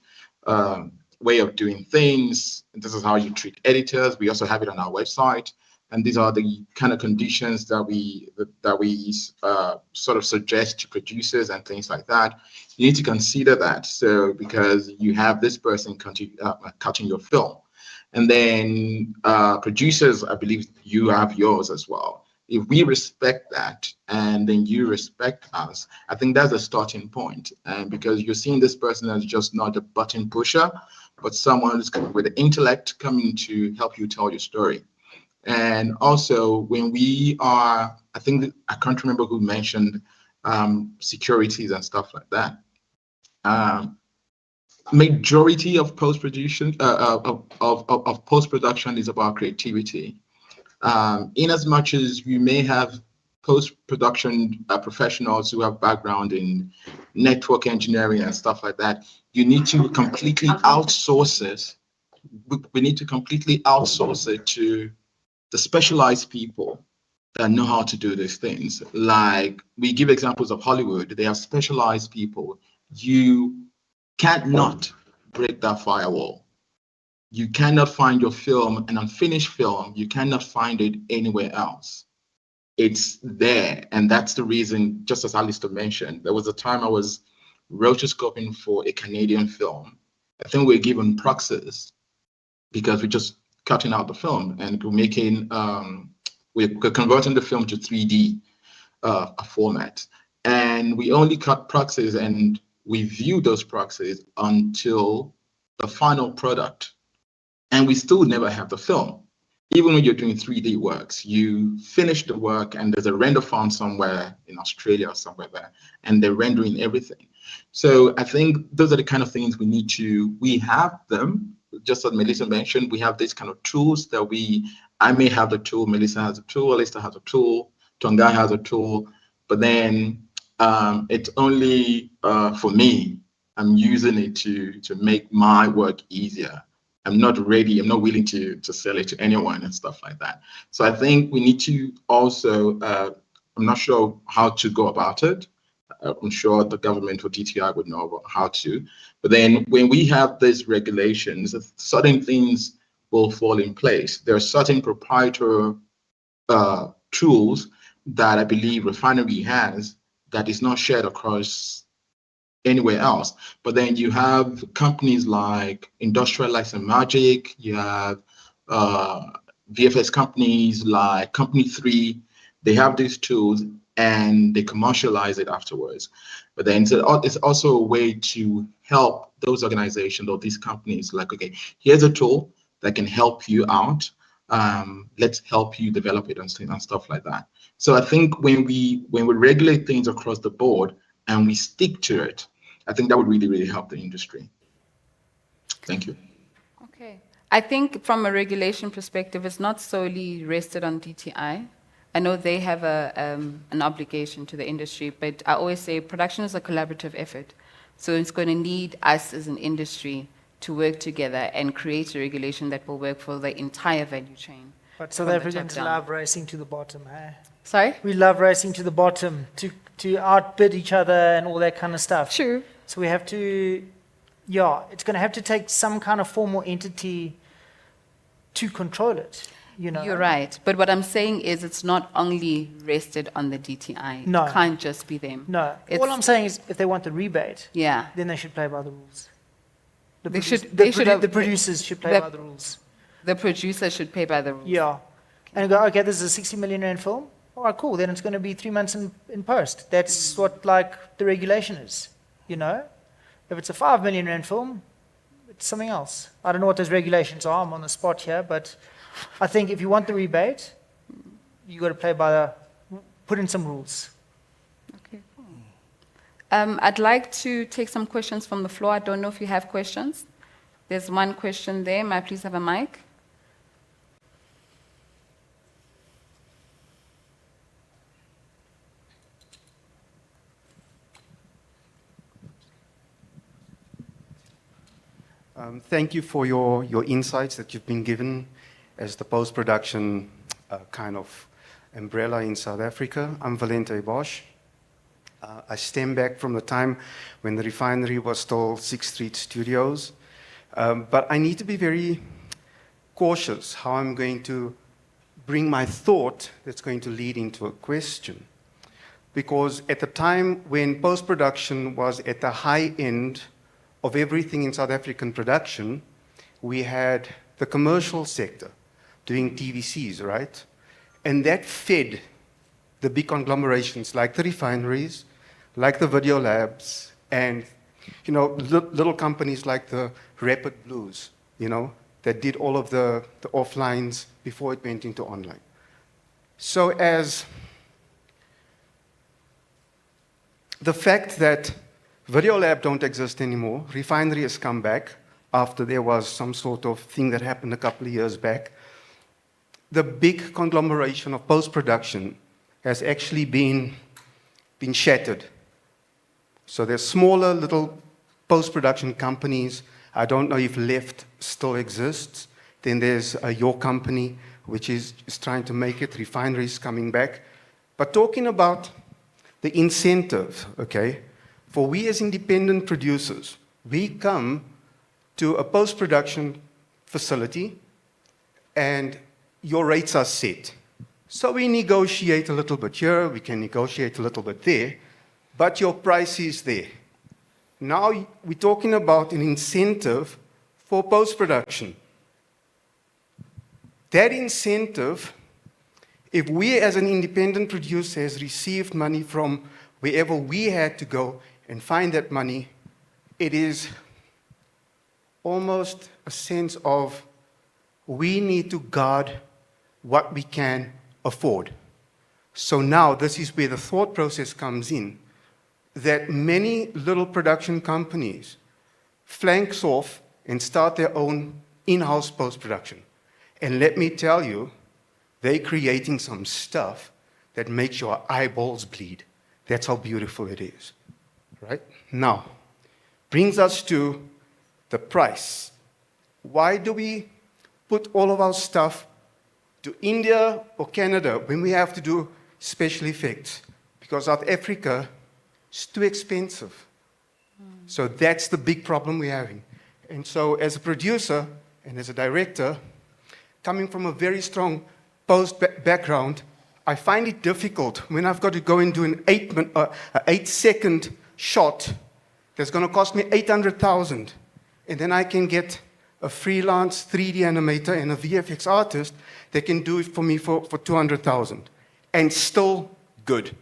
Speaker 7: way of doing things. This is how you treat editors. We also have it on our website. And these are the kind of conditions that we sort of suggest to producers and things like that. You need to consider that. So because you have this person cutting your film, and then producers, I believe you have yours as well. If we respect that, and then you respect us, I think that's a starting point. And because you're seeing this person as just not a button pusher, but someone who's with the intellect coming to help you tell your story. And also, when we are, I think, I can't remember who mentioned securities and stuff like that. Majority of post-production of post-production is about creativity. In as much as we may have post-production professionals who have background in network engineering and stuff like that, you need to completely outsource it. We need to completely outsource it to the specialized people that know how to do these things. Like, we give examples of Hollywood. They have specialized people. You can't not break that firewall. You cannot find your film, an unfinished film, you cannot find it anywhere else. It's there. And that's the reason, just as Alistair mentioned, there was a time I was rotoscoping for a Canadian film. I think we were given proxies because we're just cutting out the film, and we're making, we're converting the film to 3D format. And we only cut proxies, and we view those proxies until the final product and we still never have the film. Even when you're doing 3D works, you finish the work and there's a render farm somewhere in Australia or somewhere there, and they're rendering everything. So I think those are the kind of things we have them, just as Melissa mentioned, we have these kind of tools that I may have the tool, Melissa has a tool, Alista has a tool, Tonga has a tool, but then it's only for me, I'm using it to make my work easier. I'm not willing to sell it to anyone and stuff like that. So I think we need to also, I'm not sure how to go about it. I'm sure the government or DTI would know about how to. But then when we have these regulations, certain things will fall in place. There are certain proprietary tools that I believe refinery has that is not shared across anywhere else. But then you have companies like Industrial Lights and Magic, you have VFX companies like Company 3, they have these tools and they commercialize it afterwards. But then it's also a way to help those organizations or these companies like, okay, here's a tool that can help you out. Let's help you develop it and stuff like that. So I think when we regulate things across the board and we stick to it, I think that would really, really help the industry. Thank you.
Speaker 6: Okay. I think from a regulation perspective, it's not solely rested on DTI. I know they have an obligation to the industry, but I always say production is a collaborative effort. So it's going to need us as an industry to work together and create a regulation that will work for the entire value chain.
Speaker 22: But South Africans love racing to the bottom, eh?
Speaker 6: Sorry?
Speaker 22: We love racing to the bottom to outbid each other and all that kind of stuff.
Speaker 6: True.
Speaker 22: So we have to, it's going to have to take some kind of formal entity to control it.
Speaker 6: You're right. But what I'm saying is it's not only rested on the DTI.
Speaker 22: No.
Speaker 6: It can't just be them.
Speaker 22: No. All I'm saying is if they want the rebate,
Speaker 6: yeah,
Speaker 22: then they should play by the rules. The producers should play by the rules.
Speaker 6: The producer should play by the rules.
Speaker 22: Yeah. And go, okay, this is a 60 million rand film. All right, cool. Then it's going to be 3 months in post. That's what the regulation is. If it's a 5 million rand film, it's something else. I don't know what those regulations are. I'm on the spot here, but I think if you want the rebate, you got to put in some rules.
Speaker 6: Okay, cool. I'd like to take some questions from the floor. I don't know if you have questions. There's one question there. May I please have a mic?
Speaker 4: Thank you for your insights that you've been given as the post-production kind of umbrella in South Africa. I'm Valente Bosch. I stem back from the time when the refinery was still 6th Street Studios. But I need to be very cautious how I'm going to bring my thought that's going to lead into a question. Because at the time when post-production was at the high end of everything in South African production, we had the commercial sector doing TVCs, right? And that fed the big conglomerations like the refineries, like the video labs, and little companies like the Rapid Blues, that did all of the offlines before it went into online. So as the fact that Video Lab don't exist anymore, refinery has come back after there was some sort of thing that happened a couple of years back, the big conglomeration of post-production has actually been shattered. So there's smaller little post-production companies. I don't know if Left still exists. Then there's Your Company, which is trying to make it, refineries coming back. But talking about the incentive, okay, for we as independent producers, we come to a post-production facility and your rates are set. So we negotiate a little bit here, we can negotiate a little bit there, but your price is there. Now we're talking about an incentive for post-production. That incentive, if we as an independent producer has received money from wherever we had to go and find that money, it is almost a sense of we need to guard what we can afford. So now this is where the thought process comes in, that many little production companies flanks off and start their own in-house post-production. And let me tell you, they're creating some stuff that makes your eyeballs bleed. That's how beautiful it is, right? Now, brings us to the price. Why do we put all of our stuff to India or Canada when we have to do special effects? Because South Africa is too expensive. So that's the big problem we're having. And so as a producer and as a director, coming from a very strong post background, I find it difficult when I've got to go and do an 8-second shot that's going to cost me 800,000, and then I can get a freelance 3D animator and a VFX artist that can do it for me for 200,000, and still good.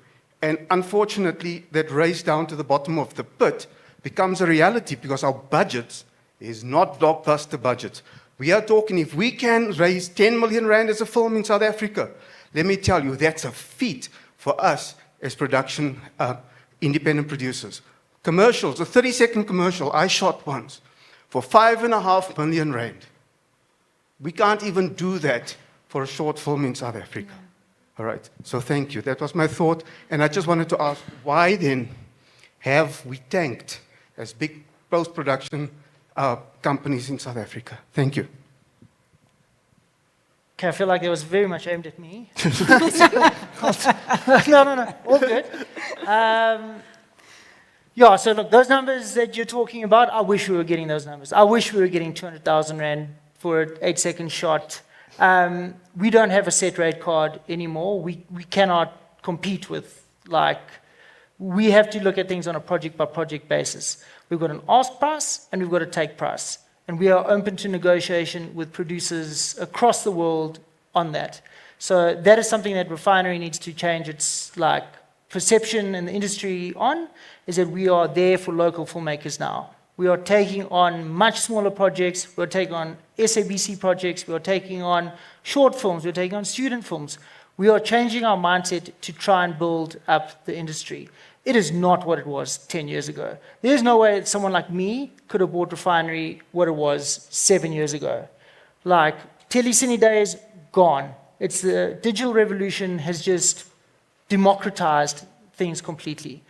Speaker 4: And unfortunately, that race down to the bottom of the pit becomes a reality because our budgets is not blockbuster budgets. We are talking, if we can raise 10 million rand as a film in South Africa, let me tell you, that's a feat for us as production independent producers. Commercials, a 30-second commercial I shot once for 5.5 million rand. We can't even do that for a short film in South Africa. Yeah. All right, so thank you. That was my thought. And I just wanted to ask, why then have we tanked as big post-production companies in South Africa? Thank you.
Speaker 22: Okay, I feel like it was very much aimed at me. No, all good. Yeah, so look, those numbers that you're talking about, I wish we were getting those numbers. I wish we were getting 200,000 Rand for an 8-second shot. We don't have a set rate card anymore. We cannot compete with, we have to look at things on a project-by-project basis. We've got an ask price and we've got a take price. And we are open to negotiation with producers across the world on that. So that is something that Refinery needs to change its perception in the industry on, is that we are there for local filmmakers now. We are taking on much smaller projects. We're taking on SABC projects. We're taking on short films. We're taking on student films. We are changing our mindset to try and build up the industry. It is not what it was 10 years ago. There's no way that someone like me could have bought Refinery what it was 7 years ago. Telecine days, gone. It's the digital revolution has just democratized things completely.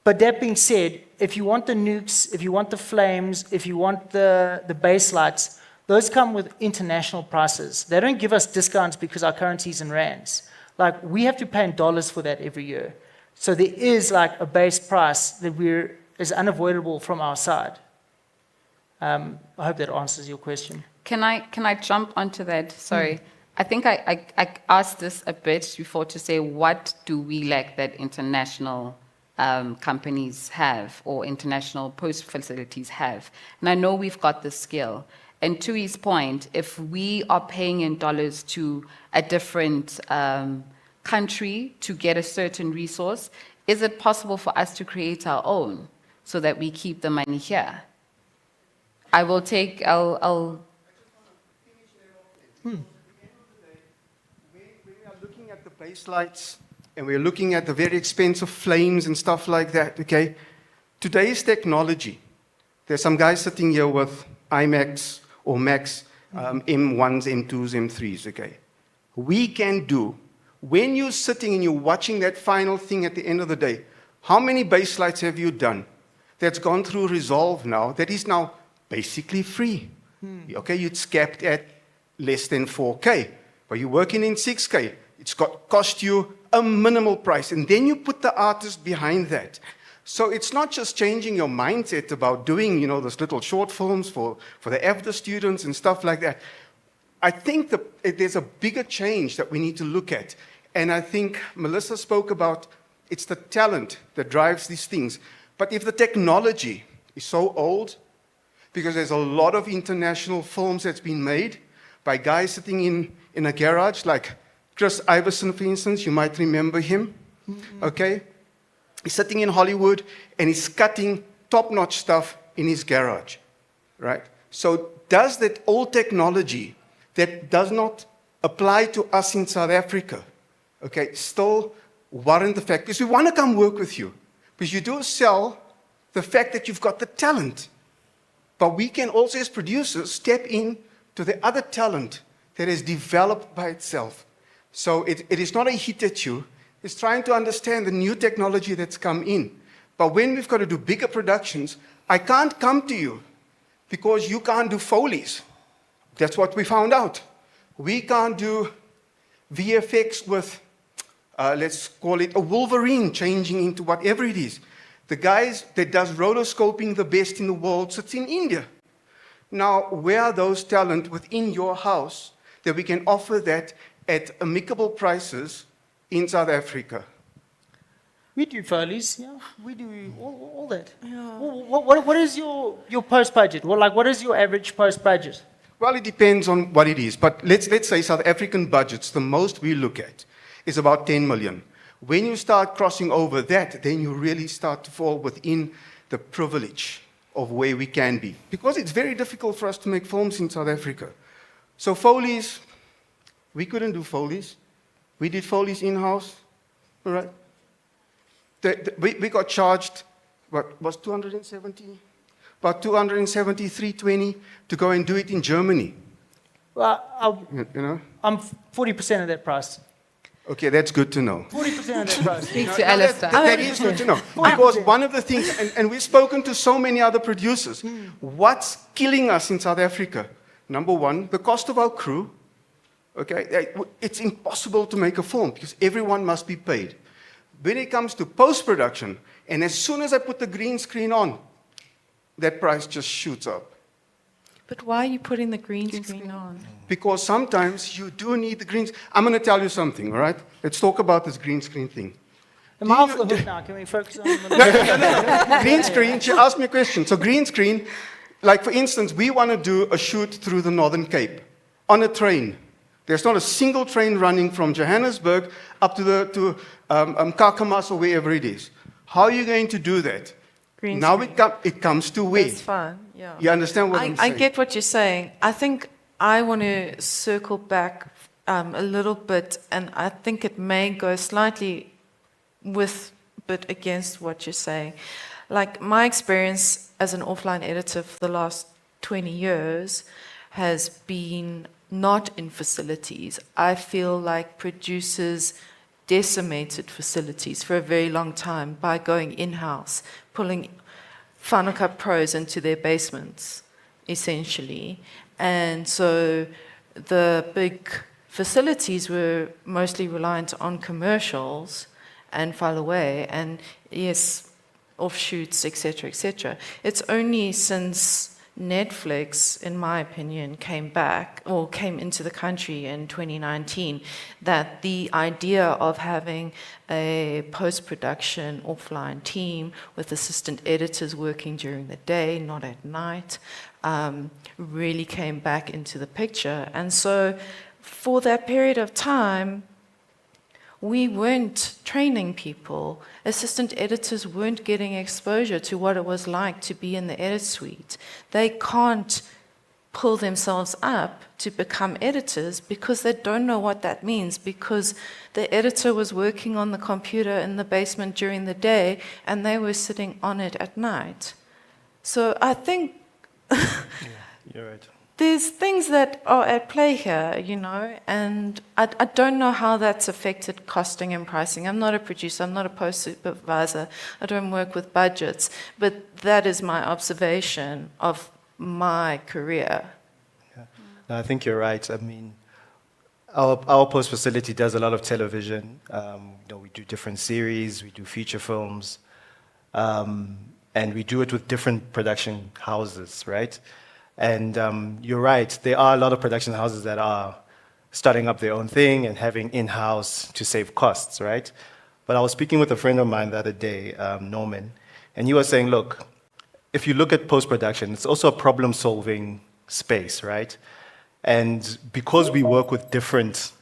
Speaker 22: But that being said, if you want the nukes, if you want the flames, if you want the base lights, those come with international prices. They don't give us discounts because our currency is in rands. We have to pay in dollars for that every year. So there is a base price that is unavoidable from our side. I hope that answers your question.
Speaker 6: Can I jump onto that? Sorry. I think I asked this a bit before to say, what do we lack that international companies have or international post facilities have? And I know we've got the skill. And to his point, if we are paying in dollars to a different country to get a certain resource, is it possible for us to create our own so that we keep the money here? I'll
Speaker 4: When we are looking at the base lights and we're looking at the very expensive flames and stuff like that, okay? Today's technology, there's some guys sitting here with IMAX or Max M1s, M2s, M3s, okay? We can do, when you're sitting and you're watching that final thing at the end of the day, how many base lights have you done that's gone through Resolve now, that is now basically free? Okay, it's capped at less than 4K, but you're working in 6K. It's cost you a minimal price, and then you put the artist behind that. So it's not just changing your mindset about doing, those little short films for the AFDA students and stuff like that. I think there's a bigger change that we need to look at. And I think Melissa spoke about it's the talent that drives these things. But if the technology is so old, because there's a lot of international films that's been made by guys sitting in a garage, like Chris Iverson, for instance, you might remember him, okay? He's sitting in Hollywood and he's cutting top-notch stuff in his garage, right? So does that old technology that does not apply to us in South Africa, okay, still warrant the fact, because we want to come work with you, because you do sell the fact that you've got the talent. But we can also, as producers, step in to the other talent that is developed by itself. So it is not a hit at you. It's trying to understand the new technology that's come in. But when we've got to do bigger productions, I can't come to you because you can't do Foley's. That's what we found out. We can't do VFX with, let's call it a Wolverine changing into whatever it is. The guys that does rotoscoping the best in the world sits in India. Now, where are those talent within your house that we can offer that at amicable prices in South Africa?
Speaker 22: We do Foley's, yeah. We do all that. Yeah. What is your post budget? What is your average post budget?
Speaker 4: Well, it depends on what it is. But let's say South African budgets, the most we look at is about 10 million. When you start crossing over that, then you really start to fall within the privilege of where we can be. Because it's very difficult for us to make films in South Africa. So Foley's, we couldn't do Foley's. We did Foley's in-house, all right? We got charged, what was 270? About 273.20 to go and do it in Germany.
Speaker 22: Well,
Speaker 4: you know?
Speaker 22: I'm 40% of that price.
Speaker 4: Okay, that's good to know.
Speaker 22: 40% of that price.
Speaker 6: Speak to Alistair.
Speaker 4: That is good to know. Because one of the things, and we've spoken to so many other producers, what's killing us in South Africa? Number one, the cost of our crew. Okay, it's impossible to make a film because everyone must be paid. When it comes to post-production, and as soon as I put the green screen on, that price just shoots up.
Speaker 8: But why are you putting the green screen on?
Speaker 4: Because sometimes you do need the greens. I'm going to tell you something, all right? Let's talk about this green screen thing.
Speaker 22: Am I off the hook now? Can we focus on
Speaker 4: No. Green screen, she asked me a question. So green screen, like for instance, we want to do a shoot through the Northern Cape on a train. There's not a single train running from Johannesburg up to Kakamas or wherever it is. How are you going to do that?
Speaker 8: Green
Speaker 4: now
Speaker 8: screen.
Speaker 4: it comes to where?
Speaker 8: That's fine, yeah.
Speaker 4: You understand what I'm saying?
Speaker 8: I get what you're saying. I think I want to circle back a little bit, and I think it may go slightly but against what you're saying. Like my experience as an offline editor for the last 20 years has been not in facilities. I feel like producers decimated facilities for a very long time by going in-house, pulling Final Cut Pros into their basements, essentially. And so the big facilities were mostly reliant on commercials and file away, and yes, offshoots, etc., etc. It's only since Netflix, in my opinion, came into the country in 2019, that the idea of having a post-production offline team with assistant editors working during the day, not at night, really came back into the picture. And so for that period of time, we weren't training people. Assistant editors weren't getting exposure to what it was like to be in the edit suite. They can't pull themselves up to become editors because they don't know what that means, because the editor was working on the computer in the basement during the day and they were sitting on it at night. So I think
Speaker 3: you're right.
Speaker 8: There's things that are at play here, you know, and I don't know how that's affected costing and pricing. I'm not a producer, I'm not a post supervisor, I don't work with budgets, but that is my observation of my career.
Speaker 3: Yeah. No, I think you're right. I mean, our post facility does a lot of television. We do different series, we do feature films, and we do it with different production houses, right? And you're right, there are a lot of production houses that are starting up their own thing and having in-house to save costs, right? But I was speaking with a friend of mine the other day, Norman, and he was saying, look, if you look at post-production, it's also a problem-solving space, right? And because we work with different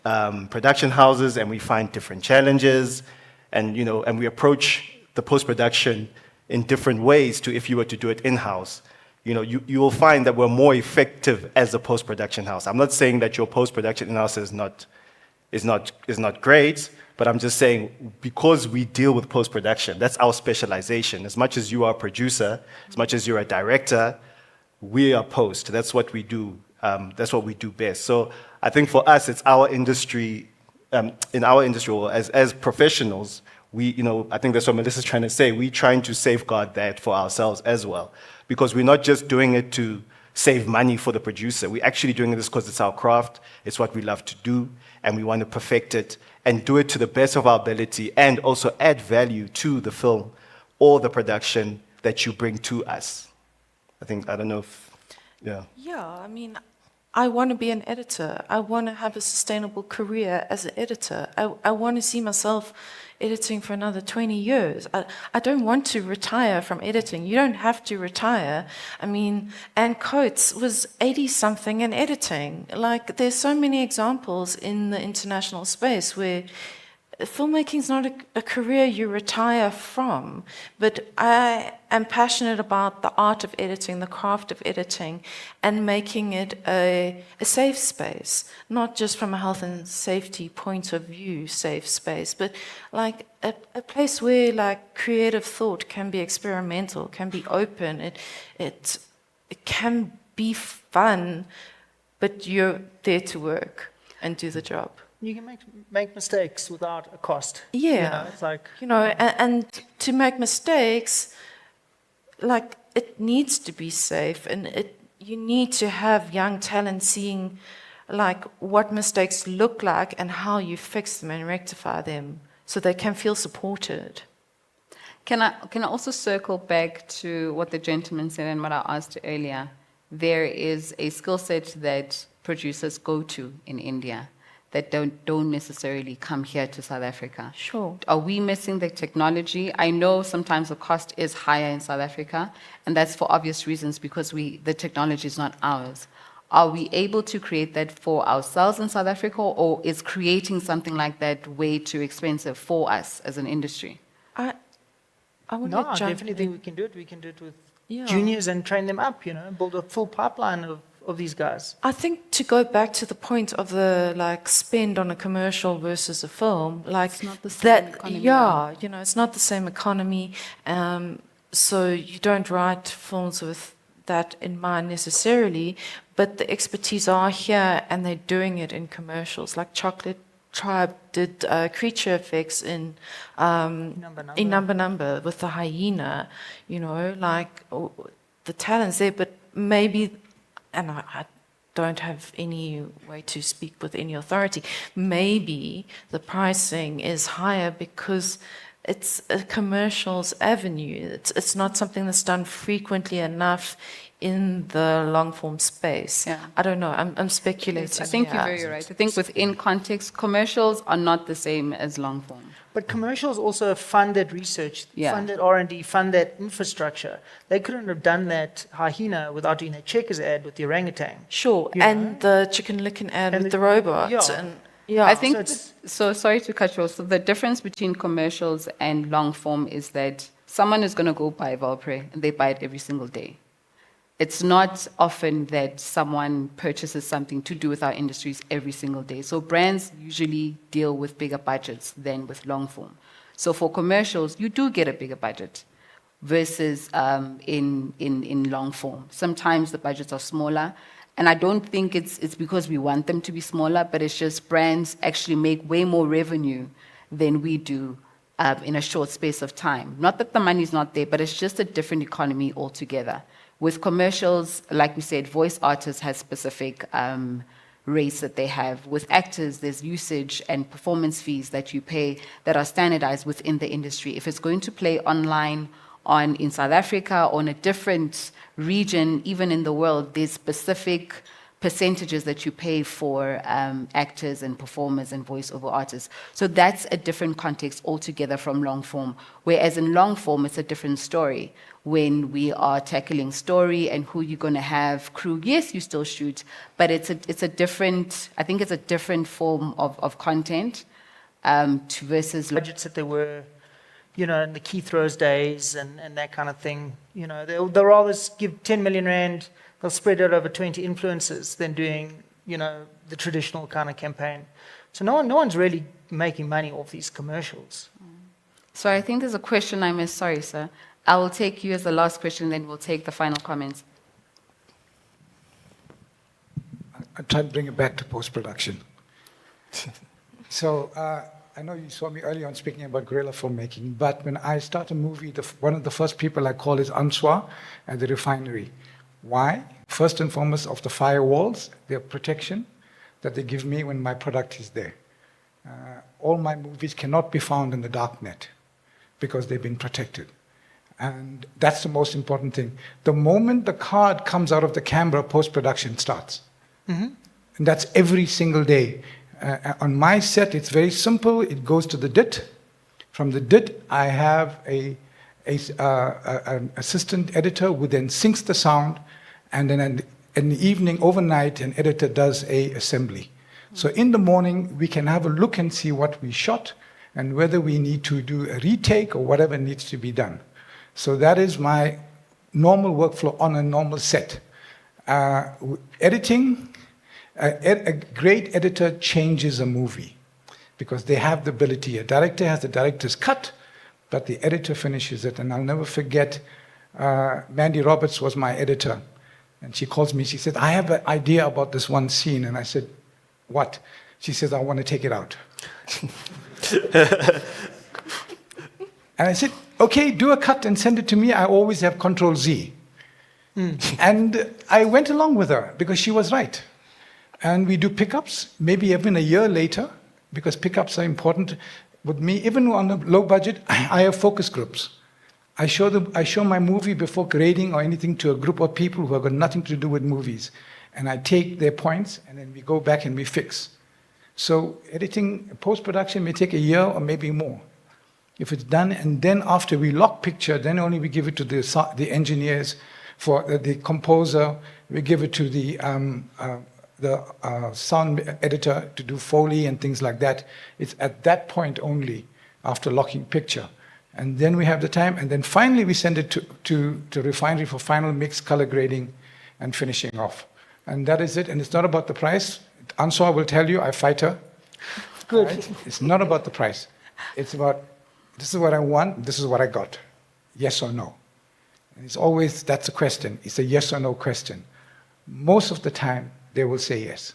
Speaker 3: production houses and we find different challenges, and we approach the post-production in different ways to if you were to do it in-house, you know, you will find that we're more effective as a post-production house. I'm not saying that your post-production analysis is not great, but I'm just saying because we deal with post-production, that's our specialization. As much as you are a producer, as much as you're a director, we are post. That's what we do. That's what we do best. So I think for us, it's our industry. In our industry, or as professionals, we, you know, I think that's what Melissa's trying to say. We're trying to safeguard that for ourselves as well, because we're not just doing it to save money for the producer. We're actually doing this because it's our craft, it's what we love to do, and we want to perfect it and do it to the best of our ability, and also add value to the film or the production that you bring to us. I don't know if, yeah.
Speaker 8: Yeah, I mean, I want to be an editor. I want to have a sustainable career as an editor. I want to see myself editing for another 20 years. I don't want to retire from editing. You don't have to retire. I mean, Anne Coates was 80-something in editing. Like, there's so many examples in the international space where filmmaking is not a career you retire from, but I am passionate about the art of editing, the craft of editing, and making it a safe space, not just from a health and safety point of view, safe space, but like a place where like creative thought can be experimental, can be open, it can be fun, but you're there to work and do the job.
Speaker 22: You can make mistakes without a cost.
Speaker 8: Yeah.
Speaker 22: You know, it's like,
Speaker 8: and to make mistakes, like, it needs to be safe, and you need to have young talent seeing, like, what mistakes look like and how you fix them and rectify them so they can feel supported.
Speaker 6: Can I also circle back to what the gentleman said and what I asked earlier? There is a skill set that producers go to in India that don't necessarily come here to South Africa.
Speaker 8: Sure.
Speaker 6: Are we missing the technology? I know sometimes the cost is higher in South Africa, and that's for obvious reasons because the technology is not ours. Are we able to create that for ourselves in South Africa, or is creating something like that way too expensive for us as an industry?
Speaker 8: I would
Speaker 22: no, I definitely think we can do it. We can do it with juniors and train them up, build a full pipeline of these guys.
Speaker 8: I think to go back to the point of the like spend on a commercial versus a film, like
Speaker 6: it's not the same economy.
Speaker 8: It's not the same economy. So you don't write films with that in mind necessarily, but the expertise are here and they're doing it in commercials. Like Chocolate Tribe did creature effects in Number with the hyena, the talent's there, but maybe, and I don't have any way to speak with any authority, maybe the pricing is higher because it's a commercials avenue. It's not something that's done frequently enough in the long form space.
Speaker 6: Yeah.
Speaker 8: I don't know. I'm speculating.
Speaker 6: Yes, I think you're very right. I think within context, commercials are not the same as long form.
Speaker 22: But commercials also funded research, funded R&D, funded infrastructure. They couldn't have done that hyena without doing a checkers ad with the orangutan.
Speaker 8: Sure, and the Chicken Licken ad with the robot.
Speaker 22: Yeah.
Speaker 6: I think, so sorry to cut you off. So the difference between commercials and long form is that someone is going to go buy Valpre and they buy it every single day. It's not often that someone purchases something to do with our industries every single day. So brands usually deal with bigger budgets than with long form. So for commercials, you do get a bigger budget versus in long form. Sometimes the budgets are smaller. And I don't think it's because we want them to be smaller, but it's just brands actually make way more revenue than we do in a short space of time. Not that the money's not there, but it's just a different economy altogether. With commercials, like we said, voice artists have specific rates that they have. With actors, there's usage and performance fees that you pay that are standardized within the industry. If it's going to play online in South Africa or in a different region, even in the world, there's specific percentages that you pay for actors and performers and voiceover artists. So that's a different context altogether from long form. Whereas in long form, it's a different story. When we are tackling story and who you're going to have crew, yes, you still shoot, but it's a different, I think it's a different form of content versus
Speaker 22: budgets that they were you know, in the Keith Rose days and that kind of thing. You know, they'll rather give 10 million rand, they'll spread it over 20 influencers than doing, you know, the traditional kind of campaign. So no one's really making money off these commercials.
Speaker 6: So I think there's a question I missed. Sorry, sir. I will take you as the last question, then we'll take the final comments.
Speaker 9: I'll try to bring it back to post-production. So I know you saw me earlier on speaking about guerrilla filmmaking, but when I start a movie, one of the first people I call is Answa at the refinery. Why? First and foremost, of the firewalls, their protection that they give me when my product is there. All my movies cannot be found in the dark net because they've been protected. And that's the most important thing. The moment the card comes out of the camera, post-production starts. And that's every single day. On my set, it's very simple. It goes to the DIT. From the DIT, I have an assistant editor who then syncs the sound, and then in the evening, overnight, an editor does a assembly. So in the morning, we can have a look and see what we shot and whether we need to do a retake or whatever needs to be done. So that is my normal workflow on a normal set. Editing, a great editor changes a movie because they have the ability. A director has the director's cut, but the editor finishes it. And I'll never forget, Mandy Roberts was my editor. And she calls me, she said, I have an idea about this one scene. And I said, what? She says, I want to take it out. And I said, okay, do a cut and send it to me. I always have Control Z. And I went along with her because she was right. And we do pickups, maybe even a year later, because pickups are important. With me, even on a low budget, I have focus groups. I show my movie before grading or anything to a group of people who have got nothing to do with movies. And I take their points, and then we go back and we fix. So editing, post-production may take a year or maybe more. If it's done, and then after we lock picture, then only we give it to the engineers, for the composer, we give it to the sound editor to do Foley and things like that. It's at that point only, after locking picture. And then we have the time, and then finally we send it to refinery for final mix, color grading, and finishing off. And that is it, and it's not about the price. Answa will tell you, I fight her.
Speaker 22: Good.
Speaker 9: Right? It's not about the price. It's about, this is what I want, this is what I got. Yes or no? And it's always, that's a question. It's a yes or no question. Most of the time, they will say yes,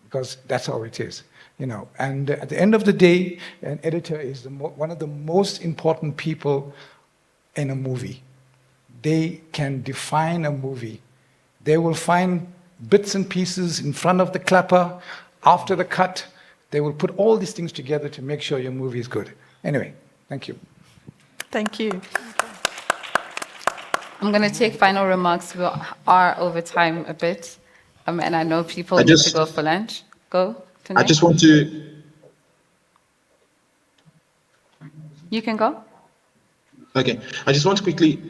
Speaker 9: because that's how it is, you know. And at the end of the day, an editor is one of the most important people in a movie. They can define a movie. They will find bits and pieces in front of the clapper, after the cut. They will put all these things together to make sure your movie is good. Anyway, thank you.
Speaker 8: Thank you.
Speaker 6: I'm going to take final remarks. We are over time a bit. And I know people need to go for lunch. Go.
Speaker 7: I just want to...
Speaker 6: You can go.
Speaker 7: Okay. I just want to quickly...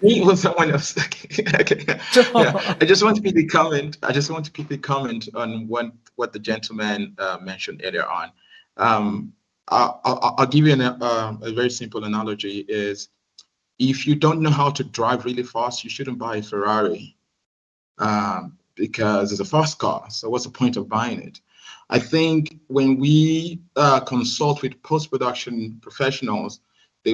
Speaker 7: Me or someone else? Okay. Yeah. I just want to quickly comment. On what the gentleman mentioned earlier on. I'll give you a very simple analogy. Is if you don't know how to drive really fast, you shouldn't buy a Ferrari because it's a fast car. So what's the point of buying it? I think when we consult with post-production professionals, they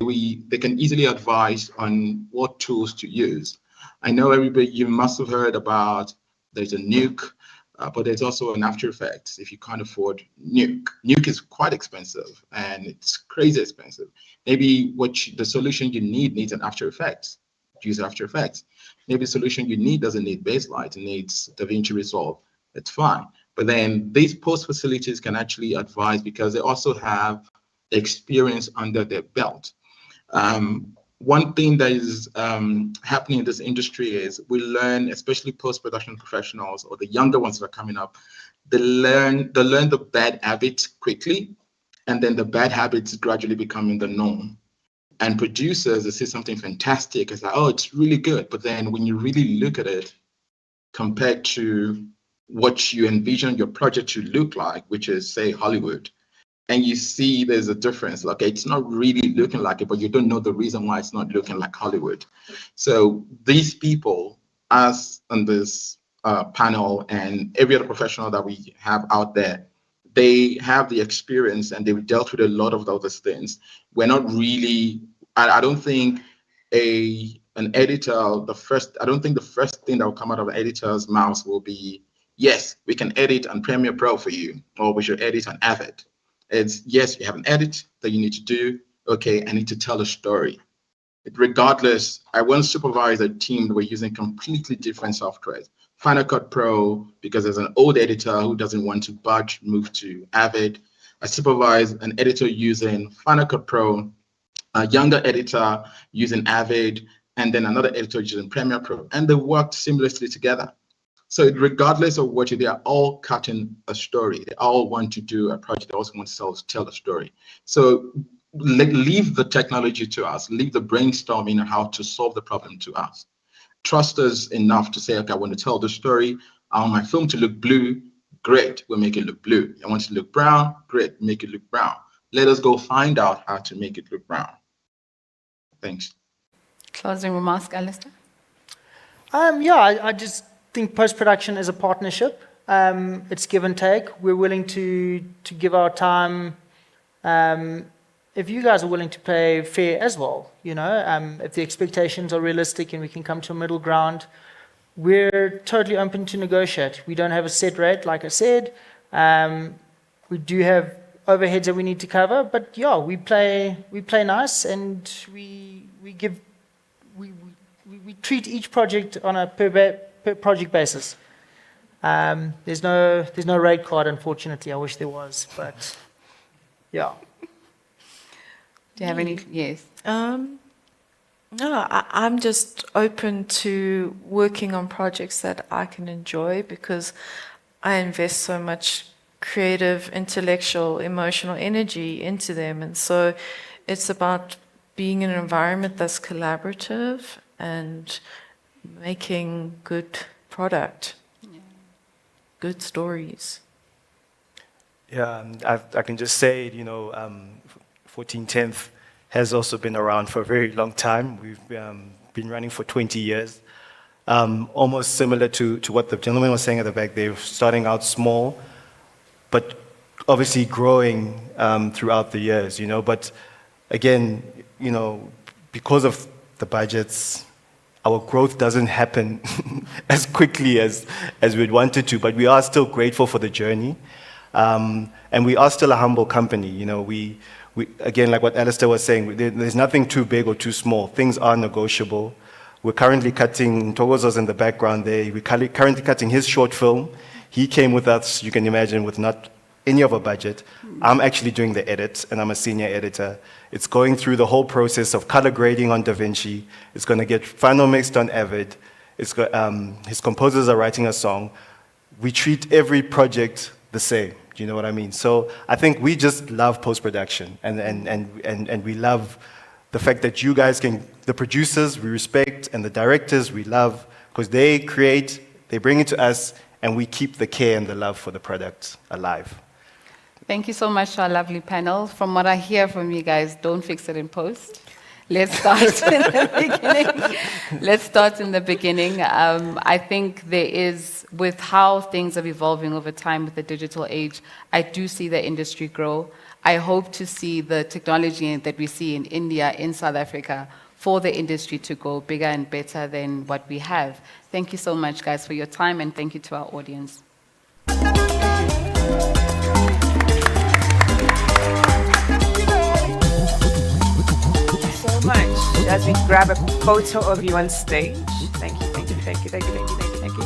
Speaker 7: can easily advise on what tools to use. I know everybody, you must have heard about, there's a Nuke, but there's also an After Effects if you can't afford Nuke. Nuke is quite expensive and it's crazy expensive. Maybe the solution you need needs an After Effects. Use After Effects. Maybe the solution you need doesn't need Baselight, it needs DaVinci Resolve. It's fine. But then these post facilities can actually advise because they also have experience under their belt. One thing that is happening in this industry is we learn, especially post-production professionals or the younger ones that are coming up, they learn the bad habits quickly, and then the bad habits gradually becoming the norm. And producers, they see something fantastic, it's like, oh, it's really good. But then when you really look at it, compared to what you envision your project to look like, which is, say, Hollywood, and you see there's a difference. Okay, it's not really looking like it, but you don't know the reason why it's not looking like Hollywood. So these people, us on this panel and every other professional that we have out there, they have the experience and they've dealt with a lot of those things. We're not really, I don't think an editor, I don't think the first thing that will come out of an editor's mouth will be, yes, we can edit on Premiere Pro for you, or we should edit on Avid. It's, yes, you have an edit that you need to do. Okay, I need to tell a story. Regardless, I once supervised a team that were using completely different softwares. Final Cut Pro, because there's an old editor who doesn't want to budge, move to Avid. I supervised an editor using Final Cut Pro, a younger editor using Avid, and then another editor using Premiere Pro, and they worked seamlessly together. So regardless of what they are all cutting a story. They all want to do a project. They also want to tell a story. So leave the technology to us. Leave the brainstorming on how to solve the problem to us. Trust us enough to say, okay, I want to tell the story. I want my film to look blue. Great, we'll make it look blue. I want it to look brown. Great, make it look brown. Let us go find out how to make it look brown. Thanks.
Speaker 6: Closing remarks, Alistair?
Speaker 22: I just think post-production is a partnership. It's give and take. We're willing to give our time. If you guys are willing to play fair as well, if the expectations are realistic and we can come to a middle ground, we're totally open to negotiate. We don't have a set rate, like I said. We do have overheads that we need to cover, but yeah, we play nice, and we treat each project on a per project basis. There's no rate card, unfortunately. I wish there was, but yeah.
Speaker 6: Do you have any? Yes.
Speaker 8: No, I'm just open to working on projects that I can enjoy, because I invest so much creative, intellectual, emotional energy into them. And so it's about being in an environment that's collaborative and making good product, good stories.
Speaker 3: Yeah, I can just say, 1410th has also been around for a very long time. We've been running for 20 years. Almost similar to what the gentleman was saying at the back. They're starting out small, but obviously growing throughout the years, But again, because of the budgets, our growth doesn't happen as quickly as we'd want it to, but we are still grateful for the journey. And we are still a humble company. We again, like what Alistair was saying, there's nothing too big or too small. Things are negotiable. We're currently cutting, Togozo's in the background there, we're currently cutting his short film. He came with us, you can imagine, with not any of a budget. I'm actually doing the edit, and I'm a senior editor. It's going through the whole process of color grading on DaVinci. It's going to get final mixed on Avid. It's got, his composers are writing a song. We treat every project the same. Do you know what I mean? So I think we just love post-production, and we love the fact that you guys can, the producers we respect, and the directors we love, because they create, they bring it to us, and we keep the care and the love for the product alive.
Speaker 6: Thank you so much to our lovely panel. From what I hear from you guys, don't fix it in post. Let's start in the beginning. Let's start in the beginning. I think there is, with how things are evolving over time with the digital age, I do see the industry grow. I hope to see the technology that we see in India, in South Africa, for the industry to go bigger and better than what we have. Thank you so much, guys, for your time, and thank you to our audience.
Speaker 2: So much. As we grab a photo of you on stage. Thank you, thank you, thank you, thank you, thank you, thank you, thank you.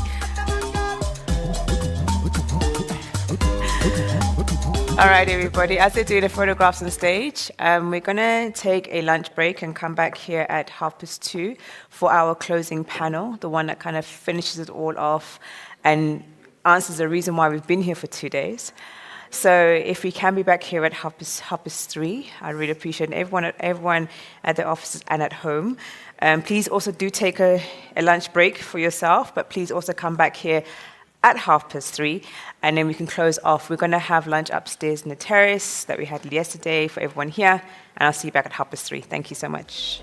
Speaker 2: All right, everybody. As they do the photographs on stage, we're going to take a lunch break and come back here at 2:30 for our closing panel, the one that kind of finishes it all off and answers the reason why we've been here for 2 days. So if we can be back here at 3:30, I really appreciate everyone at the offices and at home. Please also do take a lunch break for yourself, but please also come back here at 3:30, and then we can close off. We're going to have lunch upstairs in the terrace that we had yesterday for everyone here, and I'll see you back at 3:30. Thank you so much.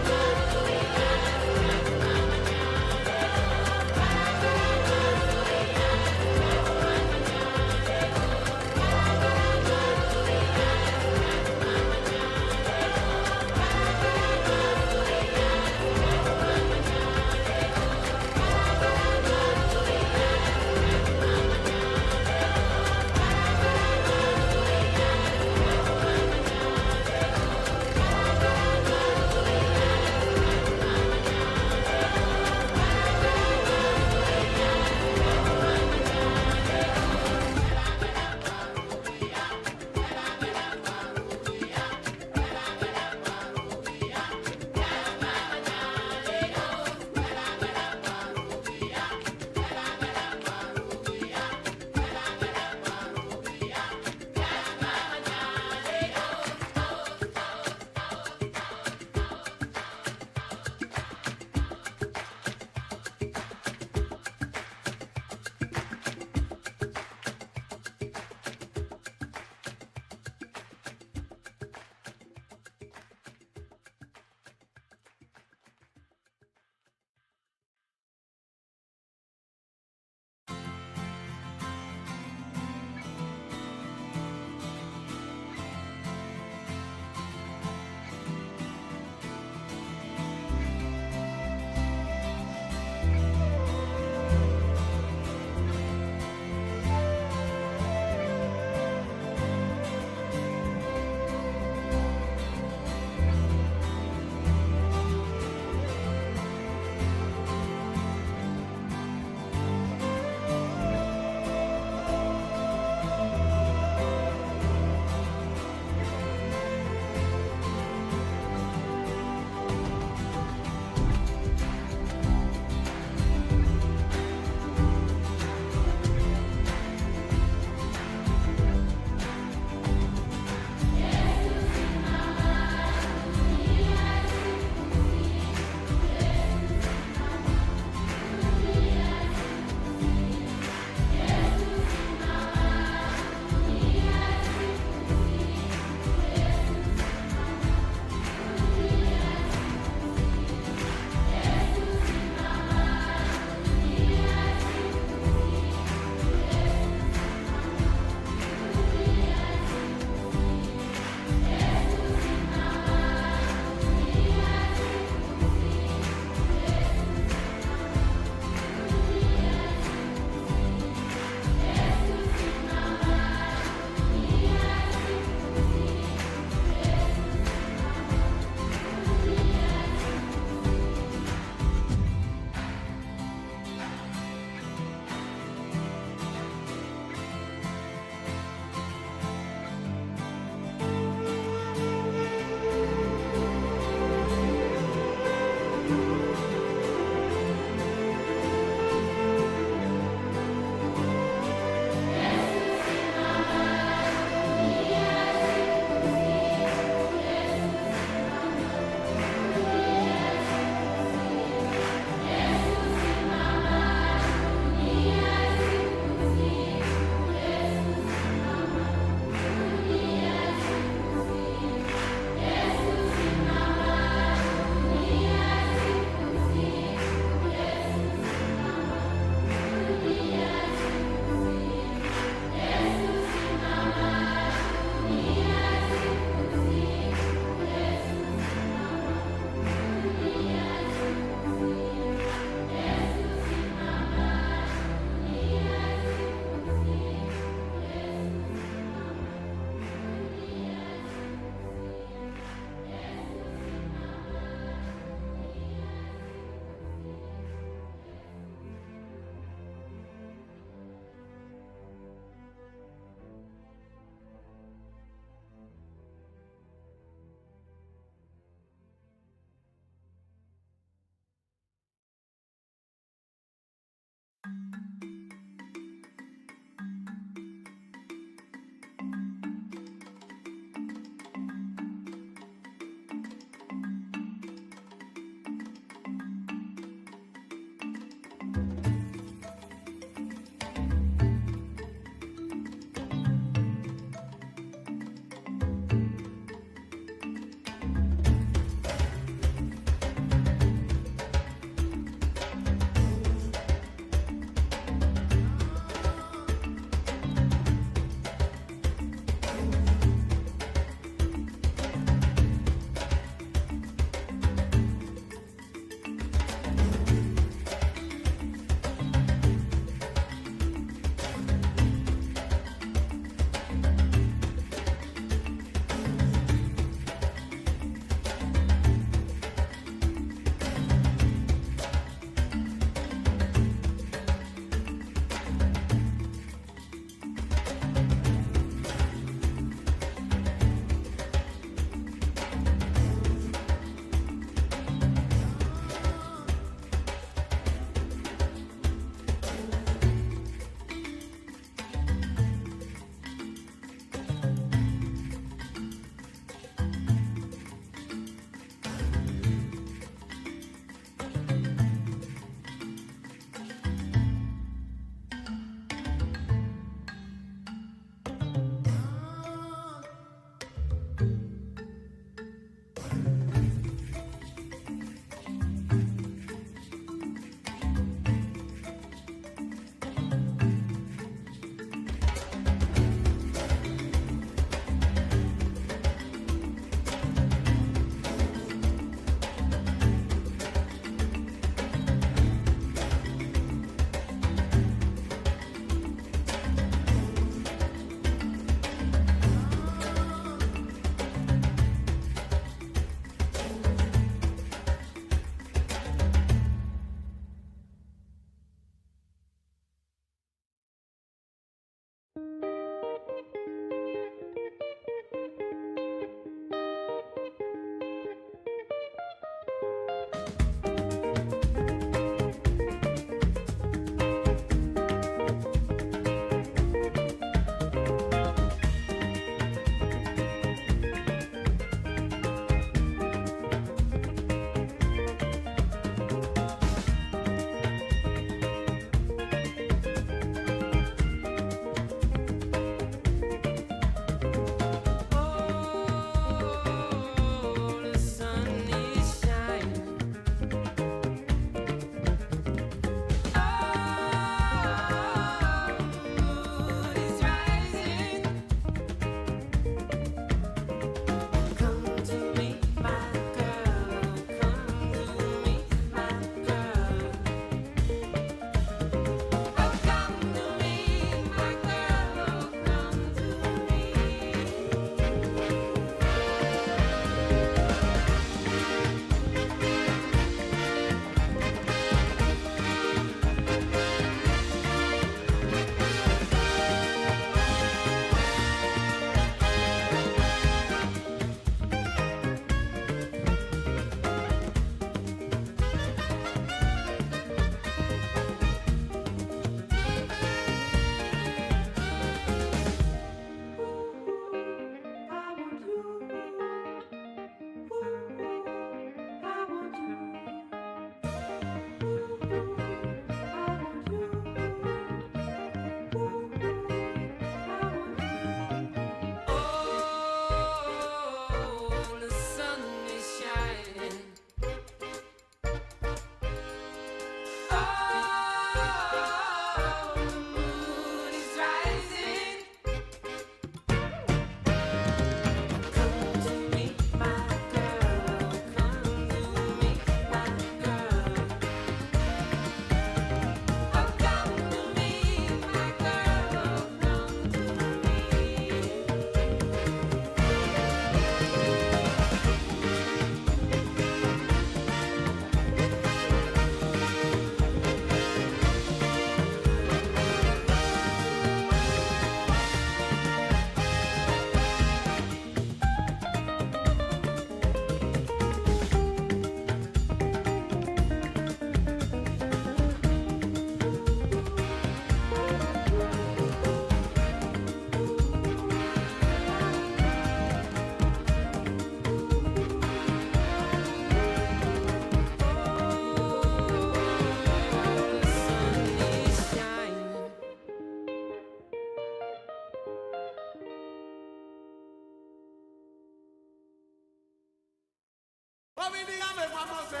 Speaker 11: Oh,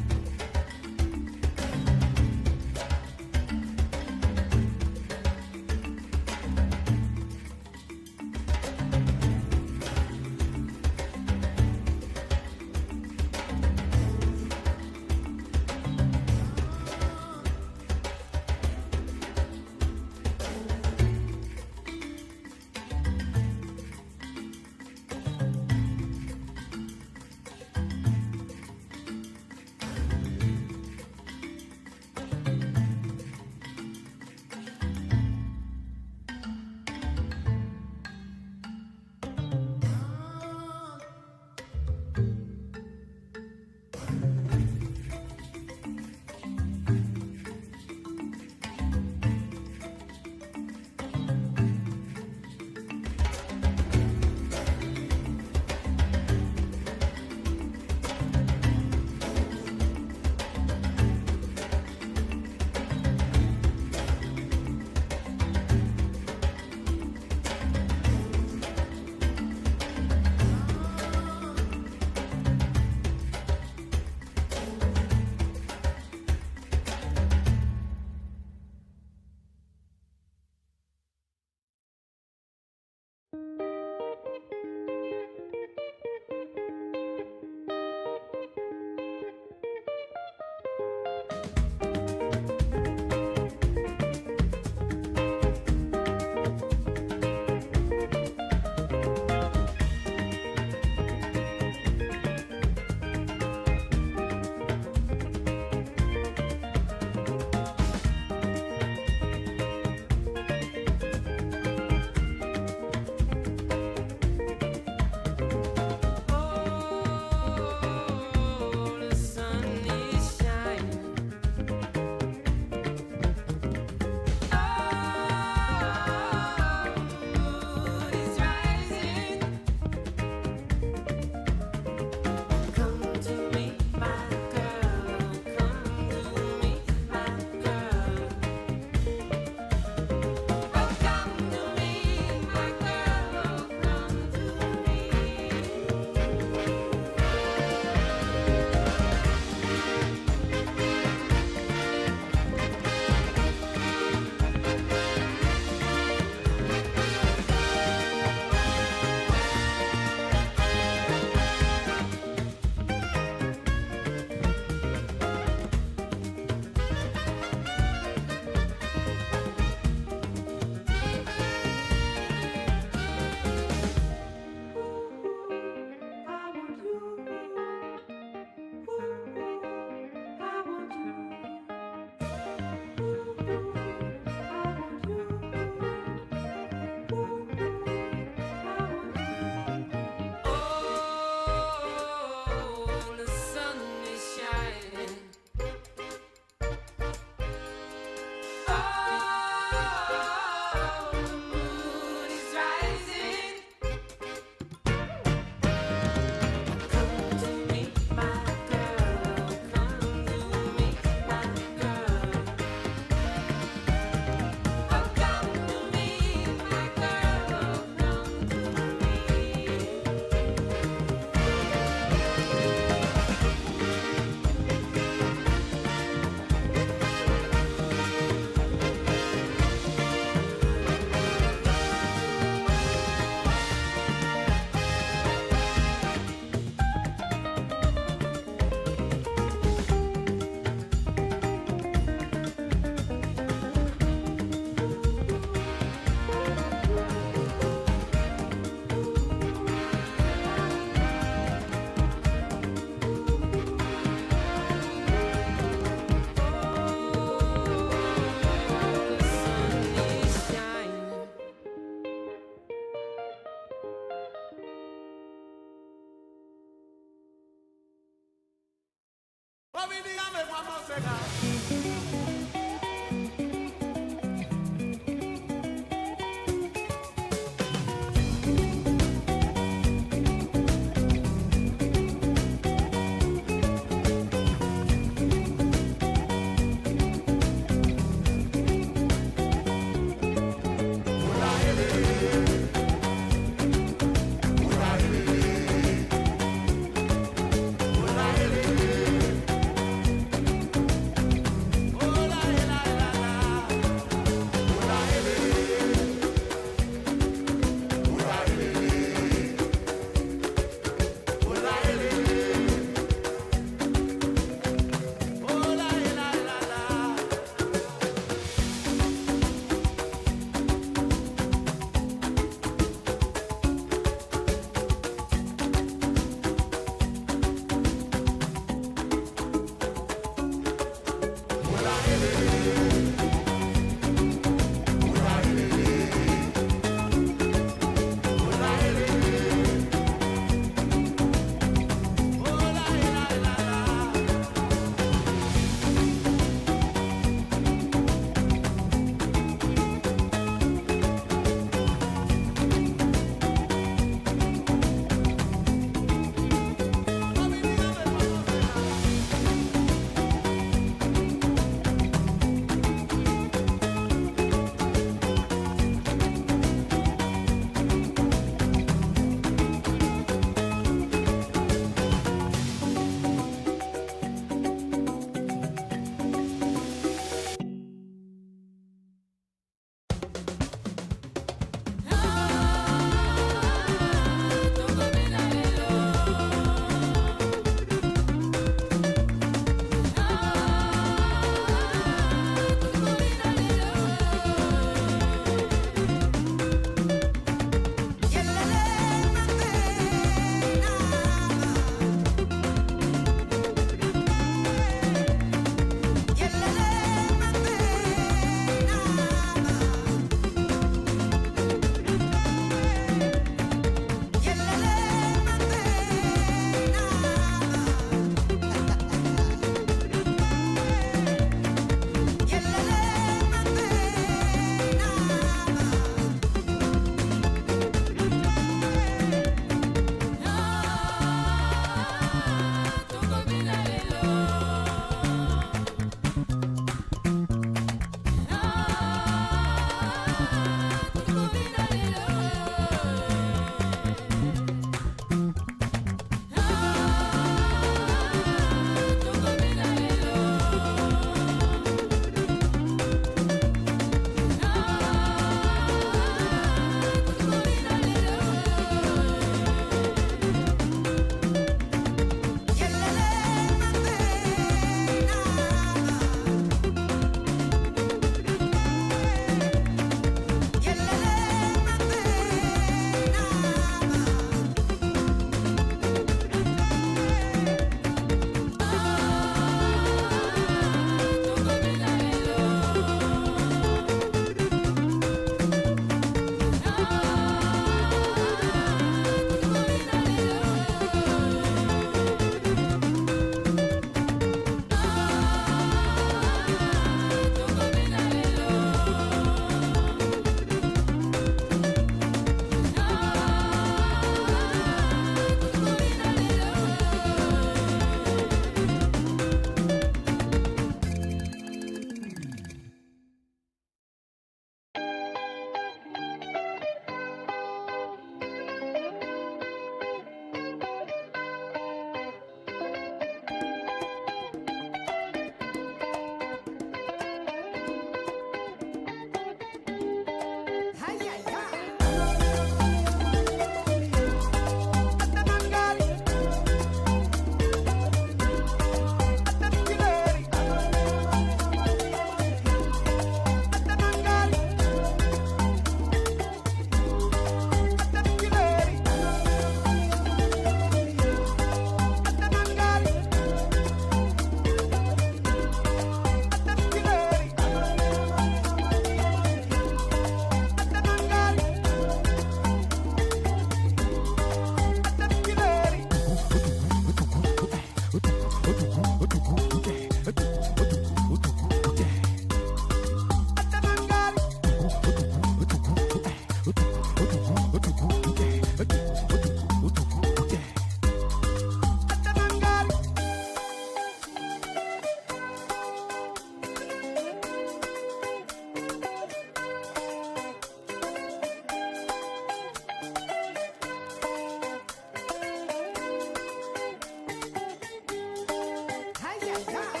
Speaker 18: Hi-ya-ya.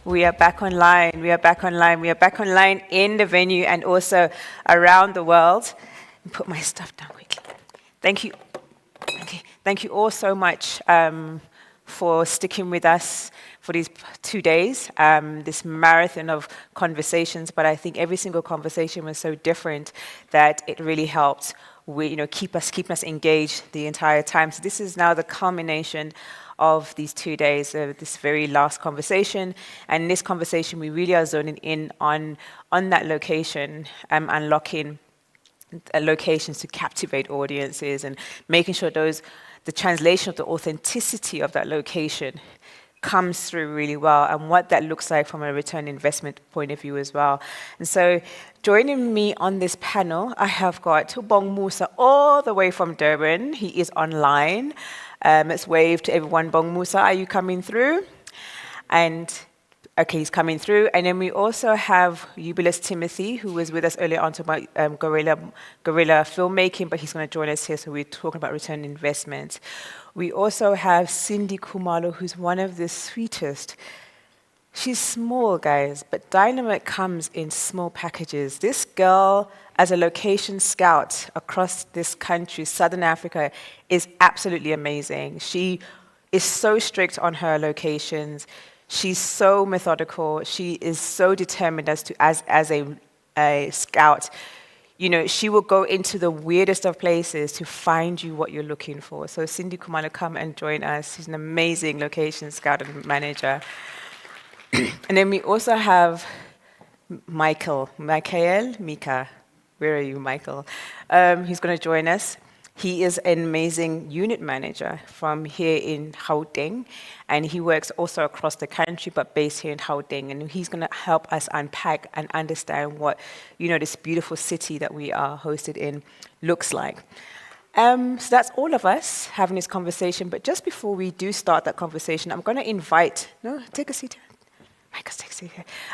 Speaker 2: We are back online. We are back online. We are back online in the venue and also around the world. Put my stuff down quickly. Thank you. Okay. Thank you all so much for sticking with us for these 2 days, this marathon of conversations. But I think every single conversation was so different that it really helped. Keep us engaged the entire time. So this is now the culmination of these 2 days, this very last conversation. And in this conversation, we really are zoning in on that location, unlocking locations to captivate audiences and making sure the translation of the authenticity of that location comes through really well, and what that looks like from a return investment point of view as well. And so joining me on this panel, I have got Bong Musa all the way from Durban. He is online. Let's wave to everyone. Bong Musa, are you coming through? Okay, he's coming through. And then we also have Eubulus Timothy, who was with us earlier on talking about guerrilla filmmaking, but he's going to join us here, so we're talking about return investment. We also have Cindy Khumalo, who's one of the sweetest. She's small, guys, but dynamite comes in small packages. This girl, as a location scout across this country, Southern Africa, is absolutely amazing. She is so strict on her locations. She's so methodical. She is so determined as a scout. She will go into the weirdest of places to find you what you're looking for. So Cindy Khumalo, come and join us. She's an amazing location scout and manager. And then we also have Mika. Where are you, Michael? He's going to join us. He is an amazing unit manager from here in Gauteng, and he works also across the country, but based here in Gauteng. And he's going to help us unpack and understand what, this beautiful city that we are hosted in looks like. So that's all of us having this conversation. But just before we do start that conversation, I'm going to invite, take a seat.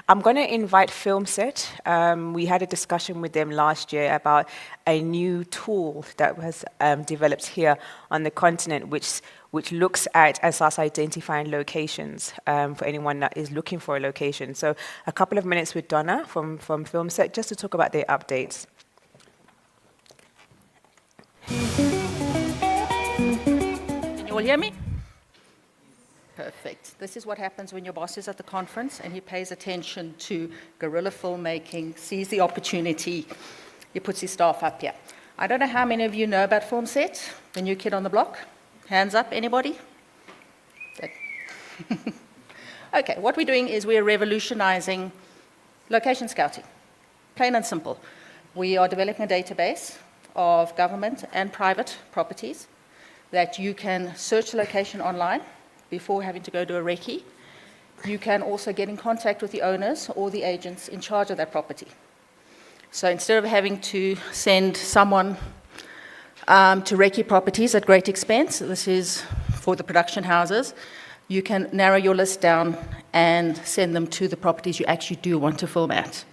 Speaker 2: I'm going to invite FilmSet. We had a discussion with them last year about a new tool that was developed here on the continent, which looks at us identifying locations for anyone that is looking for a location. So a couple of minutes with Donna from FilmSet just to talk about their updates.
Speaker 11: Can you all hear me? Perfect. This is what happens when your boss is at the conference and he pays attention to guerrilla filmmaking, sees the opportunity, he puts his staff up here. I don't know how many of you know about FilmSet, the new kid on the block. Hands up, anybody? Good. Okay, what we're doing is we're revolutionizing location scouting, plain and simple. We are developing a database of government and private properties that you can search the location online before having to go to a recce. You can also get in contact with the owners or the agents in charge of that property. So instead of having to send someone to recce properties at great expense, this is for the production houses, you can narrow your list down and send them to the properties you actually do want to film at.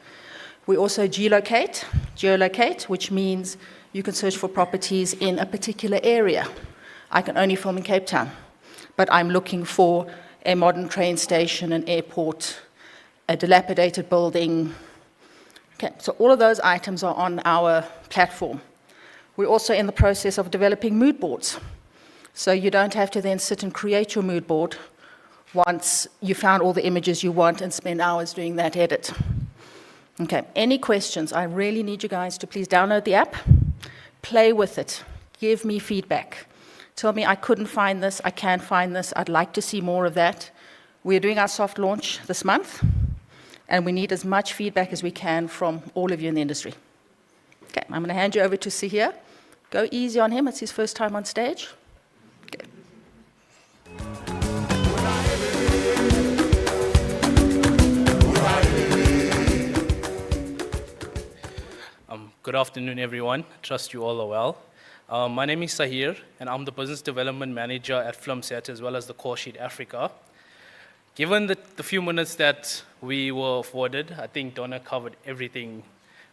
Speaker 11: We also geolocate, which means you can search for properties in a particular area. I can only film in Cape Town, but I'm looking for a modern train station, an airport, a dilapidated building. Okay, so all of those items are on our platform. We're also in the process of developing mood boards. So you don't have to then sit and create your mood board once you found all the images you want and spend hours doing that edit. Okay, any questions? I really need you guys to please download the app, play with it, give me feedback. Tell me I couldn't find this, I can find this, I'd like to see more of that. We're doing our soft launch this month, and we need as much feedback as we can from all of you in the industry. Okay, I'm going to hand you over to Sahir. Go easy on him, it's his first time on stage. Okay.
Speaker 14: Good afternoon, everyone. Trust you all are well. My name is Sahir, and I'm the Business Development Manager at FilmSet, as well as the Core Sheet Africa. Given the few minutes that we were afforded, I think Donna covered everything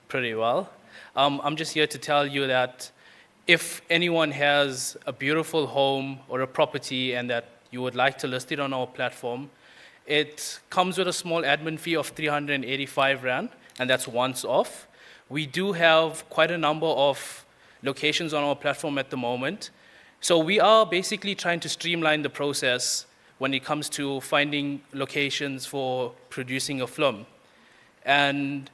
Speaker 14: pretty well. I'm just here to tell you that if anyone has a beautiful home or a property and that you would like to list it on our platform, It comes with a small admin fee of 385 Rand, and that's once off. We do have quite a number of locations on our platform at the moment. So we are basically trying to streamline the process when it comes to finding locations for producing a film. And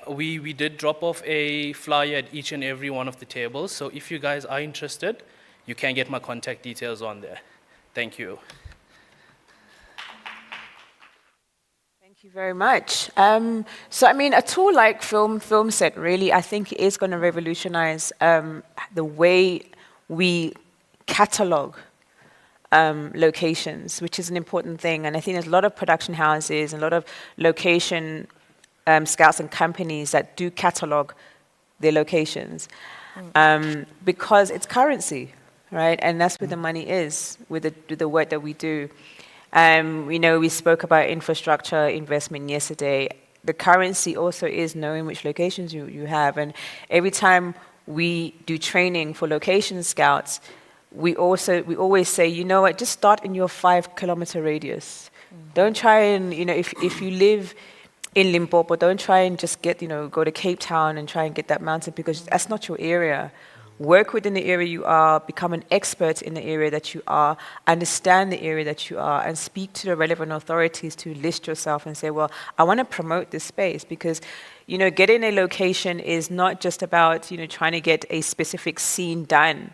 Speaker 14: we did drop off a flyer at each and every one of the tables. So if you guys are interested, you can get my contact details on there. Thank you.
Speaker 2: Thank you very much. So, I mean, a tool like FilmSet really, I think, is going to revolutionize the way we catalog locations, which is an important thing. And I think there's a lot of production houses and a lot of location scouts and companies that do catalog their locations because it's currency, right? And that's where the money is with the work that we do. We spoke about infrastructure investment yesterday. The currency also is knowing which locations you have. And every time we do training for location scouts, we always say, you know what, just start in your 5-kilometer radius. Don't try and, if you live in Limpopo, don't try and just go to Cape Town and try and get that mountain because that's not your area. Work within the area you are, become an expert in the area that you are, understand the area that you are, and speak to the relevant authorities to list yourself and say, well, I want to promote this space because, getting a location is not just about, trying to get a specific scene done.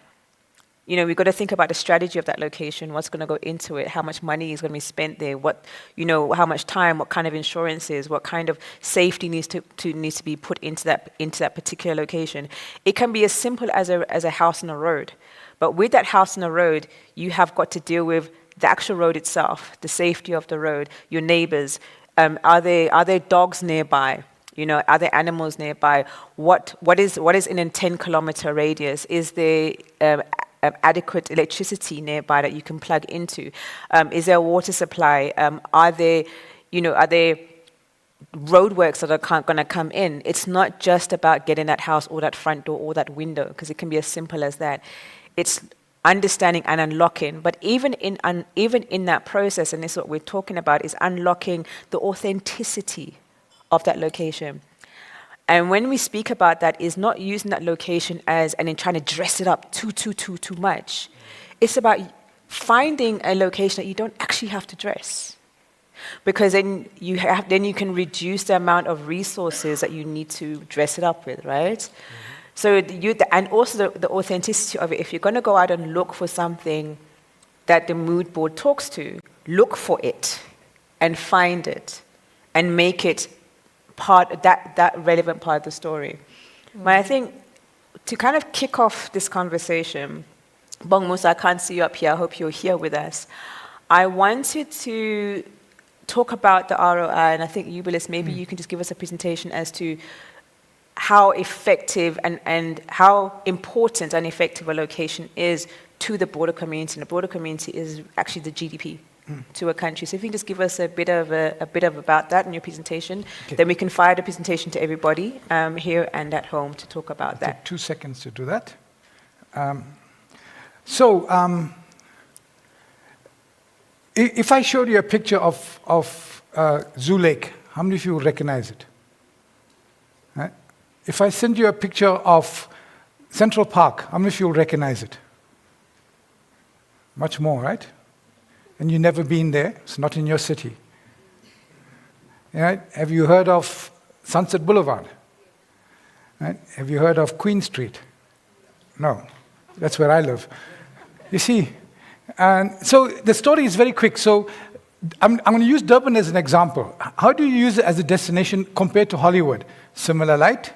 Speaker 2: We've got to think about the strategy of that location, what's going to go into it, how much money is going to be spent there, how much time, what kind of insurances, what kind of safety needs to be put into that particular location. It can be as simple as a house on a road, but with that house on the road, you have got to deal with the actual road itself, the safety of the road, your neighbors. Are there dogs nearby? Are there animals nearby? What is in a 10-kilometer radius? Is there adequate electricity nearby that you can plug into? Is there a water supply? Are there roadworks that are going to come in? It's not just about getting that house or that front door or that window, because it can be as simple as that. It's understanding and unlocking. But even in that process, and this is what we're talking about, is unlocking the authenticity of that location. And when we speak about that, is not using that location and then trying to dress it up too much. It's about finding a location that you don't actually have to dress, because then you can reduce the amount of resources that you need to dress it up with, right? Mm-hmm. So and also the authenticity of it. If you're going to go out and look for something that the mood board talks to, look for it and find it and make it part that relevant part of the story. Mm-hmm. But I think to kind of kick off this conversation, Bong Musa, I can't see you up here. I hope you're here with us. I wanted to talk about the ROI, and I think Ubilis, maybe you can just give us a presentation as to how effective and how important and effective a location is to the broader community. And the broader community is actually the GDP to a country. So if you can just give us a bit of about that in your presentation, okay. Then we can fire the presentation to everybody here and at home to talk about that.
Speaker 9: Take 2 seconds to do that. If I showed you a picture of Zoo Lake, how many of you recognize it? Right? If I send you a picture of Central Park, how many of you recognize it? Much more, right? And you've never been there, it's not in your city. Right? Have you heard of Sunset Boulevard? Right? Have you heard of Queen Street? No, that's where I live. You see, and so the story is very quick. So I'm going to use Durban as an example. How do you use it as a destination compared to Hollywood? Similar light,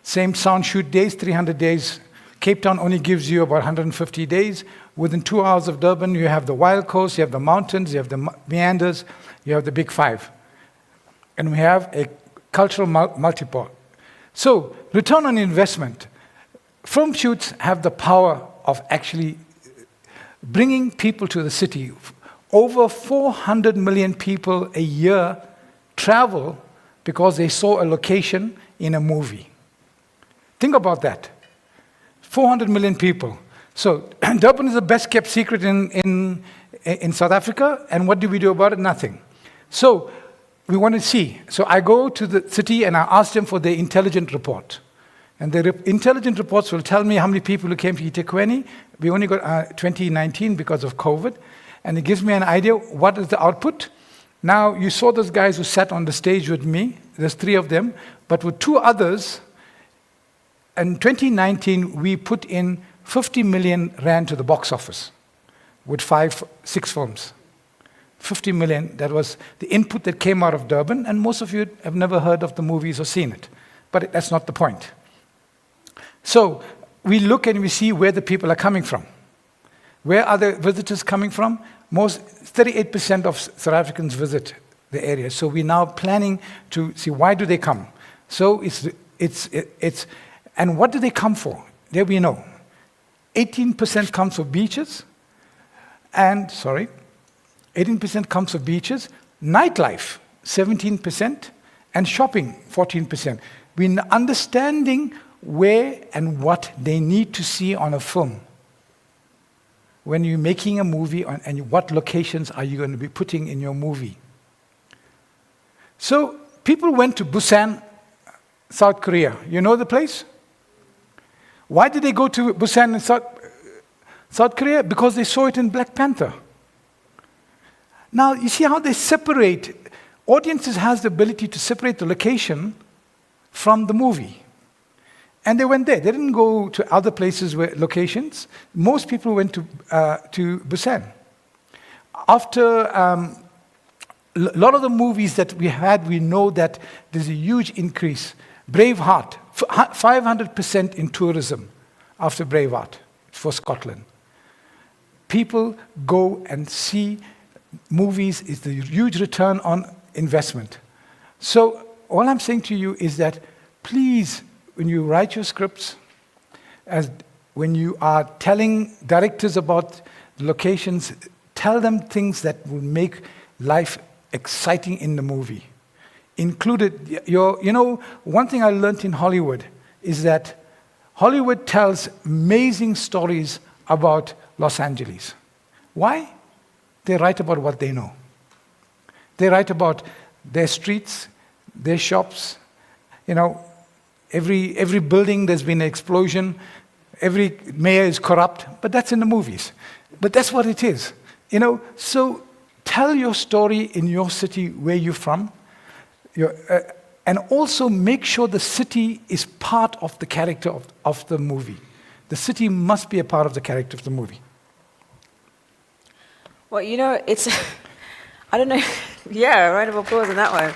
Speaker 9: same sound shoot days, 300 days. Cape Town only gives you about 150 days. Within 2 hours of Durban, you have the Wild Coast, you have the mountains, you have the meanders, you have the Big Five. And we have a cultural multipole. So, return on investment. Film shoots have the power of actually bringing people to the city. Over 400 million people a year travel because they saw a location in a movie. Think about that. 400 million people. So Durban is the best kept secret in South Africa, and what do we do about it? Nothing. So we want to see. So I go to the city and I ask them for their intelligent report. And the intelligent reports will tell me how many people who came to eThekwini. We only got 2019 because of COVID. And it gives me an idea what is the output. Now, you saw those guys who sat on the stage with me. There's 3 of them. But with 2 others, in 2019, we put in 50 million rand to the box office with 6 films. 50 million, that was the input that came out of Durban, and most of you have never heard of the movies or seen it. But that's not the point. So we look and we see where the people are coming from. Where are the visitors coming from? 38% of South Africans visit the area. So we're now planning to see why do they come. So and what do they come for? There we know. 18% comes for beaches, 18% comes for beaches, nightlife, 17%, and shopping, 14%. We're understanding where and what they need to see on a film. When you're making a movie, and what locations are you going to be putting in your movie? So people went to Busan, South Korea. You know the place? Why did they go to Busan in South Korea? Because they saw it in Black Panther. Now, you see how they separate. Audiences has the ability to separate the location from the movie. And they went there. They didn't go to other places where locations. Most people went to Busan. After a lot of the movies that we had, we know that there's a huge increase. Braveheart, 500% in tourism after Braveheart for Scotland. People go and see movies, is the huge return on investment. So all I'm saying to you is that please, when you write your scripts, when you are telling directors about locations, tell them things that will make life exciting in the movie. Included one thing I learned in Hollywood is that Hollywood tells amazing stories about Los Angeles. Why? They write about what they know. They write about their streets, their shops. Every building there's been an explosion. Every mayor is corrupt, but that's in the movies. But that's what it is. So tell your story in your city where you're from. And also make sure the city is part of the character of the movie. The city must be a part of the character of the movie.
Speaker 2: Well, it's, I don't know, yeah, round of applause on that one.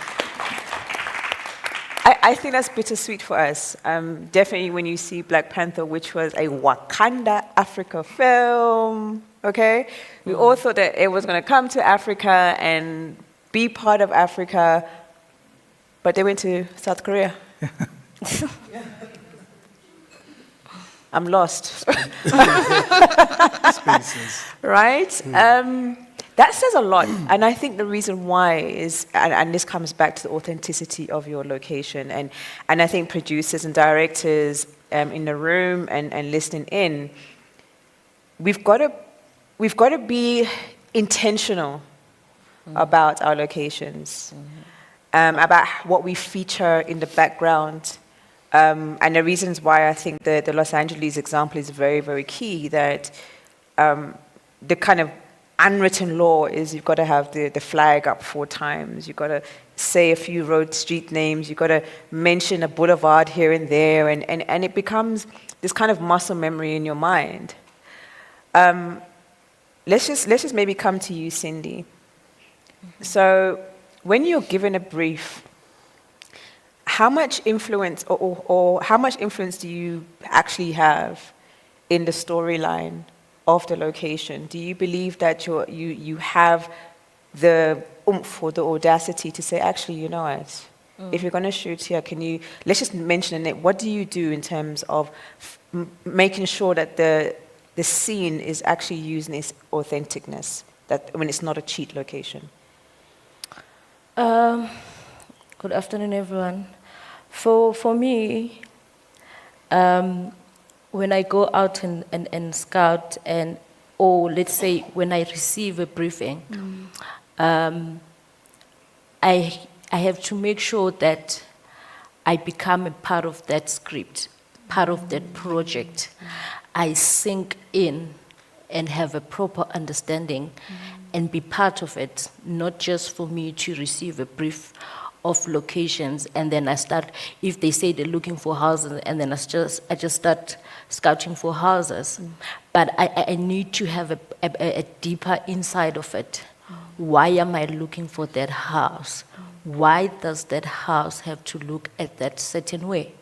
Speaker 2: I think that's bittersweet for us. Definitely when you see Black Panther, which was a Wakanda Africa film, okay? We all thought that it was going to come to Africa and be part of Africa, but they went to South Korea. I'm lost. Right? That says a lot. And I think the reason why is, and this comes back to the authenticity of your location. And I think producers and directors in the room and listening in, we've got to be intentional about our locations, about what we feature in the background. And the reasons why I think the Los Angeles example is very, very key, that the kind of unwritten law is you've got to have the flag up 4 times, you've got to say a few street names, you've got to mention a boulevard here and there, and it becomes this kind of muscle memory in your mind. Let's just maybe come to you, Cindy. So when you're given a brief, how much influence or how much influence do you actually have in the storyline of the location? Do you believe that you have the oomph or the audacity to say, actually, you know what, if you're going to shoot here, let's just mention it, what do you do in terms of making sure that the scene is actually using its authenticness, that when it's not a cheat location?
Speaker 13: Good afternoon, everyone. For me, when I go out and scout, or let's say when I receive a briefing, I have to make sure that I become a part of that script, part of that project. I sink in and have a proper understanding and be part of it, not just for me to receive a brief of locations and then I start, if they say they're looking for houses, and then I just start scouting for houses. But I need to have a deeper insight of it. Why am I looking for that house? Why does that house have to look at that certain way?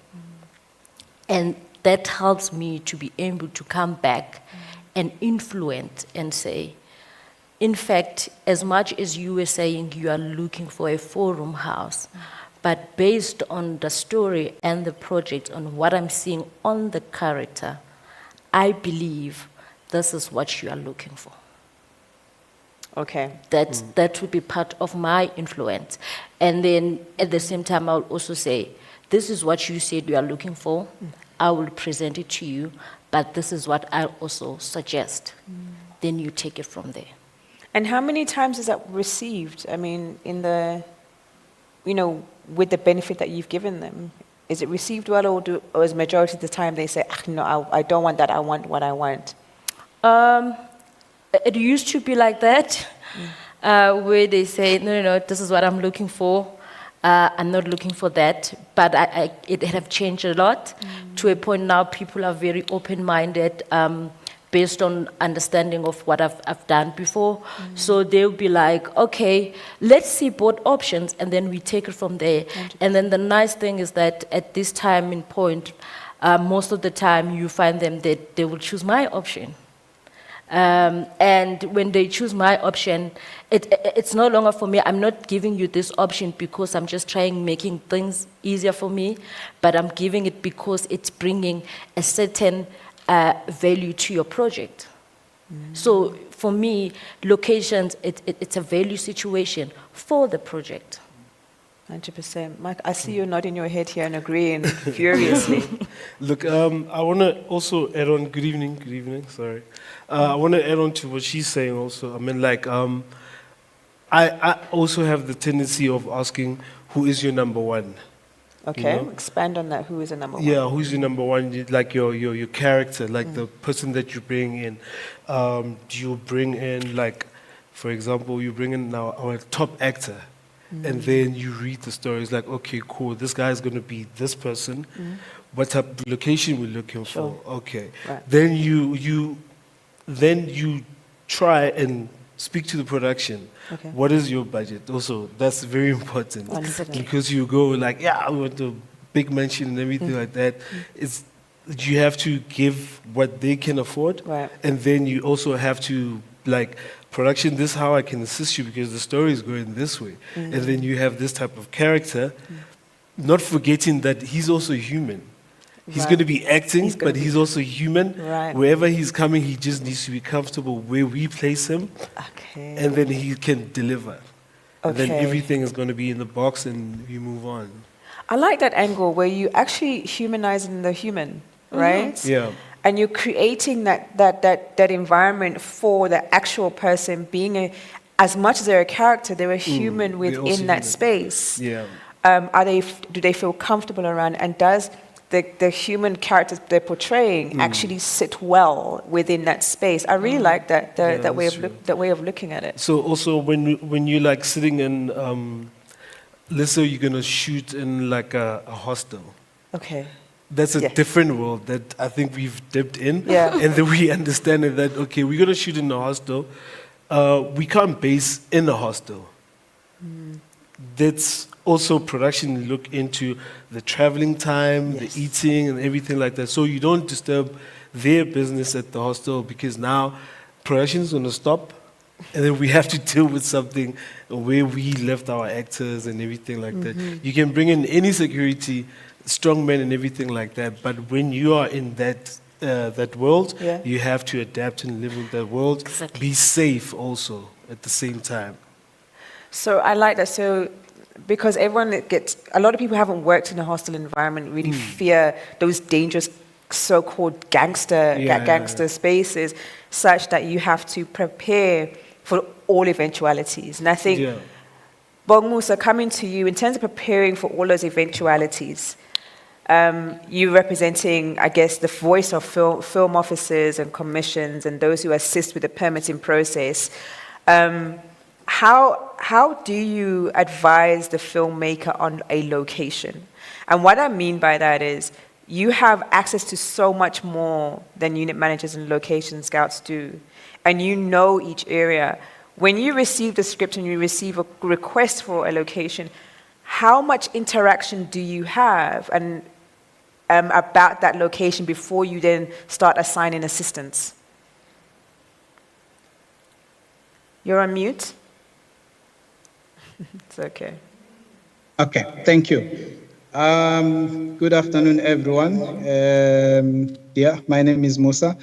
Speaker 13: And that helps me to be able to come back and influence and say, in fact, as much as you were saying you are looking for a 4-room house, but based on the story and the project, on what I'm seeing on the character, I believe this is what you are looking for.
Speaker 2: Okay.
Speaker 13: That would be part of my influence. And then at the same time, I'll also say, this is what you said you are looking for. I will present it to you, but this is what I also suggest. Then you take it from there.
Speaker 2: And how many times is that received? I mean, in the, with the benefit that you've given them, is it received well, or is majority of the time they say, no, I don't want that, I want what I want?
Speaker 13: It used to be like that, where they say, no, this is what I'm looking for. I'm not looking for that, but it have changed a lot to a point now people are very open-minded based on understanding of what I've done before. So they'll be like, okay, let's see both options, and then we take it from there. And then the nice thing is that at this time in point, most of the time you find them that they will choose my option. And when they choose my option, it's no longer for me. I'm not giving you this option because I'm just making things easier for me, but I'm giving it because it's bringing a certain value to your project. So for me, locations, it's a value situation for the project.
Speaker 2: 100%. Mike, I see you nodding your head here and agreeing furiously.
Speaker 15: Look, I want to also add on, good evening, sorry. I want to add on to what she's saying also. I mean, I also have the tendency of asking, who is your number one?
Speaker 2: Okay,
Speaker 15: You know?
Speaker 2: expand on that. Who is the number one?
Speaker 15: Yeah, who's your number one? Like your character, like the person that you bring in. Do you bring in, like, for example, you bring in our top actor, and then you read the story. It's like, okay, cool, this guy is going to be this person. What type of location we're looking for? Okay.
Speaker 2: Right.
Speaker 15: Then you try and speak to the production.
Speaker 2: Okay.
Speaker 15: What is your budget? Also, that's very important
Speaker 2: 100%.
Speaker 15: because you go like, yeah, I want a big mansion and everything like that. It's you have to give what they can afford,
Speaker 2: Right.
Speaker 15: and then you also have to like production. This is how I can assist you because the story is going this way, and then you have this type of character, not forgetting that he's also human. He's
Speaker 2: Right.
Speaker 15: going to be acting,
Speaker 2: He's gonna
Speaker 15: but he's also human.
Speaker 2: Right.
Speaker 15: Wherever he's coming, he just needs to be comfortable where we place him,
Speaker 2: Okay.
Speaker 15: and then he can deliver. And then
Speaker 2: Okay.
Speaker 15: everything is going to be in the box, and we move on.
Speaker 2: I like that angle where you actually humanizing the human, right?
Speaker 15: Yeah.
Speaker 2: And you're creating that environment for the actual person being as much as they're a character, they're a human
Speaker 15: they're also
Speaker 2: within that
Speaker 15: human.
Speaker 2: space.
Speaker 15: Yeah.
Speaker 2: Do they feel comfortable around, and does the human characters they're portraying actually sit well within that space? I really like that that way of looking at it.
Speaker 15: So also when you're like sitting in, let's say you're gonna shoot in like a hostel.
Speaker 2: Okay.
Speaker 15: That's a
Speaker 2: Yeah.
Speaker 15: different world that I think we've dipped in,
Speaker 2: Yeah.
Speaker 15: and then we understand it that okay, we're gonna shoot in a hostel. We can't base in a hostel. That's also production look into the traveling time, the eating, and everything like that. So you don't disturb their business at the hostel because now production is going to stop, and then we have to deal with something where we left our actors and everything like that. You can bring in any security, strong men and everything like that, but when you are in that world,
Speaker 2: Yeah.
Speaker 15: you have to adapt and live in that world. Be safe also at the same time.
Speaker 2: So I like that. So because a lot of people haven't worked in a hostel environment, really fear those dangerous so-called gangster spaces, such that you have to prepare for all eventualities. And I think, Bong Musa, coming to you, in terms of preparing for all those eventualities, you representing, I guess, the voice of film officers and commissions and those who assist with the permitting process. How do you advise the filmmaker on a location? And what I mean by that is, you have access to so much more than unit managers and location scouts do, and you know each area. When you receive the script and you receive a request for a location, how much interaction do you have and about that location before you then start assigning assistants? You're on mute. It's okay.
Speaker 10: Okay, thank you. Good afternoon, everyone. My name is Musa.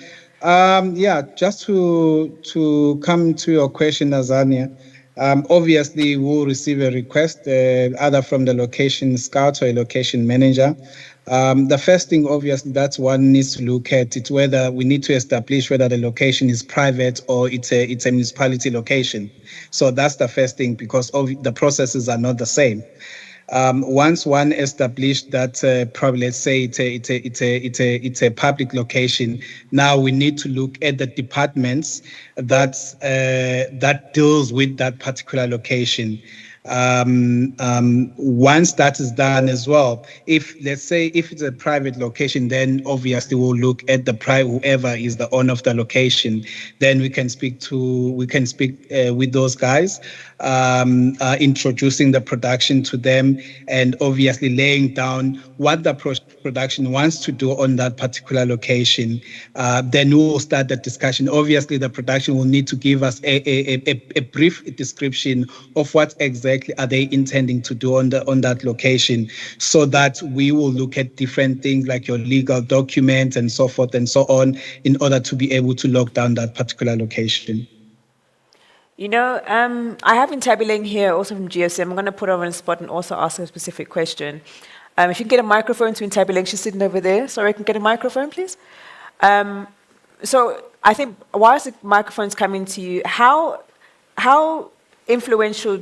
Speaker 10: Just to come to your question, Azania, obviously we'll receive a request either from the location scout or a location manager. The first thing, obviously, that one needs to look at it, whether we need to establish whether the location is private or it's a municipality location. So that's the first thing, because the processes are not the same. Once one established that, probably let's say it's a public location, now we need to look at the departments that deals with that particular location. Once that is done as well, if it's a private location, then obviously we'll look at whoever is the owner of the location. Then we can speak with those guys, introducing the production to them, and obviously laying down what the production wants to do on that particular location. Then we will start the discussion. Obviously, the production will need to give us a brief description of what exactly are they intending to do on that location, so that we will look at different things like your legal documents and so forth and so on, in order to be able to lock down that particular location.
Speaker 2: You know, I have Ntabiling here, also from GSM. I'm going to put her on the spot and also ask her a specific question. If you can get a microphone to Ntabiling, she's sitting over there. Sorry, I can get a microphone, please. So I think, whilst the microphone's coming to you, how influential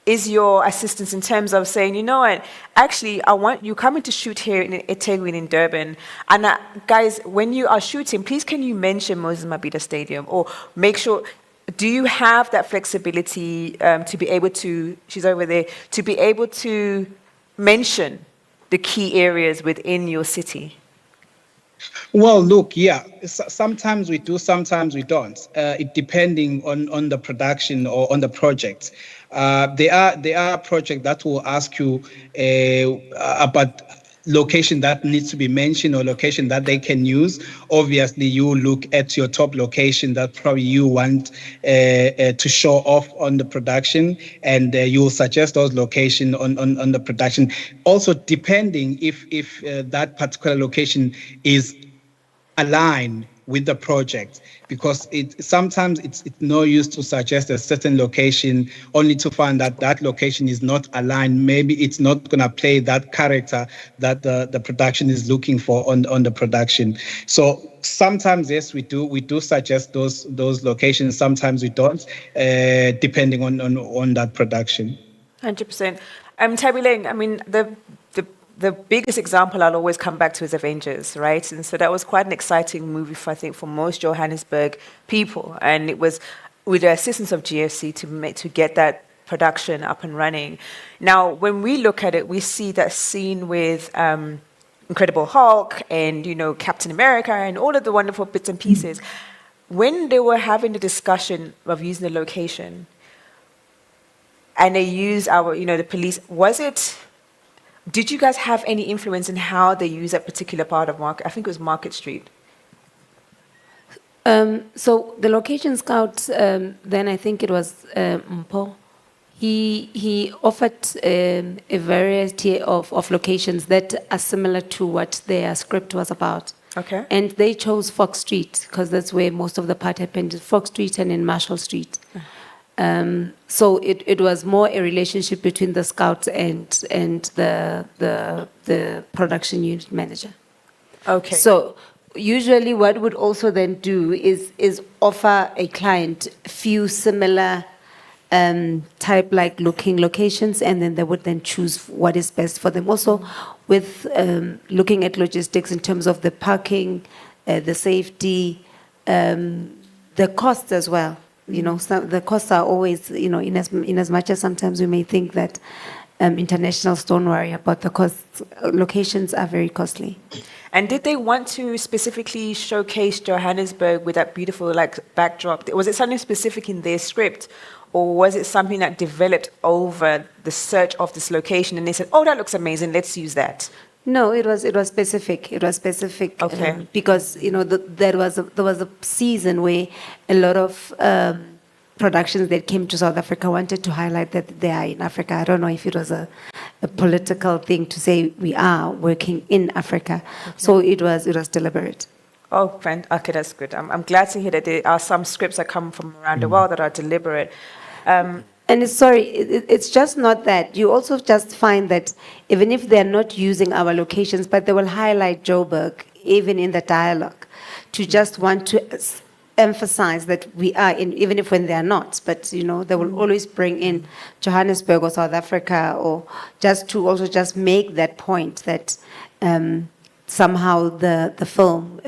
Speaker 2: is your assistance in terms of saying, you know what, actually, I want you coming to shoot here in eThekwini in Durban. And guys, when you are shooting, please can you mention Moses Mabhida Stadium, or make sure, do you have that flexibility to be able to, she's over there, to be able to mention the key areas within your city?
Speaker 10: Well, look, sometimes we do, sometimes we don't. It depending on the production or on the project. There are projects that will ask you about location that needs to be mentioned or location that they can use. Obviously, you look at your top location that probably you want to show off on the production, and you will suggest those locations on the production. Also, depending if that particular location is aligned with the project, because sometimes it's no use to suggest a certain location only to find that that location is not aligned. Maybe it's not going to play that character that the production is looking for on the production. So sometimes, yes, we do suggest those locations. Sometimes we don't, depending on that production.
Speaker 2: 100%. Tabiling, I mean, the biggest example I'll always come back to is Avengers, right? And so that was quite an exciting movie, for most Johannesburg people. And it was with the assistance of GFC to get that production up and running. Now, when we look at it, we see that scene with Incredible Hulk and, Captain America and all of the wonderful bits and pieces. When they were having the discussion of using the location, and they used the police, did you guys have any influence in how they use that particular part of Market? I think it was Market Street.
Speaker 12: So the location scout, then I think it was Mpo. He offered a variety of locations that are similar to what their script was about.
Speaker 2: Okay.
Speaker 12: And they chose Fox Street because that's where most of the part happened, Fox Street and in Marshall Street. So it was more a relationship between the scouts and the production unit manager.
Speaker 2: Okay.
Speaker 12: So usually what would also then do is offer a client few similar type like looking locations, and then they would then choose what is best for them. Also with looking at logistics in terms of the parking, the safety, the costs as well. You know, the costs are always, you know, in as much as sometimes we may think that internationals don't worry about the costs, locations are very costly.
Speaker 2: And did they want to specifically showcase Johannesburg with that beautiful like backdrop? Was it something specific in their script, or was it something that developed over the search of this location and they said, "Oh, that looks amazing, let's use that"?
Speaker 12: No, it was specific. It was specific
Speaker 2: Okay.
Speaker 12: because you know there was a season where a lot of productions that came to South Africa wanted to highlight that they are in Africa. I don't know if it was a political thing to say we are working in Africa. So it was deliberate.
Speaker 2: Oh, friend, okay, that's good. I'm glad to hear that there are some scripts that come from around the world that are deliberate.
Speaker 12: And it's just not that. You also just find that even if they're not using our locations, but they will highlight Joburg, even in the dialogue, to just want to emphasize that we are in, even if when they are not. But, you know, they will always bring in Johannesburg or South Africa, or just to also just make that point that somehow the film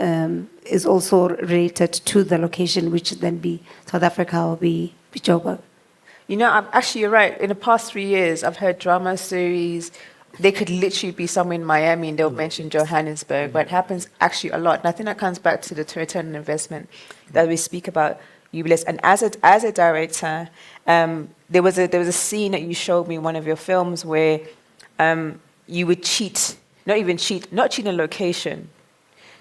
Speaker 12: is also related to the location, which would then be South Africa or be Joburg.
Speaker 2: You know, actually, you're right. In the past 3 years, I've heard drama series. They could literally be somewhere in Miami and they'll mention Johannesburg, but it happens actually a lot. And I think that comes back to the return on investment that we speak about, Jubileus. And as a director, there was a scene that you showed me in one of your films where you would not cheat a location.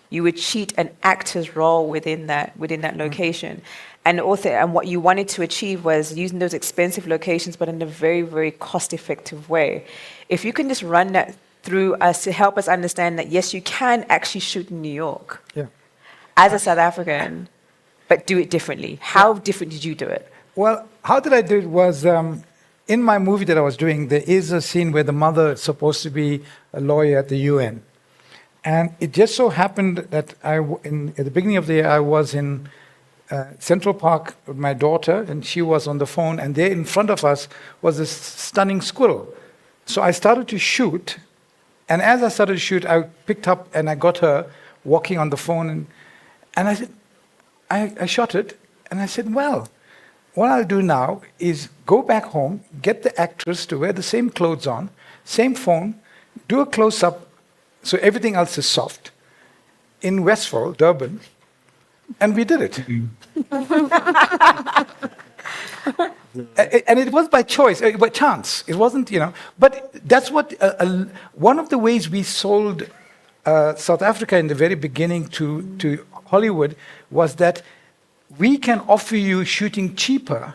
Speaker 2: You would cheat an actor's role within that location. And what you wanted to achieve was using those expensive locations, but in a very, very cost-effective way. If you can just run that through us to help us understand that, yes, you can actually shoot in New York as a South African, but do it differently. How different did you do it?
Speaker 9: Well, how did I do it was, in my movie that I was doing, there is a scene where the mother is supposed to be a lawyer at the UN. And it just so happened that at the beginning of the year, I was in Central Park with my daughter, and she was on the phone, and there in front of us was this stunning squirrel. So I started to shoot, and as I started to shoot, I picked up and I got her walking on the phone, and I said, I shot it, and I said, well, what I'll do now is go back home, get the actress to wear the same clothes on, same phone, do a close-up, so everything else is soft, in Westfall, Durban, and we did it. And it was by choice, by chance. It wasn't, you know. But that's what, one of the ways we sold South Africa in the very beginning to Hollywood was that we can offer you shooting cheaper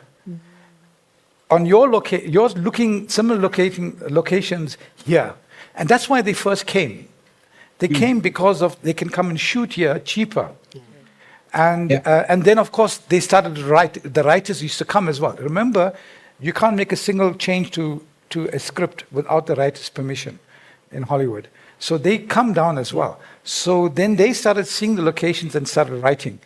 Speaker 9: on yours looking similar locations here. And that's why they first came. They came because they can come and shoot here cheaper. And then, of course, they started to write. The writers used to come as well. Remember, you can't make a single change to a script without the writer's permission in Hollywood. So they come down as well. So then they started seeing the locations and started writing.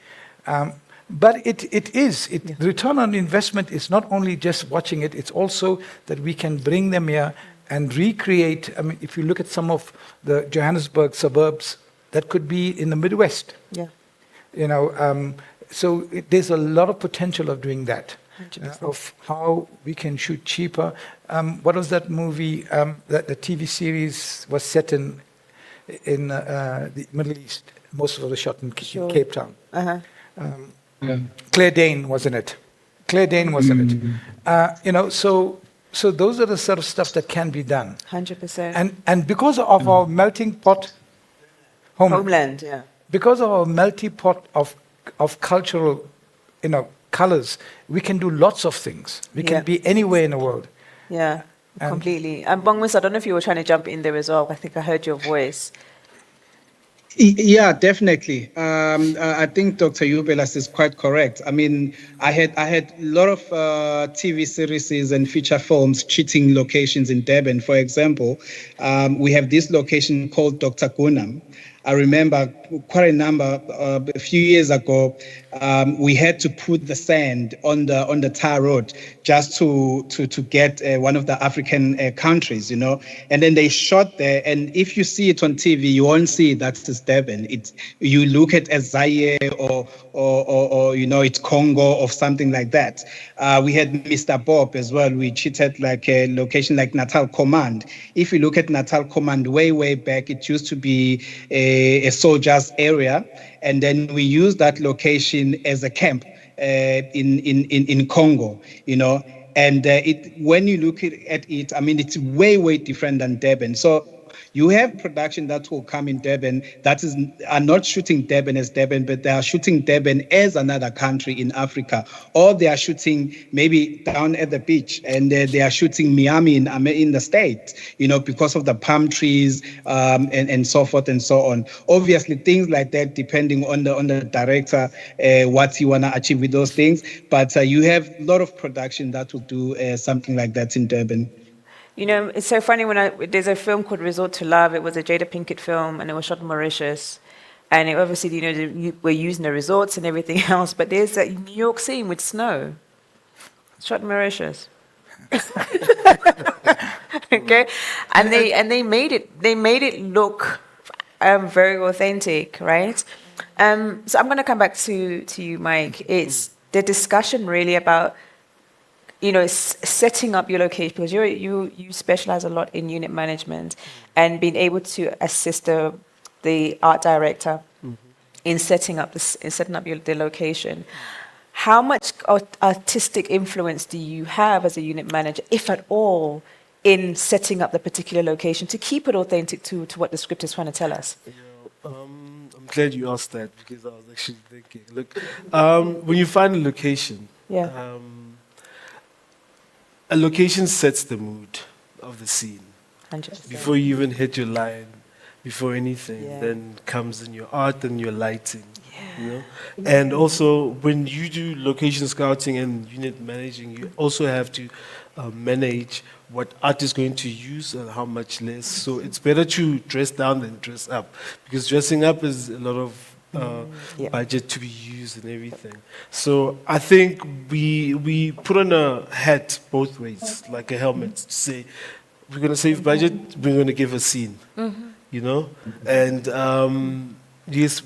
Speaker 9: But the return on investment is not only just watching it, it's also that we can bring them here and recreate. I mean, if you look at some of the Johannesburg suburbs, that could be in the Midwest.
Speaker 2: Yeah.
Speaker 9: You know, so there's a lot of potential of doing that, of how we can shoot cheaper. What was that movie? That the TV series was set in the Middle East. Most of it was shot in Cape Town. Claire Danes was in it. You know, so those are the sort of stuff that can be done.
Speaker 2: 100%.
Speaker 9: And because of our melting pot
Speaker 2: homeland, yeah.
Speaker 9: Because of our melting pot of cultural, you know, colors, we can do lots of things. We can be anywhere in the world.
Speaker 2: Yeah, completely. And Bongwis, I don't know if you were trying to jump in there as well. I think I heard your voice.
Speaker 10: Yeah, definitely. I think Dr. Jubileus is quite correct. I mean, I had a lot of TV series and feature films shooting locations in Durban. For example, we have this location called Dr. Gunam. I remember quite a number, a few years ago, we had to put the sand on the tar road just to get one of the African countries, and then they shot there. And if you see it on TV, you won't see that it's Durban. You look at as Zaire or it's Congo or something like that. We had Mr. Bob as well. We cheated like a location like Natal Command. If you look at Natal Command way back, it used to be a soldiers area, and then we used that location as a camp in Congo, And when you look at it, I mean, it's way different than Durban. So you have production that will come in Durban that are not shooting Durban as Durban, but they are shooting Durban as another country in Africa, or they are shooting maybe down at the beach, and they are shooting Miami in the States, because of the palm trees and so forth and so on. Obviously, things like that, depending on the director, what he want to achieve with those things. But you have a lot of production that will do something like that in Durban.
Speaker 2: It's so funny there's a film called Resort to Love. It was a Jada Pinkett film, and it was shot in Mauritius. And it obviously, we're using the resorts and everything else, but there's that New York scene with snow. It's shot in Mauritius. Okay, and they made it look very authentic, right? So I'm going to come back to you, Mike. It's the discussion really about setting up your location, because you specialize a lot in unit management and being able to assist the art director in setting up the location. How much artistic influence do you have as a unit manager, if at all, in setting up the particular location to keep it authentic to what the script is trying to tell us?
Speaker 15: I'm glad you asked that, because I was actually thinking. Look, when you find a location, a location sets the mood of the scene.
Speaker 2: 100%.
Speaker 15: Before you even hit your line, before anything, then comes in your art and your lighting. And also, when you do location scouting and unit managing, you also have to manage what art is going to use and how much less. So it's better to dress down than dress up, because dressing up is a lot of budget to be used and everything. So I think we put on a hat both ways, like a helmet, to say we're going to save budget, we're going to give a scene, And yes,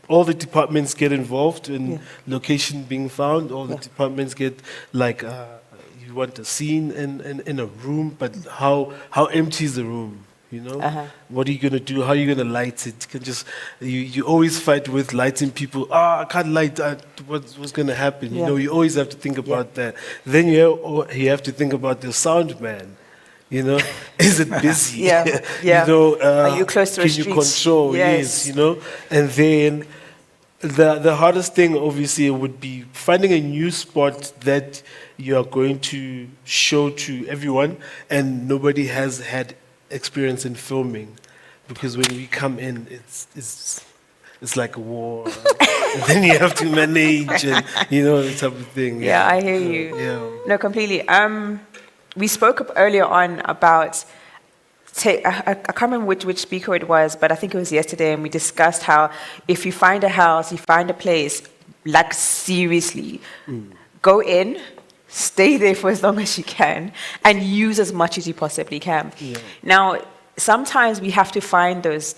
Speaker 15: all the departments get involved in location being found. All the departments get you want a scene in a room, but how empty is the room? What are you going to do? How are you going to light it? You always fight with lighting people. I can't light that. What's going to happen? You always have to think about that. Then you have to think about the sound man. Is it busy?
Speaker 2: Are you close to a street?
Speaker 15: Can you control? Yes. And then the hardest thing, obviously, would be finding a new spot that you are going to show to everyone, and nobody has had experience in filming, because when we come in, it's like a war, and then you have to manage, and the type of thing.
Speaker 2: I hear you. No, completely. We spoke up earlier on about. I can't remember which speaker it was, but I think it was yesterday, and we discussed how if you find a house, you find a place, like seriously, go in. Stay there for as long as you can and use as much as you possibly can. Now, sometimes we have to find those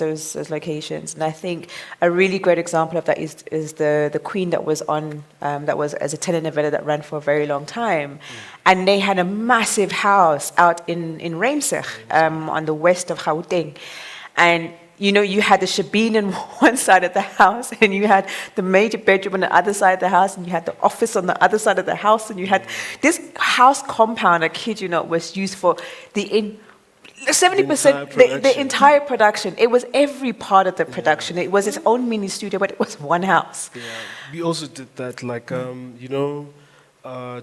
Speaker 2: locations, and I think a really great example of that is the Queen that was on that was as a telenovela that ran for a very long time, and they had a massive house out in Reimsig, on the west of Gauteng, and you had the shebeen on one side of the house, and you had the major bedroom on the other side of the house, and you had the office on the other side of the house, and you had this house compound, I kid you not, was used for 70%, the entire production. It was every part of the production. It was its own mini studio, but it was one house.
Speaker 15: We also did that,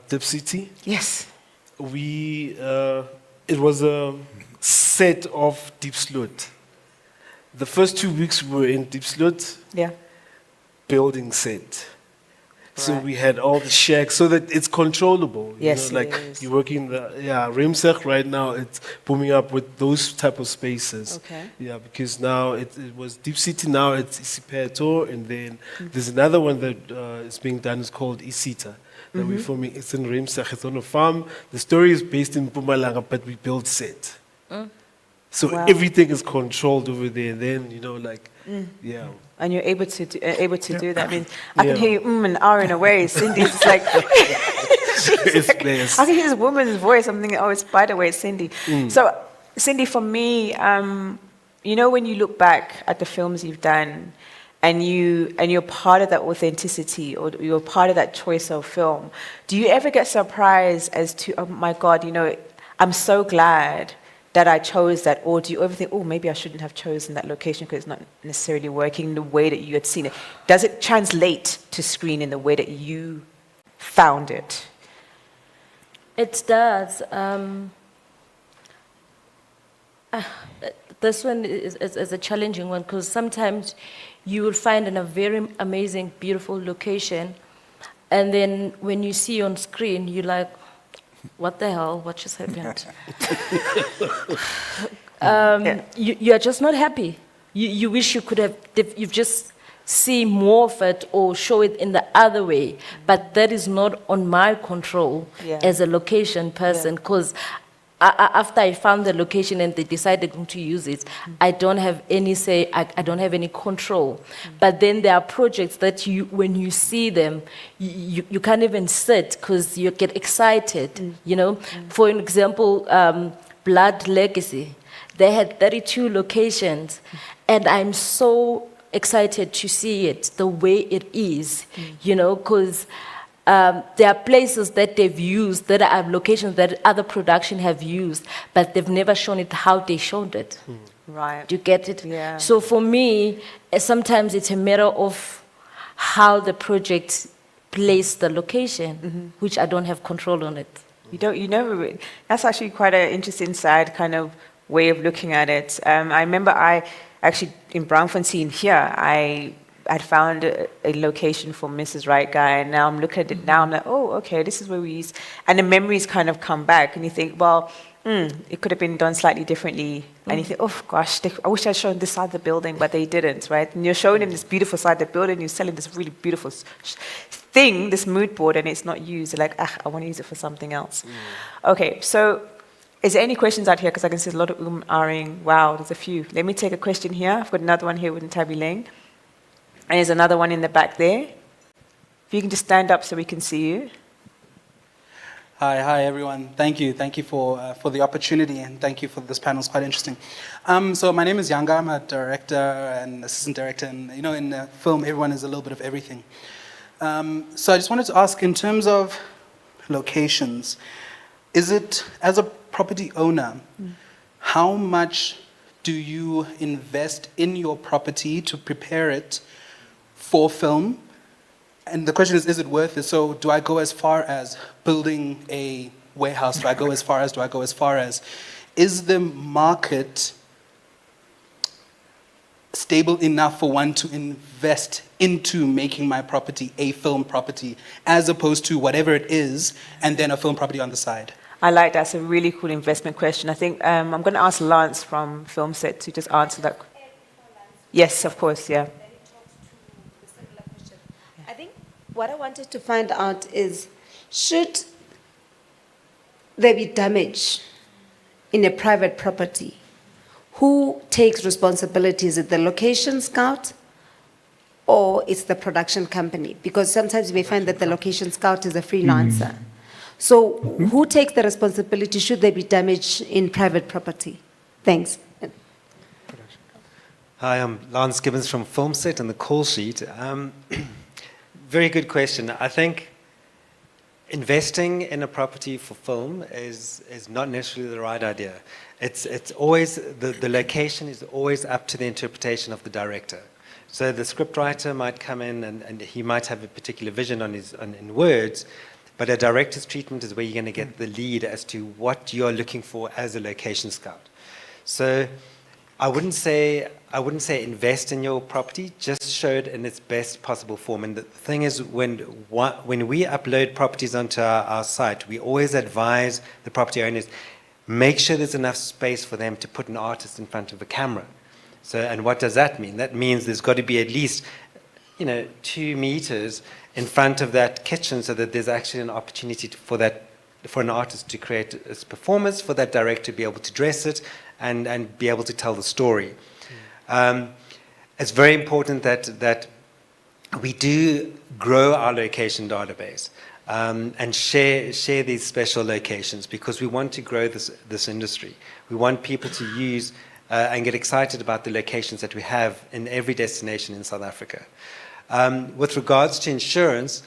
Speaker 15: Dip City.
Speaker 2: Yes.
Speaker 15: It was a set of Diepsloot. The first 2 weeks we were in Diepsloot, building set. So
Speaker 2: Right.
Speaker 15: we had all the shacks so that it's controllable.
Speaker 2: Yes,
Speaker 15: like
Speaker 2: it is.
Speaker 15: you're working the Remsech right now. It's booming up with those type of spaces.
Speaker 2: Okay.
Speaker 15: Yeah, because now it was Deep City. Now it's Isipeto, and then there's another one that is being done. It's called Isita. That we're forming. It's in Remsech. It's on a farm. The story is based in Mpumalanga, but we built set. So
Speaker 2: Wow.
Speaker 15: everything is controlled over there. And then yeah.
Speaker 2: And you're able to do that. I mean, I can
Speaker 15: Yeah.
Speaker 2: hear you and R in a way. Cindy's just like,
Speaker 15: It's blessed.
Speaker 2: I can hear this woman's voice. I'm thinking, oh, it's by the way, it's Cindy. So, Cindy, for me, when you look back at the films you've done, and you're part of that authenticity, or you're part of that choice of film, do you ever get surprised as to, oh my God, I'm so glad that I chose that, or do you ever think, oh, maybe I shouldn't have chosen that location because it's not necessarily working the way that you had seen it? Does it translate to screen in the way that you found it?
Speaker 13: It does. This one is a challenging one because sometimes you will find in a very amazing, beautiful location, and then when you see on screen, you're like, what the hell? What just happened? You are just not happy. You wish you could have, you've just see more of it or show it in the other way, but that is not on my control as a location person, because after I found the location and they decided to use it, I don't have any say, I don't have any control. But then there are projects that when you see them, you can't even sit because you get excited, For an example, Blood Legacy, they had 32 locations, and I'm so excited to see it the way it is, because there are places that they've used, that are locations that other production have used, but they've never shown it how they showed it.
Speaker 2: Right.
Speaker 13: Do you get it?
Speaker 2: Yeah.
Speaker 13: So for me, sometimes it's a matter of how the project placed the location, which I don't have control on it.
Speaker 2: That's actually quite an interesting side kind of way of looking at it. I remember actually in Braamfontein here, I'd found a location for Mrs. Right Guy, and now I'm looking at it now, I'm like, oh, okay, this is where we used, and the memories kind of come back, and you think, well, it could have been done slightly differently, and you think, oh gosh, I wish I'd shown this side of the building, but they didn't, right? And you're showing them this beautiful side of the building, you're selling this really beautiful thing, this mood board, and it's not used. They're like, I want to use it for something else. Okay, so is there any questions out here? Because I can see a lot of ahhing. Wow, there's a few. Let me take a question here. I've got another one here with Ntabi Leng. And there's another one in the back there. If you can just stand up so we can see you.
Speaker 16: Hi everyone. Thank you for the opportunity, and thank you for this panel. It's quite interesting. So my name is Yanga. I'm a director and assistant director, and in the film, everyone is a little bit of everything. So I just wanted to ask, in terms of locations, is it, as a property owner, how much do you invest in your property to prepare it for film? And the question is it worth it? So do I go as far as building a warehouse? Do I go as far as, is the market stable enough for one to invest into making my property a film property, as opposed to whatever it is, and then a film property on the side?
Speaker 2: I like that. It's a really cool investment question. I think I'm going to ask Lance from Film Set to just answer that. Yes, of course, yeah.
Speaker 12: I think what I wanted to find out is, should there be damage in a private property, who takes responsibility? Is it the location scout or it's the production company? Because sometimes you may find that the location scout is a freelancer. So who takes the responsibility should there be damage in private property? Thanks.
Speaker 17: Hi, I'm Lance Gibbons from Film Set and the call sheet. Very good question. I think investing in a property for film is not necessarily the right idea. It's always, the location is always up to the interpretation of the director. So the scriptwriter might come in and he might have a particular vision in words, but a director's treatment is where you're going to get the lead as to what you're looking for as a location scout. So I wouldn't say invest in your property. Just show it in its best possible form. And the thing is, when we upload properties onto our site, we always advise the property owners, make sure there's enough space for them to put an artist in front of a camera. So, and what does that mean? That means there's got to be at least, 2 meters in front of that kitchen, so that there's actually an opportunity for an artist to create its performance, for that director to be able to dress it and be able to tell the story. It's very important that we do grow our location database and share these special locations, because we want to grow this industry. We want people to use and get excited about the locations that we have in every destination in South Africa. With regards to insurance,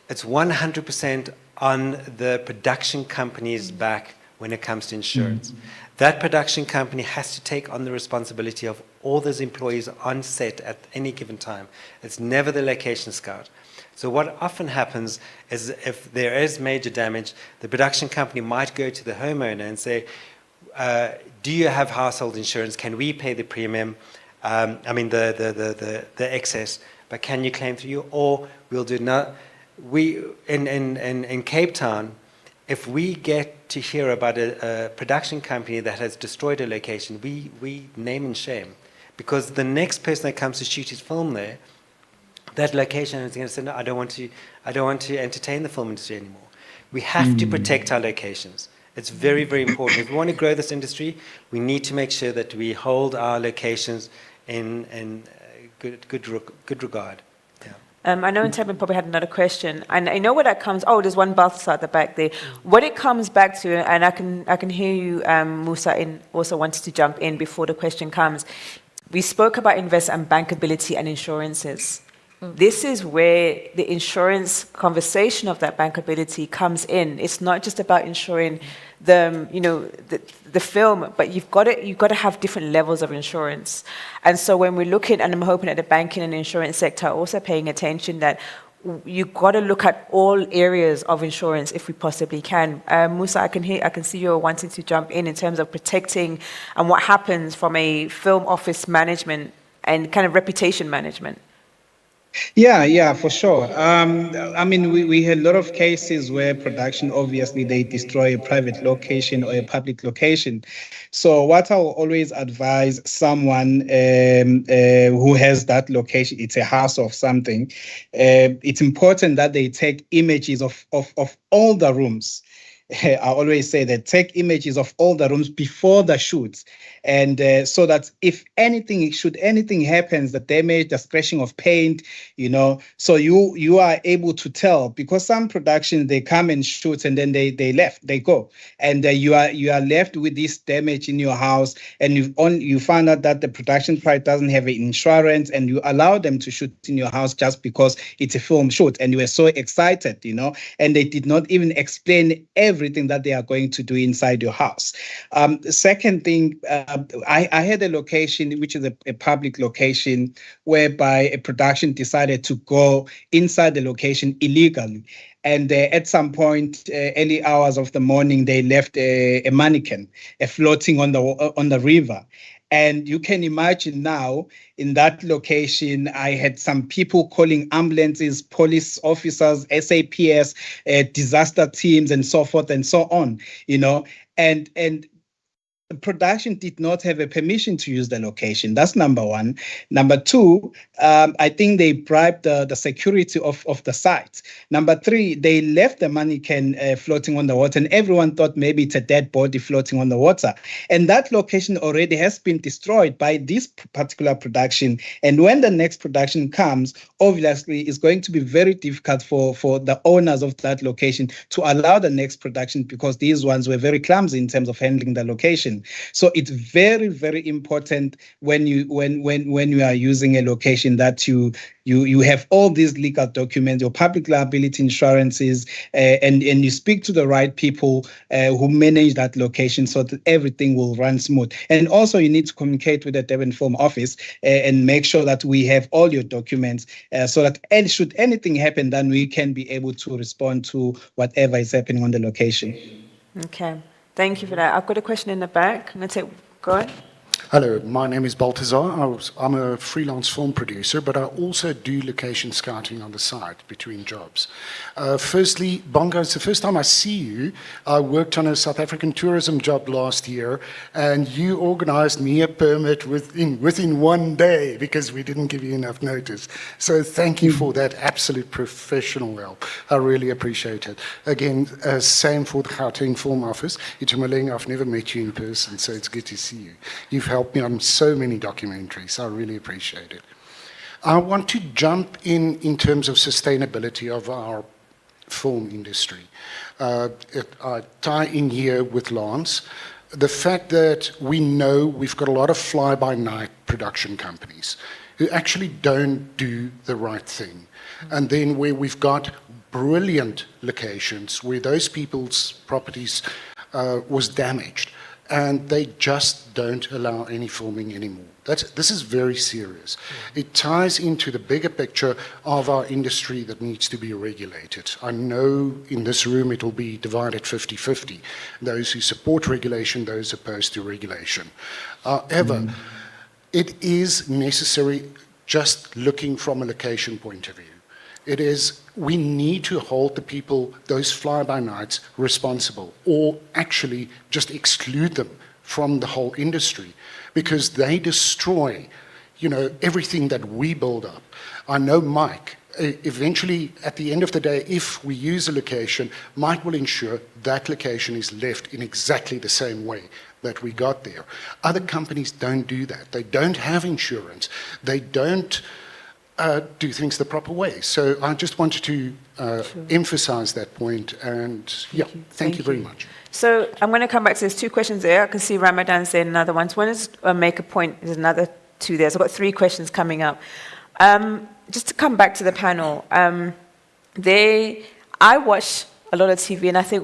Speaker 17: it's 100% on the production company's back when it comes to insurance. That production company has to take on the responsibility of all those employees on set at any given time. It's never the location scout. So what often happens is, if there is major damage, the production company might go to the homeowner and say, do you have household insurance? Can we pay the premium? The excess, but can you claim through you? Or we'll do not. In Cape Town, if we get to hear about a production company that has destroyed a location, we name and shame, because the next person that comes to shoot his film there, that location is going to say, no, I don't want to entertain the film industry anymore. We have to protect our locations. It's very, very important. If we want to grow this industry, we need to make sure that we hold our locations in good regard.
Speaker 2: I know Nthabeni probably had another question, and I know where that comes. Oh, there's one Balthasar at the back there. What it comes back to, and I can hear you, Musa, also wanted to jump in before the question comes. We spoke about investment and bankability and insurances. This is where the insurance conversation of that bankability comes in. It's not just about insuring the film, but you've got to have different levels of insurance. And so when we're looking, and I'm hoping that the banking and insurance sector are also paying attention, that you've got to look at all areas of insurance if we possibly can. Musa, I can see you're wanting to jump in terms of protecting and what happens from a film office management and kind of reputation management.
Speaker 10: Yeah, for sure. We had a lot of cases where production, obviously, they destroy a private location or a public location. So what I'll always advise someone who has that location, it's a house of something, it's important that they take images of all the rooms. I always say that take images of all the rooms before the shoots, and so that if should anything happens, the damage, the scratching of paint, so you are able to tell, because some productions, they come and shoot and then they go, and you are left with this damage in your house, and you find out that the production site doesn't have an insurance, and you allow them to shoot in your house just because it's a film shoot, and you were so excited, and they did not even explain everything that they are going to do inside your house. Second thing, I had a location which is a public location whereby a production decided to go inside the location illegally. And at some point, early hours of the morning, they left a mannequin floating on the river. And you can imagine now, in that location, I had some people calling ambulances, police officers, SAPS, disaster teams, and so forth and so on, and the production did not have a permission to use the location. That's number one. Number two, I think they bribed the security of the site. Number three, they left the mannequin floating on the water, and everyone thought maybe it's a dead body floating on the water. And that location already has been destroyed by this particular production. And when the next production comes, obviously, it's going to be very difficult for the owners of that location to allow the next production, because these ones were very clumsy in terms of handling the location. So it's very, very important when you are using a location that you have all these legal documents, your public liability insurances, and you speak to the right people who manage that location, so that everything will run smooth. And also, you need to communicate with the Durban Film Office and make sure that we have all your documents, so that should anything happen, then we can be able to respond to whatever is happening on the location.
Speaker 2: Okay. Thank you for that. I've got a question in the back. I'm going to go on.
Speaker 1: Hello, my name is Baltazar. I'm a freelance film producer, but I also do location scouting on the side between jobs. Firstly, Bonga, it's the first time I see you. I worked on a South African tourism job last year, and you organized me a permit within 1 day because we didn't give you enough notice. So thank you for that absolute professional help. I really appreciate it. Again, same for the Gauteng Film Office. Itumeleng, I've never met you in person, so it's good to see you. You've helped me on so many documentaries. I really appreciate it. I want to jump in terms of sustainability of our film industry. I tie in here with Lance. The fact that we know we've got a lot of fly-by-night production companies who actually don't do the right thing. And then where we've got brilliant locations where those people's properties was damaged, and they just don't allow any filming anymore. This is very serious. It ties into the bigger picture of our industry that needs to be regulated. I know in this room it will be divided 50-50, those who support regulation, those opposed to regulation. However, it is necessary just looking from a location point of view. It is, we need to hold the people, those fly-by-nights, responsible, or actually just exclude them from the whole industry, because they destroy, everything that we build up. I know Mike, eventually, at the end of the day, if we use a location, Mike will ensure that location is left in exactly the same way that we got there. Other companies don't do that. They don't have insurance. They don't do things the proper way. So I just wanted to emphasize that point, and thank you very much.
Speaker 2: So I'm going to come back to, there's 2 questions there. I can see Ramadan saying another one. One is make a point, there's another 2 there. So I've got 3 questions coming up. Just to come back to the panel, I watch a lot of TV, and I think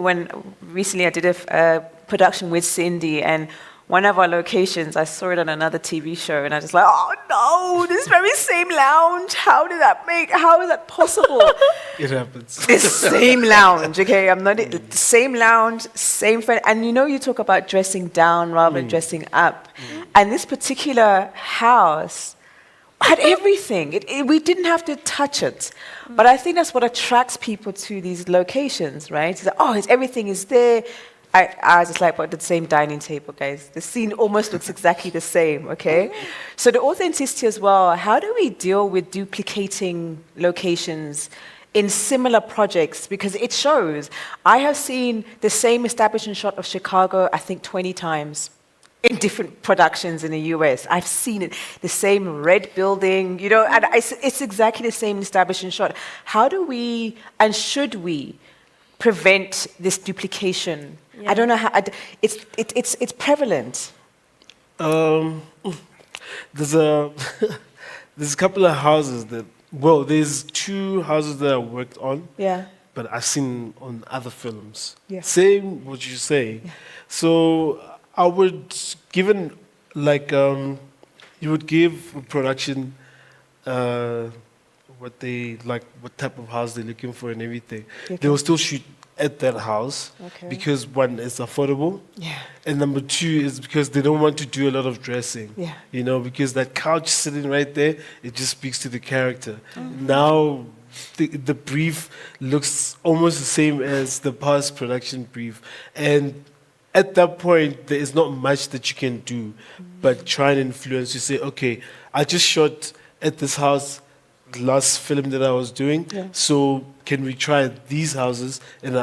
Speaker 2: recently I did a production with Cindy, and one of our locations, I saw it on another TV show, and I was just like, oh no, this very same lounge, how is that possible?
Speaker 15: It happens.
Speaker 2: This same lounge, okay? Same lounge, same friend. And you talk about dressing down rather than dressing up. And this particular house had everything. We didn't have to touch it. But I think that's what attracts people to these locations, right? It's like, everything is there. I was just like, but the same dining table, guys. The scene almost looks exactly the same, okay? So the authenticity as well, how do we deal with duplicating locations in similar projects? Because it shows. I have seen the same establishment shot of Chicago, I think 20 times in different productions in the US. I've seen it, the same red building, and it's exactly the same establishment shot. How do we, and should we, prevent this duplication? I don't know how. It's prevalent.
Speaker 15: There's a couple of houses there's 2 houses that I worked on.
Speaker 2: Yeah.
Speaker 15: But I've seen on other films.
Speaker 2: Yeah.
Speaker 15: Same what you say. Yeah. So I would given you would give production what type of house they're looking for and everything. Okay. They will still shoot at that house because 1, it's affordable, and number 2 is because they don't want to do a lot of dressing. Because that couch sitting right there, it just speaks to the character. Now the brief looks almost the same as the past production brief, and at that point there is not much that you can do but try and influence. You say, okay, I just shot at this house last film that I was doing, so can we try these houses, and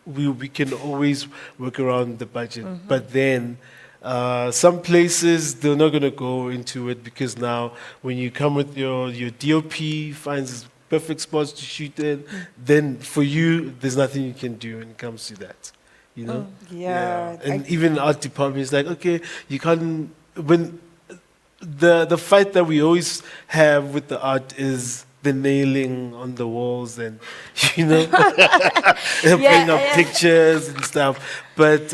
Speaker 15: we can always work around the budget. But then some places they're not going to go into it, because now when you come with your DOP finds perfect spots to shoot in, then for you there's nothing you can do when it comes to that, and even art department is like, okay, you can't, when the fight that we always have with the art is the nailing on the walls and, putting up pictures and stuff. But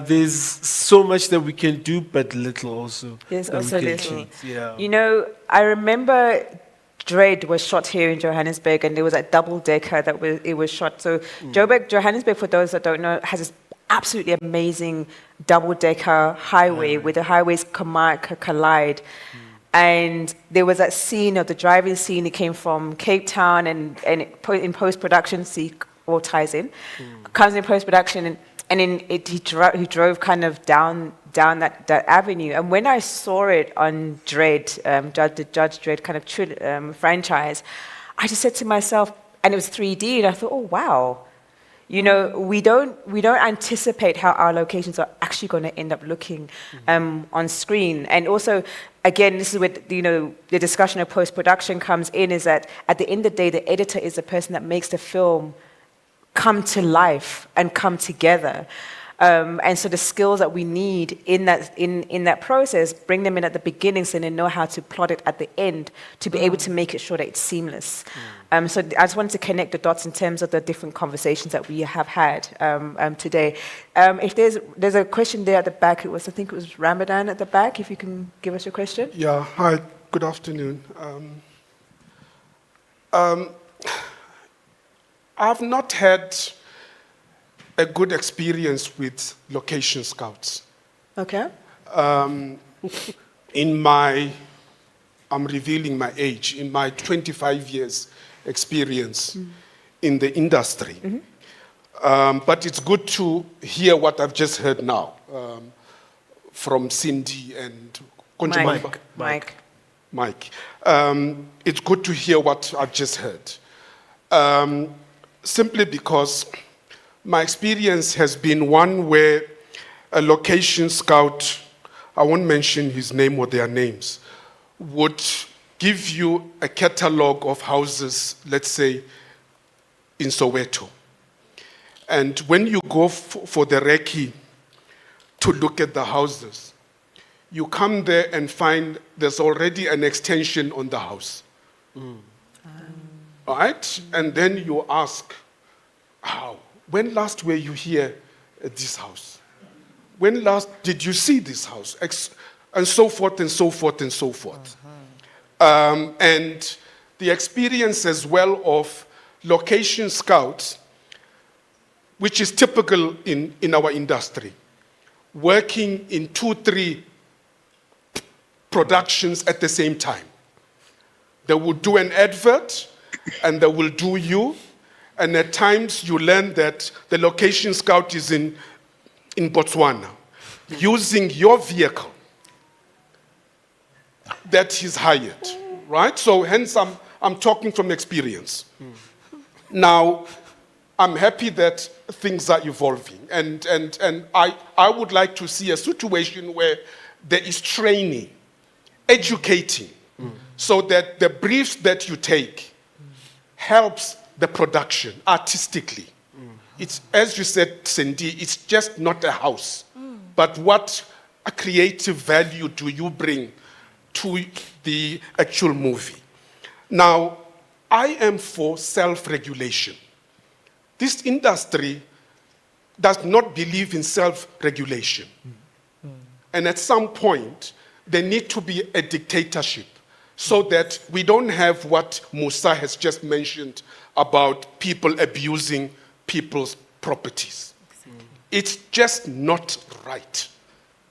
Speaker 15: there's so much that we can do, but little also.
Speaker 2: There's
Speaker 15: that
Speaker 2: also
Speaker 15: we can
Speaker 2: little.
Speaker 15: shoot. Yeah.
Speaker 2: I remember Dread was shot here in Johannesburg, and there was a double-decker it was shot. So Joburg, Johannesburg, for those that don't know, has this absolutely amazing double-decker highway where the highways collide. And there was that scene of the driving scene. It came from Cape Town, and in post-production, see, all ties in. Comes in post-production, and he drove kind of down that avenue. And when I saw it on Dredd, the Judge Dredd kind of franchise, I just said to myself, and it was 3D, and I thought, oh wow. You know, we don't anticipate how our locations are actually going to end up looking on screen. And also, again, this is where, you know, the discussion of post-production comes in, is that at the end of the day, the editor is the person that makes the film come to life and come together. And so the skills that we need in that process, bring them in at the beginning so they know how to plot it at the end to be able to make it sure that it's seamless. So I just wanted to connect the dots in terms of the different conversations that we have had today. If there's a question there at the back, I think it was Ramadan at the back, if you can give us your question.
Speaker 5: Yeah, hi, good afternoon. I've not had a good experience with location scouts.
Speaker 2: Okay.
Speaker 5: I'm revealing my age, in my 25 years experience in the industry. But it's good to hear what I've just heard now from Cindy and Mike. It's good to hear what I've just heard. Simply because my experience has been one where a location scout, I won't mention his name or their names, would give you a catalog of houses, let's say, in Soweto. And when you go for the recce to look at the houses, you come there and find there's already an extension on the house. All right? And then you ask, how? When last were you here at this house? When last did you see this house? And so forth and so forth and so forth. And the experience as well of location scouts, which is typical in our industry, working in 2-3 productions at the same time. They will do an advert and they will do you. And at times you learn that the location scout is in Botswana, using your vehicle that he's hired, right? So hence I'm talking from experience. Now, I'm happy that things are evolving. And I would like to see a situation where there is training, educating, so that the briefs that you take helps the production artistically. It's, as you said, Cindy, it's just not a house, but what a creative value do you bring to the actual movie? Now, I am for self-regulation. This industry does not believe in self-regulation. And at some point, there needs to be a dictatorship so that we don't have what Musa has just mentioned about people abusing people's properties. It's just not right,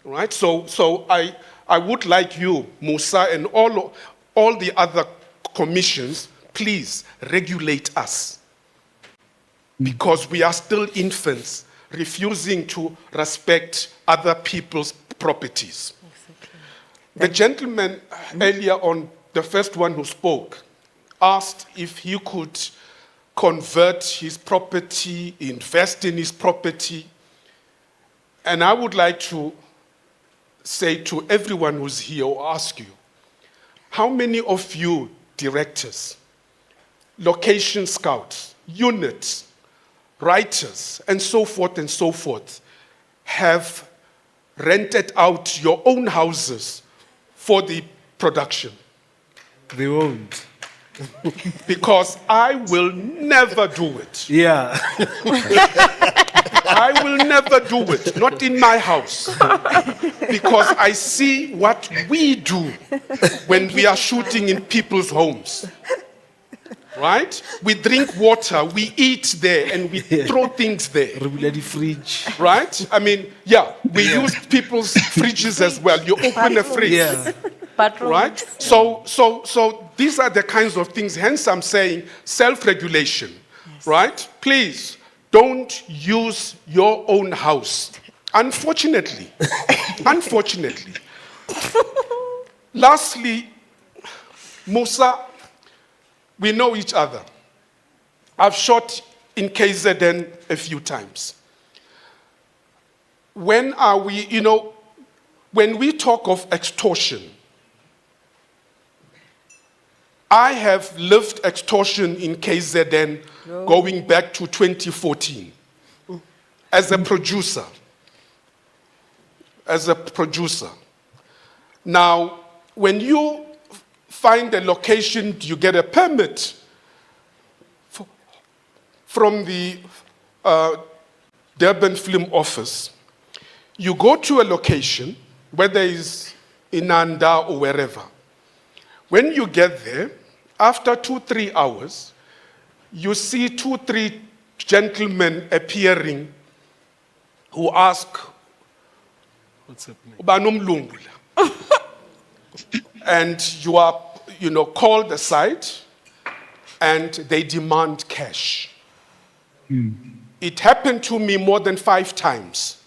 Speaker 5: right? So I would like you, Musa, and all the other commissions, please regulate us, because we are still infants, refusing to respect other people's properties. The gentleman earlier on, the first one who spoke, asked if he could convert his property, invest in his property. And I would like to say to everyone who's here, or ask you, how many of you directors, location scouts, units, writers, and so forth, have rented out your own houses for the production?
Speaker 15: They won't.
Speaker 5: Because I will never do it.
Speaker 15: Yeah.
Speaker 5: I will never do it, not in my house. Because I see what we do when we are shooting in people's homes. right? We drink water, we eat there, and we throw things there.
Speaker 15: Fridge.
Speaker 5: Right? I mean, yeah, we use people's fridges as well. You open a fridge.
Speaker 15: Yeah.
Speaker 5: Right? So these are the kinds of things. Hence, I'm saying self-regulation. Right? Please don't use your own house. Unfortunately. Unfortunately. Lastly, Musa, we know each other. I've shot in KZN a few times. When are we, when we talk of extortion, I have lived extortion in KZN going back to 2014 as a producer. As a producer. Now, when you find a location, you get a permit from the Durban Film Office. You go to a location, whether it's in Nanda or wherever. When you get there, after 2-3 hours, you see 2-3 gentlemen appearing who ask,
Speaker 15: What's happening?
Speaker 5: "Ubanomlungula?" And you are, called aside, and they demand cash. It happened to me more than 5 times.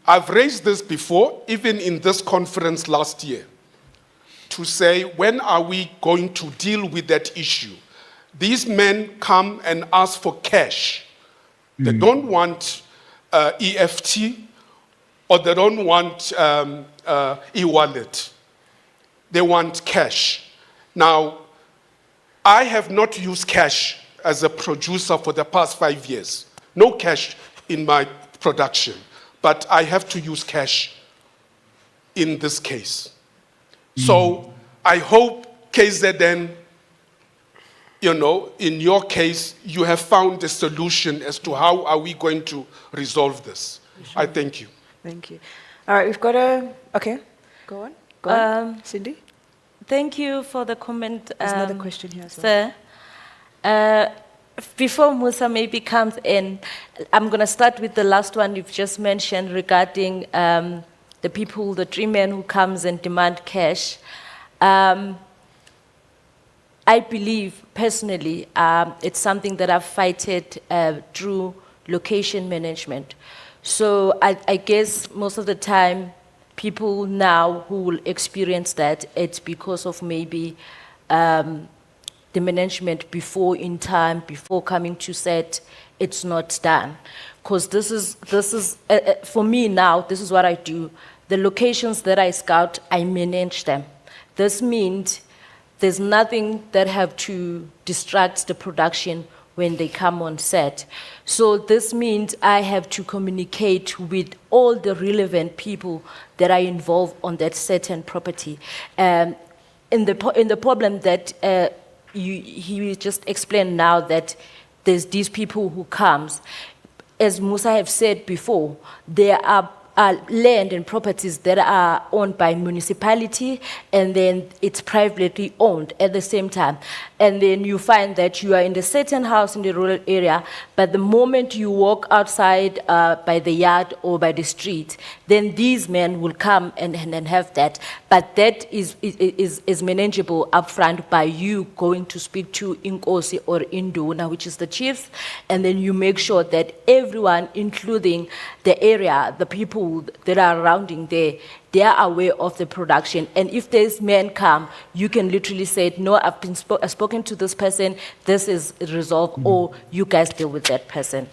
Speaker 5: I've raised this before, even in this conference last year, to say, when are we going to deal with that issue? These men come and ask for cash. They don't want EFT, or they don't want e-wallet. They want cash. Now, I have not used cash as a producer for the past 5 years. No cash in my production, but I have to use cash in this case. So I hope KZN, in your case, you have found a solution as to how are we going to resolve this. I thank you.
Speaker 2: Thank you. All right, we've got okay, go on. Go on. Cindy?
Speaker 13: Thank you for the comment.
Speaker 2: There's another question here as well.
Speaker 13: Sir, before Musa maybe comes in, I'm going to start with the last one you've just mentioned regarding the people, the 3 men who comes and demand cash. I believe personally it's something that I've fighted through location management. So I guess most of the time people now who will experience that, it's because of maybe the management before in time, before coming to set, it's not done. Because this is for me now, this is what I do. The locations that I scout, I manage them. This means there's nothing that have to distract the production when they come on set. So this means I have to communicate with all the relevant people that are involved on that certain property. In the problem that he just explained now, that there's these people who comes, as Musa have said before, there are land and properties that are owned by municipality, and then it's privately owned at the same time. And then you find that you are in a certain house in the rural area, but the moment you walk outside by the yard or by the street, then these men will come and have that. But that is manageable upfront by you going to speak to Inkosi or Induna, which is the chiefs, and then you make sure that everyone, including the area, the people that are surrounding there, they are aware of the production. And if these men come, you can literally say, no, I've spoken to this person, this is resolved, or you guys deal with that person.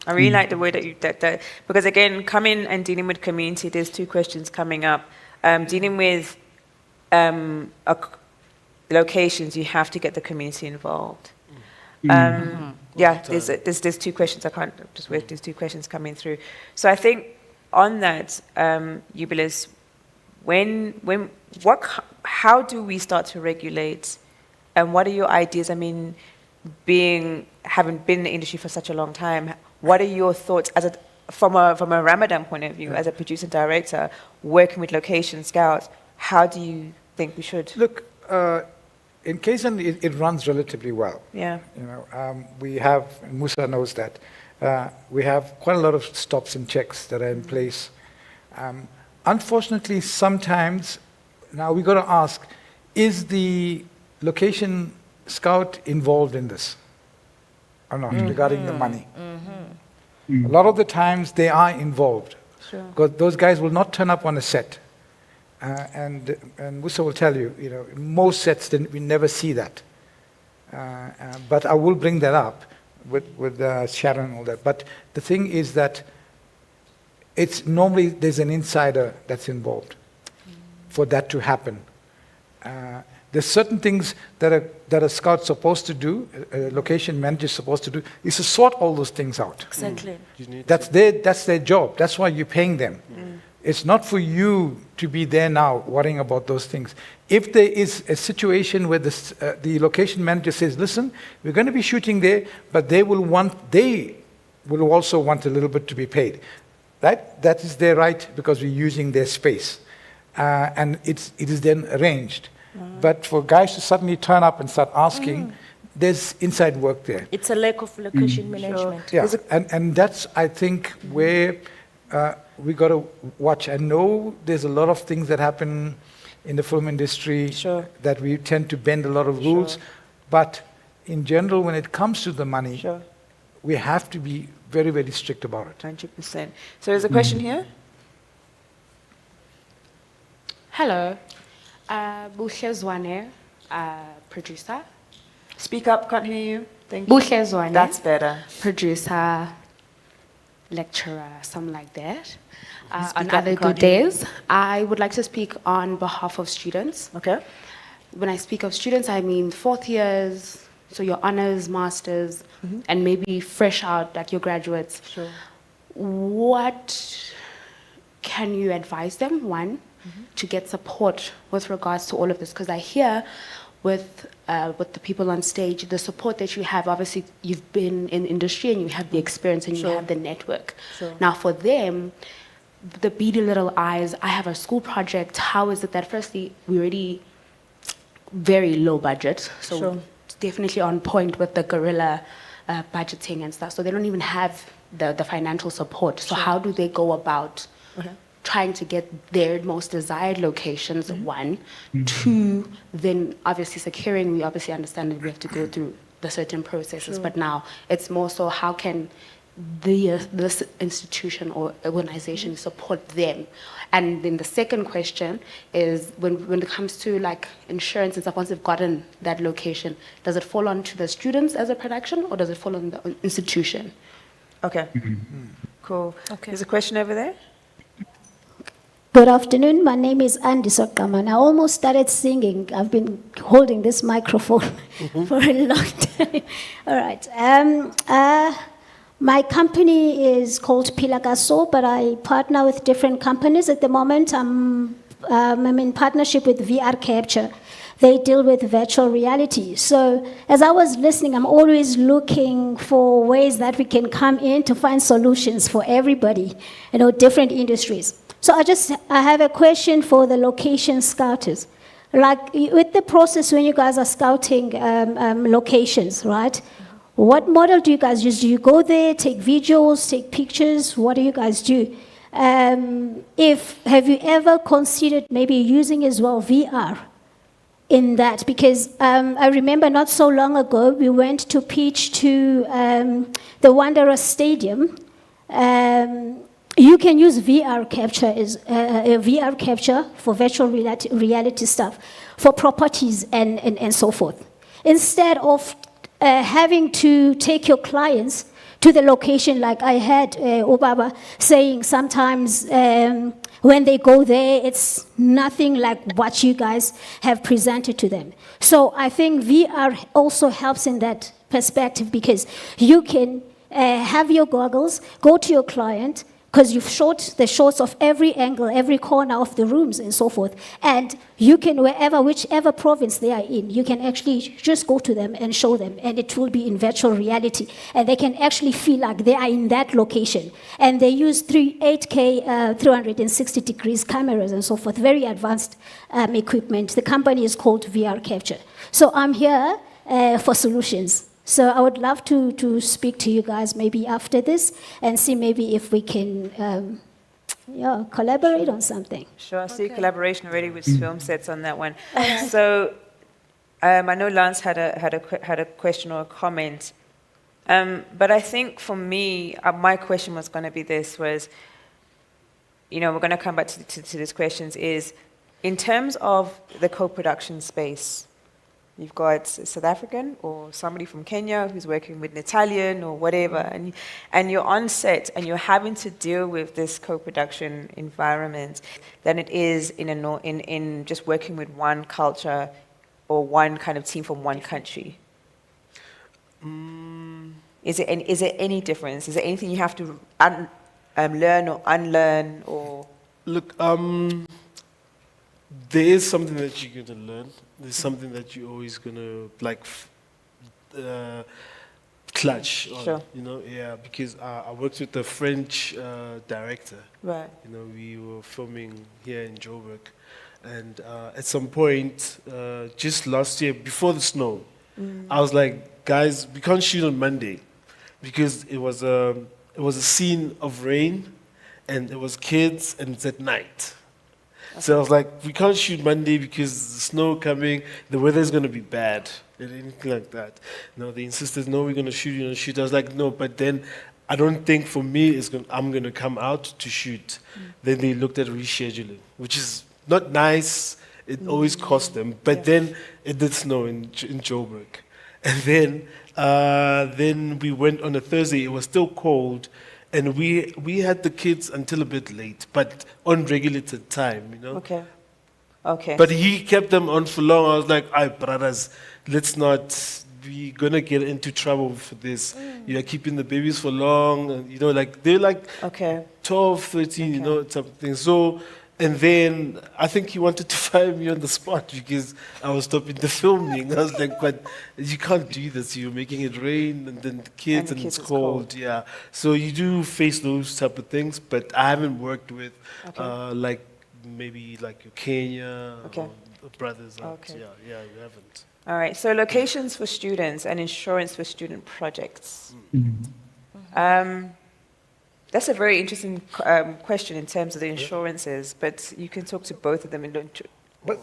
Speaker 2: I really like the way that you, that because again, coming and dealing with community, there's 2 questions coming up. Dealing with locations, you have to get the community involved. Yeah, there's 2 questions. I can't just wait. There's 2 questions coming through. So I think on that, Jubileus, how do we start to regulate, and what are your ideas? I mean, having been in the industry for such a long time, what are your thoughts from a Ramadan point of view, as a producer and director, working with location scouts? How do you think we should?
Speaker 4: Look,
Speaker 9: in KZN, it runs relatively well.
Speaker 2: Yeah.
Speaker 9: You know, we have, and Musa knows that, we have quite a lot of stops and checks that are in place. Unfortunately, sometimes, now we got to ask, is the location scout involved in this or not, regarding the money? A lot of the times they are involved.
Speaker 2: Sure.
Speaker 9: Because those guys will not turn up on a set. And Musa will tell you, you know, most sets, we never see that. But I will bring that up with Sharon and all that. But the thing is that it's normally there's an insider that's involved for that to happen. There's certain things that a scout's supposed to do, a location manager's supposed to do, is to sort all those things out.
Speaker 13: Exactly.
Speaker 9: That's their job. That's why you're paying them. It's not for you to be there now worrying about those things. If there is a situation where the location manager says, listen, we're going to be shooting there, but they will also want a little bit to be paid. Right? That is their right because we're using their space. And it is then arranged. But for guys to suddenly turn up and start asking, there's inside work there.
Speaker 13: It's a lack of location management.
Speaker 9: Yeah, and that's, I think, where we got to watch. I know there's a lot of things that happen in the film industry that we tend to bend a lot of rules, but in general, when it comes to the money, we have to be very, very strict about it.
Speaker 2: 100%. So there's a question here.
Speaker 19: Hello, Buhle Zwane, producer.
Speaker 2: Speak up, can't hear you. Thank you.
Speaker 19: Buhle Zwane.
Speaker 2: That's better.
Speaker 19: Producer, lecturer, something like that. On
Speaker 2: up,
Speaker 19: other
Speaker 2: we
Speaker 19: good
Speaker 2: can't hear you.
Speaker 19: days, I would like to speak on behalf of students.
Speaker 2: Okay.
Speaker 19: When I speak of students, I mean fourth years, so your honors, masters, and maybe fresh out, like your graduates.
Speaker 2: Sure.
Speaker 19: What can you advise them, one, to get support with regards to all of this? Because I hear with the people on stage, the support that you have, obviously you've been in industry and you have the experience and you have the network.
Speaker 2: Sure.
Speaker 19: Now for them, the beady little eyes, I have a school project, how is it that firstly, we already very low budget, so
Speaker 2: Sure.
Speaker 19: it's definitely on point with the guerrilla budgeting and stuff, so they don't even have the financial support. So how do they go about trying to get their most desired locations, one. Two, then obviously securing, we obviously understand that we have to go through the certain processes,
Speaker 2: Sure.
Speaker 19: but now it's more so how can this institution or organization support them? And then the second question is when it comes to like insurance and stuff, once they've gotten that location, does it fall onto the students as a production or does it fall on the institution?
Speaker 2: Okay. Cool. Okay. There's a question over there.
Speaker 20: Good afternoon. My name is Andy Sokaman. I almost started singing. I've been holding this microphone for a long time. All right. My company is called Pilagaso, but I partner with different companies. At the moment, I'm in partnership with VR Capture. They deal with virtual reality. So as I was listening, I'm always looking for ways that we can come in to find solutions for everybody, different industries. So I have a question for the location scouters. Like with the process when you guys are scouting locations, right? What model do you guys use? Do you go there, take visuals, take pictures? What do you guys do? Have you ever considered maybe using as well VR in that? Because I remember not so long ago, we went to pitch to the Wanderers Stadium. You can use VR capture for virtual reality stuff for properties and so forth. Instead of having to take your clients to the location, like I had Obaba saying sometimes when they go there, it's nothing like what you guys have presented to them. So I think VR also helps in that perspective because you can have your goggles, go to your client, because you've shot the shots of every angle, every corner of the rooms and so forth. And you can, whichever province they are in, you can actually just go to them and show them, and it will be in virtual reality. And they can actually feel like they are in that location. And they use 8K 360 degrees cameras and so forth, very advanced equipment. The company is called VR Capture. So I'm here for solutions. So I would love to speak to you guys maybe after this and see maybe if we can collaborate on something.
Speaker 2: Sure, I see collaboration already with film sets on that one. So I know Lance had a question or a comment, but I think for me, my question was going to be this: was, we're going to come back to these questions. Is in terms of the co-production space. You've got a South African or somebody from Kenya who's working with an Italian or whatever, and you're on set and you're having to deal with this co-production environment than it is in just working with one culture or one kind of team from one country. Is it any difference? Is there anything you have to learn or unlearn or?
Speaker 15: Look, there is something that you're going to learn. There's something that you're always going to clutch on,
Speaker 2: Sure.
Speaker 15: because I worked with a French director.
Speaker 2: Right.
Speaker 15: We were filming here in Joburg, and at some point, just last year, before the snow, I was like, guys, we can't shoot on Monday, because it was a scene of rain, and it was kids, and it's at night. So I was like, we can't shoot Monday because the snow coming, the weather is going to be bad, and anything like that. They insisted, no, we're going to shoot. I was like, no, but then I don't think for me I'm going to come out to shoot. Then they looked at rescheduling, which is not nice. It always cost them. But then it did snow in Joburg. And then we went on a Thursday. It was still cold. And we had the kids until a bit late, but on regulated time,
Speaker 2: Okay.
Speaker 15: But he kept them on for long. I was like, brothers, let's not, we're going to get into trouble for this. You are keeping the babies for long. And, they're like 12, 13, something. So, and then I think he wanted to fire me on the spot because I was stopping the filming. I was like, but you can't do this. You're making it rain and then the kids and it's cold. Yeah. So you do face those type of things, but I haven't worked with maybe like your Kenya or brothers. Yeah, you haven't.
Speaker 2: All right, so locations for students and insurance for student projects. That's a very interesting question in terms of the insurances, but you can talk to both of them.
Speaker 9: But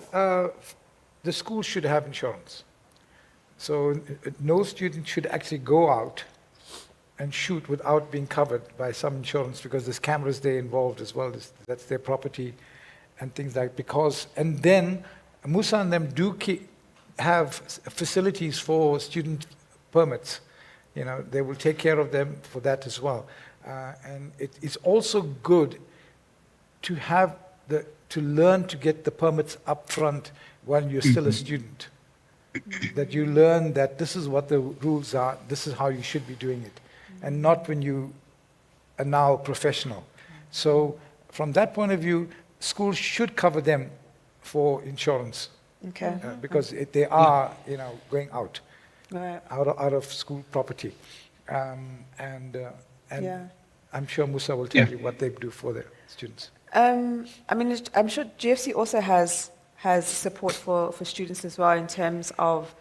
Speaker 9: the school should have insurance. So no student should actually go out and shoot without being covered by some insurance because there's cameras there involved as well. That's their property and things like and then Musa and them do have facilities for student permits. They will take care of them for that as well. And it's also good to have to learn to get the permits up front while you're still a student. That you learn that this is what the rules are, this is how you should be doing it, and not when you are now professional. So from that point of view, schools should cover them for insurance.
Speaker 2: Okay.
Speaker 9: Because they are, going out,
Speaker 2: Right.
Speaker 9: out of school property. And I'm sure Musa will tell you what they do for their students.
Speaker 2: I'm sure GFC also has support for students as well in terms of,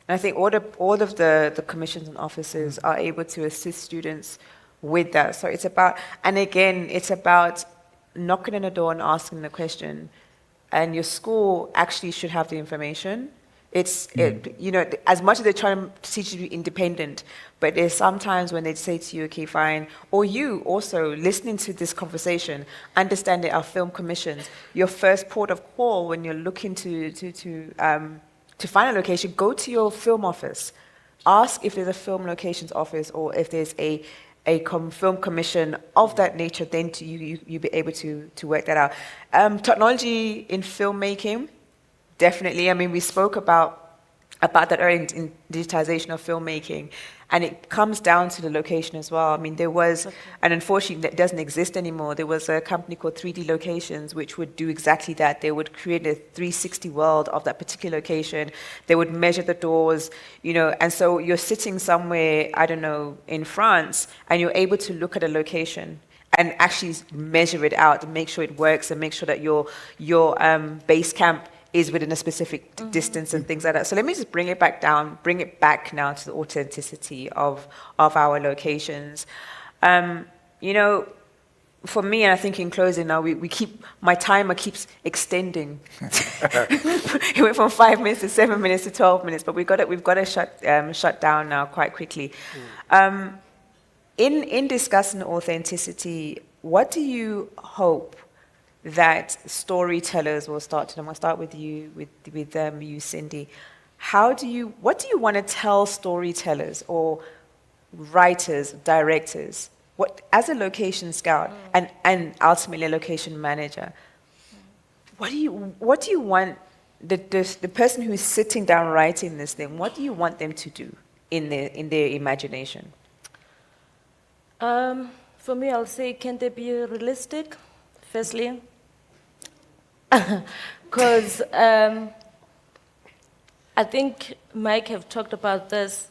Speaker 2: and I think all of the commissions and offices are able to assist students with that. So it's about knocking on the door and asking the question, and your school actually should have the information. As much as they're trying to teach you to be independent, but there's sometimes when they say to you, okay, fine, or you also listening to this conversation, understanding our film commissions, your first port of call when you're looking to find a location, go to your film office. Ask if there's a film locations office or if there's a film commission of that nature, then you'll be able to work that out. Technology in filmmaking, definitely. We spoke about about that early in digitization of filmmaking. And it comes down to the location as well. I mean, there was, and unfortunately that doesn't exist anymore, there was a company called 3D Locations, which would do exactly that. They would create a 360 world of that particular location. They would measure the doors, you know, and so you're sitting somewhere, I don't know, in France, and you're able to look at a location and actually measure it out and make sure it works and make sure that your base camp is within a specific distance and things like that. So let me just bring it back now to the authenticity of our locations. You know, for me, and I think in closing now, my timer keeps extending. It went from 5 minutes to 7 minutes to 12 minutes, but we've got to shut down now quite quickly. In discussing authenticity, what do you hope that storytellers will start to do? I'm going to start with you, you, Cindy. What do you want to tell storytellers or writers, directors, as a location scout and ultimately a location manager? What do you want the person who's sitting down writing this thing? What do you want them to do in their imagination?
Speaker 13: For me, I'll say, can they be realistic? Firstly, because I think Mike have talked about this.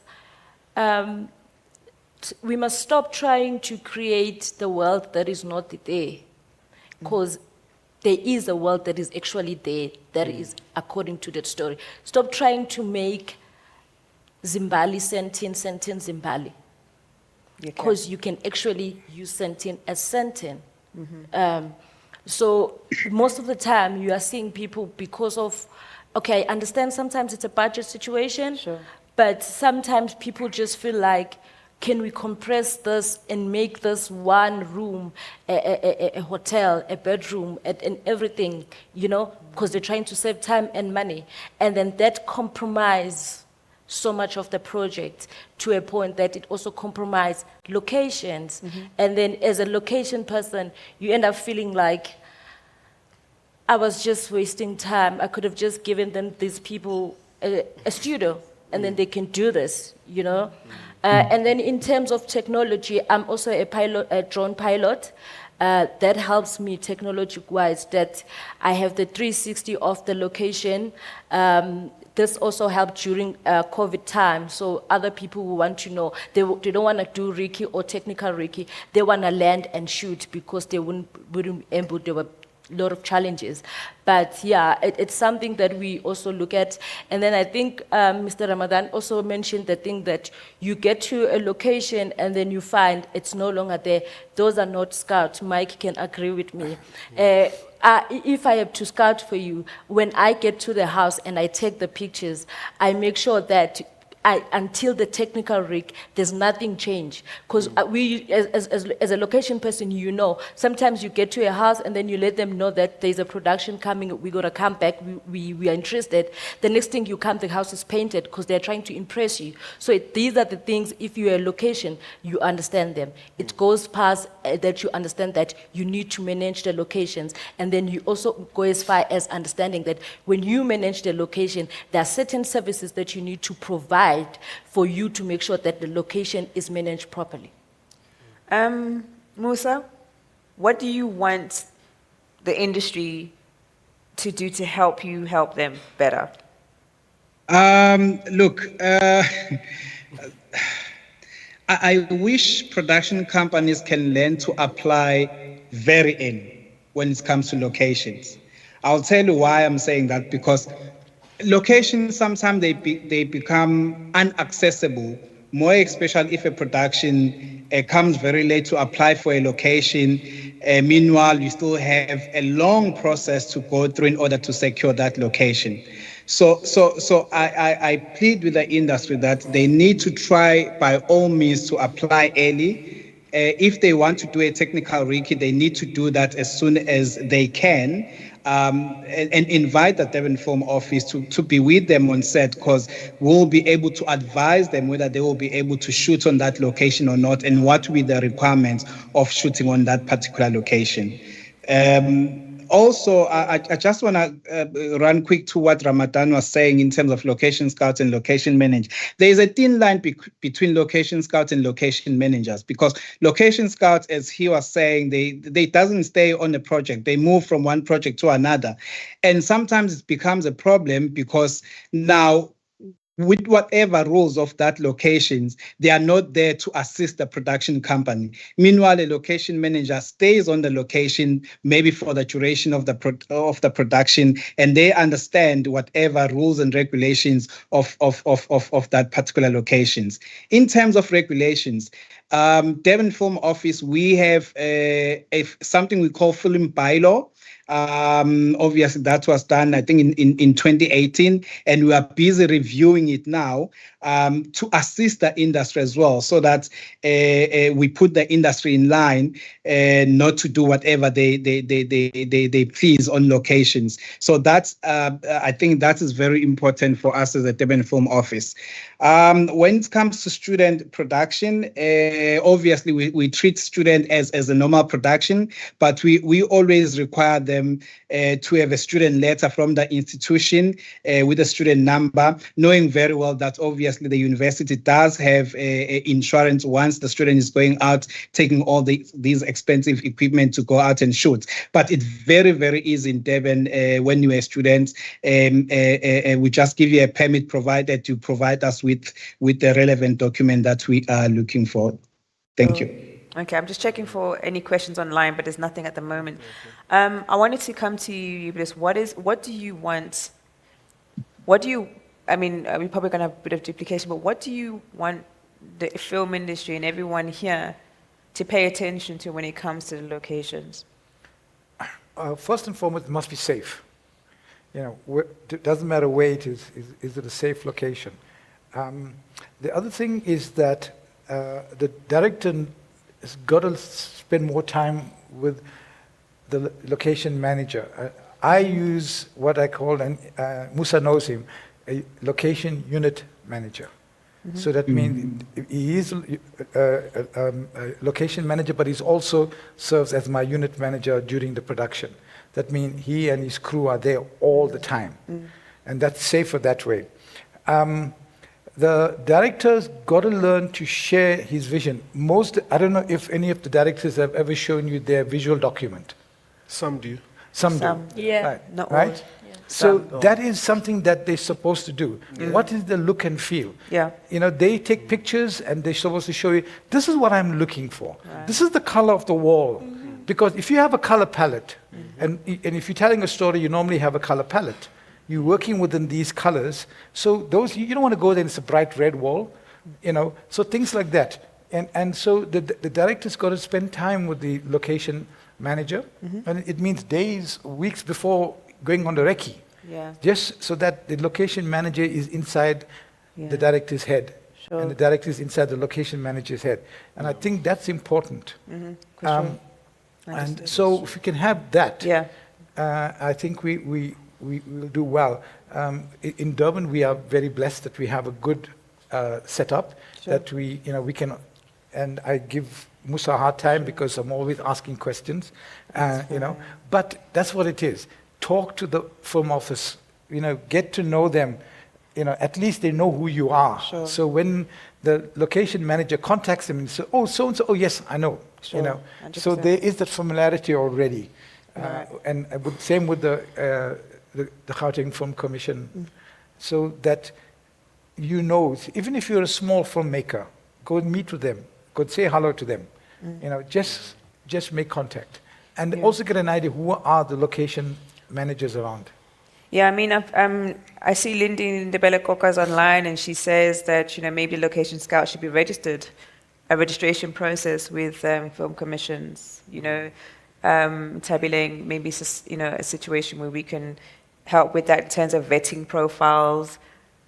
Speaker 13: We must stop trying to create the world that is not there, because there is a world that is actually there, that is according to that story. Stop trying to make Zimbali sentient Zimbali, because you can actually use sentient as sentient. So most of the time you are seeing people because of, okay, I understand sometimes it's a budget situation, but sometimes people just feel like, can we compress this and make this one room, a hotel, a bedroom, and everything, you know, because they're trying to save time and money. And then that compromise so much of the project to a point that it also compromises locations. And then as a location person, you end up feeling like, I was just wasting time. I could have just given them, these people, a studio, and then they can do this, you know? And then in terms of technology, I'm also a drone pilot. That helps me technology-wise, that I have the 360 of the location. This also helped during COVID time. So other people who want to know, they don't want to do Reiki or technical Reiki. They want to land and shoot because they wouldn't be able, there were a lot of challenges. But yeah, it's something that we also look at. And then I think Mr. Ramadan also mentioned the thing that you get to a location and then you find it's no longer there. Those are not scouts. Mike can agree with me. If I have to scout for you, when I get to the house and I take the pictures, I make sure that until the technical rig, there's nothing changed. Because we, as a location person, you know, sometimes you get to a house and then you let them know that there's a production coming, we're going to come back, we are interested. The next thing you come, the house is painted because they're trying to impress you. So these are the things, if you're a location, you understand them. It goes past that you understand that you need to manage the locations. And then you also go as far as understanding that when you manage the location, there are certain services that you need to provide for you to make sure that the location is managed properly.
Speaker 2: Musa, what do you want the industry to do to help you help them better?
Speaker 10: Look, I wish production companies can learn to apply very early when it comes to locations. I'll tell you why I'm saying that, because locations, sometimes they become inaccessible, more especially if a production comes very late to apply for a location. Meanwhile, you still have a long process to go through in order to secure that location. So I plead with the industry that they need to try by all means to apply early. If they want to do a technical Reiki, they need to do that as soon as they can. And invite the Devon Film office to be with them on set, because we'll be able to advise them whether they will be able to shoot on that location or not, and what will be the requirements of shooting on that particular location. Also, I just want to run quick to what Ramadan was saying in terms of location scouts and location managers. There is a thin line between location scouts and location managers, because location scouts, as he was saying, they doesn't stay on the project. They move from one project to another. And sometimes it becomes a problem because now, with whatever rules of that locations, they are not there to assist the production company. Meanwhile, a location manager stays on the location, maybe for the duration of the production, and they understand whatever rules and regulations of that particular locations. In terms of regulations, Devon Film Office, we have something we call film bylaw. Obviously, that was done, I think, in 2018, and we are busy reviewing it now to assist the industry as well, so that we put the industry in line, not to do whatever they please on locations. So that's, I think that is very important for us as a Devon Film Office. When it comes to student production, obviously we treat student as a normal production, but we always require them to have a student letter from the institution with a student number, knowing very well that obviously the university does have insurance once the student is going out, taking all these expensive equipment to go out and shoot. But it's very, very easy in Devon when you're a student. We just give you a permit provided you provide us with the relevant document that we are looking for. Thank you.
Speaker 2: Okay, I'm just checking for any questions online, but there's nothing at the moment. I wanted to come to you, Yubilis. What do you want? I mean, we're probably going to have a bit of duplication, but what do you want the film industry and everyone here to pay attention to when it comes to the locations?
Speaker 9: First and foremost, it must be safe. It doesn't matter where it is it a safe location? The other thing is that the director has got to spend more time with the location manager. I use what I call, and Musa knows him, a location unit manager. Mm-hmm. So that means he is a location manager, but he also serves as my unit manager during the production. That means he and his crew are there all the time. Mm. And that's safer that way. The director's got to learn to share his vision. I don't know if any of the directors have ever shown you their visual document.
Speaker 15: Some do.
Speaker 9: Some do.
Speaker 19: Yeah.
Speaker 9: Right.
Speaker 2: Not
Speaker 9: right?
Speaker 2: all.
Speaker 19: Yeah.
Speaker 9: So that is something that they're supposed to do. Yeah. What is the look and feel?
Speaker 2: Yeah.
Speaker 9: They take pictures and they're supposed to show you, this is what I'm looking for. Right. This is the color of the wall. Mm-hmm. Because if you have a color palette, and if you're telling a story, you normally have a color palette. You're working within these colors. So those, you don't want to go there and it's a bright red wall, so things like that. And so the director's got to spend time with the location manager, and it means days, weeks before going on the recce.
Speaker 2: Yeah.
Speaker 9: Just so that the location manager is inside the director's head, and the director is inside the location manager's head. And I think that's important.
Speaker 2: Mm-hmm.
Speaker 9: And so if we can have that, I think we will do well. In Durban, we are very blessed that we have a good setup, that we can, and I give Musa a hard time because I'm always asking questions, but that's what it is. Talk to the film office, get to know them, at least they know who you are. Sure. So when the location manager contacts them and says, oh, so-and-so, oh yes, I know, so there is that familiarity already. Right. And same with the Gauteng Film Commission, so that even if you're a small filmmaker, go and meet with them, go and say hello to them, just make contact, and also get an idea who are the location managers around.
Speaker 2: Yeah, I mean, I see Lindy Ndebele Koka's online, and she says that maybe location scouts should be registered, a registration process with film commissions. Tabulating maybe a situation where we can help with that in terms of vetting profiles,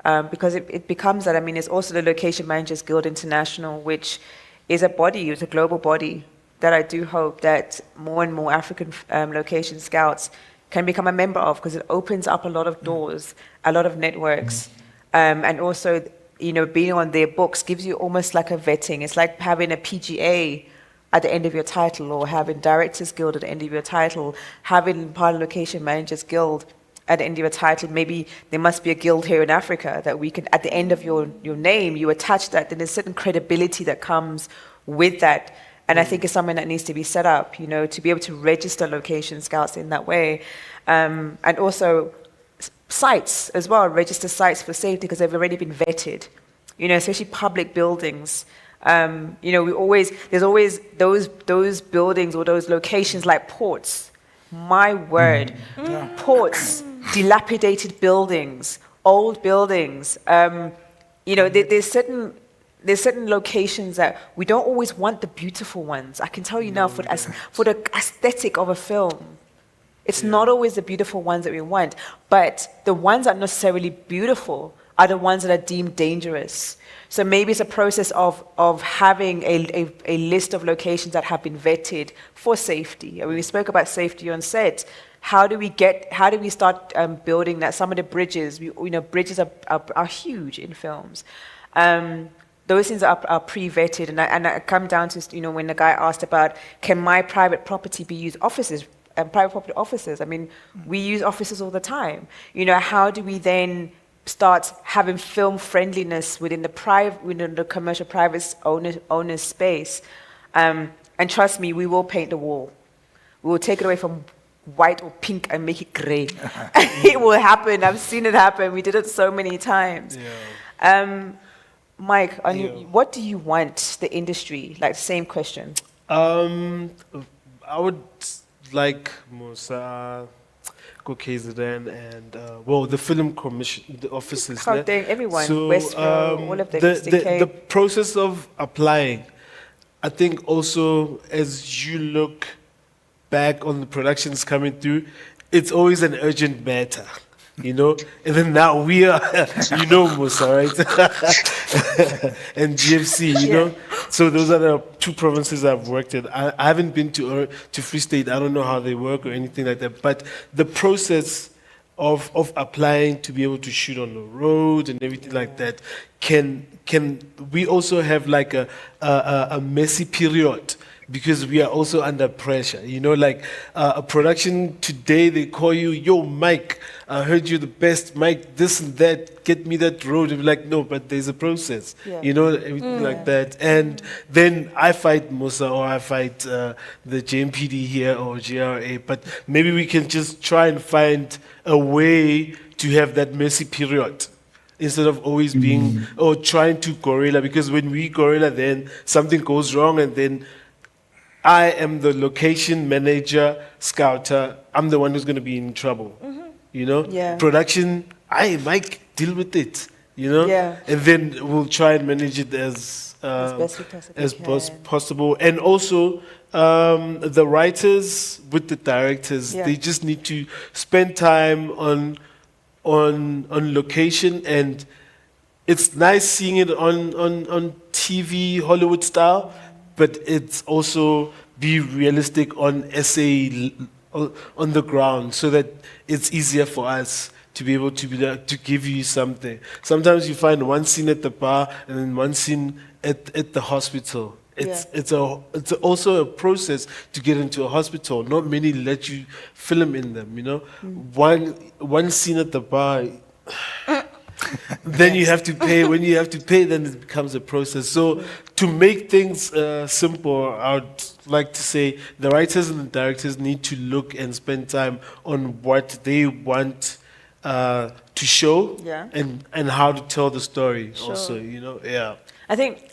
Speaker 2: because it becomes that. I mean, there's also the Location Managers Guild International, which is a body, it's a global body that I do hope that more and more African location scouts can become a member of, because it opens up a lot of doors, a lot of networks, and also being on their books gives you almost like a vetting. It's like having a PGA at the end of your title, or having Directors Guild at the end of your title, having part of Location Managers Guild at the end of your title. Maybe there must be a guild here in Africa that we can, at the end of your name, you attach that, then there's certain credibility that comes with that. And I think it's something that needs to be set up, you know, to be able to register location scouts in that way. And also sites as well, register sites for safety because they've already been vetted, you know, especially public buildings. You know, there's always those buildings or those locations like ports. My word, ports, dilapidated buildings, old buildings. You know, there's certain locations that we don't always want the beautiful ones. I can tell you now, for the aesthetic of a film, it's not always the beautiful ones that we want, but the ones that are necessarily beautiful are the ones that are deemed dangerous. So maybe it's a process of having a list of locations that have been vetted for safety. I mean, we spoke about safety on set. How do we start building that? Some of the bridges, bridges are huge in films. Those things are pre-vetted, and I come down to, you know, when the guy asked about, can my private property be used offices, private property offices? I mean, we use offices all the time. You know, how do we then start having film friendliness within the commercial private owner space? And trust me, we will paint the wall. We will take it away from white or pink and make it gray. It will happen. I've seen it happen. We did it so many times. Mike, what do you want the industry, like same question?
Speaker 15: I would like Musa, KZN, and the film commission, the offices there.
Speaker 2: Everyone,
Speaker 15: So,
Speaker 2: Westville, all of them,
Speaker 15: the process of applying, I think also as you look back on the productions coming through, it's always an urgent matter, you know. And then now we are, you know, Musa, right? And GFC, you know. So those are the two provinces I've worked in. I haven't been to Free State. I don't know how they work or anything like that. But the process of applying to be able to shoot on the road and everything like that, can we also have like a messy period? Because we are also under pressure, you know, like a production today, they call you, yo, Mike, I heard you're the best, Mike, this and that, get me that road. And we're like, no, but there's a process, you know, everything like that. And then I fight Musa, or I fight the JMPD here or GRA, but maybe we can just try and find a way to have that messy period, instead of always being, or trying to guerrilla, because when we guerrilla, then something goes wrong, and then I am the location manager, scouter. I'm the one who's going to be in trouble. You know?
Speaker 2: Yeah.
Speaker 15: Production, Mike, deal with it. You know?
Speaker 2: Yeah.
Speaker 15: And then we'll try and manage it as
Speaker 2: best we possibly
Speaker 15: possible. And also, the writers with the directors, they just need to spend time on location. And it's nice seeing it on TV, Hollywood style, but it's also be realistic on SA, on the ground, so that it's easier for us to be able to be there, to give you something. Sometimes you find one scene at the bar and then one scene at the hospital. It's also a process to get into a hospital. Not many let you film in them, you know. One scene at the bar, then you have to pay. When you have to pay, then it becomes a process. So to make things simple, I would like to say the writers and the directors need to look and spend time on what they want to show, and how to tell the story. Also, you know,
Speaker 2: I think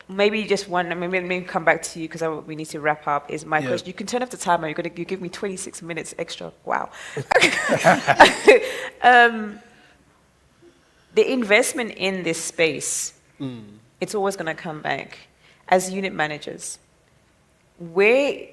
Speaker 2: maybe just one. Maybe come back to you because we need to wrap up. Is my question? You can turn off the timer. You give me 26 minutes extra. Wow. The investment in this space, it's always going to come back. As unit managers, where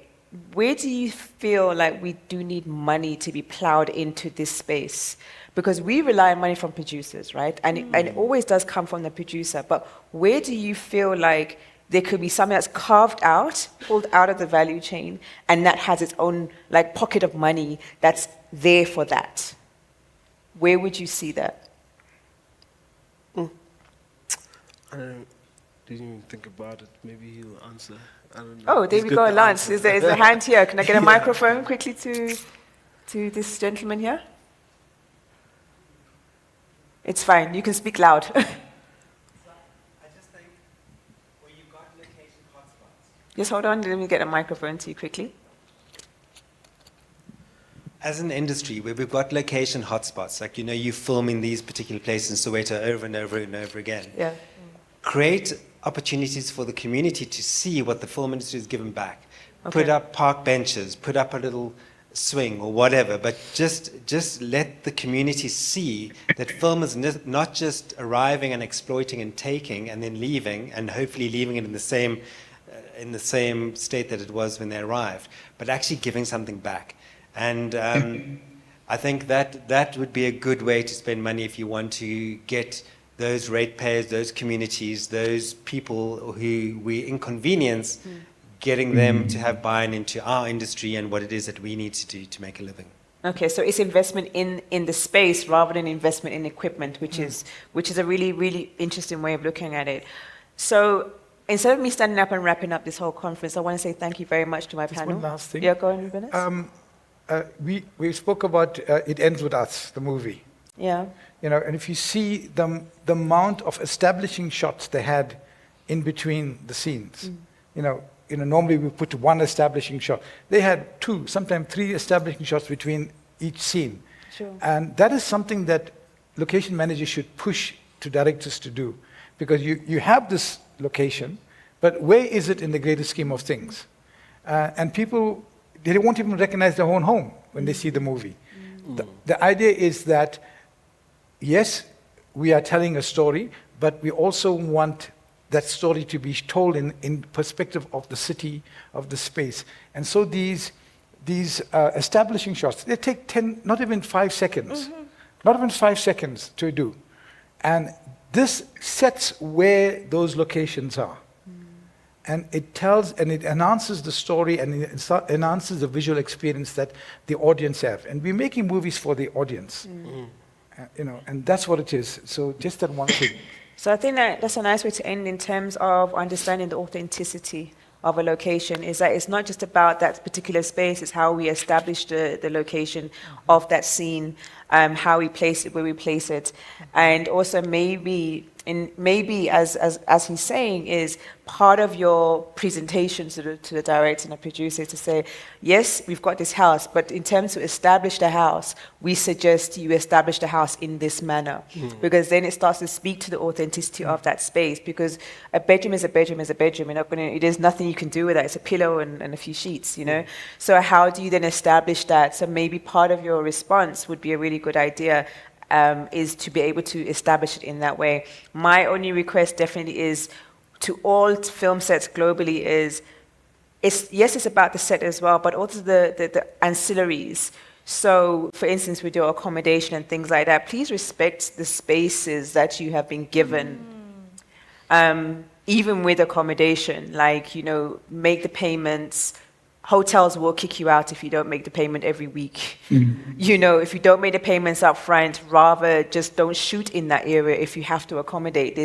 Speaker 2: do you feel like we do need money to be plowed into this space? Because we rely on money from producers, right? And it always does come from the producer. But where do you feel like there could be something that's carved out, pulled out of the value chain, and that has its own like pocket of money that's there for that? Where would you see that?
Speaker 15: Didn't even think about it. Maybe he'll answer. I don't know.
Speaker 2: Oh, there
Speaker 15: He's
Speaker 2: we
Speaker 15: good
Speaker 2: go,
Speaker 15: to
Speaker 2: Lance.
Speaker 15: answer.
Speaker 2: Is there a hand here? Can I get a
Speaker 15: Yeah.
Speaker 2: microphone quickly to this gentleman here? It's fine. You can speak loud. Just hold on. Let me get a microphone to you quickly.
Speaker 17: As an industry, where we've got location hotspots, like, you film in these particular places in Soweto over and over and over again.
Speaker 2: Yeah.
Speaker 17: Create opportunities for the community to see what the film industry has given back. Put
Speaker 2: Okay.
Speaker 17: up park benches, put up a little swing or whatever, but just let the community see that film is not just arriving and exploiting and taking and then leaving, and hopefully leaving it in the same state that it was when they arrived, but actually giving something back. And I think that would be a good way to spend money if you want to get those ratepayers, those communities, those people who we inconvenience, getting them to have buy-in into our industry and what it is that we need to do to make a living.
Speaker 2: Okay, so it's investment in the space rather than investment in equipment, which is a really, really interesting way of looking at it. So instead of me standing up and wrapping up this whole conference, I want to say thank you very much to my panel.
Speaker 9: One last thing.
Speaker 2: Yeah, go on, Ruben.
Speaker 9: We spoke about It Ends With Us, the movie.
Speaker 2: Yeah.
Speaker 9: And if you see the amount of establishing shots they had in between the scenes, normally we put one establishing shot. They had 2, sometimes 3 establishing shots between each scene.
Speaker 2: Sure.
Speaker 9: And that is something that location managers should push to directors to do. Because you have this location, but where is it in the greater scheme of things? And people, they won't even recognize their own home when they see the movie. The idea is that, yes, we are telling a story, but we also want that story to be told in perspective of the city, of the space. And so these establishing shots, they take 10, not even 5 seconds, not even 5 seconds to do. And this sets where those locations are. And it tells, and it enhances the story, and it enhances the visual experience that the audience have. And we're making movies for the audience, and that's what it is. So just that one thing.
Speaker 2: So I think that's a nice way to end in terms of understanding the authenticity of a location, is that it's not just about that particular space, it's how we establish the location of that scene, how we place it, where we place it. And also maybe as he's saying, is part of your presentation to the director and the producer to say, yes, we've got this house, but in terms to establish the house, we suggest you establish the house in this manner, because then it starts to speak to the authenticity of that space, because a bedroom is a bedroom is a bedroom. There's nothing you can do with that. It's a pillow and a few sheets, So how do you then establish that? So maybe part of your response would be a really good idea, is to be able to establish it in that way. My only request definitely is to all film sets globally is, it's about the set as well, but also the ancillaries. So, for instance, we do accommodation and things like that. Please respect the spaces that you have been given. Even with accommodation, make the payments. Hotels will kick you out if you don't make the payment every week. If you don't make the payments up front, rather just don't shoot in that area if you have to accommodate.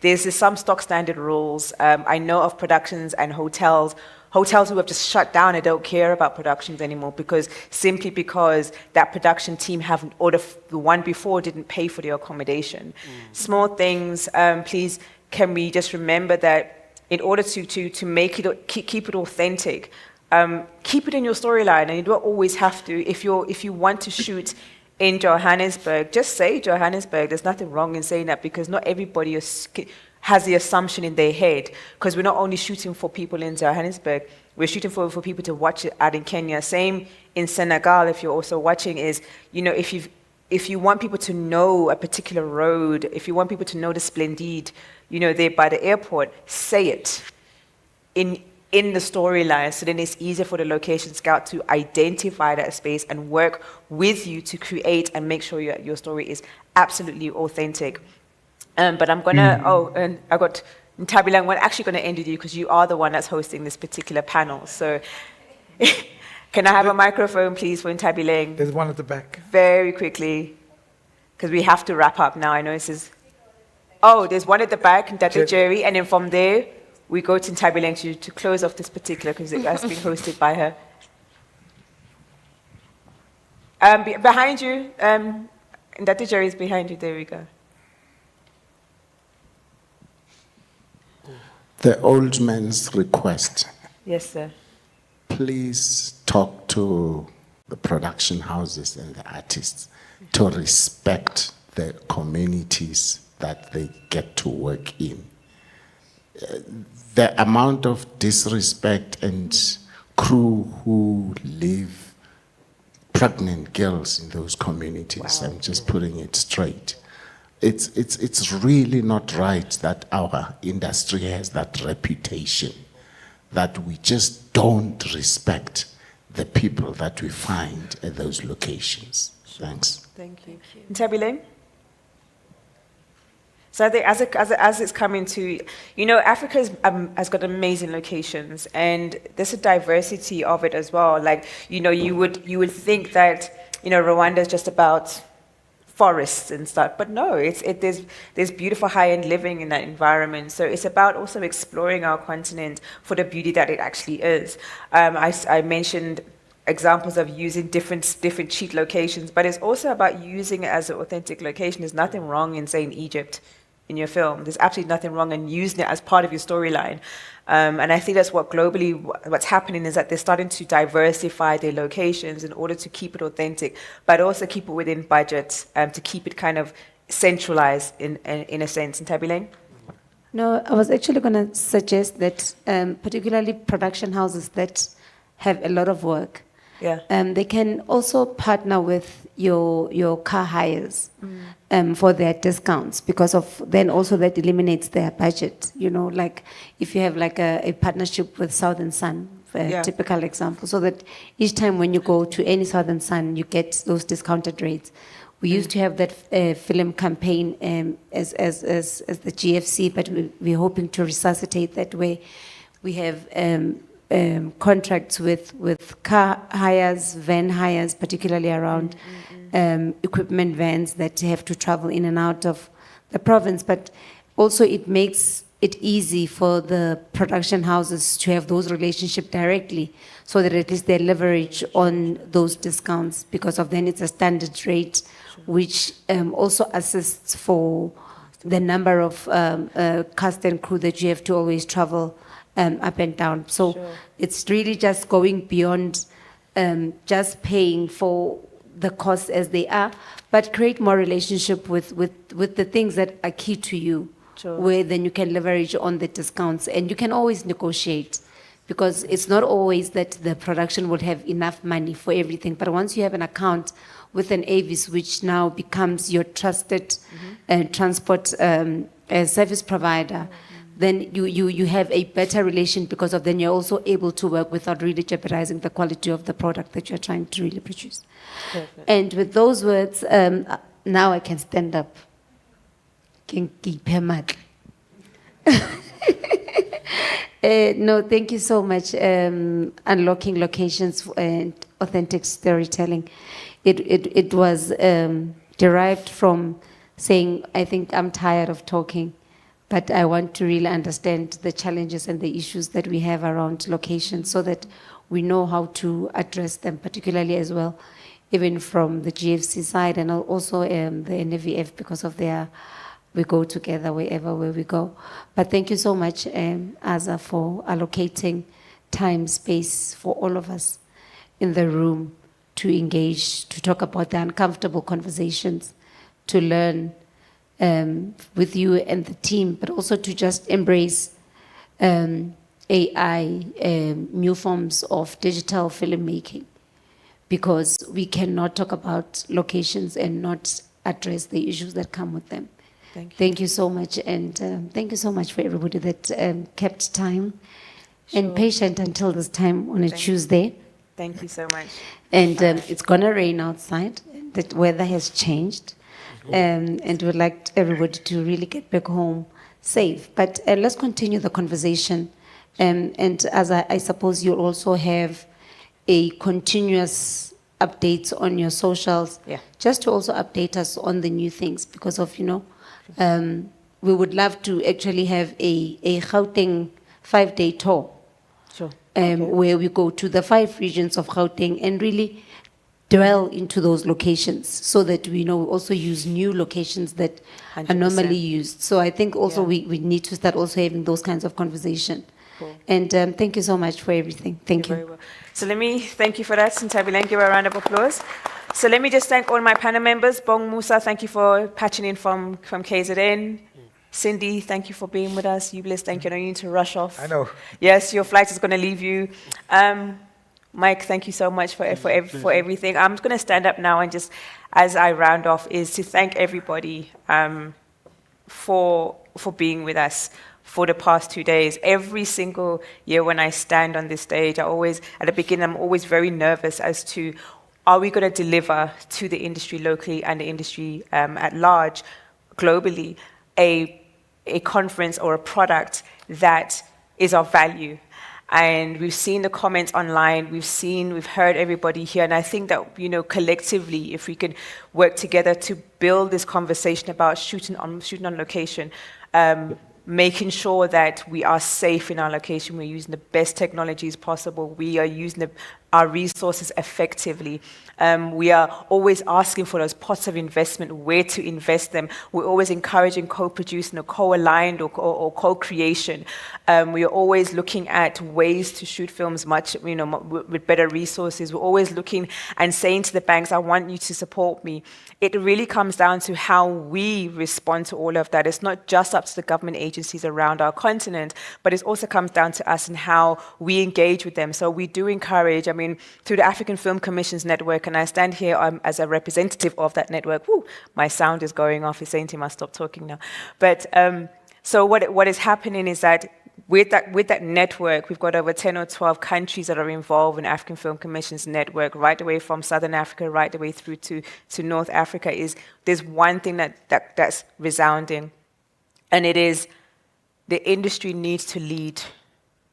Speaker 2: There's some stock standard rules. I know of productions and hotels who have just shut down and don't care about productions anymore simply because that production team or the one before didn't pay for the accommodation. Small things, please, can we just remember that in order to make it, keep it authentic, keep it in your storyline, and you don't always have to. If you want to shoot in Johannesburg, just say Johannesburg. There's nothing wrong in saying that, because not everybody has the assumption in their head, because we're not only shooting for people in Johannesburg, we're shooting for people to watch it out in Kenya. Same in Senegal, if you're also watching, is, if you want people to know a particular road, if you want people to know the Splendide, there by the airport, say it in the storyline, so then it's easier for the location scout to identify that space and work with you to create and make sure your story is absolutely authentic. But I'm gonna, and I got Ntabile, I'm actually gonna end with you, because you are the one that's hosting this particular panel. So can I have a microphone, please, for Ntabile?
Speaker 9: There's one at the back.
Speaker 2: Very quickly, because we have to wrap up now. I know this is... Oh, there's one at the back, Dr. Jerry, and then from there, we go to Ntabileng to close off this particular, because it has been hosted by her. Behind you, Dr. Jerry is behind you, there we go.
Speaker 7: The old man's request.
Speaker 2: Yes, sir.
Speaker 7: Please talk to the production houses and the artists to respect the communities that they get to work in. The amount of disrespect and crew who leave pregnant girls in those communities, I'm just putting it straight. It's really not right that our industry has that reputation, that we just don't respect the people that we find at those locations. Thanks.
Speaker 2: Thank you. Ntabileng? So I think as it's coming to, Africa has got amazing locations, and there's a diversity of it as well. Like, you would think that, Rwanda is just about forests and stuff, but no, there's beautiful high-end living in that environment. So it's about also exploring our continent for the beauty that it actually is. I mentioned examples of using different cheat locations, but it's also about using it as an authentic location. There's nothing wrong in saying Egypt in your film. There's absolutely nothing wrong in using it as part of your storyline. And I think that's what globally, what's happening is that they're starting to diversify their locations in order to keep it authentic, but also keep it within budget, to keep it kind of centralized in a sense. Ntabileng?
Speaker 12: No, I was actually going to suggest that particularly production houses that have a lot of work, they can also partner with your car hires for their discounts, because of then also that eliminates their budget. Like if you have like a partnership with Southern Sun, for a typical example, so that each time when you go to any Southern Sun, you get those discounted rates. We used to have that film campaign as the GFC, but we're hoping to resuscitate that way. We have contracts with car hires, van hires, particularly around equipment vans that have to travel in and out of the province. But also it makes it easy for the production houses to have those relationships directly, so that at least they leverage on those discounts, because of then it's a standard rate, which also assists for the number of cast and crew that you have to always travel up and down. So it's really just going beyond just paying for the costs as they are, but create more relationship with the things that are key to you, where then you can leverage on the discounts, and you can always negotiate, because it's not always that the production will have enough money for everything. But once you have an account with an Avis, which now becomes your trusted transport service provider, then you have a better relation, because of then you're also able to work without really jeopardizing the quality of the product that you're trying to really produce. Perfect. And with those words, now I can stand up. No, thank you so much. Unlocking locations and authentic storytelling. It was derived from saying, I think I'm tired of talking, but I want to really understand the challenges and the issues that we have around locations, so that we know how to address them, particularly as well, even from the GFC side, and also the NVF, because of we go together where we go. But thank you so much, Aza, for allocating time, space for all of us in the room to engage, to talk about the uncomfortable conversations, to learn with you and the team, but also to just embrace AI, new forms of digital filmmaking, because we cannot talk about locations and not address the issues that come with them. Thank you so much, and thank you so much for everybody that kept time and patient until this time on a Tuesday.
Speaker 2: Thank you so much.
Speaker 12: And it's gonna rain outside. The weather has changed, and we'd like everybody to really get back home safe. But let's continue the conversation. And as I suppose you'll also have a continuous updates on your socials, just to also update us on the new things, because of we would love to actually have a Gauteng 5-day tour.
Speaker 2: Sure.
Speaker 12: Where we go to the 5 regions of Gauteng and really dwell into those locations so that we also use new locations that are
Speaker 2: 100%.
Speaker 12: normally used. So I think also we need to start also having those kinds of conversation.
Speaker 2: Cool.
Speaker 12: And thank you so much for everything. Thank you.
Speaker 2: Very well. So let me thank you for that, Sintabilen. Give her a round of applause. So let me just thank all my panel members. Bong Musa, thank you for patching in from KZN. Cindy, thank you for being with us. Ublis, thank you. I know you need to rush off.
Speaker 9: I know.
Speaker 2: Yes, your flight is going to leave you. Mike, thank you so much for everything. I'm just going to stand up now and just, as I round off, is to thank everybody for being with us for the past 2 days. Every single year when I stand on this stage, at the beginning, I'm always very nervous as to, are we going to deliver to the industry locally and the industry at large, globally, a conference or a product that is of value? And we've seen the comments online, we've heard everybody here, and I think that, collectively, if we could work together to build this conversation about shooting on location, making sure that we are safe in our location, we're using the best technologies possible, we are using our resources effectively. We are always asking for those pots of investment, where to invest them. We're always encouraging co-producing or co-aligned or co-creation. We are always looking at ways to shoot films with better resources. We're always looking and saying to the banks, I want you to support me. It really comes down to how we respond to all of that. It's not just up to the government agencies around our continent, but it also comes down to us and how we engage with them. So we do encourage, through the African Film Commissions Network, and I stand here as a representative of that network. Woo, my sound is going off. It's saying to me, I stop talking now. But so what is happening is that with that network, we've got over 10 or 12 countries that are involved in African Film Commissions Network, right away from Southern Africa, right the way through to North Africa. There's one thing that's resounding, and it is the industry needs to lead.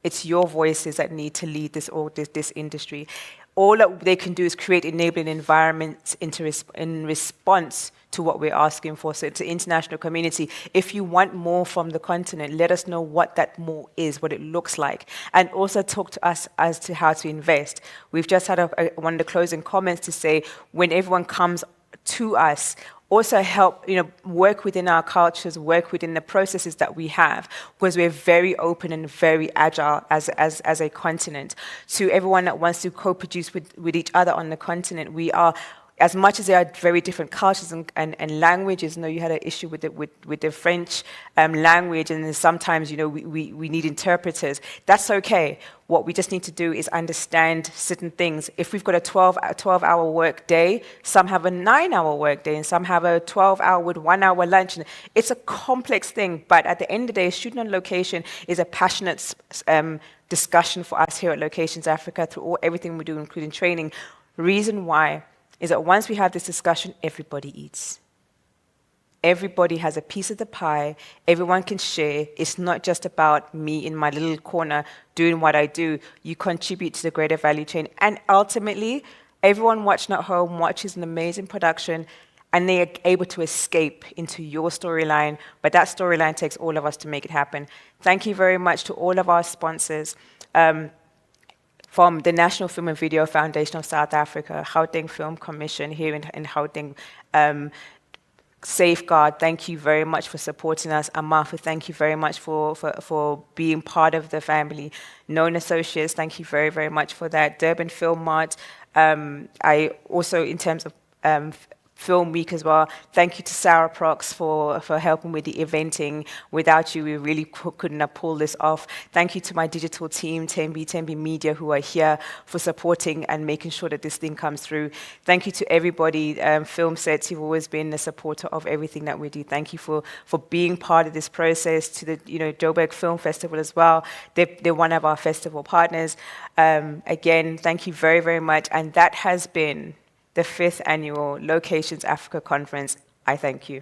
Speaker 2: It's your voices that need to lead this industry. All that they can do is create enabling environments in response to what we're asking for. So it's the international community. If you want more from the continent, let us know what that more is, what it looks like. And also talk to us as to how to invest. We've just had one of the closing comments to say, when everyone comes to us, also help, work within our cultures, work within the processes that we have, because we're very open and very agile as a continent. To everyone that wants to co-produce with each other on the continent, we are, as much as there are very different cultures and languages, you had an issue with the French language, and sometimes, we need interpreters. That's okay. What we just need to do is understand certain things. If we've got a 12-hour work day, some have a 9-hour work day, and some have a 12-hour with 1-hour lunch. It's a complex thing, but at the end of the day, shooting on location is a passionate discussion for us here at Locations Africa through everything we do, including training. Reason why is that once we have this discussion, everybody eats. Everybody has a piece of the pie. Everyone can share. It's not just about me in my little corner doing what I do. You contribute to the greater value chain. And ultimately, everyone watching at home watches an amazing production, and they are able to escape into your storyline. But that storyline takes all of us to make it happen. Thank you very much to all of our sponsors. From the National Film and Video Foundation of South Africa, Gauteng Film Commission here in Gauteng, Safeguard, thank you very much for supporting us. Amafu, thank you very much for being part of the family. Known Associates, thank you very, very much for that. Durban Film Mart, I also, in terms of Film Week as well, thank you to Sarah Prox for helping with the eventing. Without you, we really couldn't have pulled this off. Thank you to my digital team, Tembi Media, who are here for supporting and making sure that this thing comes through. Thank you to everybody, Film Sets, you've always been a supporter of everything that we do. Thank you for being part of this process. To the Joburg Film Festival as well. They're one of our festival partners. Again, thank you very, very much. And that has been the 5th annual Locations Africa Conference. I thank you.